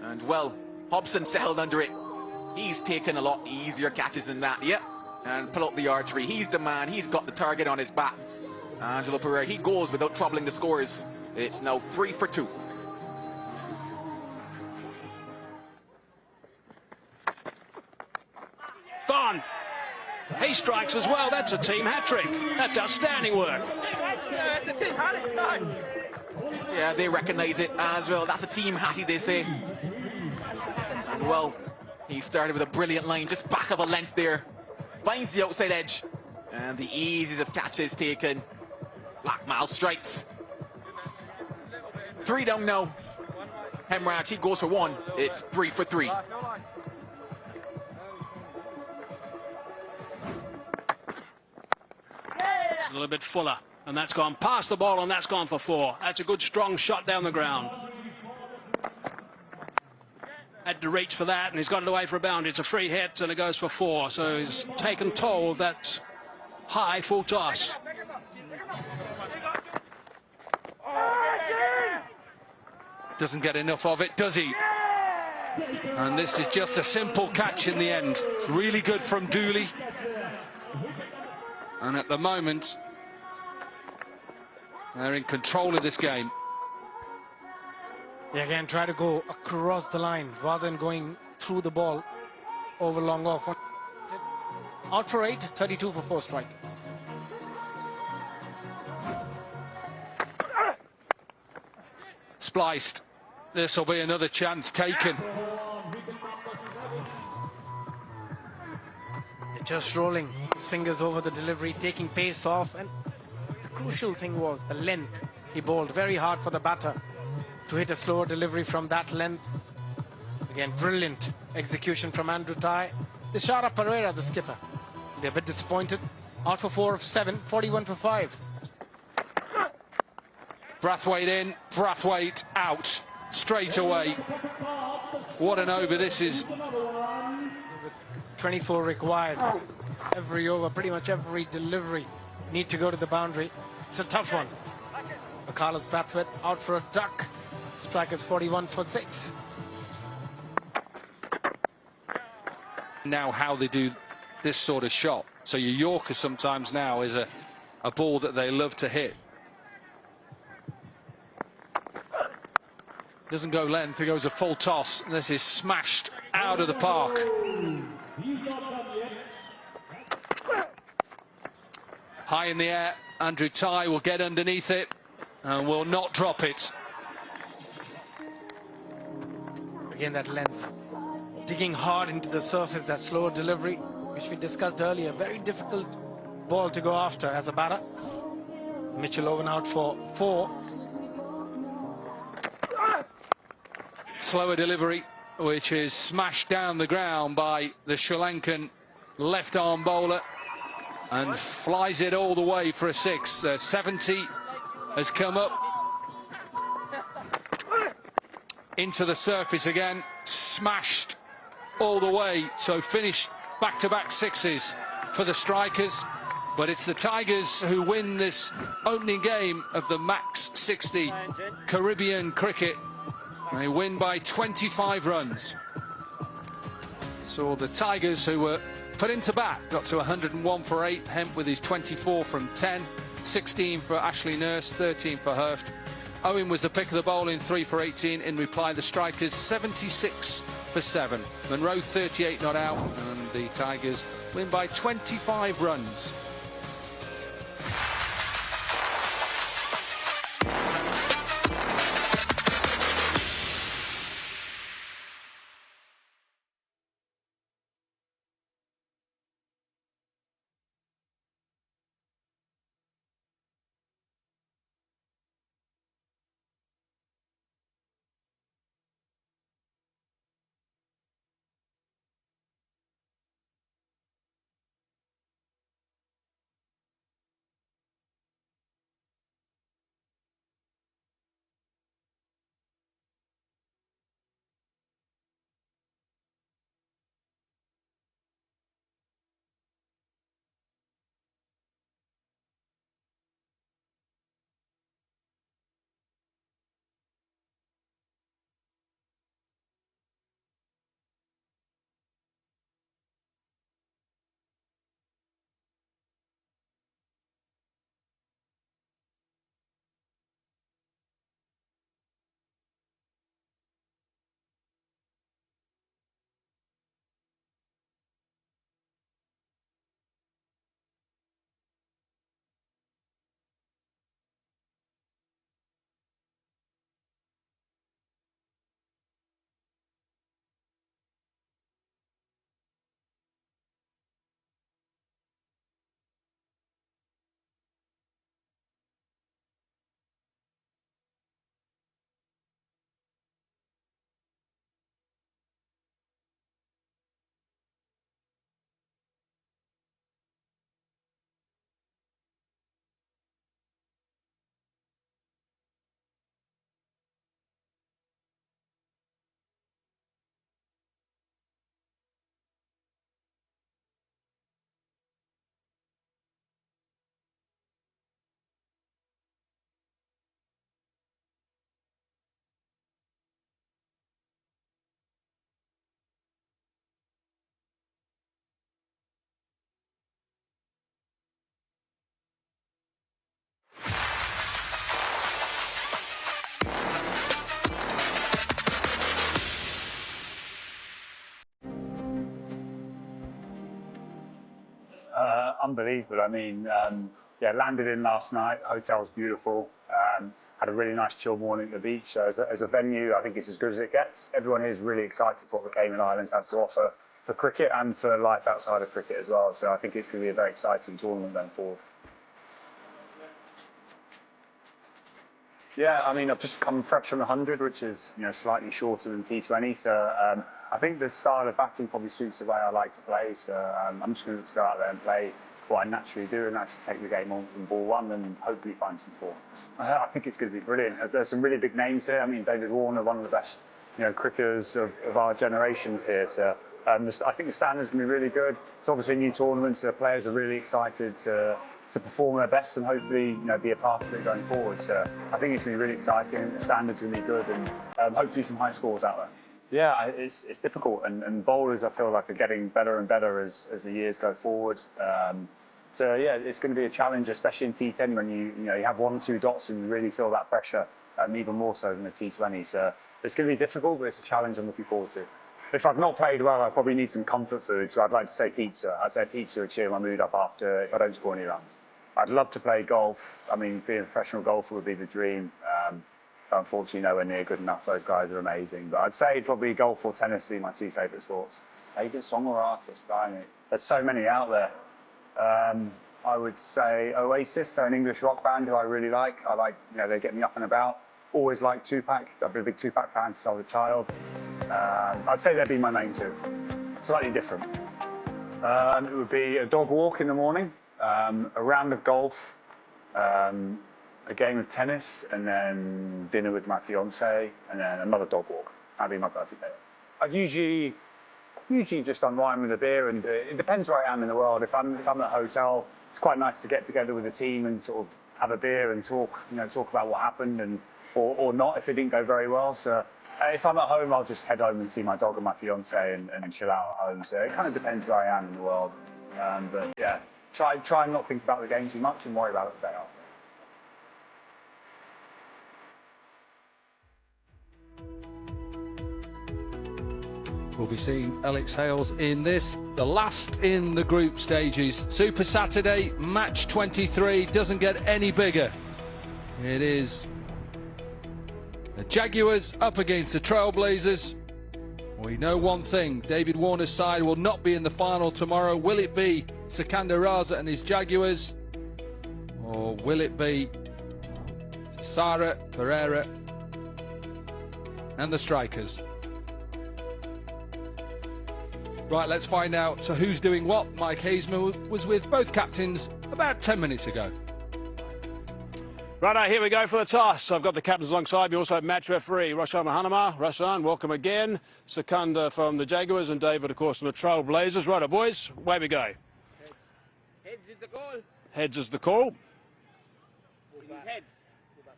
And well, Hobson settled under it. He's taken a lot easier catches than that. Yep. And pull out the archery. He's the man. He's got the target on his back. Angelo Pereira, he goes without troubling the scores. It's now 3 for 2. Gone. He strikes as well. That's a team hat-trick. That's outstanding work. It's a team hat-trick. Yeah, they recognize it as well. That's a team hattie, they say. And well, he started with a brilliant line, just back of a length there. Finds the outside edge. And the easiest of catches taken. Blackmal strikes. 3 down now. Hemraj, he goes for 1. It's 3 for 3. It's a little bit fuller. And that's gone past the ball, and that's gone for 4. That's a good, strong shot down the ground. Had to reach for that, and he's got it away for a boundary. It's a free hit, and it goes for 4. So he's taken toll of that high full toss. Doesn't get enough of it, does he? And this is just a simple catch in the end. It's really good from Dooley. And at the moment, they're in control of this game. Yeah, again, try to go across the line rather than going through the ball. over long off. Out for 8, 32 for 4 strike. Spliced. This will be another chance taken. Just rolling his fingers over the delivery, taking pace off, and the crucial thing was the length. He bowled very hard for the batter to hit a slower delivery from that length. Again, brilliant execution from Andrew Ty. Ishara Pereira, the skipper. They're a bit disappointed. Out for 4 of 7, 41 for 5. Braithwaite in, Braithwaite out straight away. What an over this is. 24 required. Every over, pretty much every delivery need to go to the boundary. It's a tough one. Carlos Braithwaite out for a duck. Strikers 41 for 6. Now how they do this sort of shot. So your Yorker sometimes now is a ball that they love to hit. Doesn't go length, it goes a full toss. And this is smashed out of the park. High in the air, Andrew Ty will get underneath it and will not drop it. Again, that length. Digging hard into the surface, that slow delivery, which we discussed earlier. Very difficult ball to go after as a batter. Mitchell Owen out for 4. Slower delivery, which is smashed down the ground by the Sri Lankan left-arm bowler and flies it all the way for a 6. 70 has come up into the surface again, smashed all the way, so finished back-to-back 6s for the strikers. But it's the Tigers who win this opening game of the MAX60 Caribbean cricket. They win by 25 runs. So the Tigers, who were put into bat, got to 101 for 8. Hemp with his 24 from 10, 16 for Ashley Nurse, 13 for Hurft. Owen was the pick of the bowl in 3 for 18. In reply, the strikers 76 for 7. Monroe 38 not out, and the Tigers win by 25 runs. unbelievable. I mean, yeah, landed in last night. Hotel's beautiful. Had a really nice chill morning at the beach. So as a venue, I think it's as good as it gets. Everyone here is really excited for what the Cayman Islands has to offer for cricket and for life outside of cricket as well. So I think it's going to be a very exciting tournament going forward. Yeah, I mean, I've just come fresh from 100, which is, you know, slightly shorter than T20. So I think the style of batting probably suits the way I like to play. So I'm just going to go out there and play what I naturally do, and that's take the game on from ball one and hopefully find some form. I think it's going to be brilliant. There's some really big names here. I mean, David Warner, one of the best, you know, cricketers of our generations here. So I think the standard's going to be really good. It's obviously a new tournament, so players are really excited to perform their best and hopefully, you know, be a part of it going forward. So I think it's going to be really exciting. The standard's going to be good, and hopefully some high scores out there. Yeah, it's difficult, and bowlers I feel like are getting better and better as the years go forward. So yeah, it's going to be a challenge, especially in T10 when you have 1 or 2 dots and you really feel that pressure, even more so than the T20. So it's going to be difficult, but it's a challenge I'm looking forward to. If I've not played well, I probably need some comfort food, so I'd like to say pizza. I'd say pizza would cheer my mood up after if I don't score any runs. I'd love to play golf. I mean, being a professional golfer would be the dream. Unfortunately, nowhere near good enough. Those guys are amazing. But I'd say probably golf or tennis would be my 2 favourite sports. Favourite song or artist? There's so many out there. I would say Oasis. They're an English rock band who I really like. I like, you know, they get me up and about. Always liked Tupac. I've been a big Tupac fan since I was a child. I'd say they'd be my main 2. Slightly different. It would be a dog walk in the morning, a round of golf, a game of tennis, and then dinner with my fiance, and then another dog walk. That'd be my perfect day. I'd usually just unwind with a beer, and it depends where I am in the world. If I'm at a hotel, it's quite nice to get together with the team and sort of have a beer and talk about what happened, and or not if it didn't go very well. So if I'm at home, I'll just head home and see my dog and my fiance and chill out at home. So it kind of depends where I am in the world. But yeah, try and not think about the game too much and worry about it the day after. We'll be seeing Alex Hales in this, the last in the group stages. Super Saturday, match 23, doesn't get any bigger. It is the Jaguars up against the Trailblazers. We know one thing, David Warner's side will not be in the final tomorrow. Will it be Sikandar Raza and his Jaguars? Or will it be Sarah, Pereira and the Strikers? Right, let's find out who's doing what. Mike Hazeman was with both captains about 10 minutes ago. Right, here we go for the toss. I've got the captains alongside me, also match referee Raton Mahanama. Raton, welcome again. Sikandar from the Jaguars and David, of course, from the Trailblazers. Right, boys, away we go. Heads is the call. Heads is the call. Heads.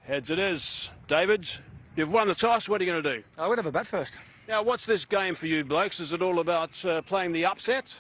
Heads it is. David, you've won the toss. What are you going to do? I would have a bat first. Now, what's this game for you blokes? Is it all about playing the upset?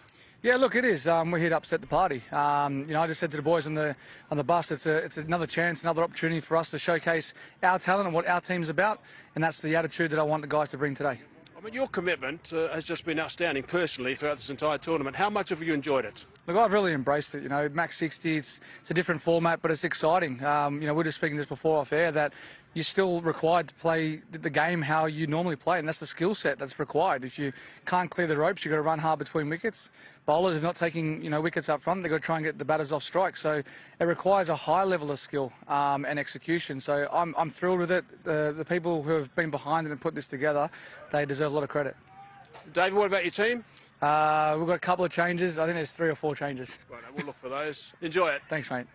Yeah, look, it is. We're here to upset the party. I just said to the boys on the bus, it's another chance, another opportunity for us to showcase our talent and what our team's about, and that's the attitude that I want the guys to bring today. I mean, your commitment has just been outstanding personally throughout this entire tournament. How much have you enjoyed it? Look, I've really embraced it. MAX60, it's a different format, but it's exciting. We were just speaking this before off air that you're still required to play the game how you normally play, and that's the skill set that's required. If you can't clear the ropes, you've got to run hard between wickets. Bowlers are not taking wickets up front. They've got to try and get the batters off strike. So it requires a high level of skill and execution. So I'm thrilled with it. The people who have been behind it and put this together, they deserve a lot of credit. David, what about your team? We've got a couple of changes. I think there's 3 or 4 changes. Right, we'll look for those. Enjoy it. Thanks, mate.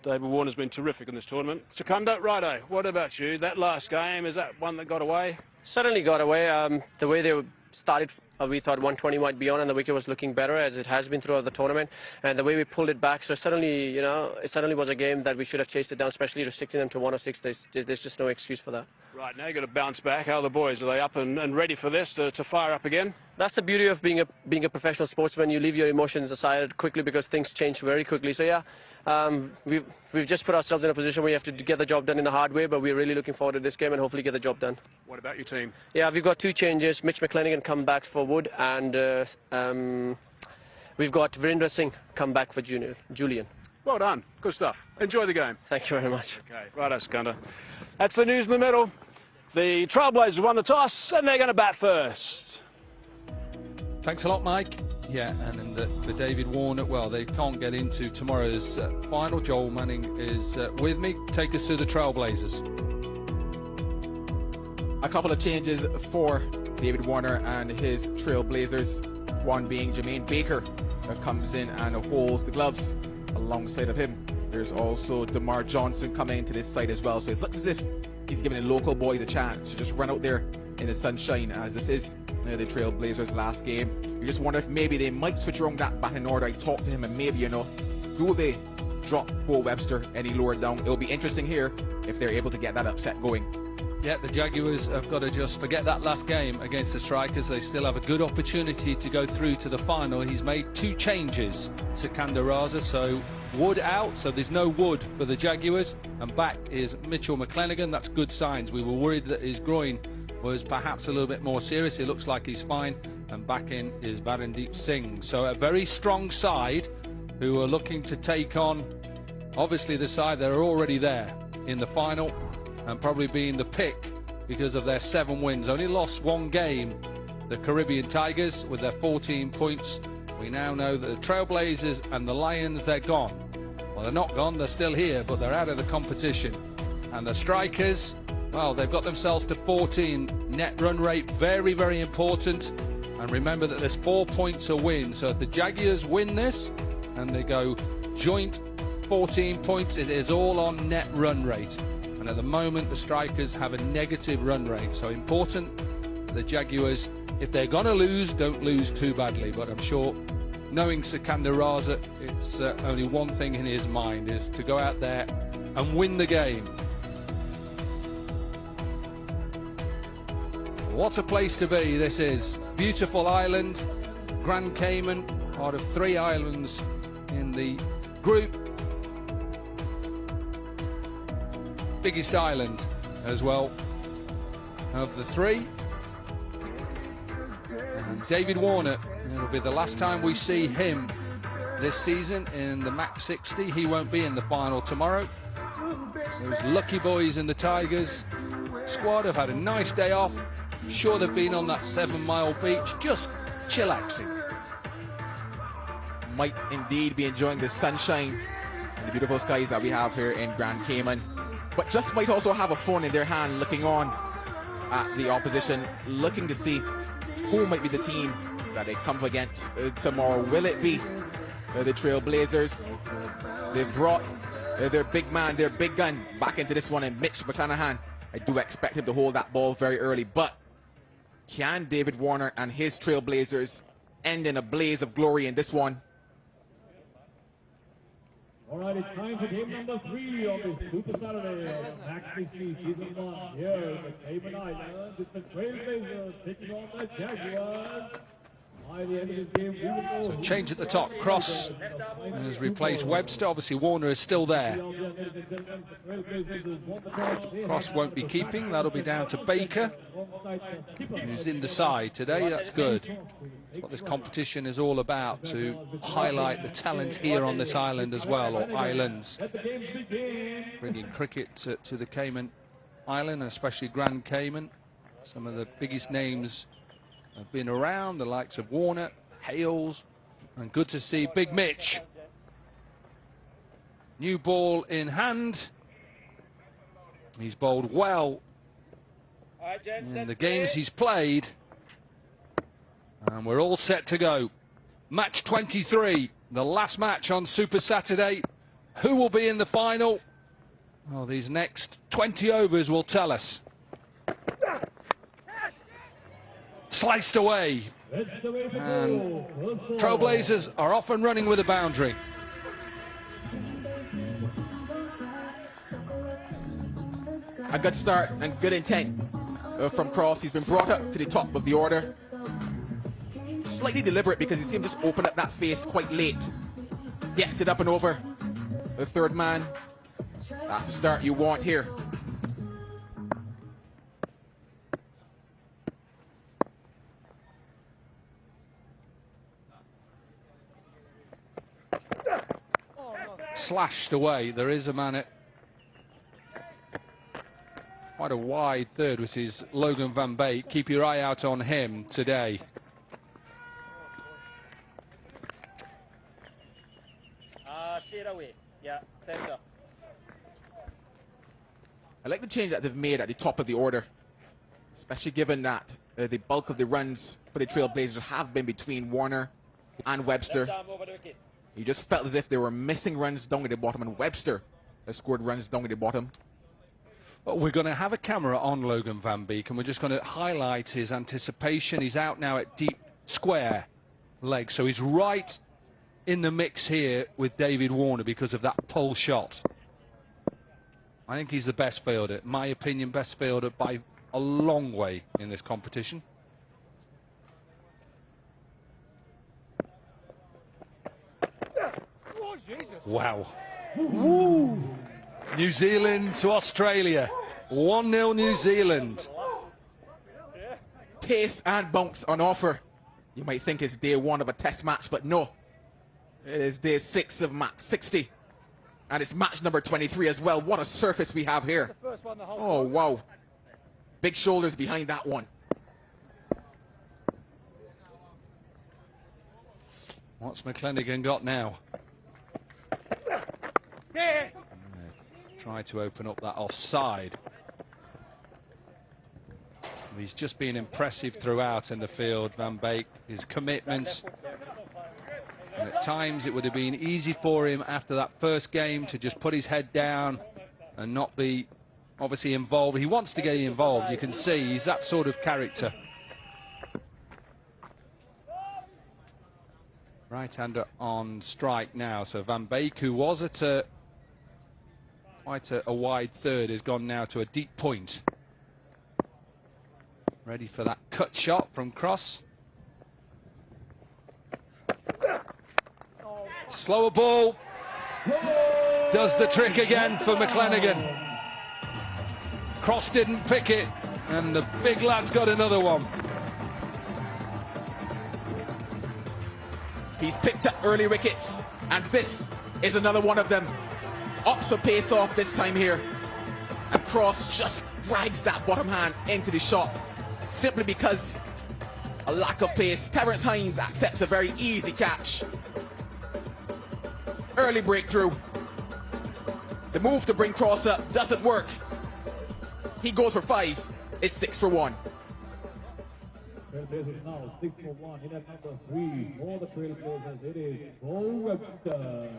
David Warner's been terrific in this tournament. Sikandar, righto, what about you? That last game, is that one that got away? Certainly got away. The way they started, we thought 120 might be on, and the wicket was looking better as it has been throughout the tournament. And the way we pulled it back, so suddenly, it suddenly was a game that we should have chased it down, especially restricting them to 106. There's just no excuse for that. Right, now you've got to bounce back. How are the boys? Are they up and ready for this to fire up again? That's the beauty of being a professional sportsman. You leave your emotions aside quickly because things change very quickly. So yeah, we've just put ourselves in a position where we have to get the job done in a hard way, but we're really looking forward to this game and hopefully get the job done. What about your team? Yeah, we've got 2 changes. Mitch McClenaghan come back for Wood, and we've got Virendra Singh come back for Julian. Well done. Good stuff. Enjoy the game. Thank you very much. Okay, righto, Skunda. That's the news in the middle. The Trailblazers won the toss, and they're going to bat first. Thanks a lot, Mike. Yeah, and for David Warner, well, they can't get into tomorrow's final. Joel Manning is with me. Take us to the Trailblazers. A couple of changes for David Warner and his Trailblazers. One being Jermaine Baker comes in and holds the gloves alongside of him. There's also DeMar Johnson coming into this side as well. So it looks as if he's giving the local boys a chance to just run out there in the sunshine, as this is the Trailblazers' last game. You just wonder if maybe they might switch around that batting order. I talked to him and maybe, do they drop Bo Webster any lower down? It'll be interesting here if they're able to get that upset going. Yeah, the Jaguars have got to just forget that last game against the Strikers. They still have a good opportunity to go through to the final. He's made 2 changes, Sikandar Raza, so Wood out, so there's no Wood for the Jaguars, and back is Mitchell McClenaghan. That's good signs. We were worried that his groin was perhaps a little bit more serious. It looks like he's fine, and back in is Varandeep Singh. So a very strong side who are looking to take on, obviously, the side that are already there in the final, and probably being the pick because of their 7 wins. Only lost 1 game, the Caribbean Tigers, with their 14 points. We now know that the Trailblazers and the Lions, they're gone. Well, they're not gone, they're still here, but they're out of the competition. And the Strikers, well, they've got themselves to 14 net run rate, very, very important. And remember that there's 4 points a win. So if the Jaguars win this and they go joint 14 points, it is all on net run rate. And at the moment, the Strikers have a negative run rate. So important, the Jaguars, if they're going to lose, don't lose too badly. But I'm sure, knowing Sikandar Raza, it's only one thing in his mind, is to go out there and win the game. What a place to be this is. Beautiful island, Grand Cayman, part of 3 islands in the group. Biggest island as well of the 3. And David Warner, it'll be the last time we see him this season in the MAX60. He won't be in the final tomorrow. Those lucky boys in the Tigers squad have had a nice day off. I'm sure they've been on that 7-mile beach just chillaxing. Might indeed be enjoying the sunshine and the beautiful skies that we have here in Grand Cayman, but just might also have a phone in their hand, looking on at the opposition, looking to see who might be the team that they come up against tomorrow. Will it be the Trailblazers? They've brought their big man, their big gun back into this one, and Mitch McClenaghan. I do expect him to hold that ball very early, but can David Warner and his Trailblazers end in a blaze of glory in this one? All right, it's time for game number 3 of this Super Saturday of MAX60 Season 1 here in the Cayman Islands. It's the Trailblazers taking on the Jaguars. By the end of this game, we will know. So change at the top. Cross has replaced Webster. Obviously Warner is still there. Cross won't be keeping. That'll be down to Baker, who's in the side today. That's good. That's what this competition is all about, to highlight the talent here on this island as well, or islands. Bringing cricket to the Cayman Island, especially Grand Cayman. Some of the biggest names have been around, the likes of Warner, Hales, and good to see Big Mitch. New ball in hand. He's bowled well in the games he's played, and we're all set to go. Match 23, the last match on Super Saturday. Who will be in the final? Well, these next 20 overs will tell us. Sliced away, and Trailblazers are off and running with a boundary. A good start and good intent from Cross. He's been brought up to the top of the order. Slightly deliberate because he seemed to just open up that face quite late. Gets it up and over the 3rd man. That's the start you want here. slashed away. There is a man at quite a wide third, which is Logan van Beek. Keep your eye out on him today. Straight away. Yeah, center. I like the change that they've made at the top of the order, especially given that the bulk of the runs for the Trailblazers have been between Warner and Webster. You just felt as if they were missing runs down at the bottom, and Webster has scored runs down at the bottom. Well, we're going to have a camera on Logan van Beek, and we're just going to highlight his anticipation. He's out now at deep square leg, so he's right in the mix here with David Warner because of that pull shot. I think he's the best fielder. In my opinion, best fielder by a long way in this competition. Wow. Woo. New Zealand to Australia. 1-0 New Zealand. Pace and bounce on offer. You might think it's day 1 of a test match, but no. It is day 6 of MAX60. And it's match number 23 as well. What a surface we have here. Oh, wow. Big shoulders behind that one. What's McClenaghan got now? Try to open up that offside. He's just been impressive throughout in the field, Van Beek. His commitment. And at times it would have been easy for him after that first game to just put his head down and not be obviously involved. He wants to get involved. You can see he's that sort of character. Right-hander on strike now. So Van Beek, who was at quite a wide third, has gone now to a deep point. Ready for that cut shot from cross. Slower ball. Does the trick again for McClenaghan. Cross didn't pick it, and the big lad's got another one. He's picked up early wickets, and this is another one of them. Ups for pace off this time here. And Cross just drags that bottom hand into the shot, simply because a lack of pace. Terence Hines accepts a very easy catch. Early breakthrough. The move to bring Cross up doesn't work. He goes for 5. It's 6 for 1. Trailblazers now 6 for 1. In at number 3 for the Trailblazers, it is Bo Webster.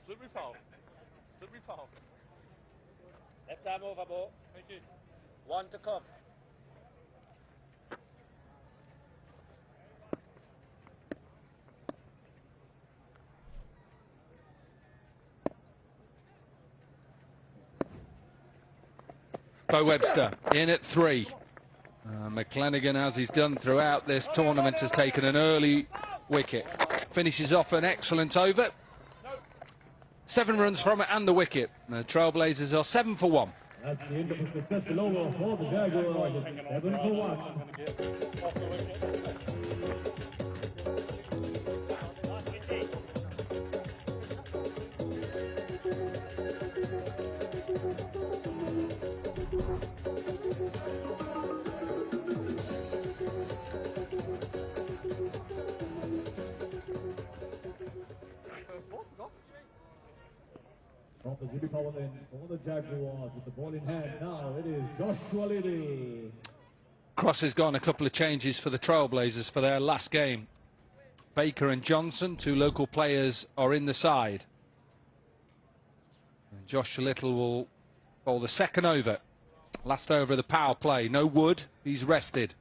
Slippery foul. Slippery foul. Left arm over, Bo. Thank you. 1 to come. Bo Webster in at 3. McClenaghan, as he's done throughout this tournament, has taken an early wicket. Finishes off an excellent over. 7 runs from it and the wicket. The Trailblazers are 7 for 1. That's the end of the successful over for the Jaguars. 7 for 1. From the Jimmy Power then for the Jaguars with the ball in hand. Now it is Joshua Liddy. Cross has gone a couple of changes for the Trailblazers for their last game. Baker and Johnson, 2 local players, are in the side. And Josh Little will bowl the second over. Last over of the power play. No Wood, he's rested.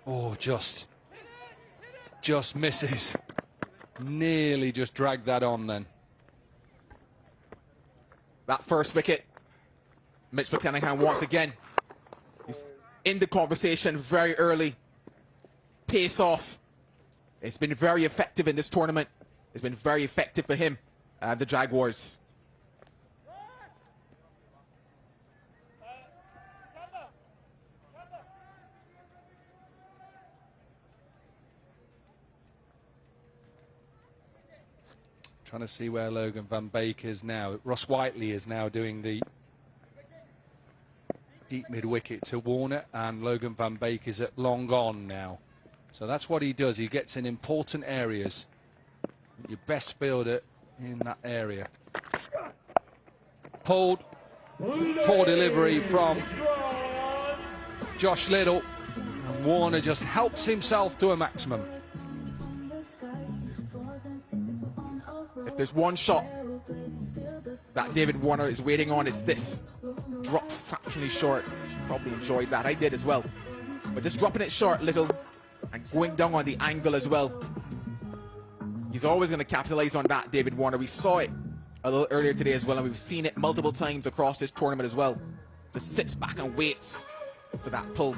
Oh, just misses. Nearly just dragged that on then. That first wicket, Mitch McClenaghan once again. He's in the conversation very early. Pace off. It's been very effective in this tournament. It's been very effective for him, the Jaguars. trying to see where Logan van Beek is now. Ross Whiteley is now doing the deep mid-wicket to Warner, and Logan van Beek is at long on now. So that's what he does. He gets in important areas. Your best fielder in that area. Pulled. Poor delivery from Josh Little. And Warner just helps himself to a maximum. If there's one shot that David Warner is waiting on, it's this. Drop fractionally short. Probably enjoyed that. I did as well. But just dropping it short, Little, and going down on the angle as well. He's always going to capitalize on that, David Warner. We saw it a little earlier today as well, and we've seen it multiple times across this tournament as well. Just sits back and waits for that pull.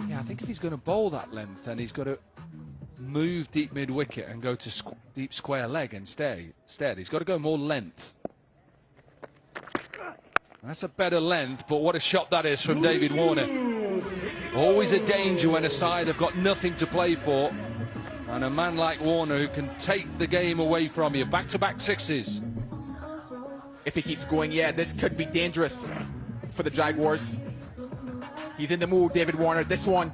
Yeah, I think if he's going to bowl that length, then he's got to move deep mid-wicket and go to deep square leg instead. He's got to go more length. That's a better length, but what a shot that is from David Warner. Always a danger when a side have got nothing to play for. And a man like Warner who can take the game away from you. Back-to-back sixes. If he keeps going, yeah, this could be dangerous for the Jaguars. He's in the mood, David Warner. This one,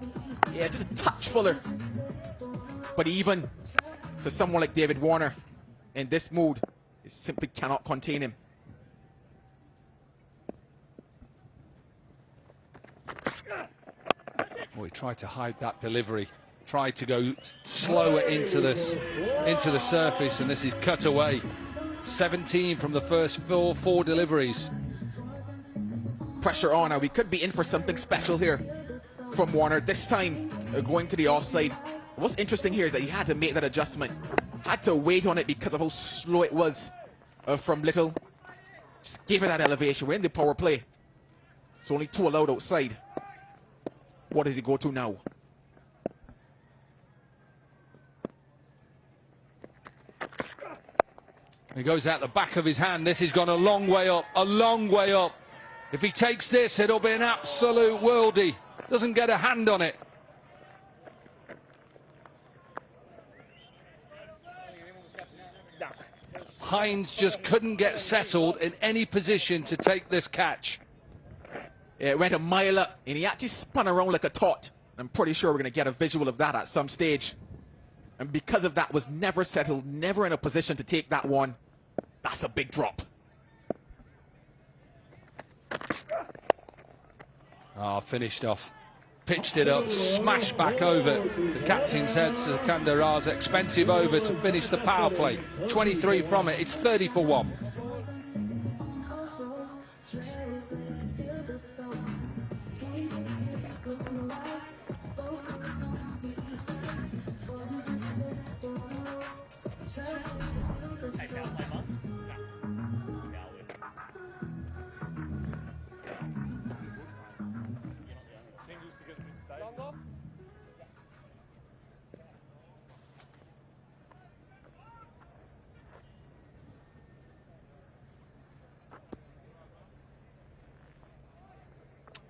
yeah, just a touch fuller. But even to someone like David Warner in this mood, it simply cannot contain him. Oh, he tried to hide that delivery. Tried to go slower into the surface, and this is cut away. 17 from the first four deliveries. Pressure on now. We could be in for something special here from Warner. This time, going to the offside. What's interesting here is that he had to make that adjustment. Had to wait on it because of how slow it was from Little. Just gave it that elevation. We're in the power play. It's only 2 allowed outside. What does he go to now? He goes out the back of his hand. This has gone a long way up, a long way up. If he takes this, it'll be an absolute worldie. Doesn't get a hand on it. Hines just couldn't get settled in any position to take this catch. Yeah, it went a mile up, and he actually spun around like a tot. I'm pretty sure we're going to get a visual of that at some stage. And because of that, was never settled, never in a position to take that one. That's a big drop. Ah, finished off. Pitched it up, smashed back over the captain's head. Sikandar Ra's expensive over to finish the power play. 23 from it. It's 30 for 1.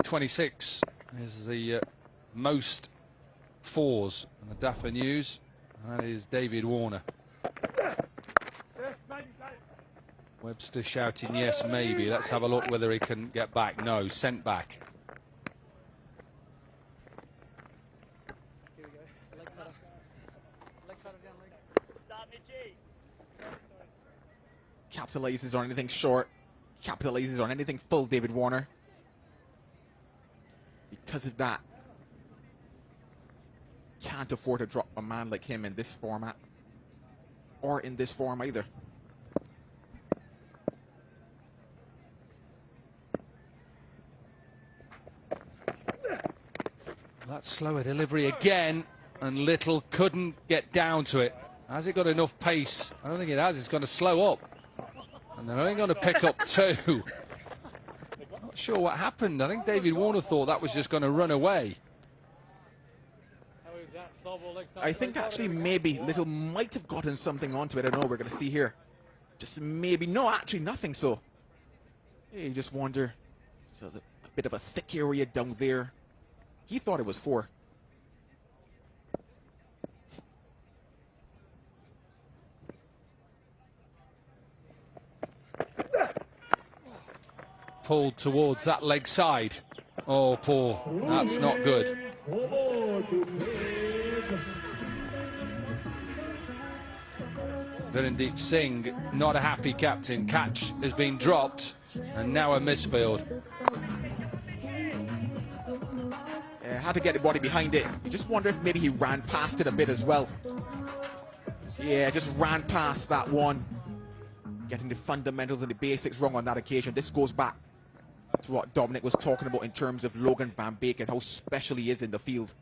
.26 is the most fours in the Dapper News. That is David Warner. Webster shouting yes, maybe. Let's have a look whether he can get back. No, sent back. Capitalizes on anything short. Capitalizes on anything full, David Warner. Because of that, can't afford to drop a man like him in this format, or in this form either. That slower delivery again, and Little couldn't get down to it. Has it got enough pace? I don't think it has. It's going to slow up, and they're only going to pick up 2. Not sure what happened. I think David Warner thought that was just going to run away. I think actually maybe Little might have gotten something onto it. I don't know. We're going to see here. Just maybe. No, actually nothing. So you just wonder. So a bit of a thick area down there. He thought it was 4. pulled towards that leg side. Oh, Paul, that's not good. Virendeep Singh, not a happy captain. Catch has been dropped, and now a misfield. Had to get the body behind it. You just wonder if maybe he ran past it a bit as well. Yeah, just ran past that one. Getting the fundamentals and the basics wrong on that occasion. This goes back to what Dominic was talking about in terms of Logan van Beek and how special he is in the field.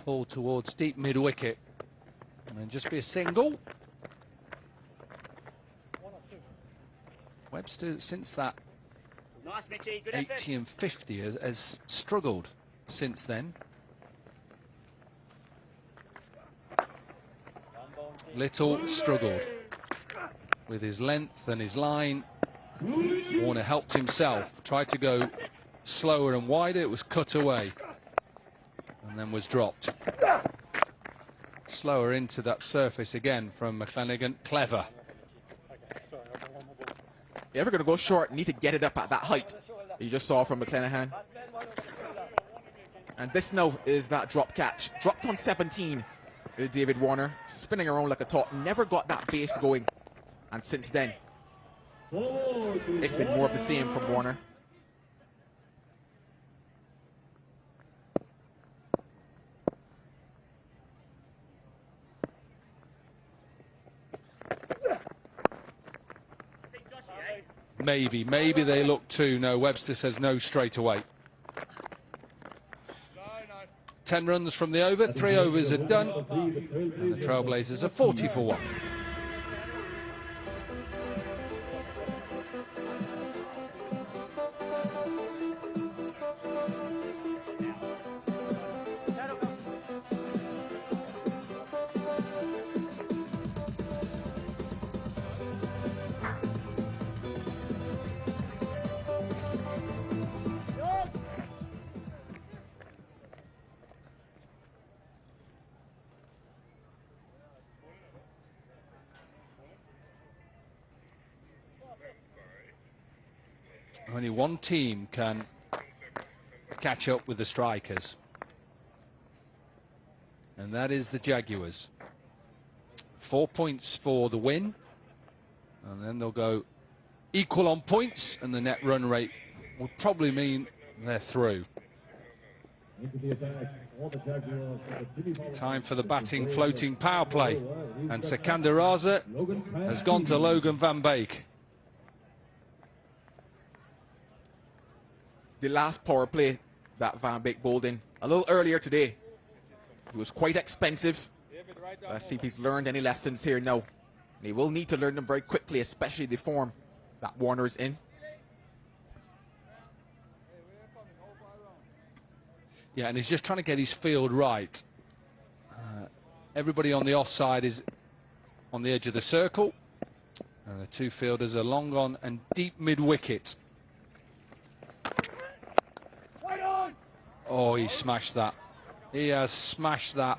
Pulled towards deep mid-wicket. And just be a single. Webster, since that 80 and 50, has struggled since then. Little struggled with his length and his line. Warner helped himself, tried to go slower and wider. It was cut away and then was dropped. Slower into that surface again from McClenaghan. Clever. If you're ever going to go short, you need to get it up at that height you just saw from McClenaghan. And this now is that drop catch. Dropped on 17. David Warner spinning around like a top. Never got that base going. And since then, it's been more of the same from Warner. Maybe they look too. No, Webster says no straight away. 10 runs from the over, 3 overs are done, and the Trailblazers are 40 for 1. Only one team can catch up with the Strikers, and that is the Jaguars. 4 points for the win, and then they'll go equal on points, and the net run rate will probably mean they're through. Time for the batting floating power play, and Sikandar Raza has gone to Logan van Beek. The last power play that Van Beek bowled in a little earlier today. He was quite expensive. Let's see if he's learned any lessons here now. And he will need to learn them very quickly, especially the form that Warner's in. Yeah, and he's just trying to get his field right. Everybody on the offside is on the edge of the circle. And the two fielders are long on and deep mid-wicket. Oh, he smashed that. He has smashed that.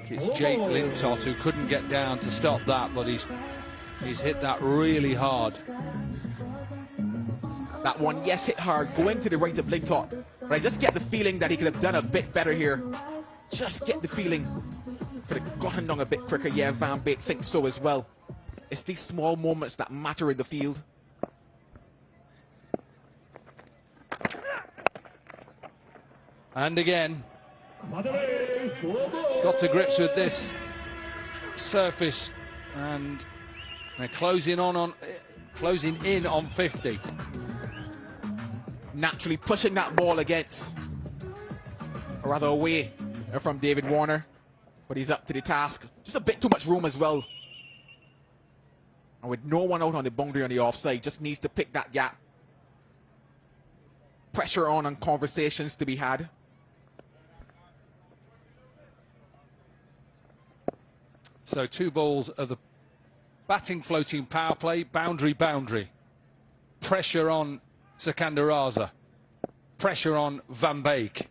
It's Jake Lintott who couldn't get down to stop that, but he's hit that really hard. That one, yes, hit hard, going to the right of Lintott. But I just get the feeling that he could have done a bit better here. Just get the feeling. Could have gotten down a bit quicker. Yeah, Van Beek thinks so as well. It's these small moments that matter in the field. And again, got to grips with this surface, and they're closing in on 50. Naturally pushing that ball against, or rather away from David Warner, but he's up to the task. Just a bit too much room as well. And with no one out on the boundary on the offside, just needs to pick that gap. Pressure on and conversations to be had. So 2 balls of the batting floating power play, boundary. Pressure on Sikandar Raza. Pressure on Van Beek.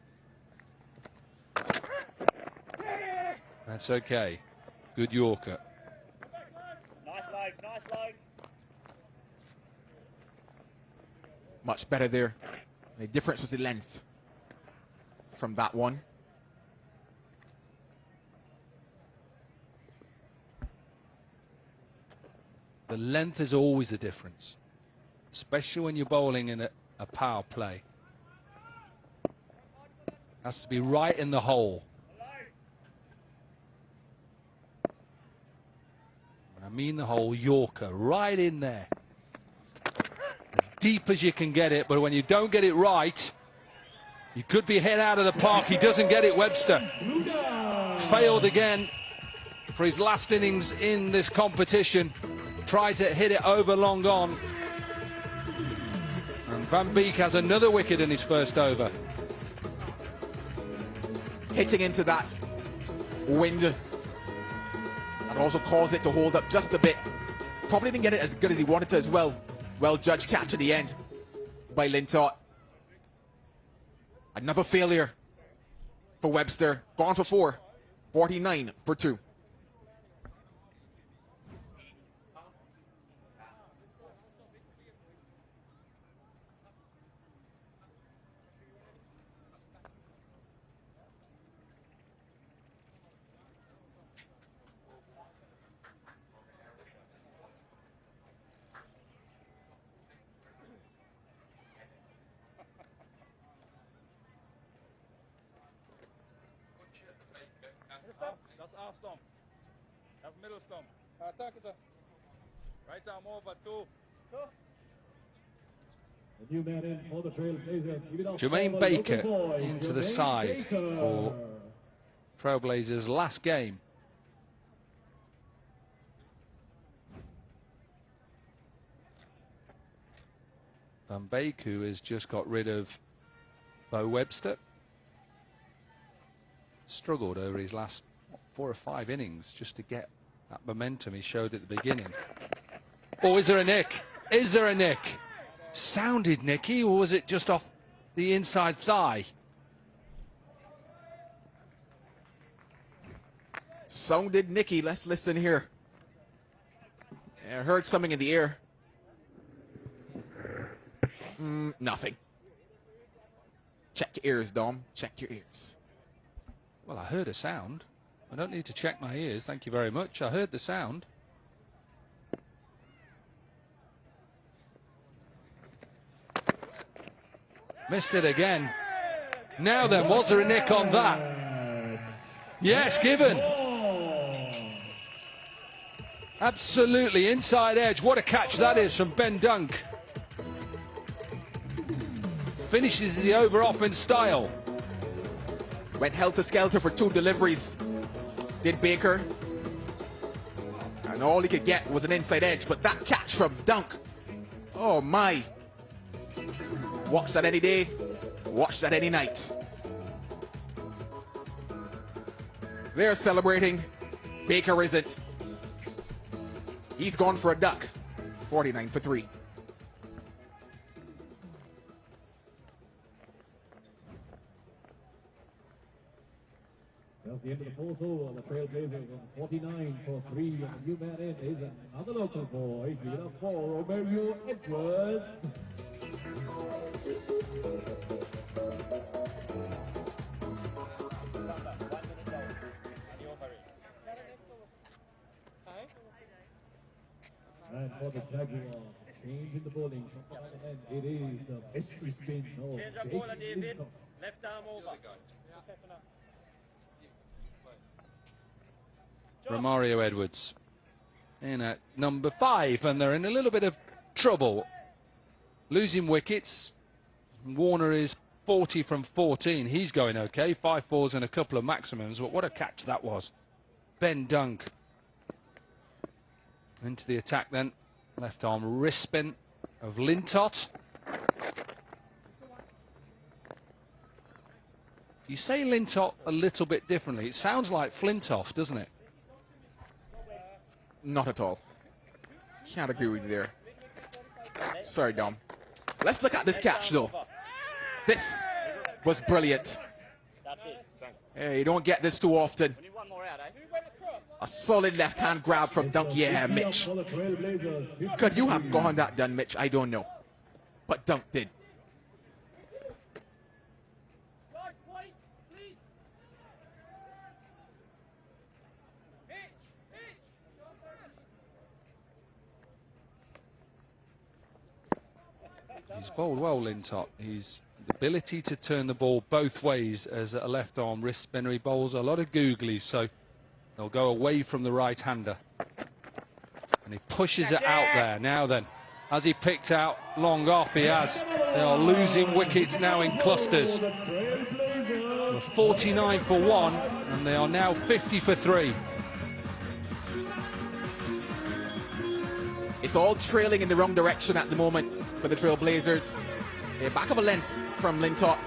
That's okay. Good Yorker. Nice leg, nice leg. Much better there. The difference was the length from that one. The length is always the difference, especially when you're bowling in a power play. Has to be right in the hole. I mean the hole, Yorker, right in there. As deep as you can get it, but when you don't get it right, you could be hit out of the park. He doesn't get it, Webster. Failed again for his last innings in this competition. Tried to hit it over long on. And Van Beek has another wicket in his first over. Hitting into that wind. That also caused it to hold up just a bit. Probably didn't get it as good as he wanted to as well. Well judged catch at the end by Lintott. Another failure for Webster. Gone for 4. 49 for 2. That's half stump. That's middle stump. Thank you, sir. Right arm over, 2. The new man in for the Trailblazers. Give it up Jermaine for the Baker local boy, into the Jermaine side Baker. for Trailblazers' last game. Van Beek, who has just got rid of Bo Webster, struggled over his last 4 or 5 innings just to get that momentum he showed at the beginning. Oh, is there a nick? Is there a nick? Sounded nicky, or was it just off the inside thigh? Sounded nicky. Let's listen here. I heard something in the air. Nothing. Check your ears, Dom. Check your ears. Well, I heard a sound. I don't need to check my ears, thank you very much. I heard the sound. Missed it again. Now then, was there a nick on that? Yes, given. Absolutely, inside edge. What a catch that is from Ben Dunk. Finishes the over off in style. Went helter-skelter for 2 deliveries. Did Baker. And all he could get was an inside edge, but that catch from Dunk. Oh my. Watch that any day. Watch that any night. They're celebrating. Baker isn't. He's gone for a duck. 49 for 3. That's the end of the fourth over. The Trailblazers on 49 for 3. And the new man in is another local boy. Give it up for Romeo Edwards. And for the Jaguars, change in the bowling from and it is the mystery spin of Change the bowler, David. Left arm over. Romario Edwards in at number 5, and they're in a little bit of trouble. Losing wickets. Warner is 40 from 14. He's going okay. 5 fours and a couple of maximums, but what a catch that was. Ben Dunk. Into the attack then. Left arm wrist spin of Lintott. You say Lintott a little bit differently. It sounds like Flintoff, doesn't it? Not at all. Can't agree with you there. Sorry, Dom. Let's look at this catch, though. This was brilliant. That's it. Hey, you don't get this too often. We need one more out, eh? Who went across? A solid left-hand grab from Dunk. Yeah, Mitch. Could you have gone that done, Mitch? I don't know. But Dunk did. He's bowled well, Lintott. He's the ability to turn the ball both ways as a left-arm wrist spinner. He bowls a lot of googlies, so they'll go away from the right-hander. And he pushes it out there. Now then, has he picked out long off? He has. They are losing wickets now in clusters. They're 49 for 1, and they are now 50 for 3. It's all trailing in the wrong direction at the moment for the Trailblazers. They're back of a length from Lintott.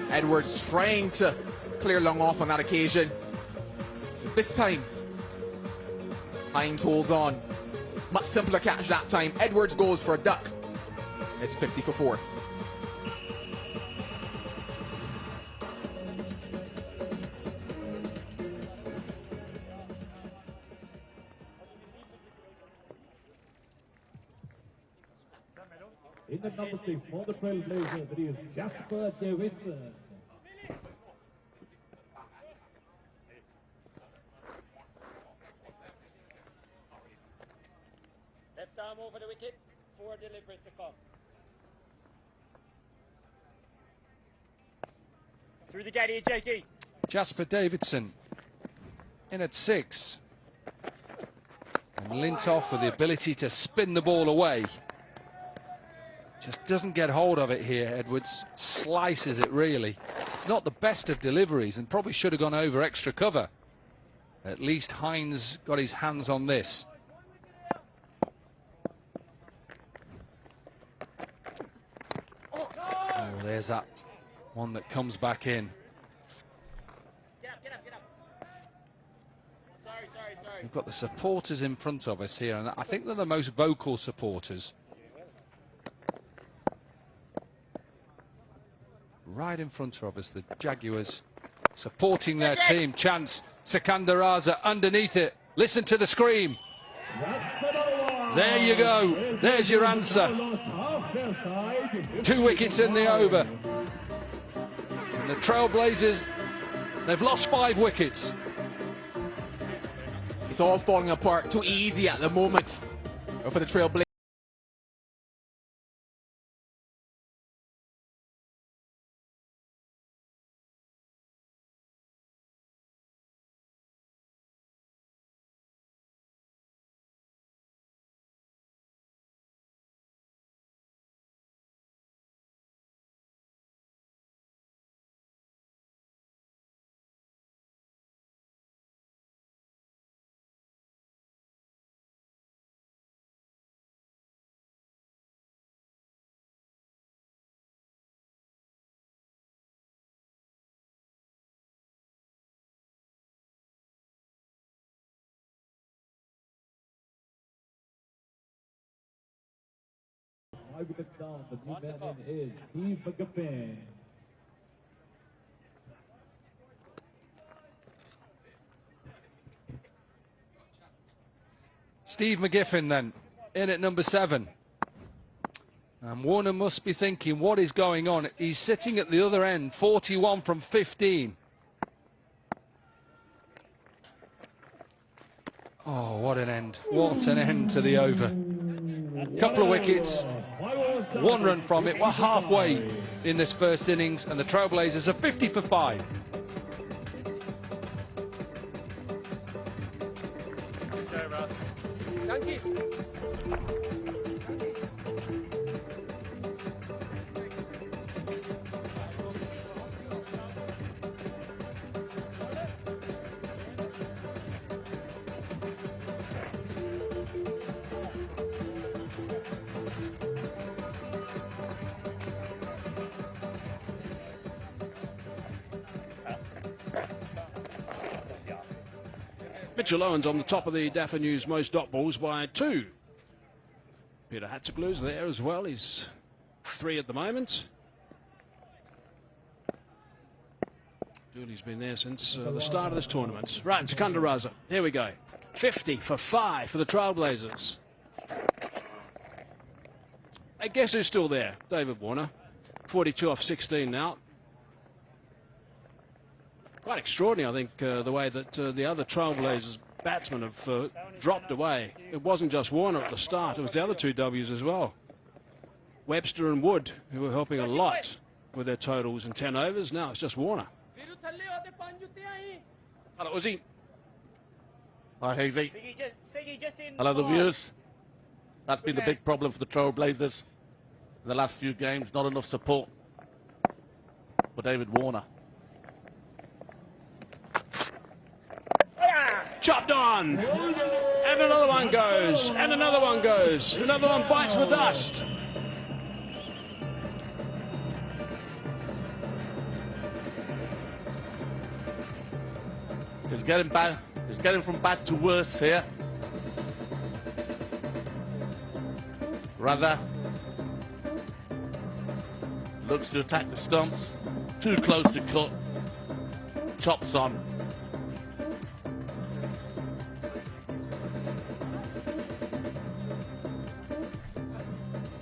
Edwards trying to clear long off on that occasion. This time, Hines holds on. Much simpler catch that time. Edwards goes for a duck. It's 50 for 4. In the number 6 for the Trailblazers, it is Jasper Davidson. Left arm over the wicket, 4 deliveries to come. Through the gate here, Jakey. Jasper Davidson in at 6. And Lintott with the ability to spin the ball away. Just doesn't get hold of it here. Edwards slices it, really. It's not the best of deliveries and probably should have gone over extra cover. At least Hines got his hands on this. Oh, there's that one that comes back in. Get up. Sorry. We've got the supporters in front of us here, and I think they're the most vocal supporters. Right in front of us, the Jaguars supporting their team. Chance, Sikandar Raza underneath it. Listen to the scream. There you go. There's your answer. 2 wickets in the over. And the Trailblazers, they've lost 5 wickets. It's all falling apart. Too easy at the moment for the Trailblazers. Wickets down. The new man in is Steve McGiffin. Steve McGiffin then, in at number 7. And Warner must be thinking, what is going on? He's sitting at the other end, 41 from 15. Oh, what an end. What an end to the over. Couple of wickets, 1 run from it. We're halfway in this first innings, and the Trailblazers are 50 for 5. Thank you. Mitchell Owens on the top of the DAFA News most dot balls by 2. Peter Hatzeglu's there as well. He's 3 at the moment. Dooley's been there since the start of this tournament. Right, Secundaraza. Here we go. 50 for 5 for the Trailblazers. I guess who's still there? David Warner. 42 off 16 now. Quite extraordinary, I think, the way that the other Trailblazers batsmen have dropped away. It wasn't just Warner at the start, it was the other two Ws as well. Webster and Wood, who were helping a lot with their totals in 10 overs. Now it's just Warner. Hello, Uzi. Hi, Hazy. Hello, the viewers. That's been the big problem for the Trailblazers in the last few games. Not enough support for David Warner. Chopped on! And another one goes. And another one goes. Another one bites the dust. He's getting bad. He's getting from bad to worse here. Rather looks to attack the stumps. Too close to cut. Chops on.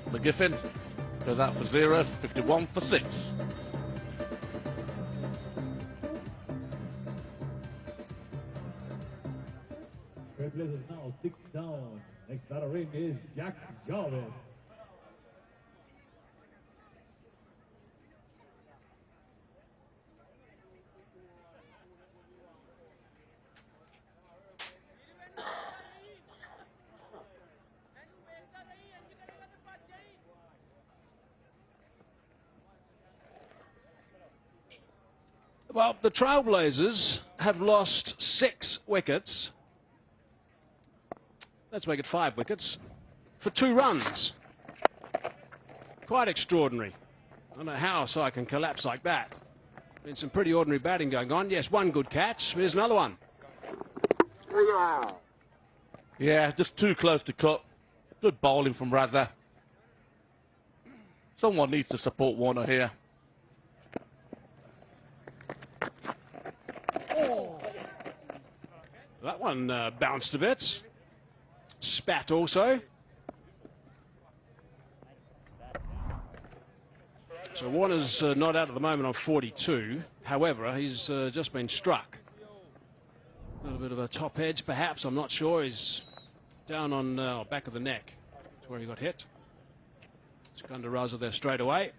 McGiffin goes out for 0, 51 for 6. Trailblazers now 6 down. Next battering is Jack Jarvis. Well, the Trailblazers have lost 6 wickets. Let's make it 5 wickets for 2 runs. Quite extraordinary. I don't know how I can collapse like that. Been some pretty ordinary batting going on. Yes, one good catch. Here's another one. Yeah, just too close to cut. Good bowling from Raza. Someone needs to support Warner here. That one bounced a bit. Spat also. So Warner's not out at the moment on 42. However, he's just been struck. A little bit of a top edge, perhaps. I'm not sure. He's down on back of the neck. That's where he got hit. Secundaraza there straight away.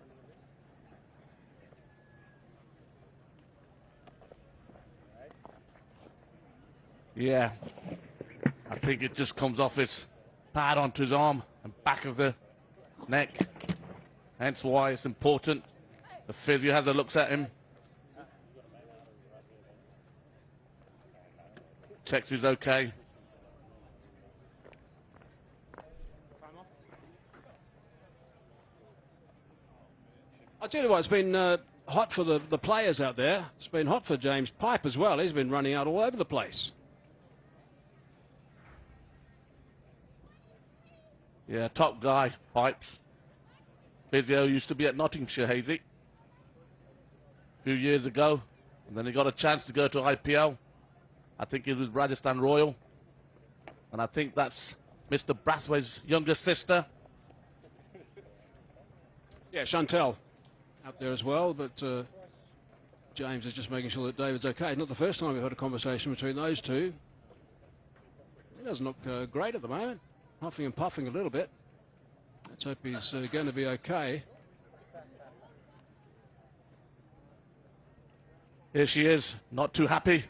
Yeah, I think it just comes off his pad onto his arm and back of the neck. Hence why it's important. The physio has a look at him. Checks he's okay. I'll tell you what, it's been hot for the players out there. It's been hot for James Pipe as well. He's been running out all over the place. Yeah, top guy, Pipes. Physio used to be at Nottinghamshire, Hazy. A few years ago. And then he got a chance to go to IPL. I think it was Rajasthan Royal. And I think that's Mr. Braithwaite's younger sister. Yeah, Chantel out there as well, but James is just making sure that David's okay. Not the first time we've had a conversation between those two. He doesn't look great at the moment. Huffing and puffing a little bit. Let's hope he's going to be okay. Here she is, not too happy.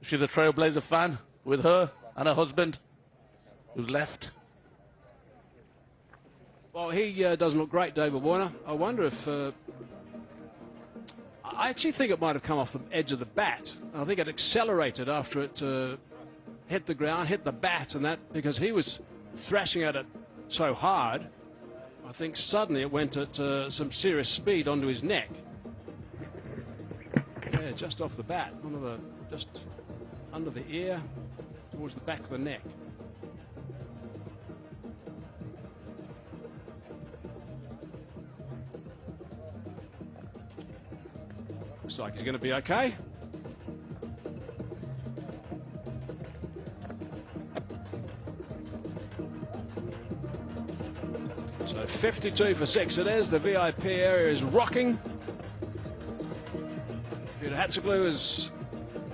She's a Trailblazer fan with her and her husband, who's left. Well, he doesn't look great, David Warner. I wonder if... I actually think it might have come off the edge of the bat. I think it accelerated after it hit the ground, hit the bat, and that because he was thrashing at it so hard. I think suddenly it went at some serious speed onto his neck. Yeah, just off the bat, just under the ear, towards the back of the neck. Looks like he's going to be okay. So 52 for 6 it is. The VIP area is rocking. Peter Hatzeglu is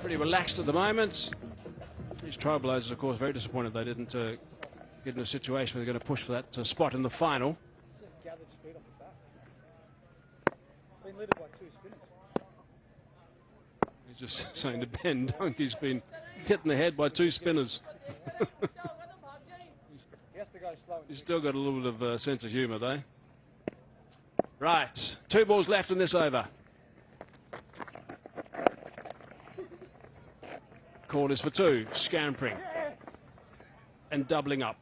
pretty relaxed at the moment. These Trailblazers, of course, very disappointed they didn't get in a situation where they're going to push for that spot in the final. Just gathered speed off the bat. Been led by 2 spinners. He's just saying to Ben Dunk, he's been hit in the head by 2 spinners. He's still got a little bit of sense of humour, though. Right, 2 balls left in this over. Corners for 2, scampering and doubling up.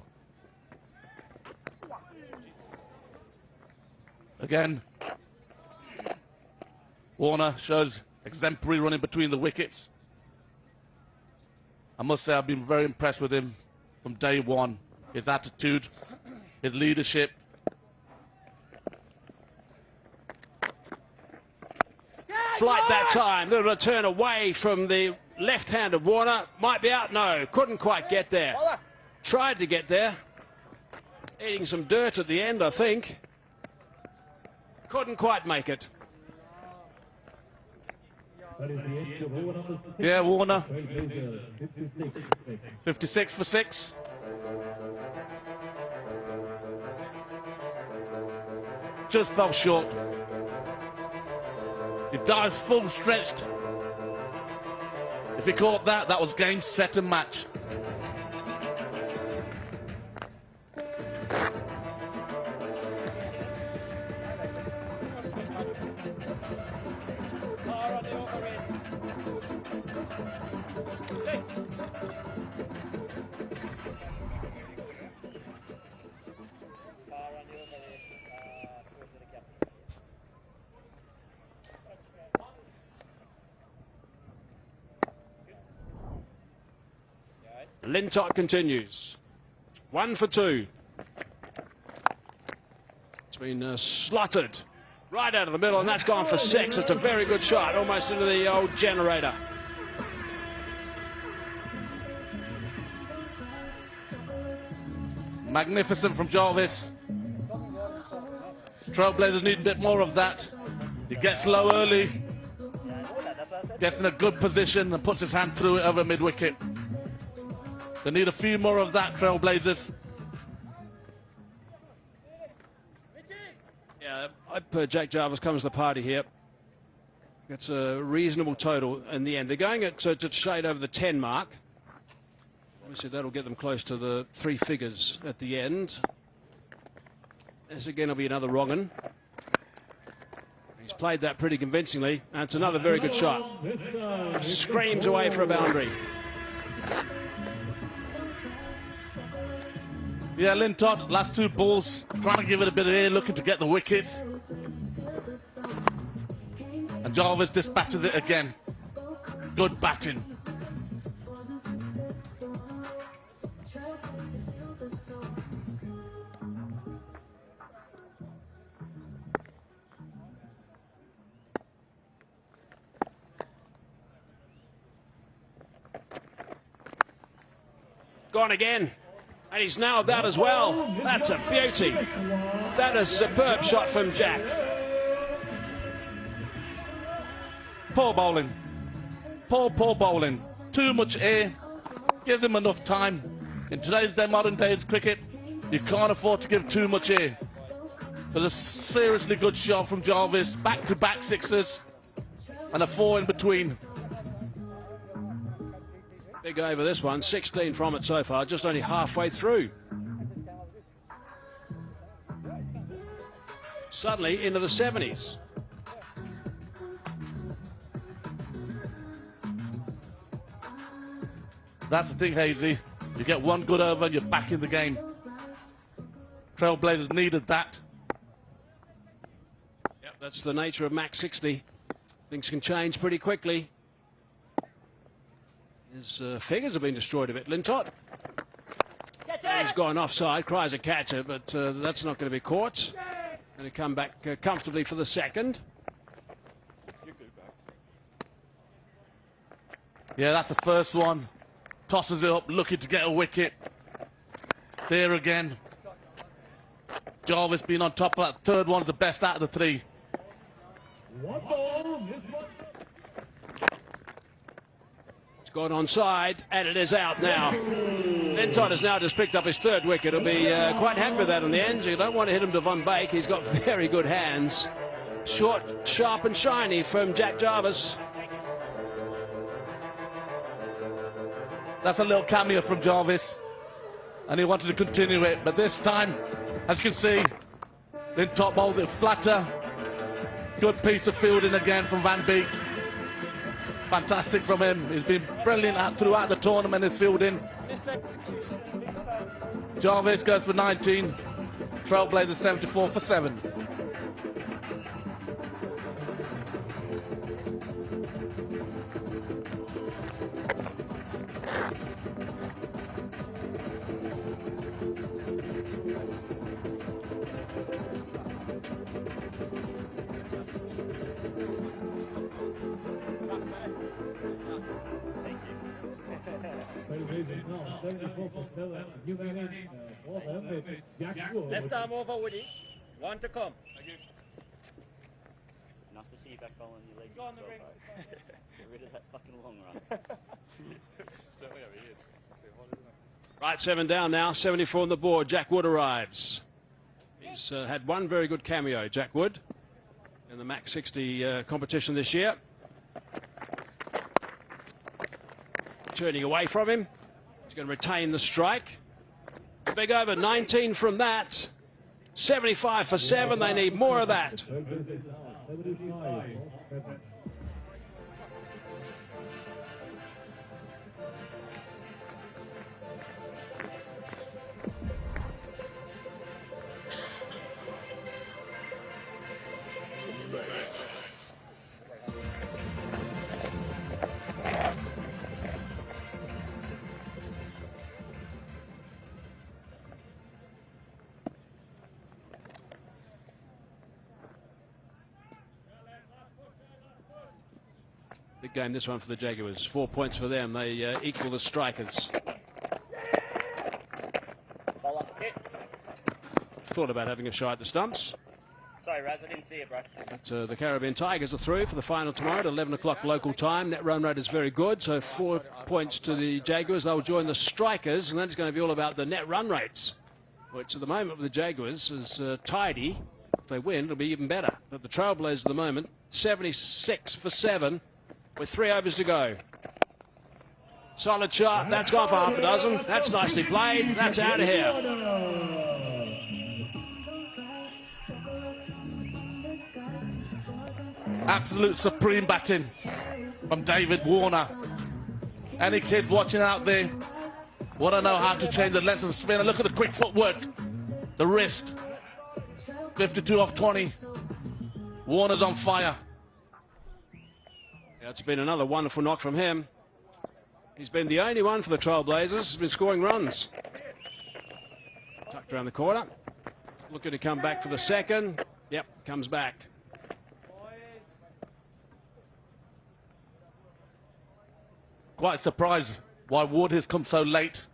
Again, Warner shows exemplary running between the wickets. I must say I've been very impressed with him from day one. His attitude, his leadership. Flight that time, little return away from the left-handed Warner. Might be out, no, couldn't quite get there. Tried to get there. Eating some dirt at the end, I think. Couldn't quite make it. Yeah, Warner. 56 for 6. Just fell short. He dived full stretched. If he caught that, that was game, set and match. Lintott continues. 1 for 2. It's been slotted right out of the middle, and that's gone for 6. It's a very good shot, almost into the old generator. Magnificent from Jarvis. Trailblazers need a bit more of that. He gets low early, gets in a good position and puts his hand through it over mid-wicket. They need a few more of that, Trailblazers. Yeah, I hope Jack Jarvis comes to the party here. It's a reasonable total in the end. They're going at to shade over the 10 mark. Obviously, that'll get them close to the 3 figures at the end. This again will be another wrong-un. He's played that pretty convincingly, and it's another very good shot. Screams away for a boundary. Yeah, Lintott, last 2 balls, trying to give it a bit of air, looking to get the wickets. And Jarvis dispatches it again. Good batting. Gone again. And he's nailed that as well. That's a beauty. That is a superb shot from Jack. Poor bowling. Poor bowling. Too much air. Give him enough time. In today's modern days cricket, you can't afford to give too much air. There's a seriously good shot from Jarvis. Back-to-back 6s. And a 4 in between. Big over this one, 16 from it so far, just only halfway through. Suddenly into the 70s. That's the thing, Hazy. You get 1 good over and you're back in the game. Trailblazers needed that. Yep, that's the nature of MAX60. Things can change pretty quickly. His figures have been destroyed a bit. Lintott. He's gone offside, cries a catcher, but that's not going to be caught. Going to come back comfortably for the second. Yeah, that's the first one. Tosses it up, looking to get a wicket. There again. Jarvis being on top of that third one's the best out of the three. One ball, this one. It's gone onside, and it is out now. Linton has now just picked up his third wicket. He'll be quite happy with that in the end. You don't want to hit him to Van Beek. He's got very good hands. Short, sharp and shiny from Jack Jarvis. That's a little cameo from Jarvis, and he wanted to continue it, but this time, as you can see, Linton bowls it flatter. Good piece of fielding again from Van Beek. Fantastic from him. He's been brilliant throughout the tournament, his fielding. Jarvis goes for 19. Trailblazers 74 for 7. Trailblazers now 74 for 7. New man for them, it's Jaguars. Left arm over, Woody. One to come. Nice to see you back bowling your legs. Go on the well, ring. Get rid of that fucking long run. Certainly over here. Right, 7 down now, 74 on the board. Jack Wood arrives. He's had one very good cameo, Jack Wood, in the MAX60 competition this year. Turning away from him. He's going to retain the strike. Big over, 19 from that. 75 for 7. They need more of that. 75 for 7. Big game this one for the Jaguars. 4 points for them. They equal the Strikers. Ball up, hit. Thought about having a shot at the stumps. Sorry, Raz, I didn't see it, bro. But the Caribbean Tigers are through for the final tomorrow at 11 o'clock local time. Net run rate is very good, so 4 points to the Jaguars. They'll join the Strikers, and then it's going to be all about the net run rates, which at the moment with the Jaguars is tidy. If they win, it'll be even better. But the Trailblazers at the moment, 76 for 7, with 3 overs to go. Solid shot. That's gone for half a dozen. That's nicely played. That's out of here. Absolute supreme batting from David Warner. Any kid watching out there want to know how to change the length of the spin. And look at the quick footwork. The wrist. 52 off 20. Warner's on fire. Yeah, it's been another wonderful knock from him. He's been the only one for the Trailblazers. He's been scoring runs. Tucked around the corner. Looking to come back for the second. Yep, comes back. Quite surprised why Wood has come so late.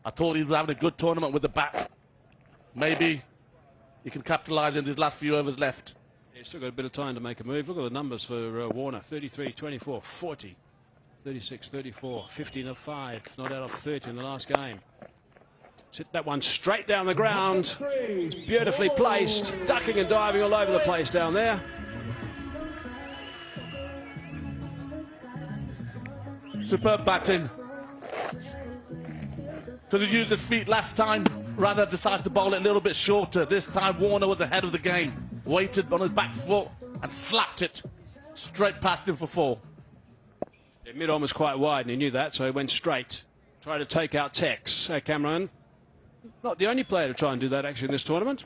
I thought he was having a good tournament with the bat. Maybe he can capitalise in his last few overs left. He's still got a bit of time to make a move. Look at the numbers for Warner. 33, 24, 40, 36, 34, 15 of 5. Not out of 30 in the last game. Hit that one straight down the ground. It's beautifully placed. Ducking and diving all over the place down there. Superb batting. Because he used his feet last time, rather decided to bowl it a little bit shorter. This time Warner was ahead of the game. Waited on his back foot and slapped it straight past him for 4. The mid-on was quite wide and he knew that, so he went straight. Tried to take out Tex. Cameron, not the only player to try and do that actually in this tournament.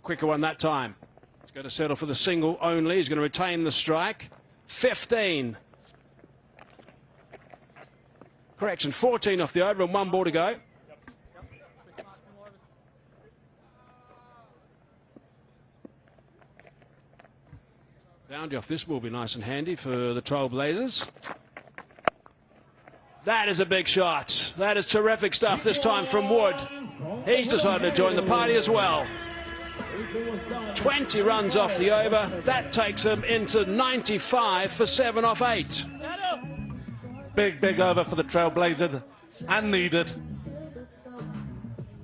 Quicker one that time. He's going to settle for the single only. He's going to retain the strike. 15. Correction, 14 off the over and 1 ball to go. Boundary off this will be nice and handy for the Trailblazers. That is a big shot. That is terrific stuff, this time from Wood. He's decided to join the party as well. 20 runs off the over. That takes him into 95 for 7 off 8. Big over for the Trailblazers, and needed.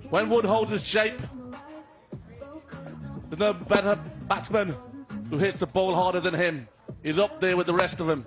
When Wood holds his shape, there's no better batsman who hits the ball harder than him. He's up there with the rest of them.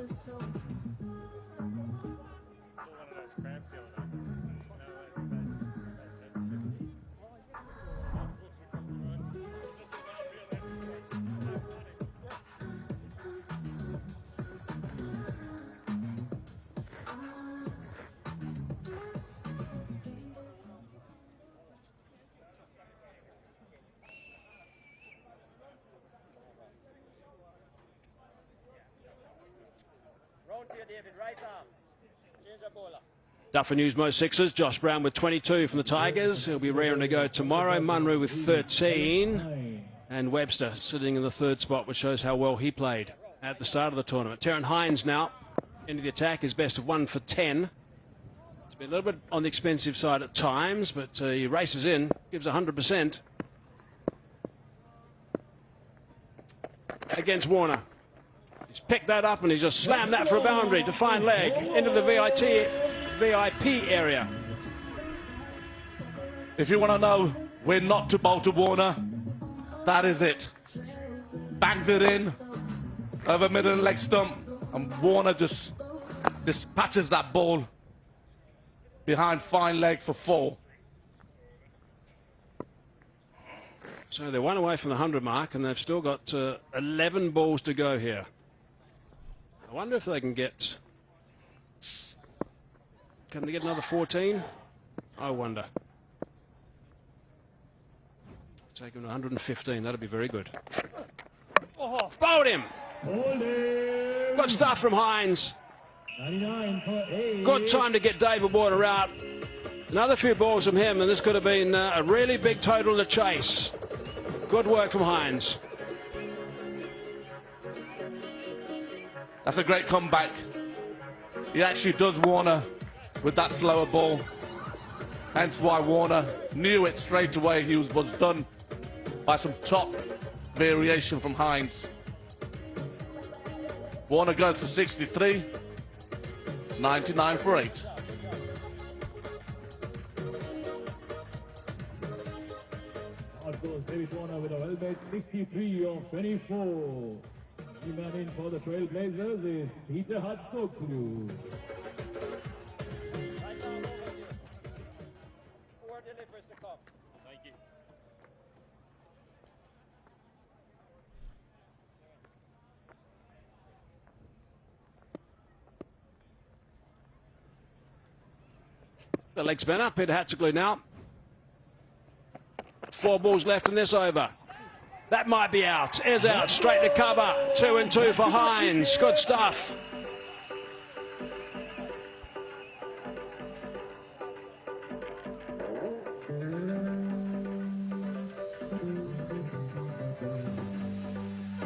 Duffer News most sixes. Josh Brown with 22 from the Tigers. He'll be raring to go tomorrow. Munro with 13. And Webster sitting in the third spot, which shows how well he played at the start of the tournament. Terran Hines now into the attack. His best of 1 for 10. It's been a little bit on the expensive side at times, but he races in, gives 100%. Against Warner. He's picked that up and he's just slammed that for a boundary to find leg into the VIP area. If you want to know we're not to bowl to Warner, that is it. Bangs it in over middle and leg stump, and Warner just dispatches that ball behind fine leg for 4. So they're 1 away from the 100 mark, and they've still got 11 balls to go here. I wonder if they can get... Can they get another 14? I wonder. Take him to 115. That'd be very good. Bowled him. Good stuff from Hines. Good time to get David Warner out. Another few balls from him, and this could have been a really big total in the chase. Good work from Hines. That's a great comeback. He actually does Warner with that slower ball. Hence why Warner knew it straight away. He was done by some top variation from Hines. Warner goes for 63. 99 for 8. Out goes David Warner with a well-made 63 of 24. The man in for the Trailblazers is Peter Hatsoglu. 4 delivers to come. Thank you. The leg spinner, Peter Hatsoglu now. 4 balls left in this over. That might be out. Is out. Straight to cover. 2 and 2 for Hines. Good stuff.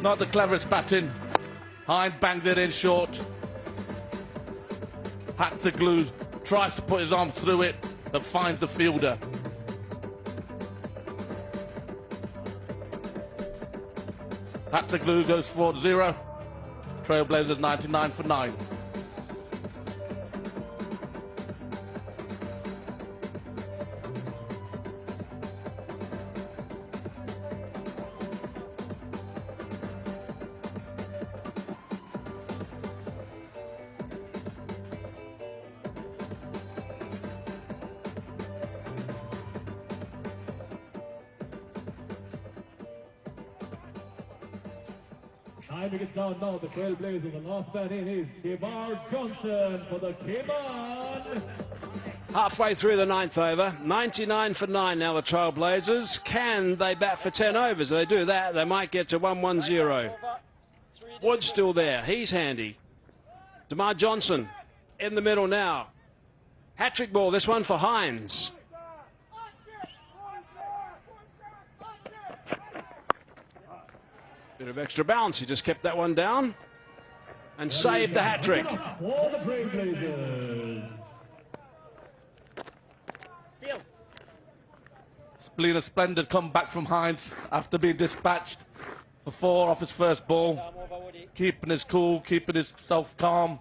Not the cleverest batting. Hines banged it in short. Hatsoglu tries to put his arm through it, but finds the fielder. Hatsoglu goes for 0. Trailblazers 99 for 9. Time to get down now, the Trailblazers. The last man in is Kemar Johnson for the Cayman. Halfway through the 9th over, 99 for 9 now the Trailblazers. Can they bat for 10 overs? If they do that, they might get to 1-1-0. Wood's still there. He's handy. Demar Johnson in the middle now. Hat-trick ball, this one for Hines. Bit of extra bounce. He just kept that one down and saved the hat-trick. For the Trailblazers. Been a splendid comeback from Hines after being dispatched for 4 off his first ball. Keeping his cool, keeping himself calm,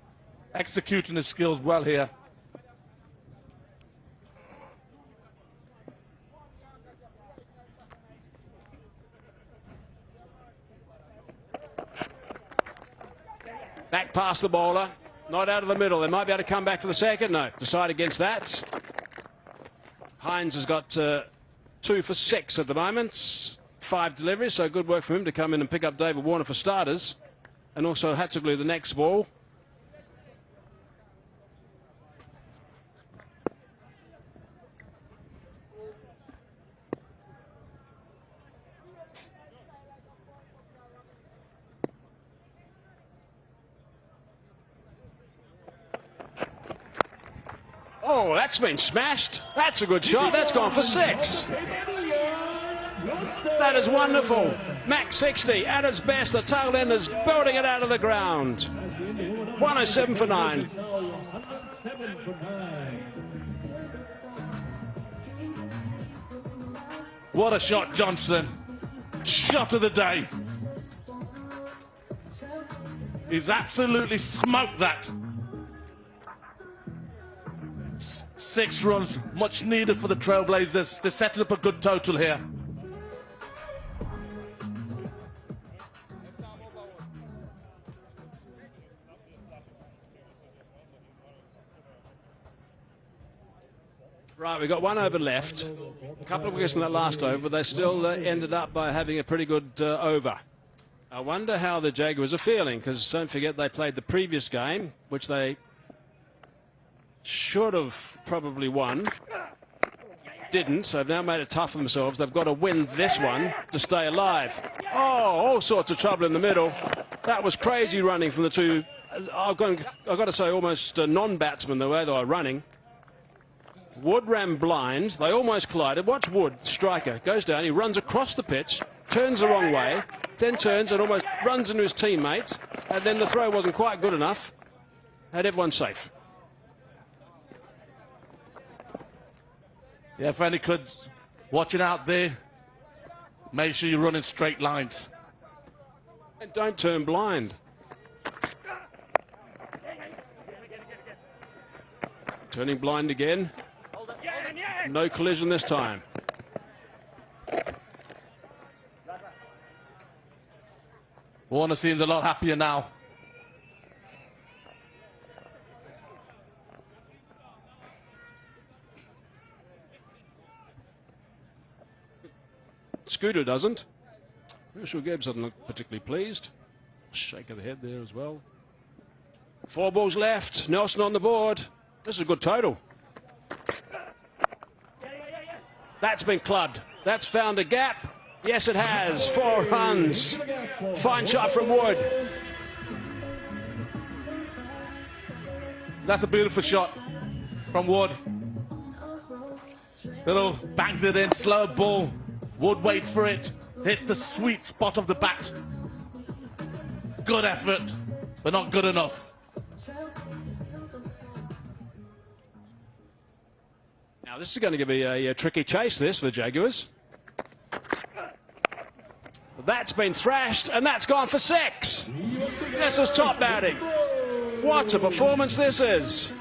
executing his skills well here. Back past the bowler, not out of the middle. They might be able to come back for the second. No, decide against that. Hines has got 2 for 6 at the moment. 5 deliveries, so good work for him to come in and pick up David Warner for starters. And also had to glue the next ball. Oh, that's been smashed. That's a good shot. That's gone for 6. That is wonderful. MAX60 at its best. The tail end is belting it out of the ground. 107 for 9. What a shot, Johnson. Shot of the day. He's absolutely smoked that. 6 runs, much needed for the Trailblazers. They're setting up a good total here. Right, we've got 1 over left. A couple of wickets in that last over, but they still ended up by having a pretty good over. I wonder how the Jaguars are feeling, because don't forget they played the previous game, which they should have probably won. Didn't, so they've now made it tough for themselves. They've got to win this one to stay alive. Oh, all sorts of trouble in the middle. That was crazy running from the two, I've got to say, almost non-batsmen the way they were running. Wood ran blind. They almost collided. Watch Wood, striker, goes down. He runs across the pitch, turns the wrong way, then turns and almost runs into his teammate. And then the throw wasn't quite good enough. Had everyone safe. Yeah, for any kids watching out there, make sure you run in straight lines. And don't turn blind. Turning blind again. No collision this time. Warner seems a lot happier now. Scooter doesn't. Herschel Gibbs doesn't look particularly pleased. Shake of the head there as well. 4 balls left. Nelson on the board. This is a good total. That's been clubbed. That's found a gap. Yes, it has. 4 runs. Fine shot from Wood. That's a beautiful shot from Wood. Little bangs it in, slow ball. Wood wait for it. Hits the sweet spot of the bat. Good effort, but not good enough. Now, this is going to be a tricky chase, this, for the Jaguars. That's been thrashed, and that's gone for 6. This is top batting. What a performance this is.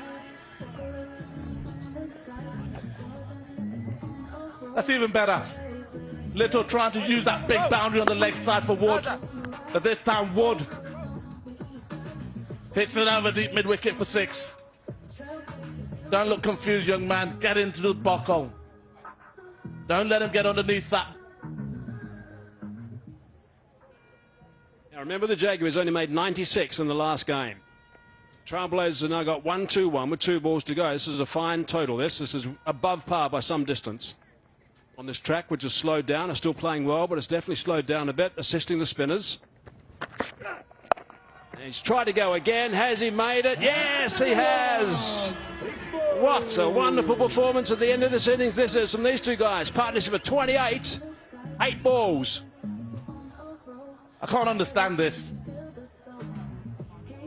That's even better. Little trying to use that big boundary on the leg side for Wood. But this time, Wood hits it over deep mid-wicket for 6. Don't look confused, young man. Get into the Boca. Don't let him get underneath that. Now, remember, the Jaguars only made 96 in the last game. Trailblazers have now got 1-2-1 with 2 balls to go. This is a fine total. This is above par by some distance. On this track, which is slowed down, are still playing well, but it's definitely slowed down a bit, assisting the spinners. And he's tried to go again. Has he made it? Yes, he has. What a wonderful performance at the end of this innings this is from these two guys. Partnership of 28, 8 balls. I can't understand this.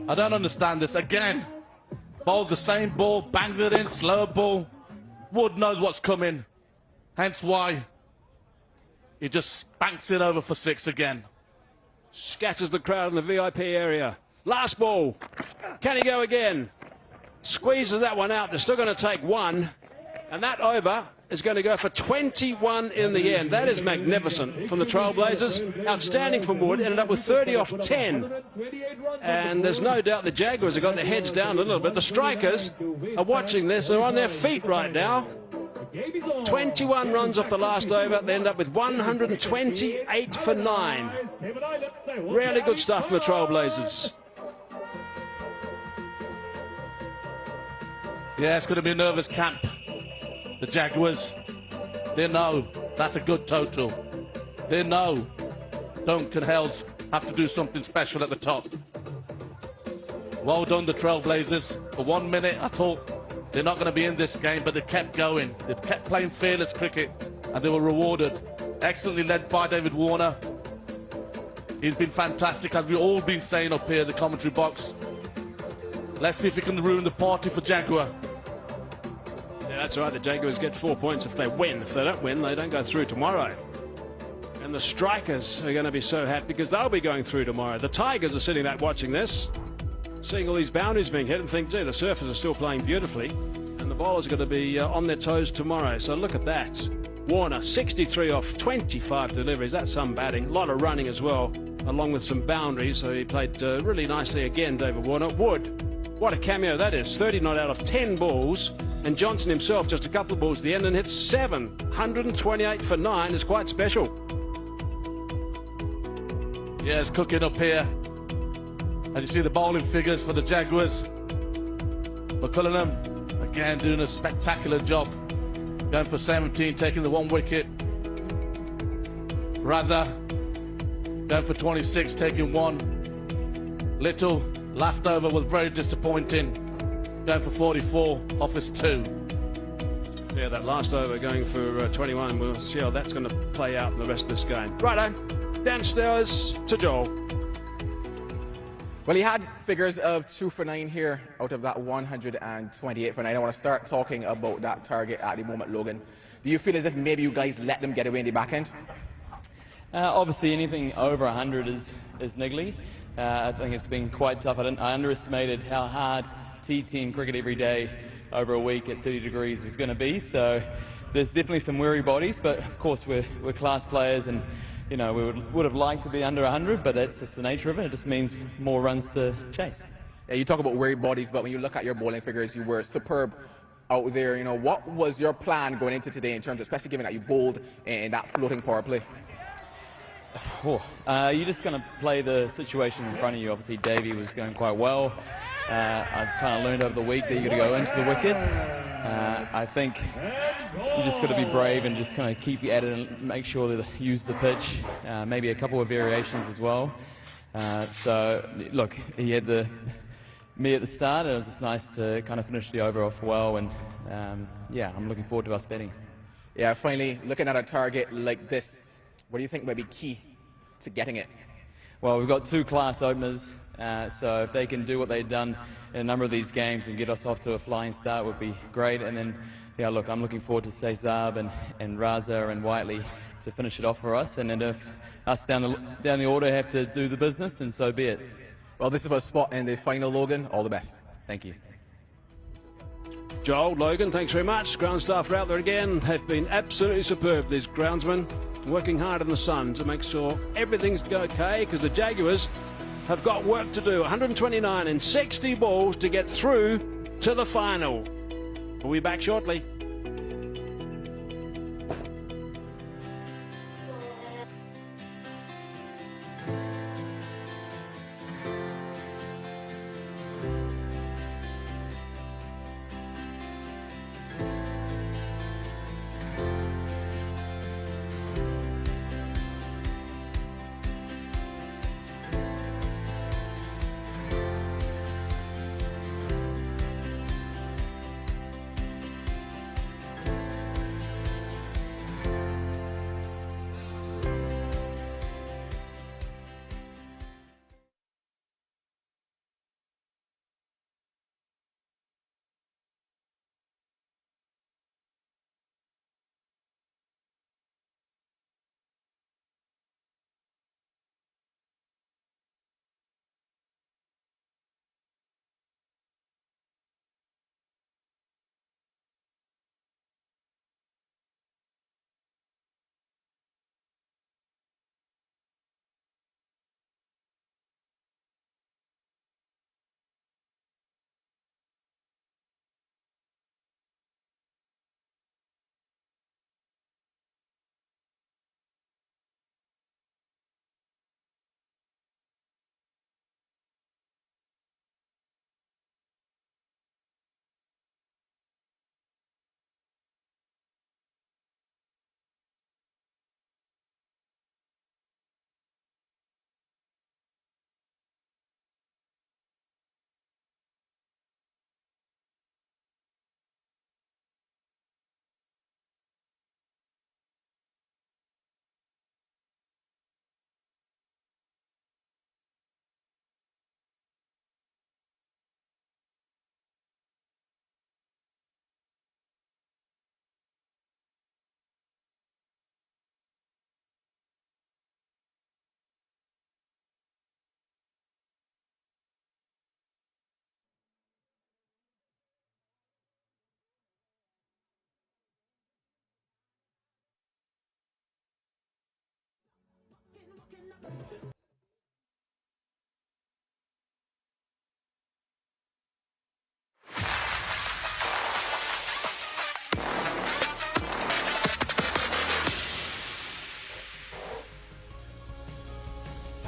I don't understand this. Again, bowls the same ball, bangs it in, slow ball. Wood knows what's coming. Hence why he just banks it over for 6 again. Scatters the crowd in the VIP area. Last ball. Can he go again? Squeezes that one out. They're still going to take 1. And that over is going to go for 21 in the end. That is magnificent from the Trailblazers. Outstanding from Wood. Ended up with 30 off 10. And there's no doubt the Jaguars have got their heads down a little bit. The strikers are watching this. They're on their feet right now. 21 runs off the last over. They end up with 128 for 9. Really good stuff from the Trailblazers. Yeah, it's going to be a nervous camp. The Jaguars, they know that's a good total. They know Duncan Hells have to do something special at the top. Well done, the Trailblazers. For 1 minute, I thought they're not going to be in this game, but they kept going. They kept playing fearless cricket, and they were rewarded. Excellently led by David Warner. He's been fantastic, as we've all been saying up here in the commentary box. Let's see if he can ruin the party for Jaguar. Yeah, that's right. The Jaguars get 4 points if they win. If they don't win, they don't go through tomorrow. And the strikers are going to be so happy because they'll be going through tomorrow. The Tigers are sitting back watching this, seeing all these boundaries being hit and think, gee, the surfers are still playing beautifully. And the bowlers are going to be on their toes tomorrow. So look at that. Warner, 63 off 25 deliveries. That's some batting. A lot of running as well, along with some boundaries. So he played really nicely again, David Warner. Wood, what a cameo that is. 39 out of 10 balls. And Johnson himself, just a couple of balls at the end and hit 7. 128 for 9 is quite special. Yeah, it's cooking up here. As you see the bowling figures for the Jaguars. McCullum, again, doing a spectacular job. Going for 17, taking the 1 wicket. Raza, going for 26, taking 1. Little, last over was very disappointing. Going for 44, off his 2. Yeah, that last over going for 21. We'll see how that's going to play out in the rest of this game. Righto, downstairs to Joel. Well, he had figures of 2 for 9 here out of that 128 for 9. I want to start talking about that target at the moment, Logan. Do you feel as if maybe you guys let them get away in the back end? Obviously, anything over 100 is niggly. I think it's been quite tough. I underestimated how hard T10 cricket every day over a week at 30 degrees was going to be. So there's definitely some weary bodies, but of course we're class players, and you know we would have liked to be under 100, but that's just the nature of it. It just means more runs to chase. Yeah, you talk about weary bodies, but when you look at your bowling figures, you were superb out there. You know, what was your plan going into today in terms of, especially given that you bowled in that floating power play? You're just going to play the situation in front of you. Obviously, Davey was going quite well. I've kind of learned over the week that you've got to go into the wicket. I think you just got to be brave and just kind of keep at it and make sure that you use the pitch. Maybe a couple of variations as well. So, look, he had me at the start, and it was just nice to kind of finish the over off well. And yeah, I'm looking forward to us batting. Yeah, finally, looking at a target like this, what do you think might be key to getting it? Well, we've got 2 class openers, so if they can do what they've done in a number of these games and get us off to a flying start would be great. And then, yeah, look, I'm looking forward to Saab and Raza and Whiteley to finish it off for us. And then if us down the order have to do the business, then so be it. Well, this is a spot in the final, Logan. All the best. Thank you. Joel, Logan, thanks very much. Ground staff are out there again. Have been absolutely superb, these groundsmen. Working hard in the sun to make sure everything's okay, because the Jaguars have got work to do. 129 and 60 balls to get through to the final. We'll be back shortly.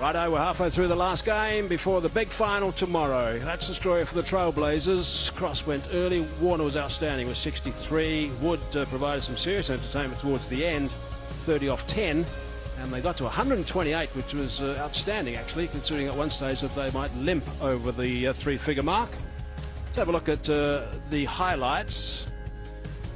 Righto, we're halfway through the last game before the big final tomorrow. That's the story for the Trailblazers. Cross went early. Warner was outstanding with 63. Wood provided some serious entertainment towards the end, 30 off 10. And they got to 128, which was outstanding, actually, considering at one stage that they might limp over the three-figure mark. Let's have a look at the highlights.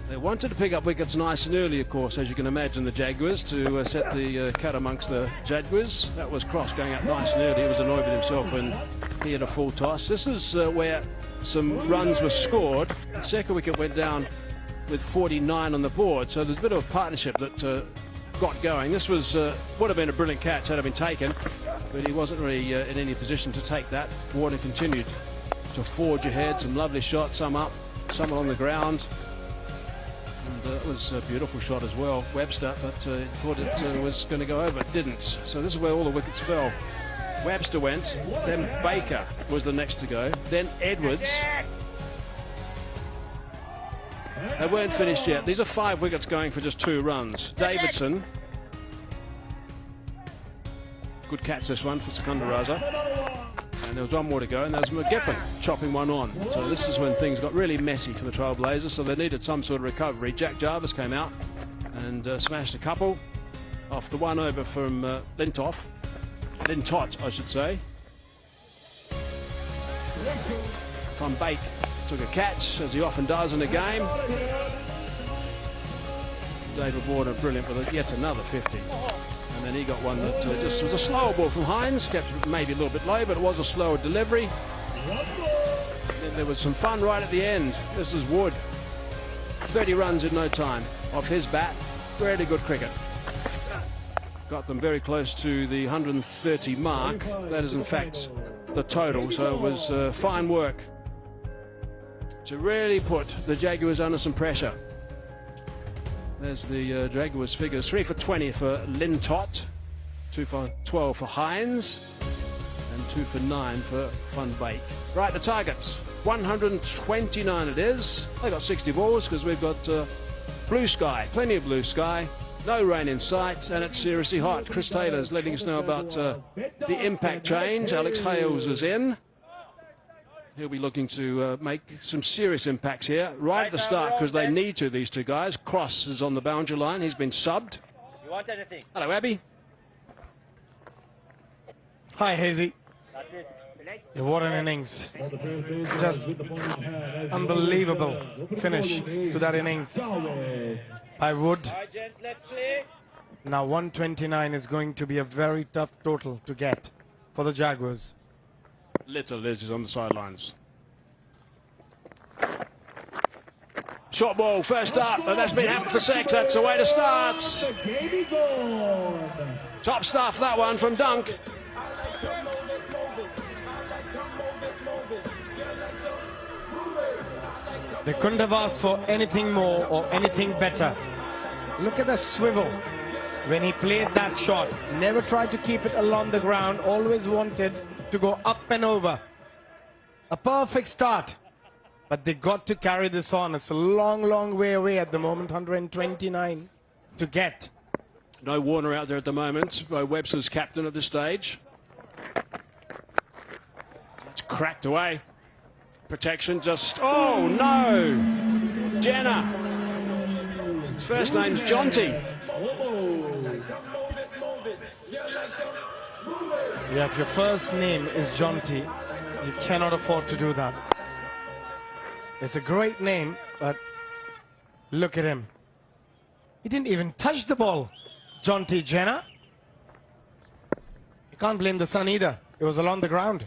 They wanted to pick up wickets nice and early, of course, as you can imagine, the Jaguars, to set the cut amongst the Jaguars. That was Cross going up nice and early. He was annoyed with himself when he had a full toss. This is where some runs were scored. The second wicket went down with 49 on the board, so there's a bit of a partnership that got going. This was would have been a brilliant catch had it been taken, but he wasn't really in any position to take that. Warner continued to forge ahead. Some lovely shots, some up, some along the ground. And it was a beautiful shot as well, Webster, but thought it was going to go over. It didn't. So this is where all the wickets fell. Webster went, then Baker was the next to go, then Edwards. They weren't finished yet. These are 5 wickets going for just 2 runs. Davidson. Good catch, this one for Secundaraza. And there was one more to go, and there was McGiffin chopping one on. So this is when things got really messy for the Trailblazers, so they needed some sort of recovery. Jack Jarvis came out and smashed a couple off the one over from Lintott, I should say. Van Beek took a catch, as he often does in a game. David Warner, brilliant with yet another 50. And then he got one that just was a slower ball from Hines, kept it maybe a little bit low, but it was a slower delivery. Then there was some fun right at the end. This is Wood. 30 runs in no time off his bat. Really good cricket. Got them very close to the 130 mark. That is in fact the total, so it was fine work to really put the Jaguars under some pressure. There's the Jaguars figures. 3 for 20 for Lintott, 2 for 12 for Hines, and 2 for 9 for Van Beek. Right, the targets. 129 it is. They got 60 balls because we've got blue sky, plenty of blue sky, no rain in sight, and it's seriously hot. Chris Taylor's letting us know about the impact change. Alex Hales is in. He'll be looking to make some serious impacts here right at the start because they need to, these two guys. Cross is on the boundary line. He's been subbed. You want anything? Hello, Abby. Hi, Hazy. That's it. Yeah, what an innings. Just unbelievable finish to that innings by Wood. All right, gents, let's play. Now 129 is going to be a very tough total to get for the Jaguars. Little Liz is on the sidelines. Short ball, first up, and that's been happened for 6. That's the way to start. Top stuff, that one from Dunk. They couldn't have asked for anything more or anything better. Look at the swivel when he played that shot. Never tried to keep it along the ground, always wanted to go up and over. A perfect start, but they got to carry this on. It's a long, long way away at the moment, 129 to get. No Warner out there at the moment. Webster's captain at this stage. It's cracked away. Protection just, oh no! Jenna. His first name's Jonty. Yeah, if your first name is Jonty, you cannot afford to do that. It's a great name, but look at him. He didn't even touch the ball, Jonty Jenna. You can't blame the sun either. It was along the ground.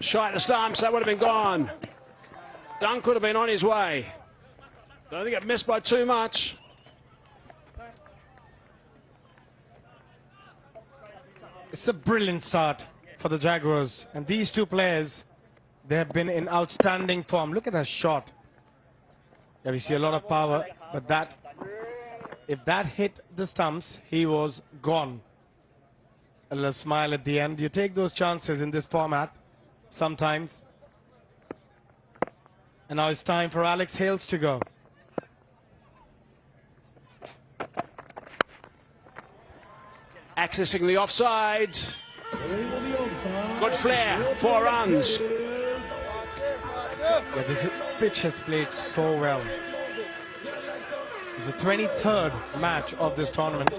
Shy at the stumps, that would have been gone. Dunk could have been on his way. Don't think it missed by too much. It's a brilliant start for the Jaguars. And these two players, they have been in outstanding form. Look at that shot. Yeah, we see a lot of power, but that, if that hit the stumps, he was gone. A little smile at the end. You take those chances in this format sometimes. And now it's time for Alex Hales to go. Accessing the offside. Good flair, 4 runs. Yeah, this pitch has played so well. It's the 23rd match of this tournament.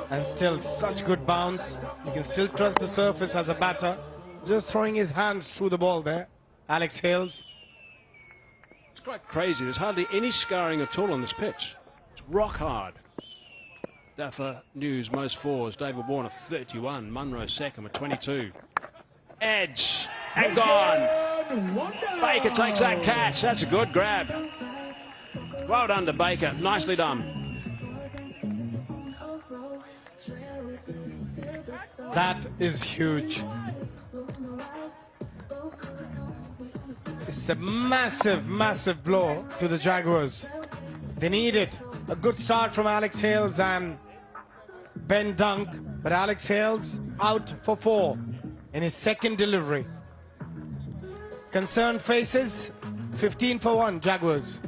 And still such good bounce. You can still trust the surface as a batter. Just throwing his hands through the ball there. Alex Hales. It's quite crazy. There's hardly any scarring at all on this pitch. It's rock hard. Daffer News, most fours. David Warner, 31. Munro, second with 22. Edge. And gone. Baker takes that catch. That's a good grab. Well done to Baker. Nicely done. That is huge. It's a massive, massive blow to the Jaguars. They needed a good start from Alex Hales and Ben Dunk, but Alex Hales out for 4 in his second delivery. Concerned faces, 15 for 1, Jaguars.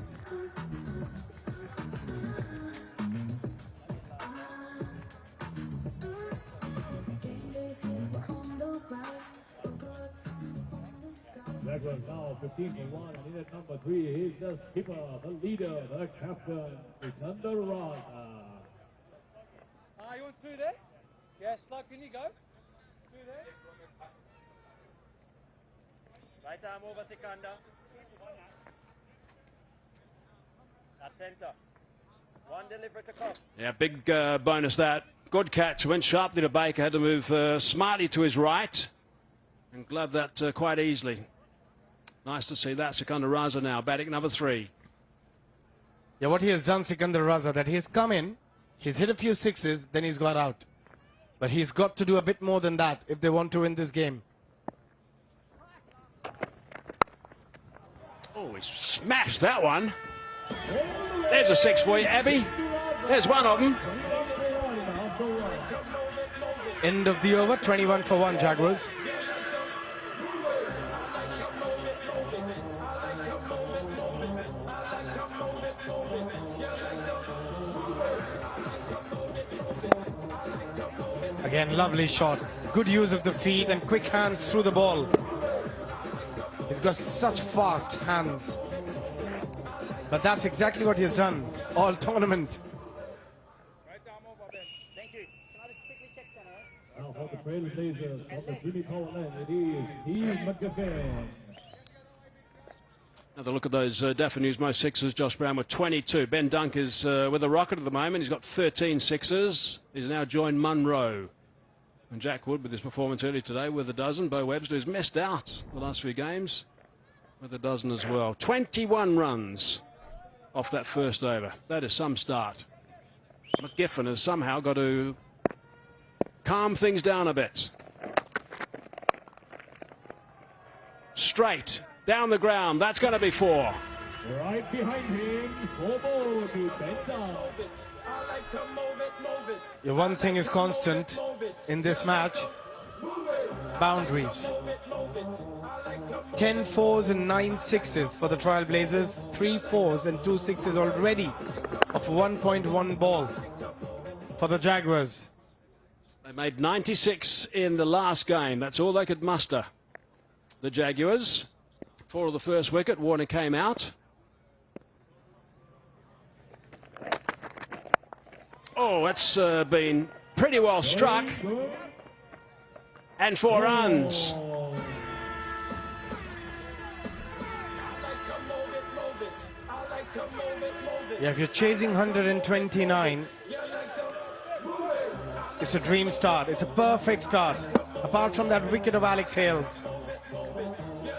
Jaguars now 15 for 1, and in at number 3, he's the skipper, the leader, the captain, Iskander Raza. You want 2 there? Yeah, Slug, can you go? 2 there? Right arm over Sikander. That's centre. 1 delivery to come. Yeah, big bonus that. Good catch. Went sharply to Baker. Had to move smartly to his right. And gloved that quite easily. Nice to see that. Sikander Raza now batting number 3. Yeah, what he has done, Sikander Raza, that he's come in, he's hit a few sixes, then he's got out. But he's got to do a bit more than that if they want to win this game. Oh, he's smashed that one. There's a 6 for you, Abby. There's one of them. End of the over, 21 for 1, Jaguars. Again, lovely shot. Good use of the feet and quick hands through the ball. He's got such fast hands. But that's exactly what he's done all tournament. Thank you. Now for the Trailblazers, from the Jimmy Poland, it is Steve McGuffin. Another look at those Daffer News most sixes. Josh Brown with 22. Ben Dunk is with a rocket at the moment. He's got 13 sixes. He's now joined Munro. And Jack Wood with his performance early today with a dozen. Bo Webster has missed out the last few games with a dozen as well. 21 runs off that first over. That is some start. McGiffin has somehow got to calm things down a bit. Straight down the ground. That's going to be 4. Right behind him, 4 more to Ben Dunk. Yeah, one thing is constant in this match, boundaries. 10 4s and 9 6s for the Trailblazers, 3 4s and 2 6s already of 1.1 ball for the Jaguars. They made 96 in the last game. That's all they could muster. The Jaguars. 4 of the first wicket. Warner came out. Oh, that's been pretty well struck. And 4 runs. Yeah, if you're chasing 129, it's a dream start. It's a perfect start. Apart from that wicket of Alex Hales.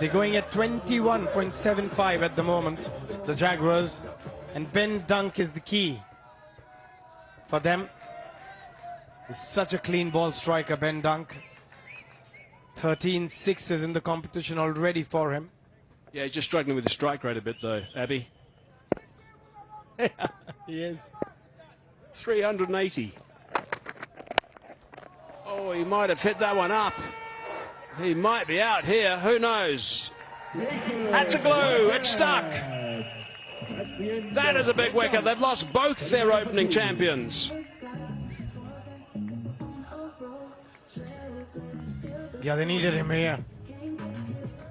They're going at 21.75 at the moment, the Jaguars. And Ben Dunk is the key for them. He's such a clean ball striker, Ben Dunk. 13 sixes in the competition already for him. Yeah, he's just struggling with the strike rate a bit though, Abby. He is. 380. Oh, he might have hit that one up. He might be out here. Who knows? That's a glue. It's stuck. That is a big wicket. They've lost both their opening champions. Yeah, they needed him here.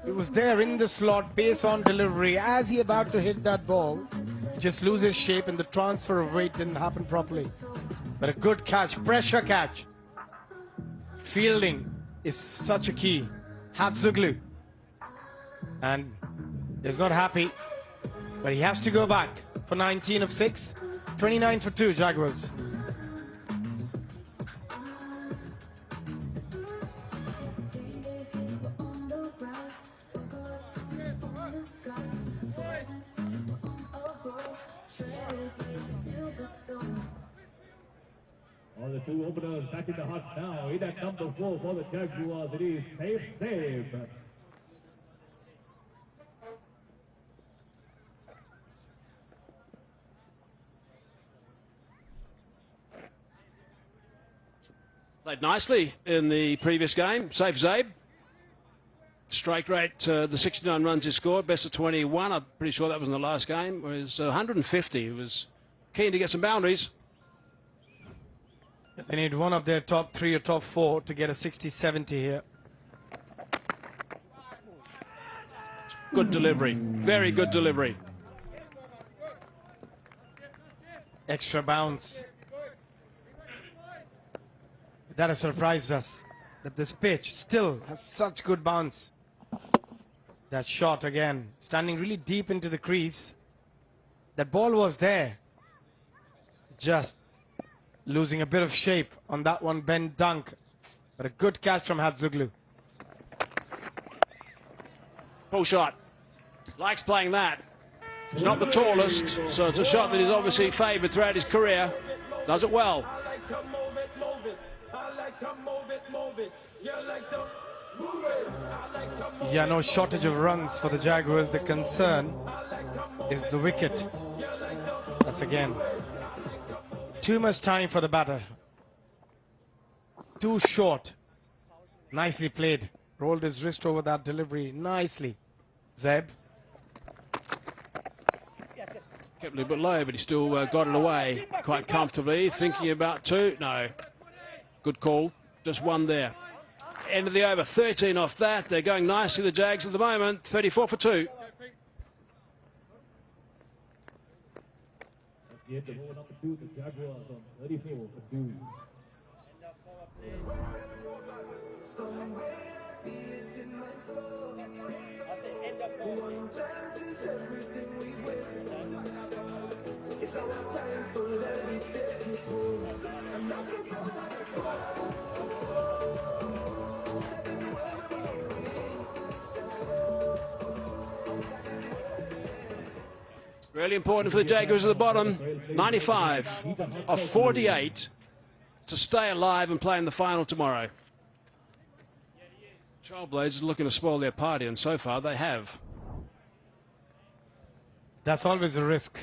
He was there in the slot, pace on delivery. As he about to hit that ball, he just loses shape and the transfer of weight didn't happen properly. But a good catch, pressure catch. Fielding is such a key. Hatzuglu. And he's not happy, but he has to go back for 19 of 6. 29 for 2, Jaguars. All the two openers back in the hut now. In at number 4 for the Jaguars, it is Save. Played nicely in the previous game. Safe Zabe. Strike rate, the 69 runs he scored, best of 21. I'm pretty sure that was in the last game. It was 150. He was keen to get some boundaries. They need one of their top 3 or top 4 to get a 60-70 here. Good delivery. Very good delivery. Extra bounce. That has surprised us, that this pitch still has such good bounce. That shot again, standing really deep into the crease. That ball was there. Just losing a bit of shape on that one bend dunk. But a good catch from Hatzuglu. Pull shot. Likes playing that. He's not the tallest, so it's a shot that he's obviously favoured throughout his career. Does it well. Yeah, no shortage of runs for the Jaguars. The concern is the wicket. That's again too much time for the batter. Too short. Nicely played. Rolled his wrist over that delivery nicely. Zeb. Kept a little bit low, but he still got it away quite comfortably. Thinking about 2. No. Good call. Just 1 there. End of the over. 13 off that. They're going nicely, the Jags, at the moment. 34 for 2. Get the ball number 2, the Jaguars on 34 for 2. Really important for the Jaguars at the bottom. 95 of 48 to stay alive and play in the final tomorrow. Trailblazers looking to spoil their party, and so far they have. That's always a risk.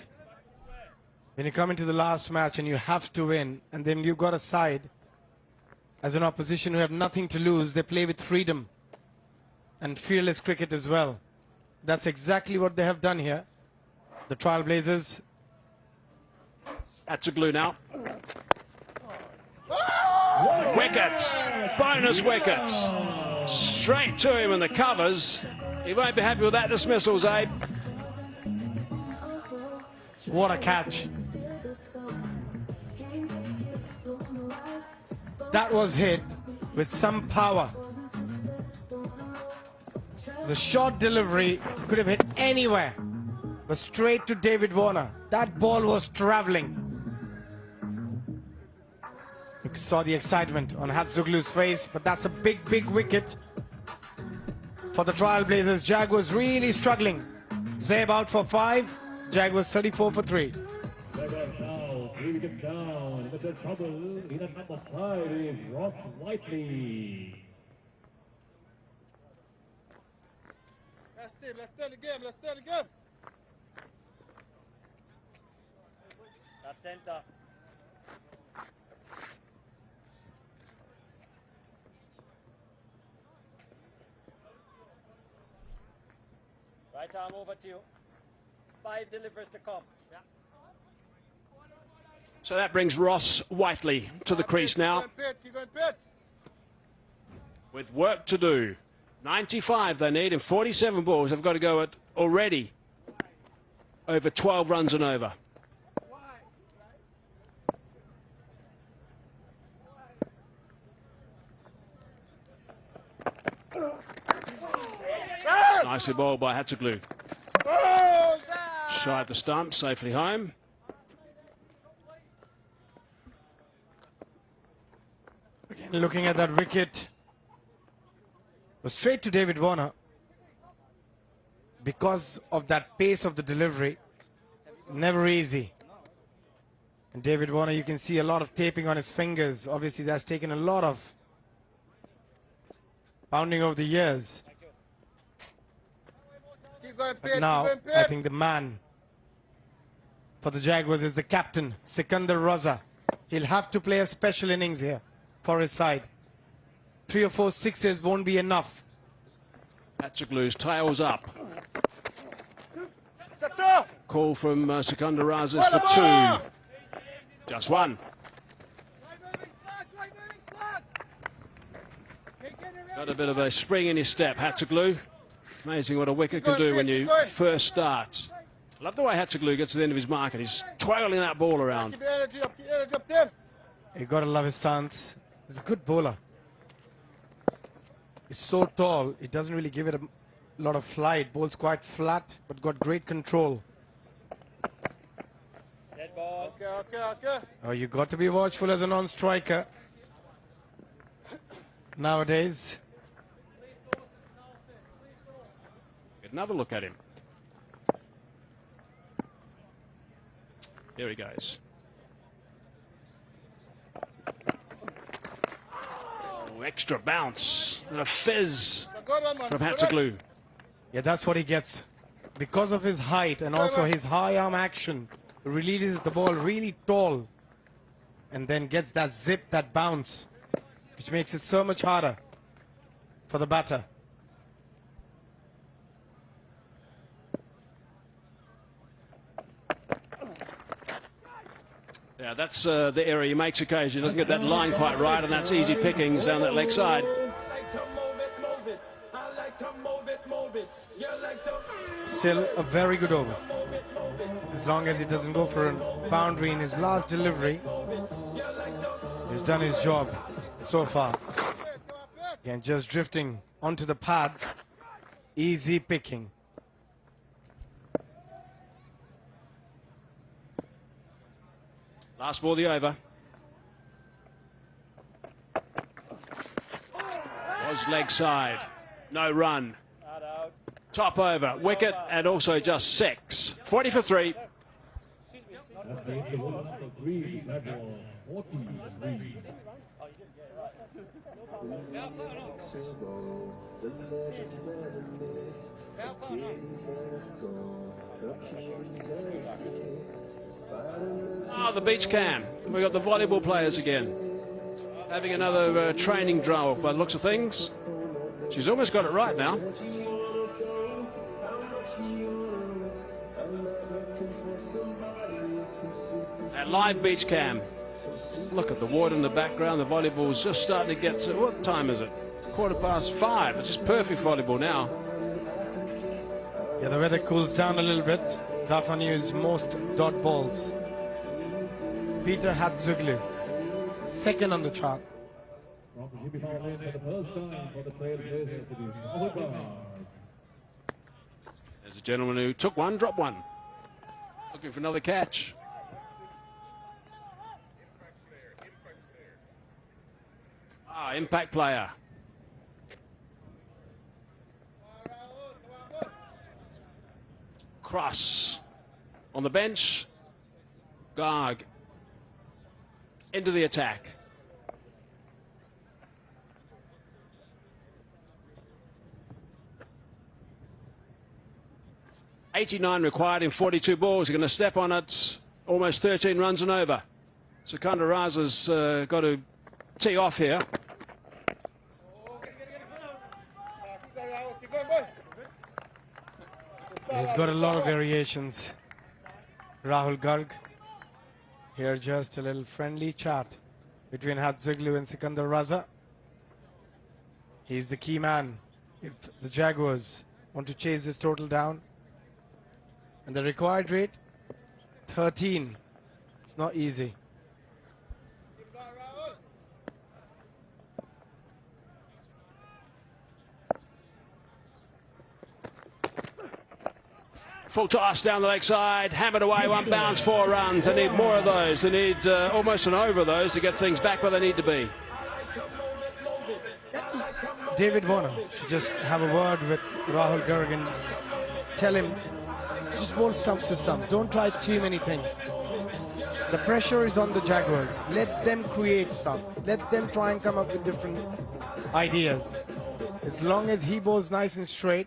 When you come into the last match and you have to win, and then you've got a side as an opposition who have nothing to lose, they play with freedom and fearless cricket as well. That's exactly what they have done here. The Trailblazers. That's a glue now. Wickets. Bonus wickets. Straight to him in the covers. He won't be happy with that dismissal, Zabe. What a catch. That was hit with some power. The short delivery could have hit anywhere, but straight to David Warner. That ball was traveling. You saw the excitement on Hatzuglu's face, but that's a big, big wicket for the Trailblazers. Jaguars really struggling. Zabe out for 5. Jaguars 34 for 3. Now, 3 wickets down. In the trouble, in at number 5 is Ross Whiteley. Let's stay the game, let's stay the game. Top center. Right arm over to you. 5 delivers to come. Yeah. So that brings Ross Whiteley to the crease now. with work to do. 95 they need in 47 balls. They've got to go at already over 12 runs and over. Nicely bowled by Hatzoglu. Shy at the stump, safely home. Again, looking at that wicket, was straight to David Warner. Because of that pace of the delivery, never easy. And David Warner, you can see a lot of taping on his fingers. Obviously, that's taken a lot of pounding over the years. But now, I think the man for the Jaguars is the captain, Sikandar Raza. He'll have to play a special innings here for his side. 3 or 4 sixes won't be enough. Hatzoglu's tails up. Call from Sikandar Raza for 2. Just 1. Got a bit of a spring in his step, Hatzoglu. Amazing what a wicket can do when you first start. I love the way Hatzoglu gets to the end of his market. He's twirling that ball around. You got to love his stance. He's a good bowler. He's so tall, it doesn't really give it a lot of flight. Bowls quite flat, but got great control. Dead ball. Oh, you got to be watchful as a non-striker nowadays. Get another look at him. There he goes. Oh, extra bounce and a fizz from Hatzoglu. Yeah, that's what he gets. Because of his height and also his high arm action, he releases the ball really tall and then gets that zip, that bounce, which makes it so much harder for the batter. Yeah, that's the error he makes occasionally. Doesn't get that line quite right, and that's easy pickings down that leg side. Still a very good over. As long as he doesn't go for a boundary in his last delivery, he's done his job so far. Again, just drifting onto the pads, easy picking. Last ball of the over. Was leg side. No run. Top over. Wicket and also just 6. 40 for 3. That's the interval number 3, Jaguar, 43. Oh, the beach cam. We've got the volleyball players again. Having another training drill by the looks of things. She's almost got it right now. That live beach cam. Look at the water in the background. The volleyball's just starting to get to, what time is it? 5:15. It's just perfect volleyball now. Yeah, the weather cools down a little bit. Zafan used most dot balls. Peter Hatzoglu, second on the chart. From the Jimmy Power Lane for the first time for the Trailblazers, it is Boca. There's a gentleman who took one, dropped one. Looking for another catch. Ah, impact player. Cross on the bench. Garg into the attack. $89 required in 42 balls. You're going to step on it. Almost 13 runs and over. Sikandar Raza's got to tee off here. He's got a lot of variations. Rahul Garg. Here just a little friendly chat between Hatzoglu and Sikandar Raza. He's the key man if the Jaguars want to chase this total down. And the required rate, 13. It's not easy. Full toss down the leg side, hammered away, one bounce, 4 runs. They need more of those. They need almost an over those to get things back where they need to be. David Warner, just have a word with Rahul Gargan. Tell him, just bowl stumps to stumps. Don't try too many things. The pressure is on the Jaguars. Let them create stuff. Let them try and come up with different ideas. As long as he bowls nice and straight,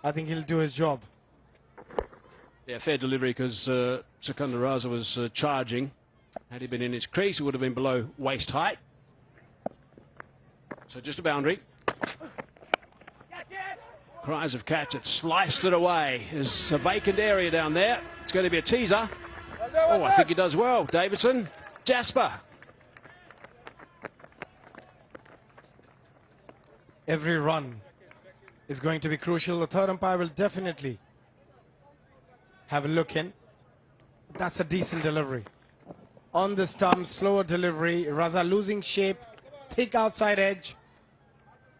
I think he'll do his job. Yeah, fair delivery because Secunda Raza was charging. Had he been in his crease, it would have been below waist height. So just a boundary. Cries of catch, it sliced it away. There's a vacant area down there. It's going to be a teaser. Oh, I think he does well. Davidson, Jasper. Every run is going to be crucial. The third umpire will definitely have a look in. That's a decent delivery. On the stump, slower delivery. Raza losing shape. Thick outside edge.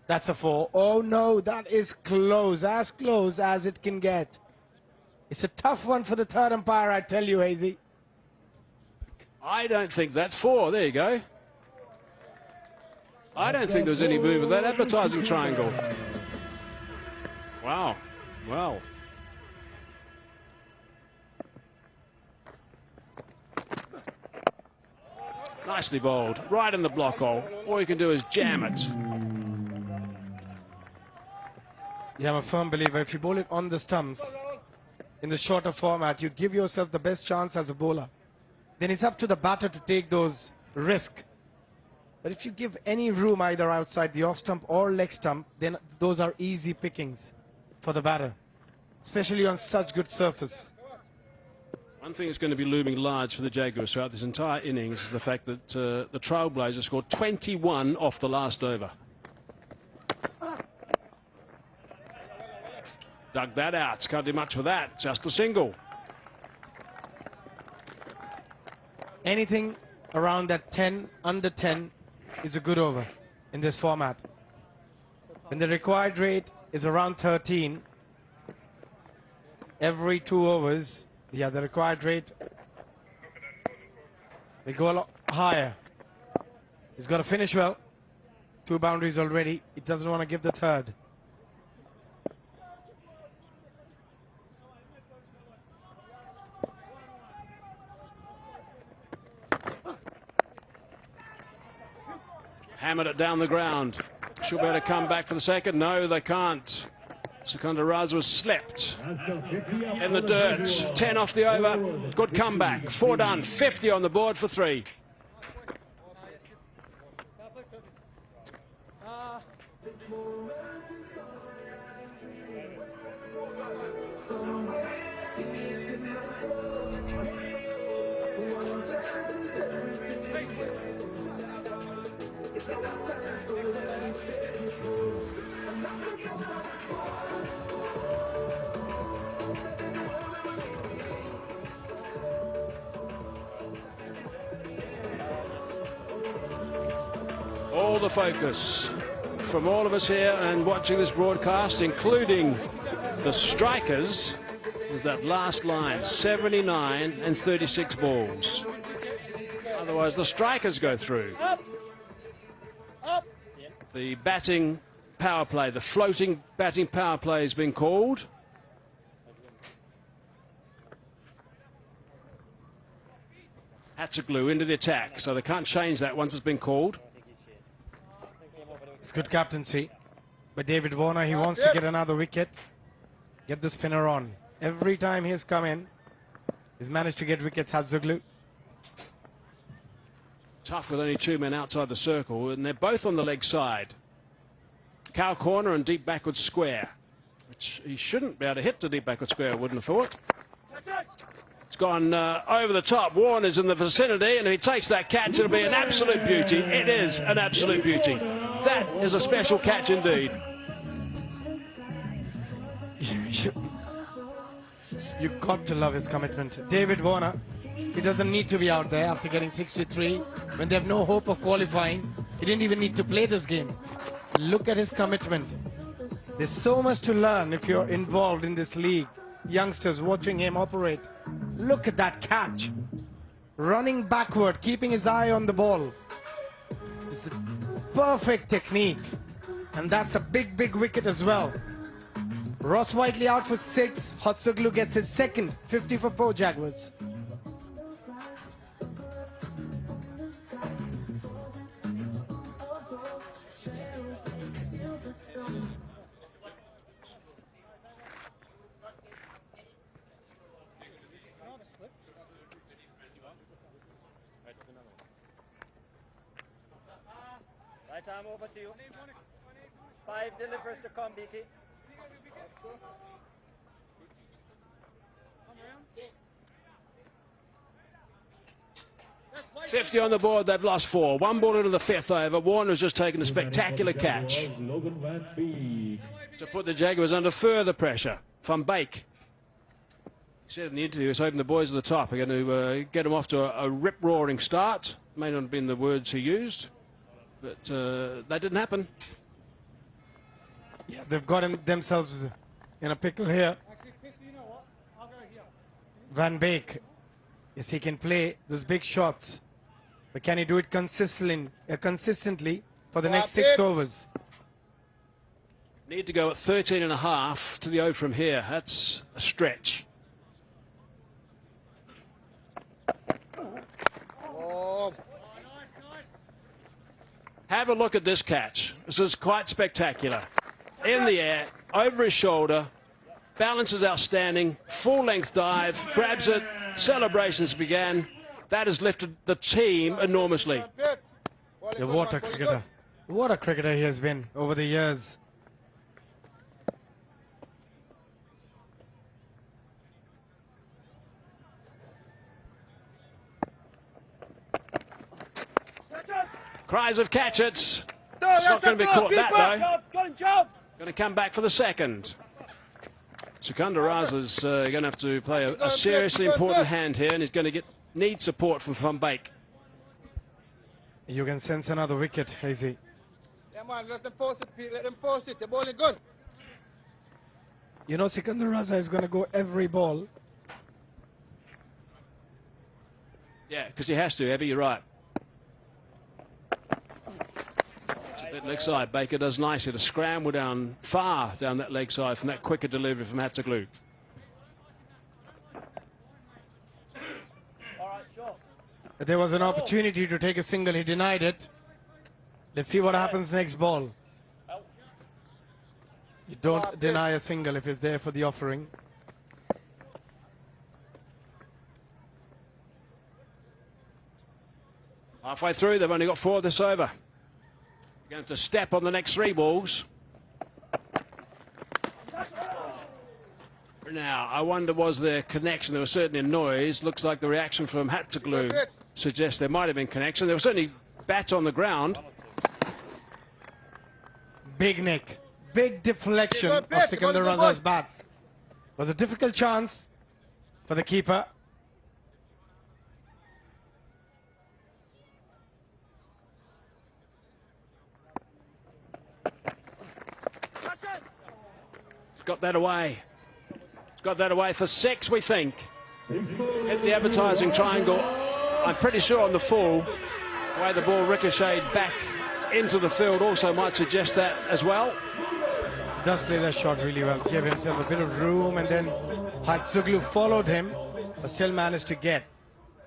That's a 4. Oh no, that is close as it can get. It's a tough one for the third umpire, I tell you, Hazy. I don't think that's 4. There you go. I don't think there's any move with that advertising triangle. Wow. Well. Nicely bowled. Right in the block hole. All you can do is jam it. Yeah, I'm a firm believer. If you bowl it on the stumps in the shorter format, you give yourself the best chance as a bowler. Then it's up to the batter to take those risks. But if you give any room either outside the off stump or leg stump, then those are easy pickings for the batter, especially on such good surface. One thing that's going to be looming large for the Jaguars throughout this entire innings is the fact that the Trailblazers scored 21 off the last over. Dug that out. Can't do much with that. Just a single. Anything around that 10, under 10, is a good over in this format. When the required rate is around 13, every 2 overs, yeah, the required rate will go a lot higher. He's got to finish well. 2 boundaries already. He doesn't want to give the third. Hammered it down the ground. Should be able to come back for the second. No, they can't. Secunda Raza was slept in the dirt. 10 off the over. Good comeback. 4 done. 50 on the board for 3. All the focus from all of us here and watching this broadcast, including the strikers, is that last line, 79 and 36 balls. Otherwise, the strikers go through. The batting power play, the floating batting power play has been called. Hats of glue into the attack, so they can't change that once it's been called. It's good captaincy. But David Warner, he wants to get another wicket. Get the spinner on. Every time he's come in, he's managed to get wickets, has the glue. Tough with only 2 men outside the circle, and they're both on the leg side. Cow corner and deep backward square, which he shouldn't be able to hit the deep backward square, I wouldn't have thought. It's gone over the top. Warner's in the vicinity, and if he takes that catch, it'll be an absolute beauty. It is an absolute beauty. That is a special catch indeed. You got to love his commitment. David Warner, he doesn't need to be out there after getting 63 when they have no hope of qualifying. He didn't even need to play this game. Look at his commitment. There's so much to learn if you're involved in this league. Youngsters watching him operate. Look at that catch. Running backward, keeping his eye on the ball. It's the perfect technique. And that's a big, big wicket as well. Ross Whiteley out for 6. Hotsoglu gets his second. 50 for 4 Jaguars. Right arm over to you. 5 delivers to come, BT. '50 on the board, they've lost 4. 1 ball into the 5th over. Warner's just taken a spectacular catch to put the Jaguars under further pressure. Van Beek. He said in the interview, he's hoping the boys at the top are going to get them off to a rip-roaring start. May not have been the words he used, but that didn't happen. Yeah, they've gotten themselves in a pickle here. Van Beek, yes, he can play those big shots, but can he do it consistently for the next 6 overs? Need to go at 13.5 to the O from here. That's a stretch. Have a look at this catch. This is quite spectacular. In the air, over his shoulder, balance is outstanding, full-length dive, grabs it, celebrations began. That has lifted the team enormously. Yeah, what a cricketer. What a cricketer he has been over the years. Cries of catch it. It's not going to be caught that though. Going to come back for the second. Sikandar Raza's going to have to play a seriously important hand here, and he's going to need support from Van Beek. You can sense another wicket, Hazy. Yeah, man, let them force it, Pete. Let them force it. The ball is good. You know, Sikandar Raza is going to go every ball. Yeah, because he has to, Abby, you're right. That leg side, Baker does nicely to scramble down far down that leg side from that quicker delivery from Hatzoglu. There was an opportunity to take a single, he denied it. Let's see what happens next ball. You don't deny a single if it's there for the offering. Halfway through, they've only got 4 this over. Going to have to step on the next 3 balls. Now, I wonder, was there connection? There was certainly a noise. Looks like the reaction from Hatzoglu suggests there might have been connection. There was certainly bat on the ground. Big nick. Big deflection of Sikandar Raza's bat. Was a difficult chance for the keeper. Got that away. Got that away for 6, we think. Hit the advertising triangle. I'm pretty sure on the full, the way the ball ricocheted back into the field also might suggest that as well. Does play that shot really well. Gave himself a bit of room, and then Hatzoglu followed him, but still managed to get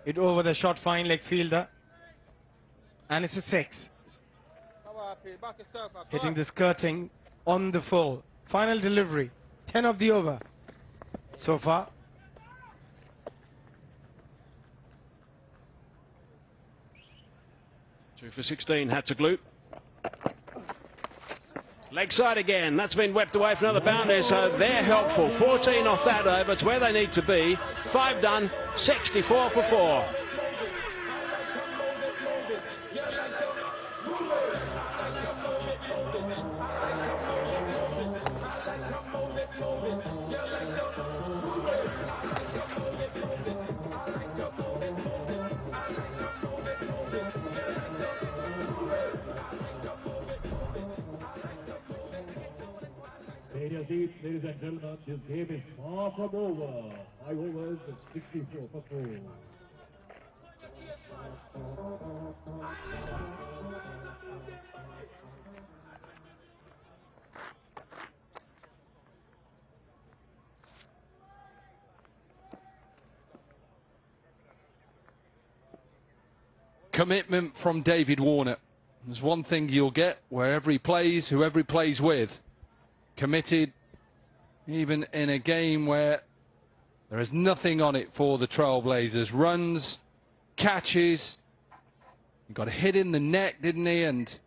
it over the short fine leg fielder. And it's a 6. Hitting the skirting on the full. Final delivery, 10 of the over so far. Two for 16, Hatzoglu. Leg side again, that's been wept away for another boundary, so they're helpful. 14 off that over, it's where they need to be. 5 done, 64 for 4. Take your seats, ladies and gentlemen. This game is far from over. 5 overs with 64 for 4. Commitment from David Warner. There's one thing you'll get wherever he plays, whoever he plays with. Committed, even in a game where there is nothing on it for the Trailblazers. Runs, catches. He got a hit in the neck, didn't he? And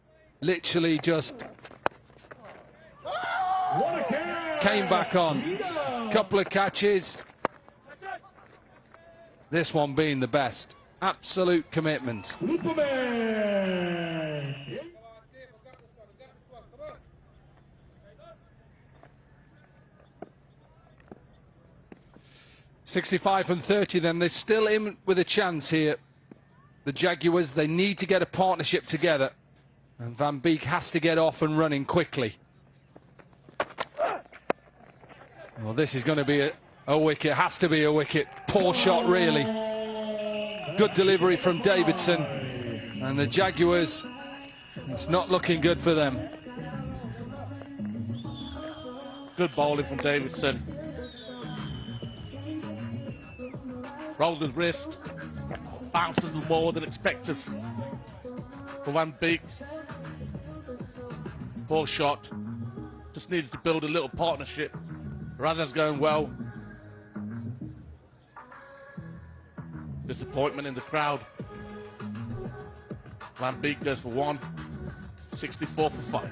literally just came back on. Couple of catches. This one being the best. Absolute commitment. Superman! 65 and 30 then. They're still in with a chance here. The Jaguars, they need to get a partnership together. And Van Beek has to get off and running quickly. Well, this is going to be a wicket. Has to be a wicket. Poor shot, really. Good delivery from Davidson. And the Jaguars, it's not looking good for them. Good bowling from Davidson. Rolls his wrist. Bounces more than expected for Van Beek. Poor shot. Just needed to build a little partnership. Razza's going well. Disappointment in the crowd. Van Beek goes for 1. 64 for 5.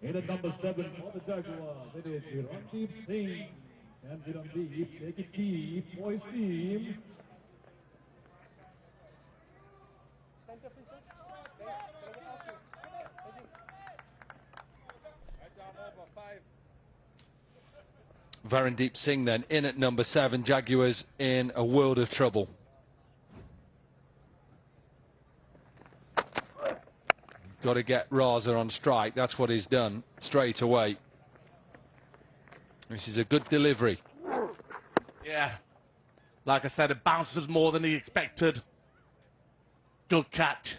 In at number 7 for the Jaguars, it is Randeep Singh. And Randeep, take it deep for his team. Varandeep Singh then in at number 7. Jaguars in a world of trouble. Got to get Raza on strike. That's what he's done straight away. This is a good delivery. Yeah. Like I said, it bounces more than he expected. Good catch.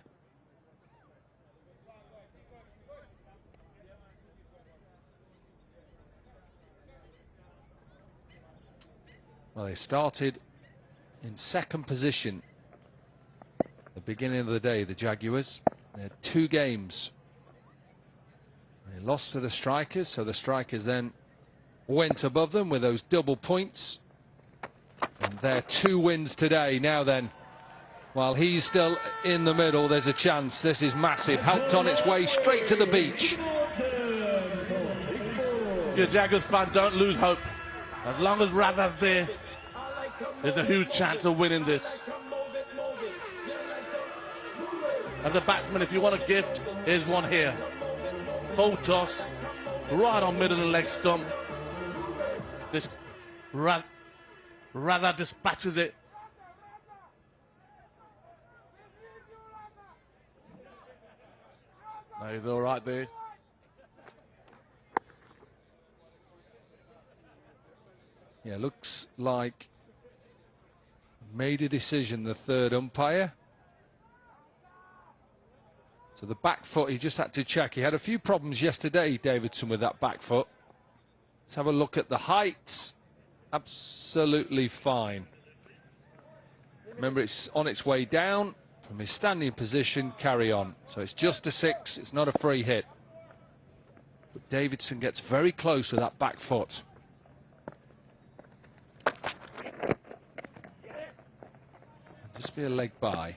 Well, they started in second position at the beginning of the day, the Jaguars. They had 2 games. They lost to the Strikers, so the Strikers then went above them with those double points. And their 2 wins today. Now then, while he's still in the middle, there's a chance. This is massive. Helped on its way straight to the beach. If you're a Jaguars fan, don't lose hope. As long as Razza's there, there's a huge chance of winning this. As a batsman, if you want a gift, here's one here. Full toss, right on middle of the leg stump. This Razza dispatches it. No, he's all right there. Yeah, looks like made a decision, the third umpire. So the back foot, he just had to check. He had a few problems yesterday, Davidson, with that back foot. Let's have a look at the heights. Absolutely fine. Remember, it's on its way down from his standing position. Carry on. So it's just a 6. It's not a free hit. But Davidson gets very close with that back foot. Just be a leg by.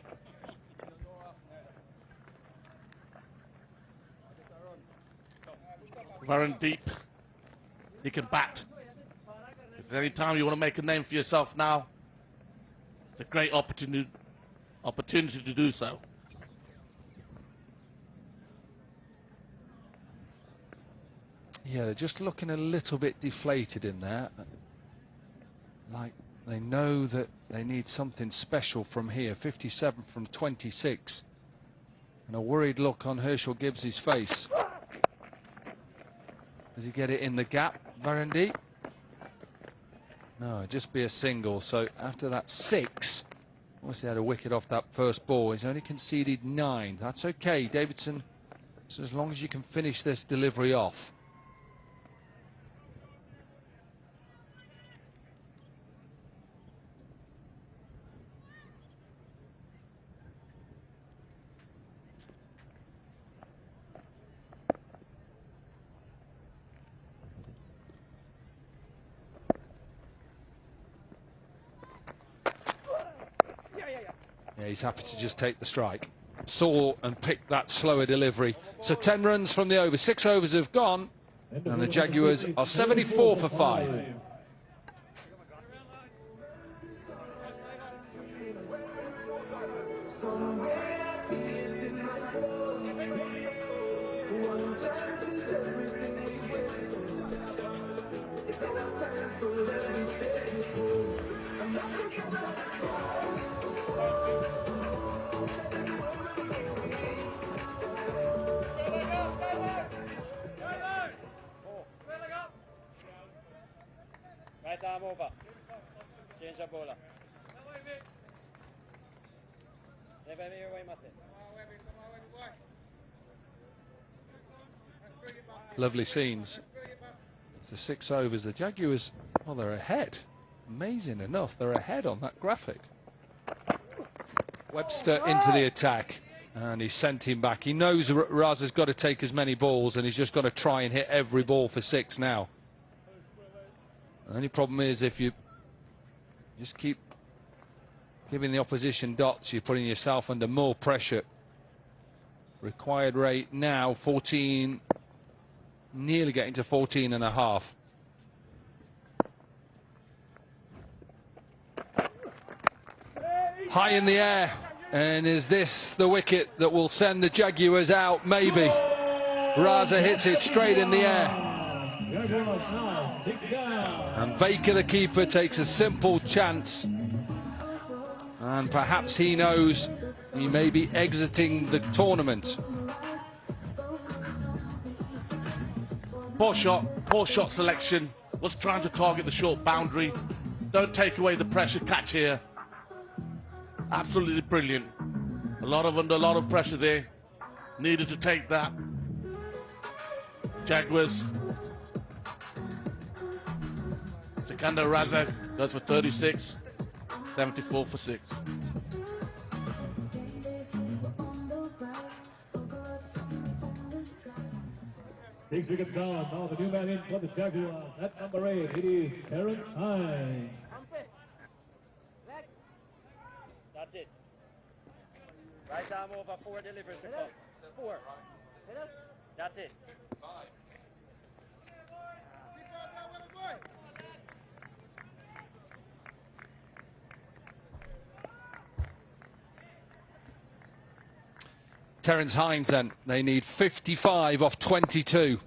Varandeep he can bat. If there's any time you want to make a name for yourself now, it's a great opportunity to do so. Yeah, they're just looking a little bit deflated in there. Like they know that they need something special from here. 57 from 26. And a worried look on Herschel Gibbs' face. Does he get it in the gap, Varendi? No, just be a single. So after that 6, obviously had a wicket off that first ball. He's only conceded 9. That's okay, Davidson. So as long as you can finish this delivery off. Yeah, he's happy to just take the strike. Saw and picked that slower delivery. So 10 runs from the over. 6 overs have gone. And the Jaguars are 74 for 5. Right arm over. Change the bowler. Lovely scenes. After 6 overs, the Jaguars, well, they're ahead. Amazing enough, they're ahead on that graphic. Webster into the attack, and he sent him back. He knows Raza's got to take as many balls, and he's just got to try and hit every ball for 6 now. The only problem is if you just keep giving the opposition dots, you're putting yourself under more pressure. Required rate now 14, nearly getting to 14 and a half. High in the air, and is this the wicket that will send the Jaguars out? Maybe. Raza hits it straight in the air. And Baker, the keeper, takes a simple chance. And perhaps he knows he may be exiting the tournament. Poor shot selection. Was trying to target the short boundary. Don't take away the pressure catch here. Absolutely brilliant. Under a lot of pressure there. Needed to take that. Jaguars. Sikandar Raza goes for 36. 74 for 6. Six wickets down. Now the new man in for the Jaguars. At number 8, it is Terrence Hine. That's it. Right arm over, 4 delivers to come. 4. That's it. Terence Hines then, they need 55 off 22.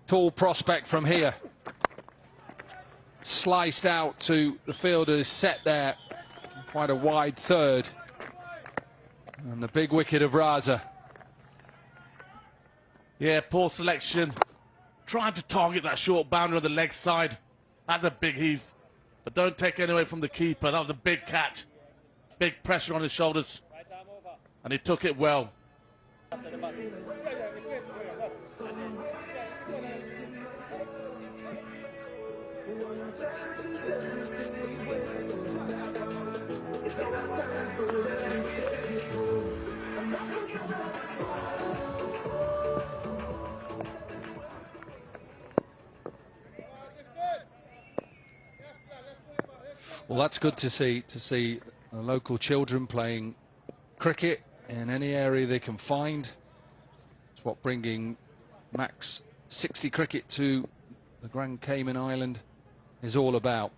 Tall prospect from here. Sliced out to the fielder, set there. Quite a wide third. And the big wicket of Raza. Yeah, poor selection. Trying to target that short boundary on the leg side. That's a big heave. But don't take any away from the keeper. That was a big catch. Big pressure on his shoulders. And he took it well. Well, that's good to see local children playing cricket in any area they can find. It's what bringing MAX60 cricket to the Grand Cayman Island is all about.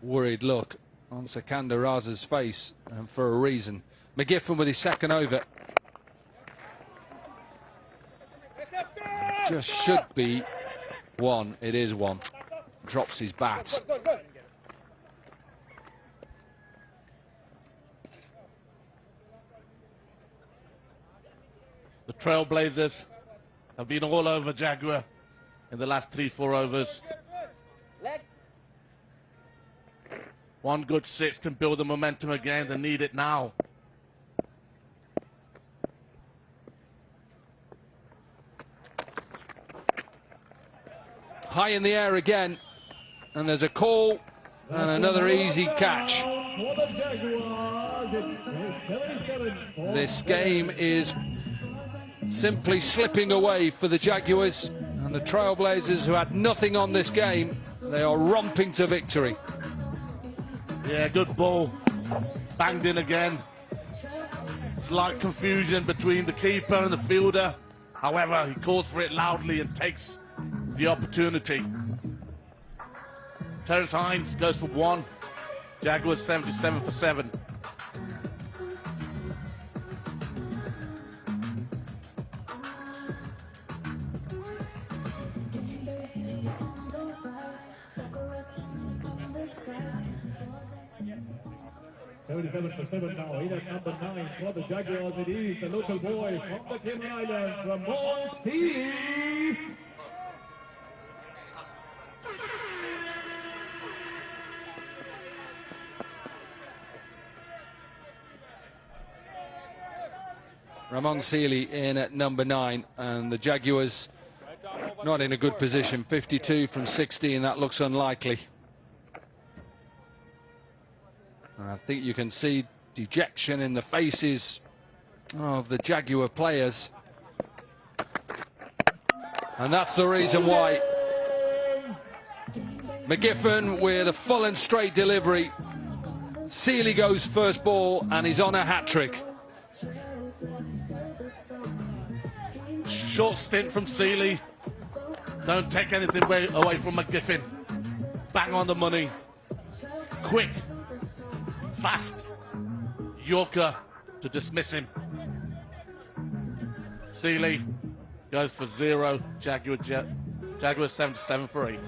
Worried look on Sikandar Raza's face, and for a reason. McGiffin with his second over. Just should be one. It is one. Drops his bat. The Trailblazers have been all over Jaguar in the last 3-4 overs. One good six can build the momentum again. They need it now. High in the air again, and there's a call and another easy catch. This game is simply slipping away for the Jaguars, and the Trailblazers, who had nothing on this game, they are romping to victory. Yeah, good ball. Banged in again. Slight confusion between the keeper and the fielder. However, he calls for it loudly and takes the opportunity. Terrence Hines goes for one. Jaguars 77 for 7. For 7 now, in at number 9 for the Jaguars. It is the local boy from the Cayman Islands, Ramon Steve. Ramon Seeley in at number 9, and the Jaguars not in a good position. 52 from 60, and that looks unlikely. And I think you can see dejection in the faces of the Jaguar players. And that's the reason why. McGiffin with a full and straight delivery. Seeley goes first ball, and he's on a hat-trick. Short stint from Seeley. Don't take anything away from McGiffin. Bang on the money. Quick. Fast Yorker to dismiss him. Seeley goes for 0. Jaguars 77 for 8.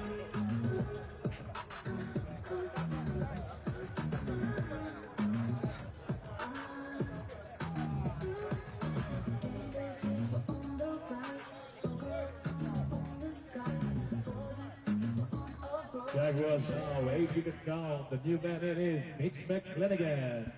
Jaguars now 8 wickets down. The new man in is Mitch McClenaghan.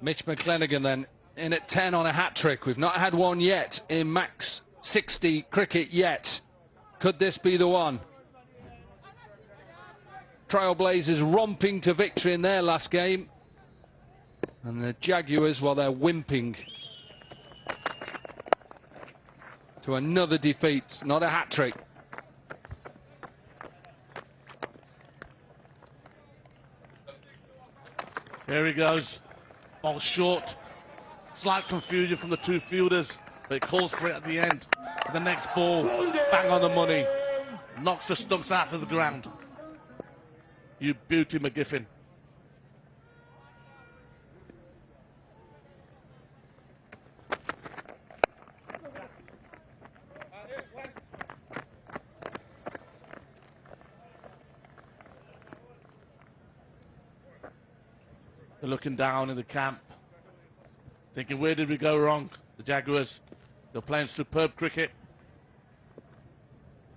Mitch McClenaghan then in at 10 on a hat-trick. We've not had one yet in MAX60 cricket yet. Could this be the one? Trailblazers romping to victory in their last game, and the Jaguars, well, they're whimping to another defeat. Not a hat-trick. Here he goes. Ball short. Slight confusion from the two fielders, but it calls for it at the end. And the next ball, bang on the money. Knocks the stumps out to the ground. You beauty, McGiffin. They're looking down in the camp, thinking, where did we go wrong? The Jaguars, they're playing superb cricket.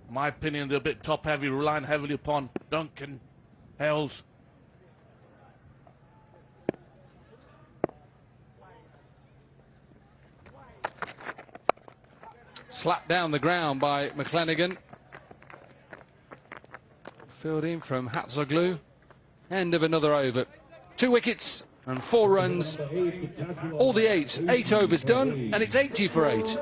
In my opinion, they're a bit top-heavy, relying heavily upon Duncan, Hales. Slapped down the ground by McClenaghan. Fielding from Hatzoglu. End of another over. 2 wickets and 4 runs. All the 8 overs done, and it's 80 for 8.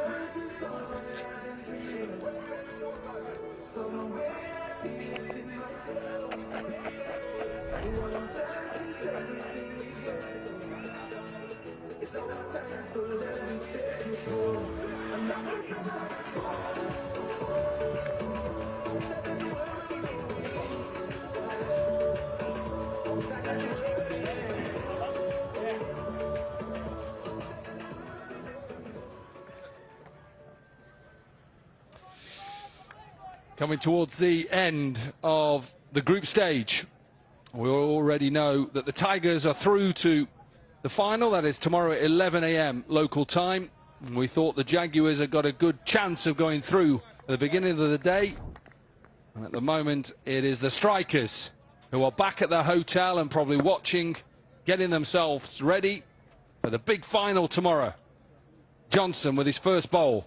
Coming towards the end of the group stage, we already know that the Tigers are through to the final. That is tomorrow at 11 a.m. local time. And we thought the Jaguars have got a good chance of going through at the beginning of the day. And at the moment, it is the Strikers who are back at their hotel and probably watching, getting themselves ready for the big final tomorrow. Johnson with his first bowl.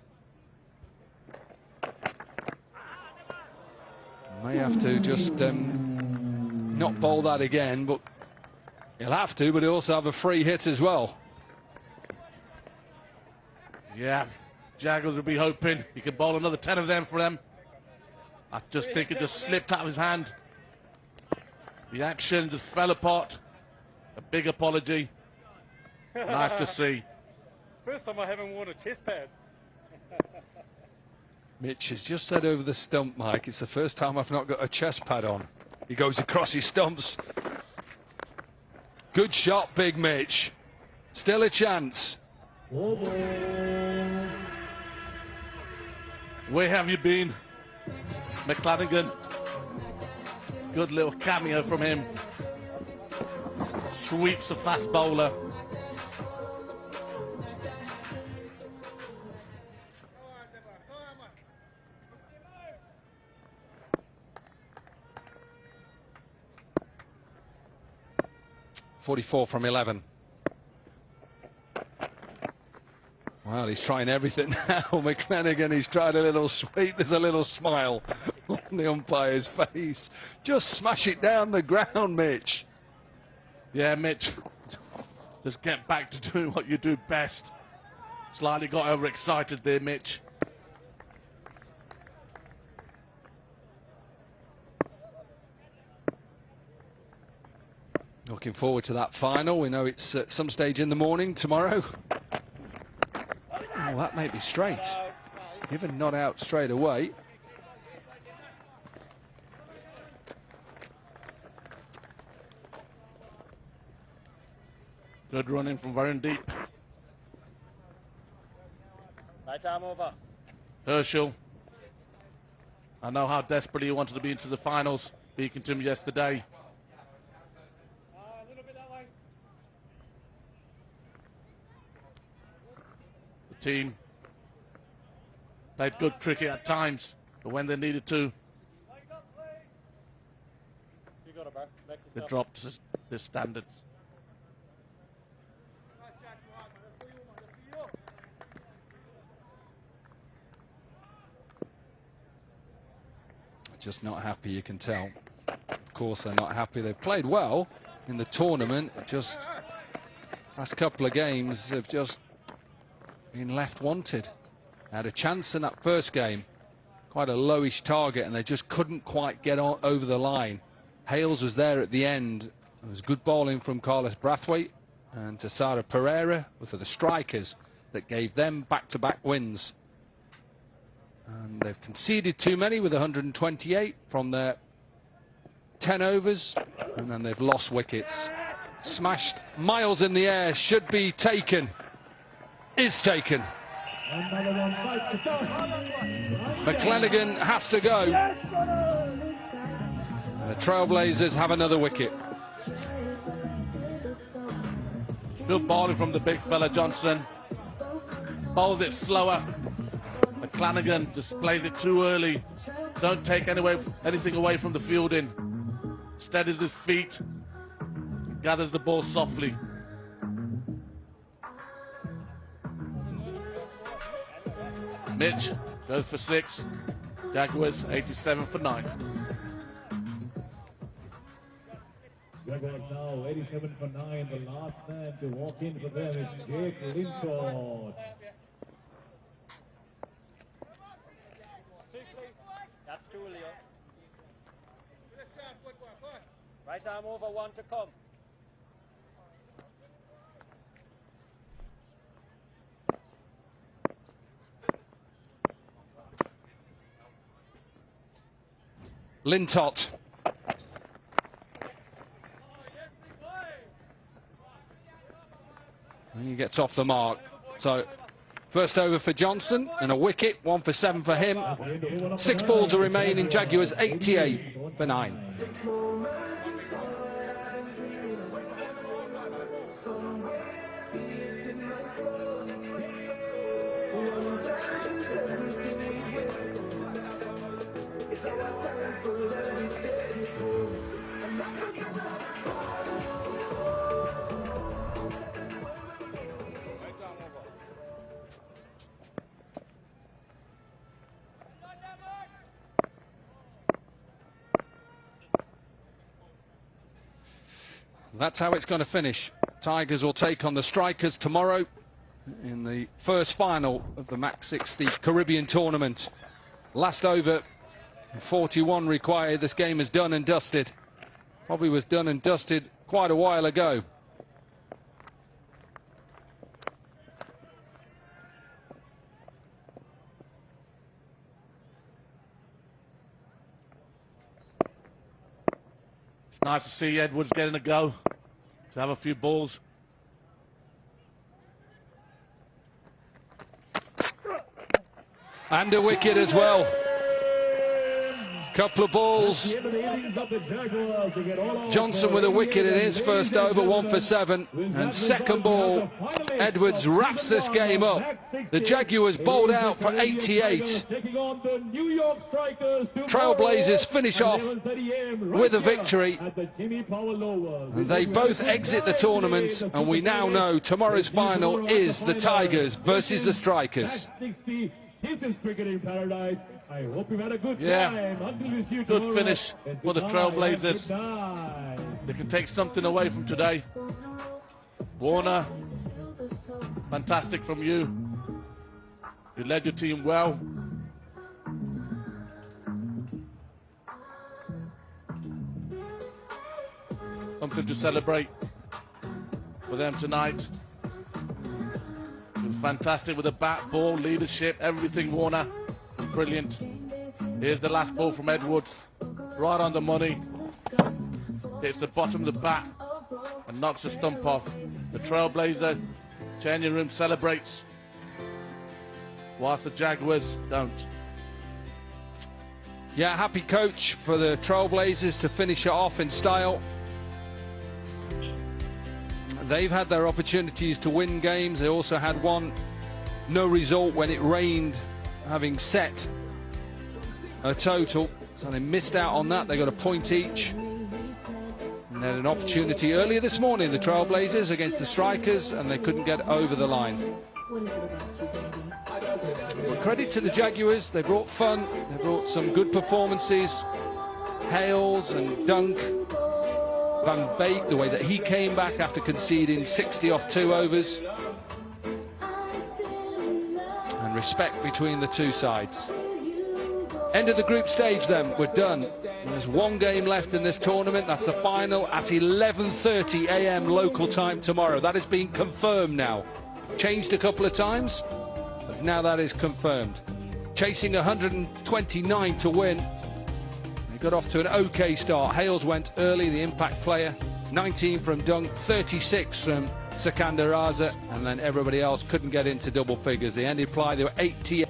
May have to just not bowl that again, but he'll have to, but he'll also have a free hit as well. Yeah, Jaguars will be hoping he can bowl another 10 of them for them. I just think it just slipped out of his hand. The action just fell apart. A big apology. Nice to see. First time I haven't worn a chest pad. Mitch has just said over the stump, Mike, it's the first time I've not got a chest pad on. He goes across his stumps. Good shot, Big Mitch. Still a chance. Where have you been, McClanagan? Good little cameo from him. Sweeps a fast bowler. .44 from 11. Well, he's trying everything now. McClanagan, he's tried a little sweep. There's a little smile on the umpire's face. Just smash it down the ground, Mitch. Yeah, Mitch. Just get back to doing what you do best. Slightly got overexcited there, Mitch. Looking forward to that final. We know it's at some stage in the morning tomorrow. Oh, that may be straight. Given not out straight away. Good running from very deep. Right arm over. Herschel. I know how desperately you wanted to be into the finals, speaking to him yesterday. The team played good cricket at times, but when they needed to, they dropped their standards. Just not happy, you can tell. Of course they're not happy. They've played well in the tournament. Just last couple of games have just been left wanted. They had a chance in that first game. Quite a lowish target and they just couldn't quite get on over the line. Hales was there at the end. It was good bowling from Carlos Braithwaite and Tessara Pereira for the Strikers that gave them back-to-back wins. And they've conceded too many with 128 from their 10 overs. And then they've lost wickets. Smashed miles in the air, should be taken. Is taken. McClanagan has to go. And the Trailblazers have another wicket. Good bowling from the big fella Johnson. Bowls it slower. McClanagan just plays it too early. Don't take anything away from the fielding. Steadies his feet. Gathers the ball softly. Mitch goes for 6. Jaguars 87 for 9. Jaguars now 87 for 9. The last man to walk in for them is Jake Linford. That's two, Leo. Right arm over, 1 to come. Lintott. And he gets off the mark. So first over for Johnson and a wicket, 1 for 7 for him. 6 balls to remain in Jaguars, 88 for 9. That's how it's going to finish. Tigers will take on the Strikers tomorrow in the first final of the MAX60 Caribbean tournament. Last over, 41 required. This game is done and dusted. Probably was done and dusted quite a while ago. It's nice to see Edwards getting a go, to have a few balls. And a wicket as well. Couple of balls. Johnson with a wicket in his first over, 1 for 7. And second ball, Edwards wraps this game up. The Jaguars bowled out for 88. Trailblazers finish off with a victory. And they both exit the tournament, and we now know tomorrow's final is the Tigers versus the Strikers. This is cricket in paradise. I hope you've had a good time. Good finish for the Trailblazers. Goodbye. They can take something away from today. Warner, fantastic from you. You led your team well. Something to celebrate for them tonight. It was fantastic with the bat, ball, leadership, everything, Warner. Brilliant. Here's the last ball from Edwards. Right on the money. Hits the bottom of the bat and knocks the stump off. The Trailblazer changing room celebrates, whilst the Jaguars don't. Yeah, happy coach for the Trailblazers to finish it off in style. They've had their opportunities to win games. They also had one no result when it rained, having set a total. So they missed out on that. They got a point each. And they had an opportunity earlier this morning, the Trailblazers, against the Strikers, and they couldn't get over the line. Well, credit to the Jaguars. They brought fun. They brought some good performances. Hales and Dunk. Van Beek, the way that he came back after conceding 60 off 2 overs. And respect between the two sides. End of the group stage then, we're done. There's one game left in this tournament, that's the final at 11:30 AM local time tomorrow. That has been confirmed now. Changed a couple of times, but now that is confirmed. Chasing 129 to win. Got off to an okay start. Hales went early, the impact player. 19 from Dunk, 36 from Sikandar Raza, and then everybody else couldn't get into double figures. They ended play, they were 88.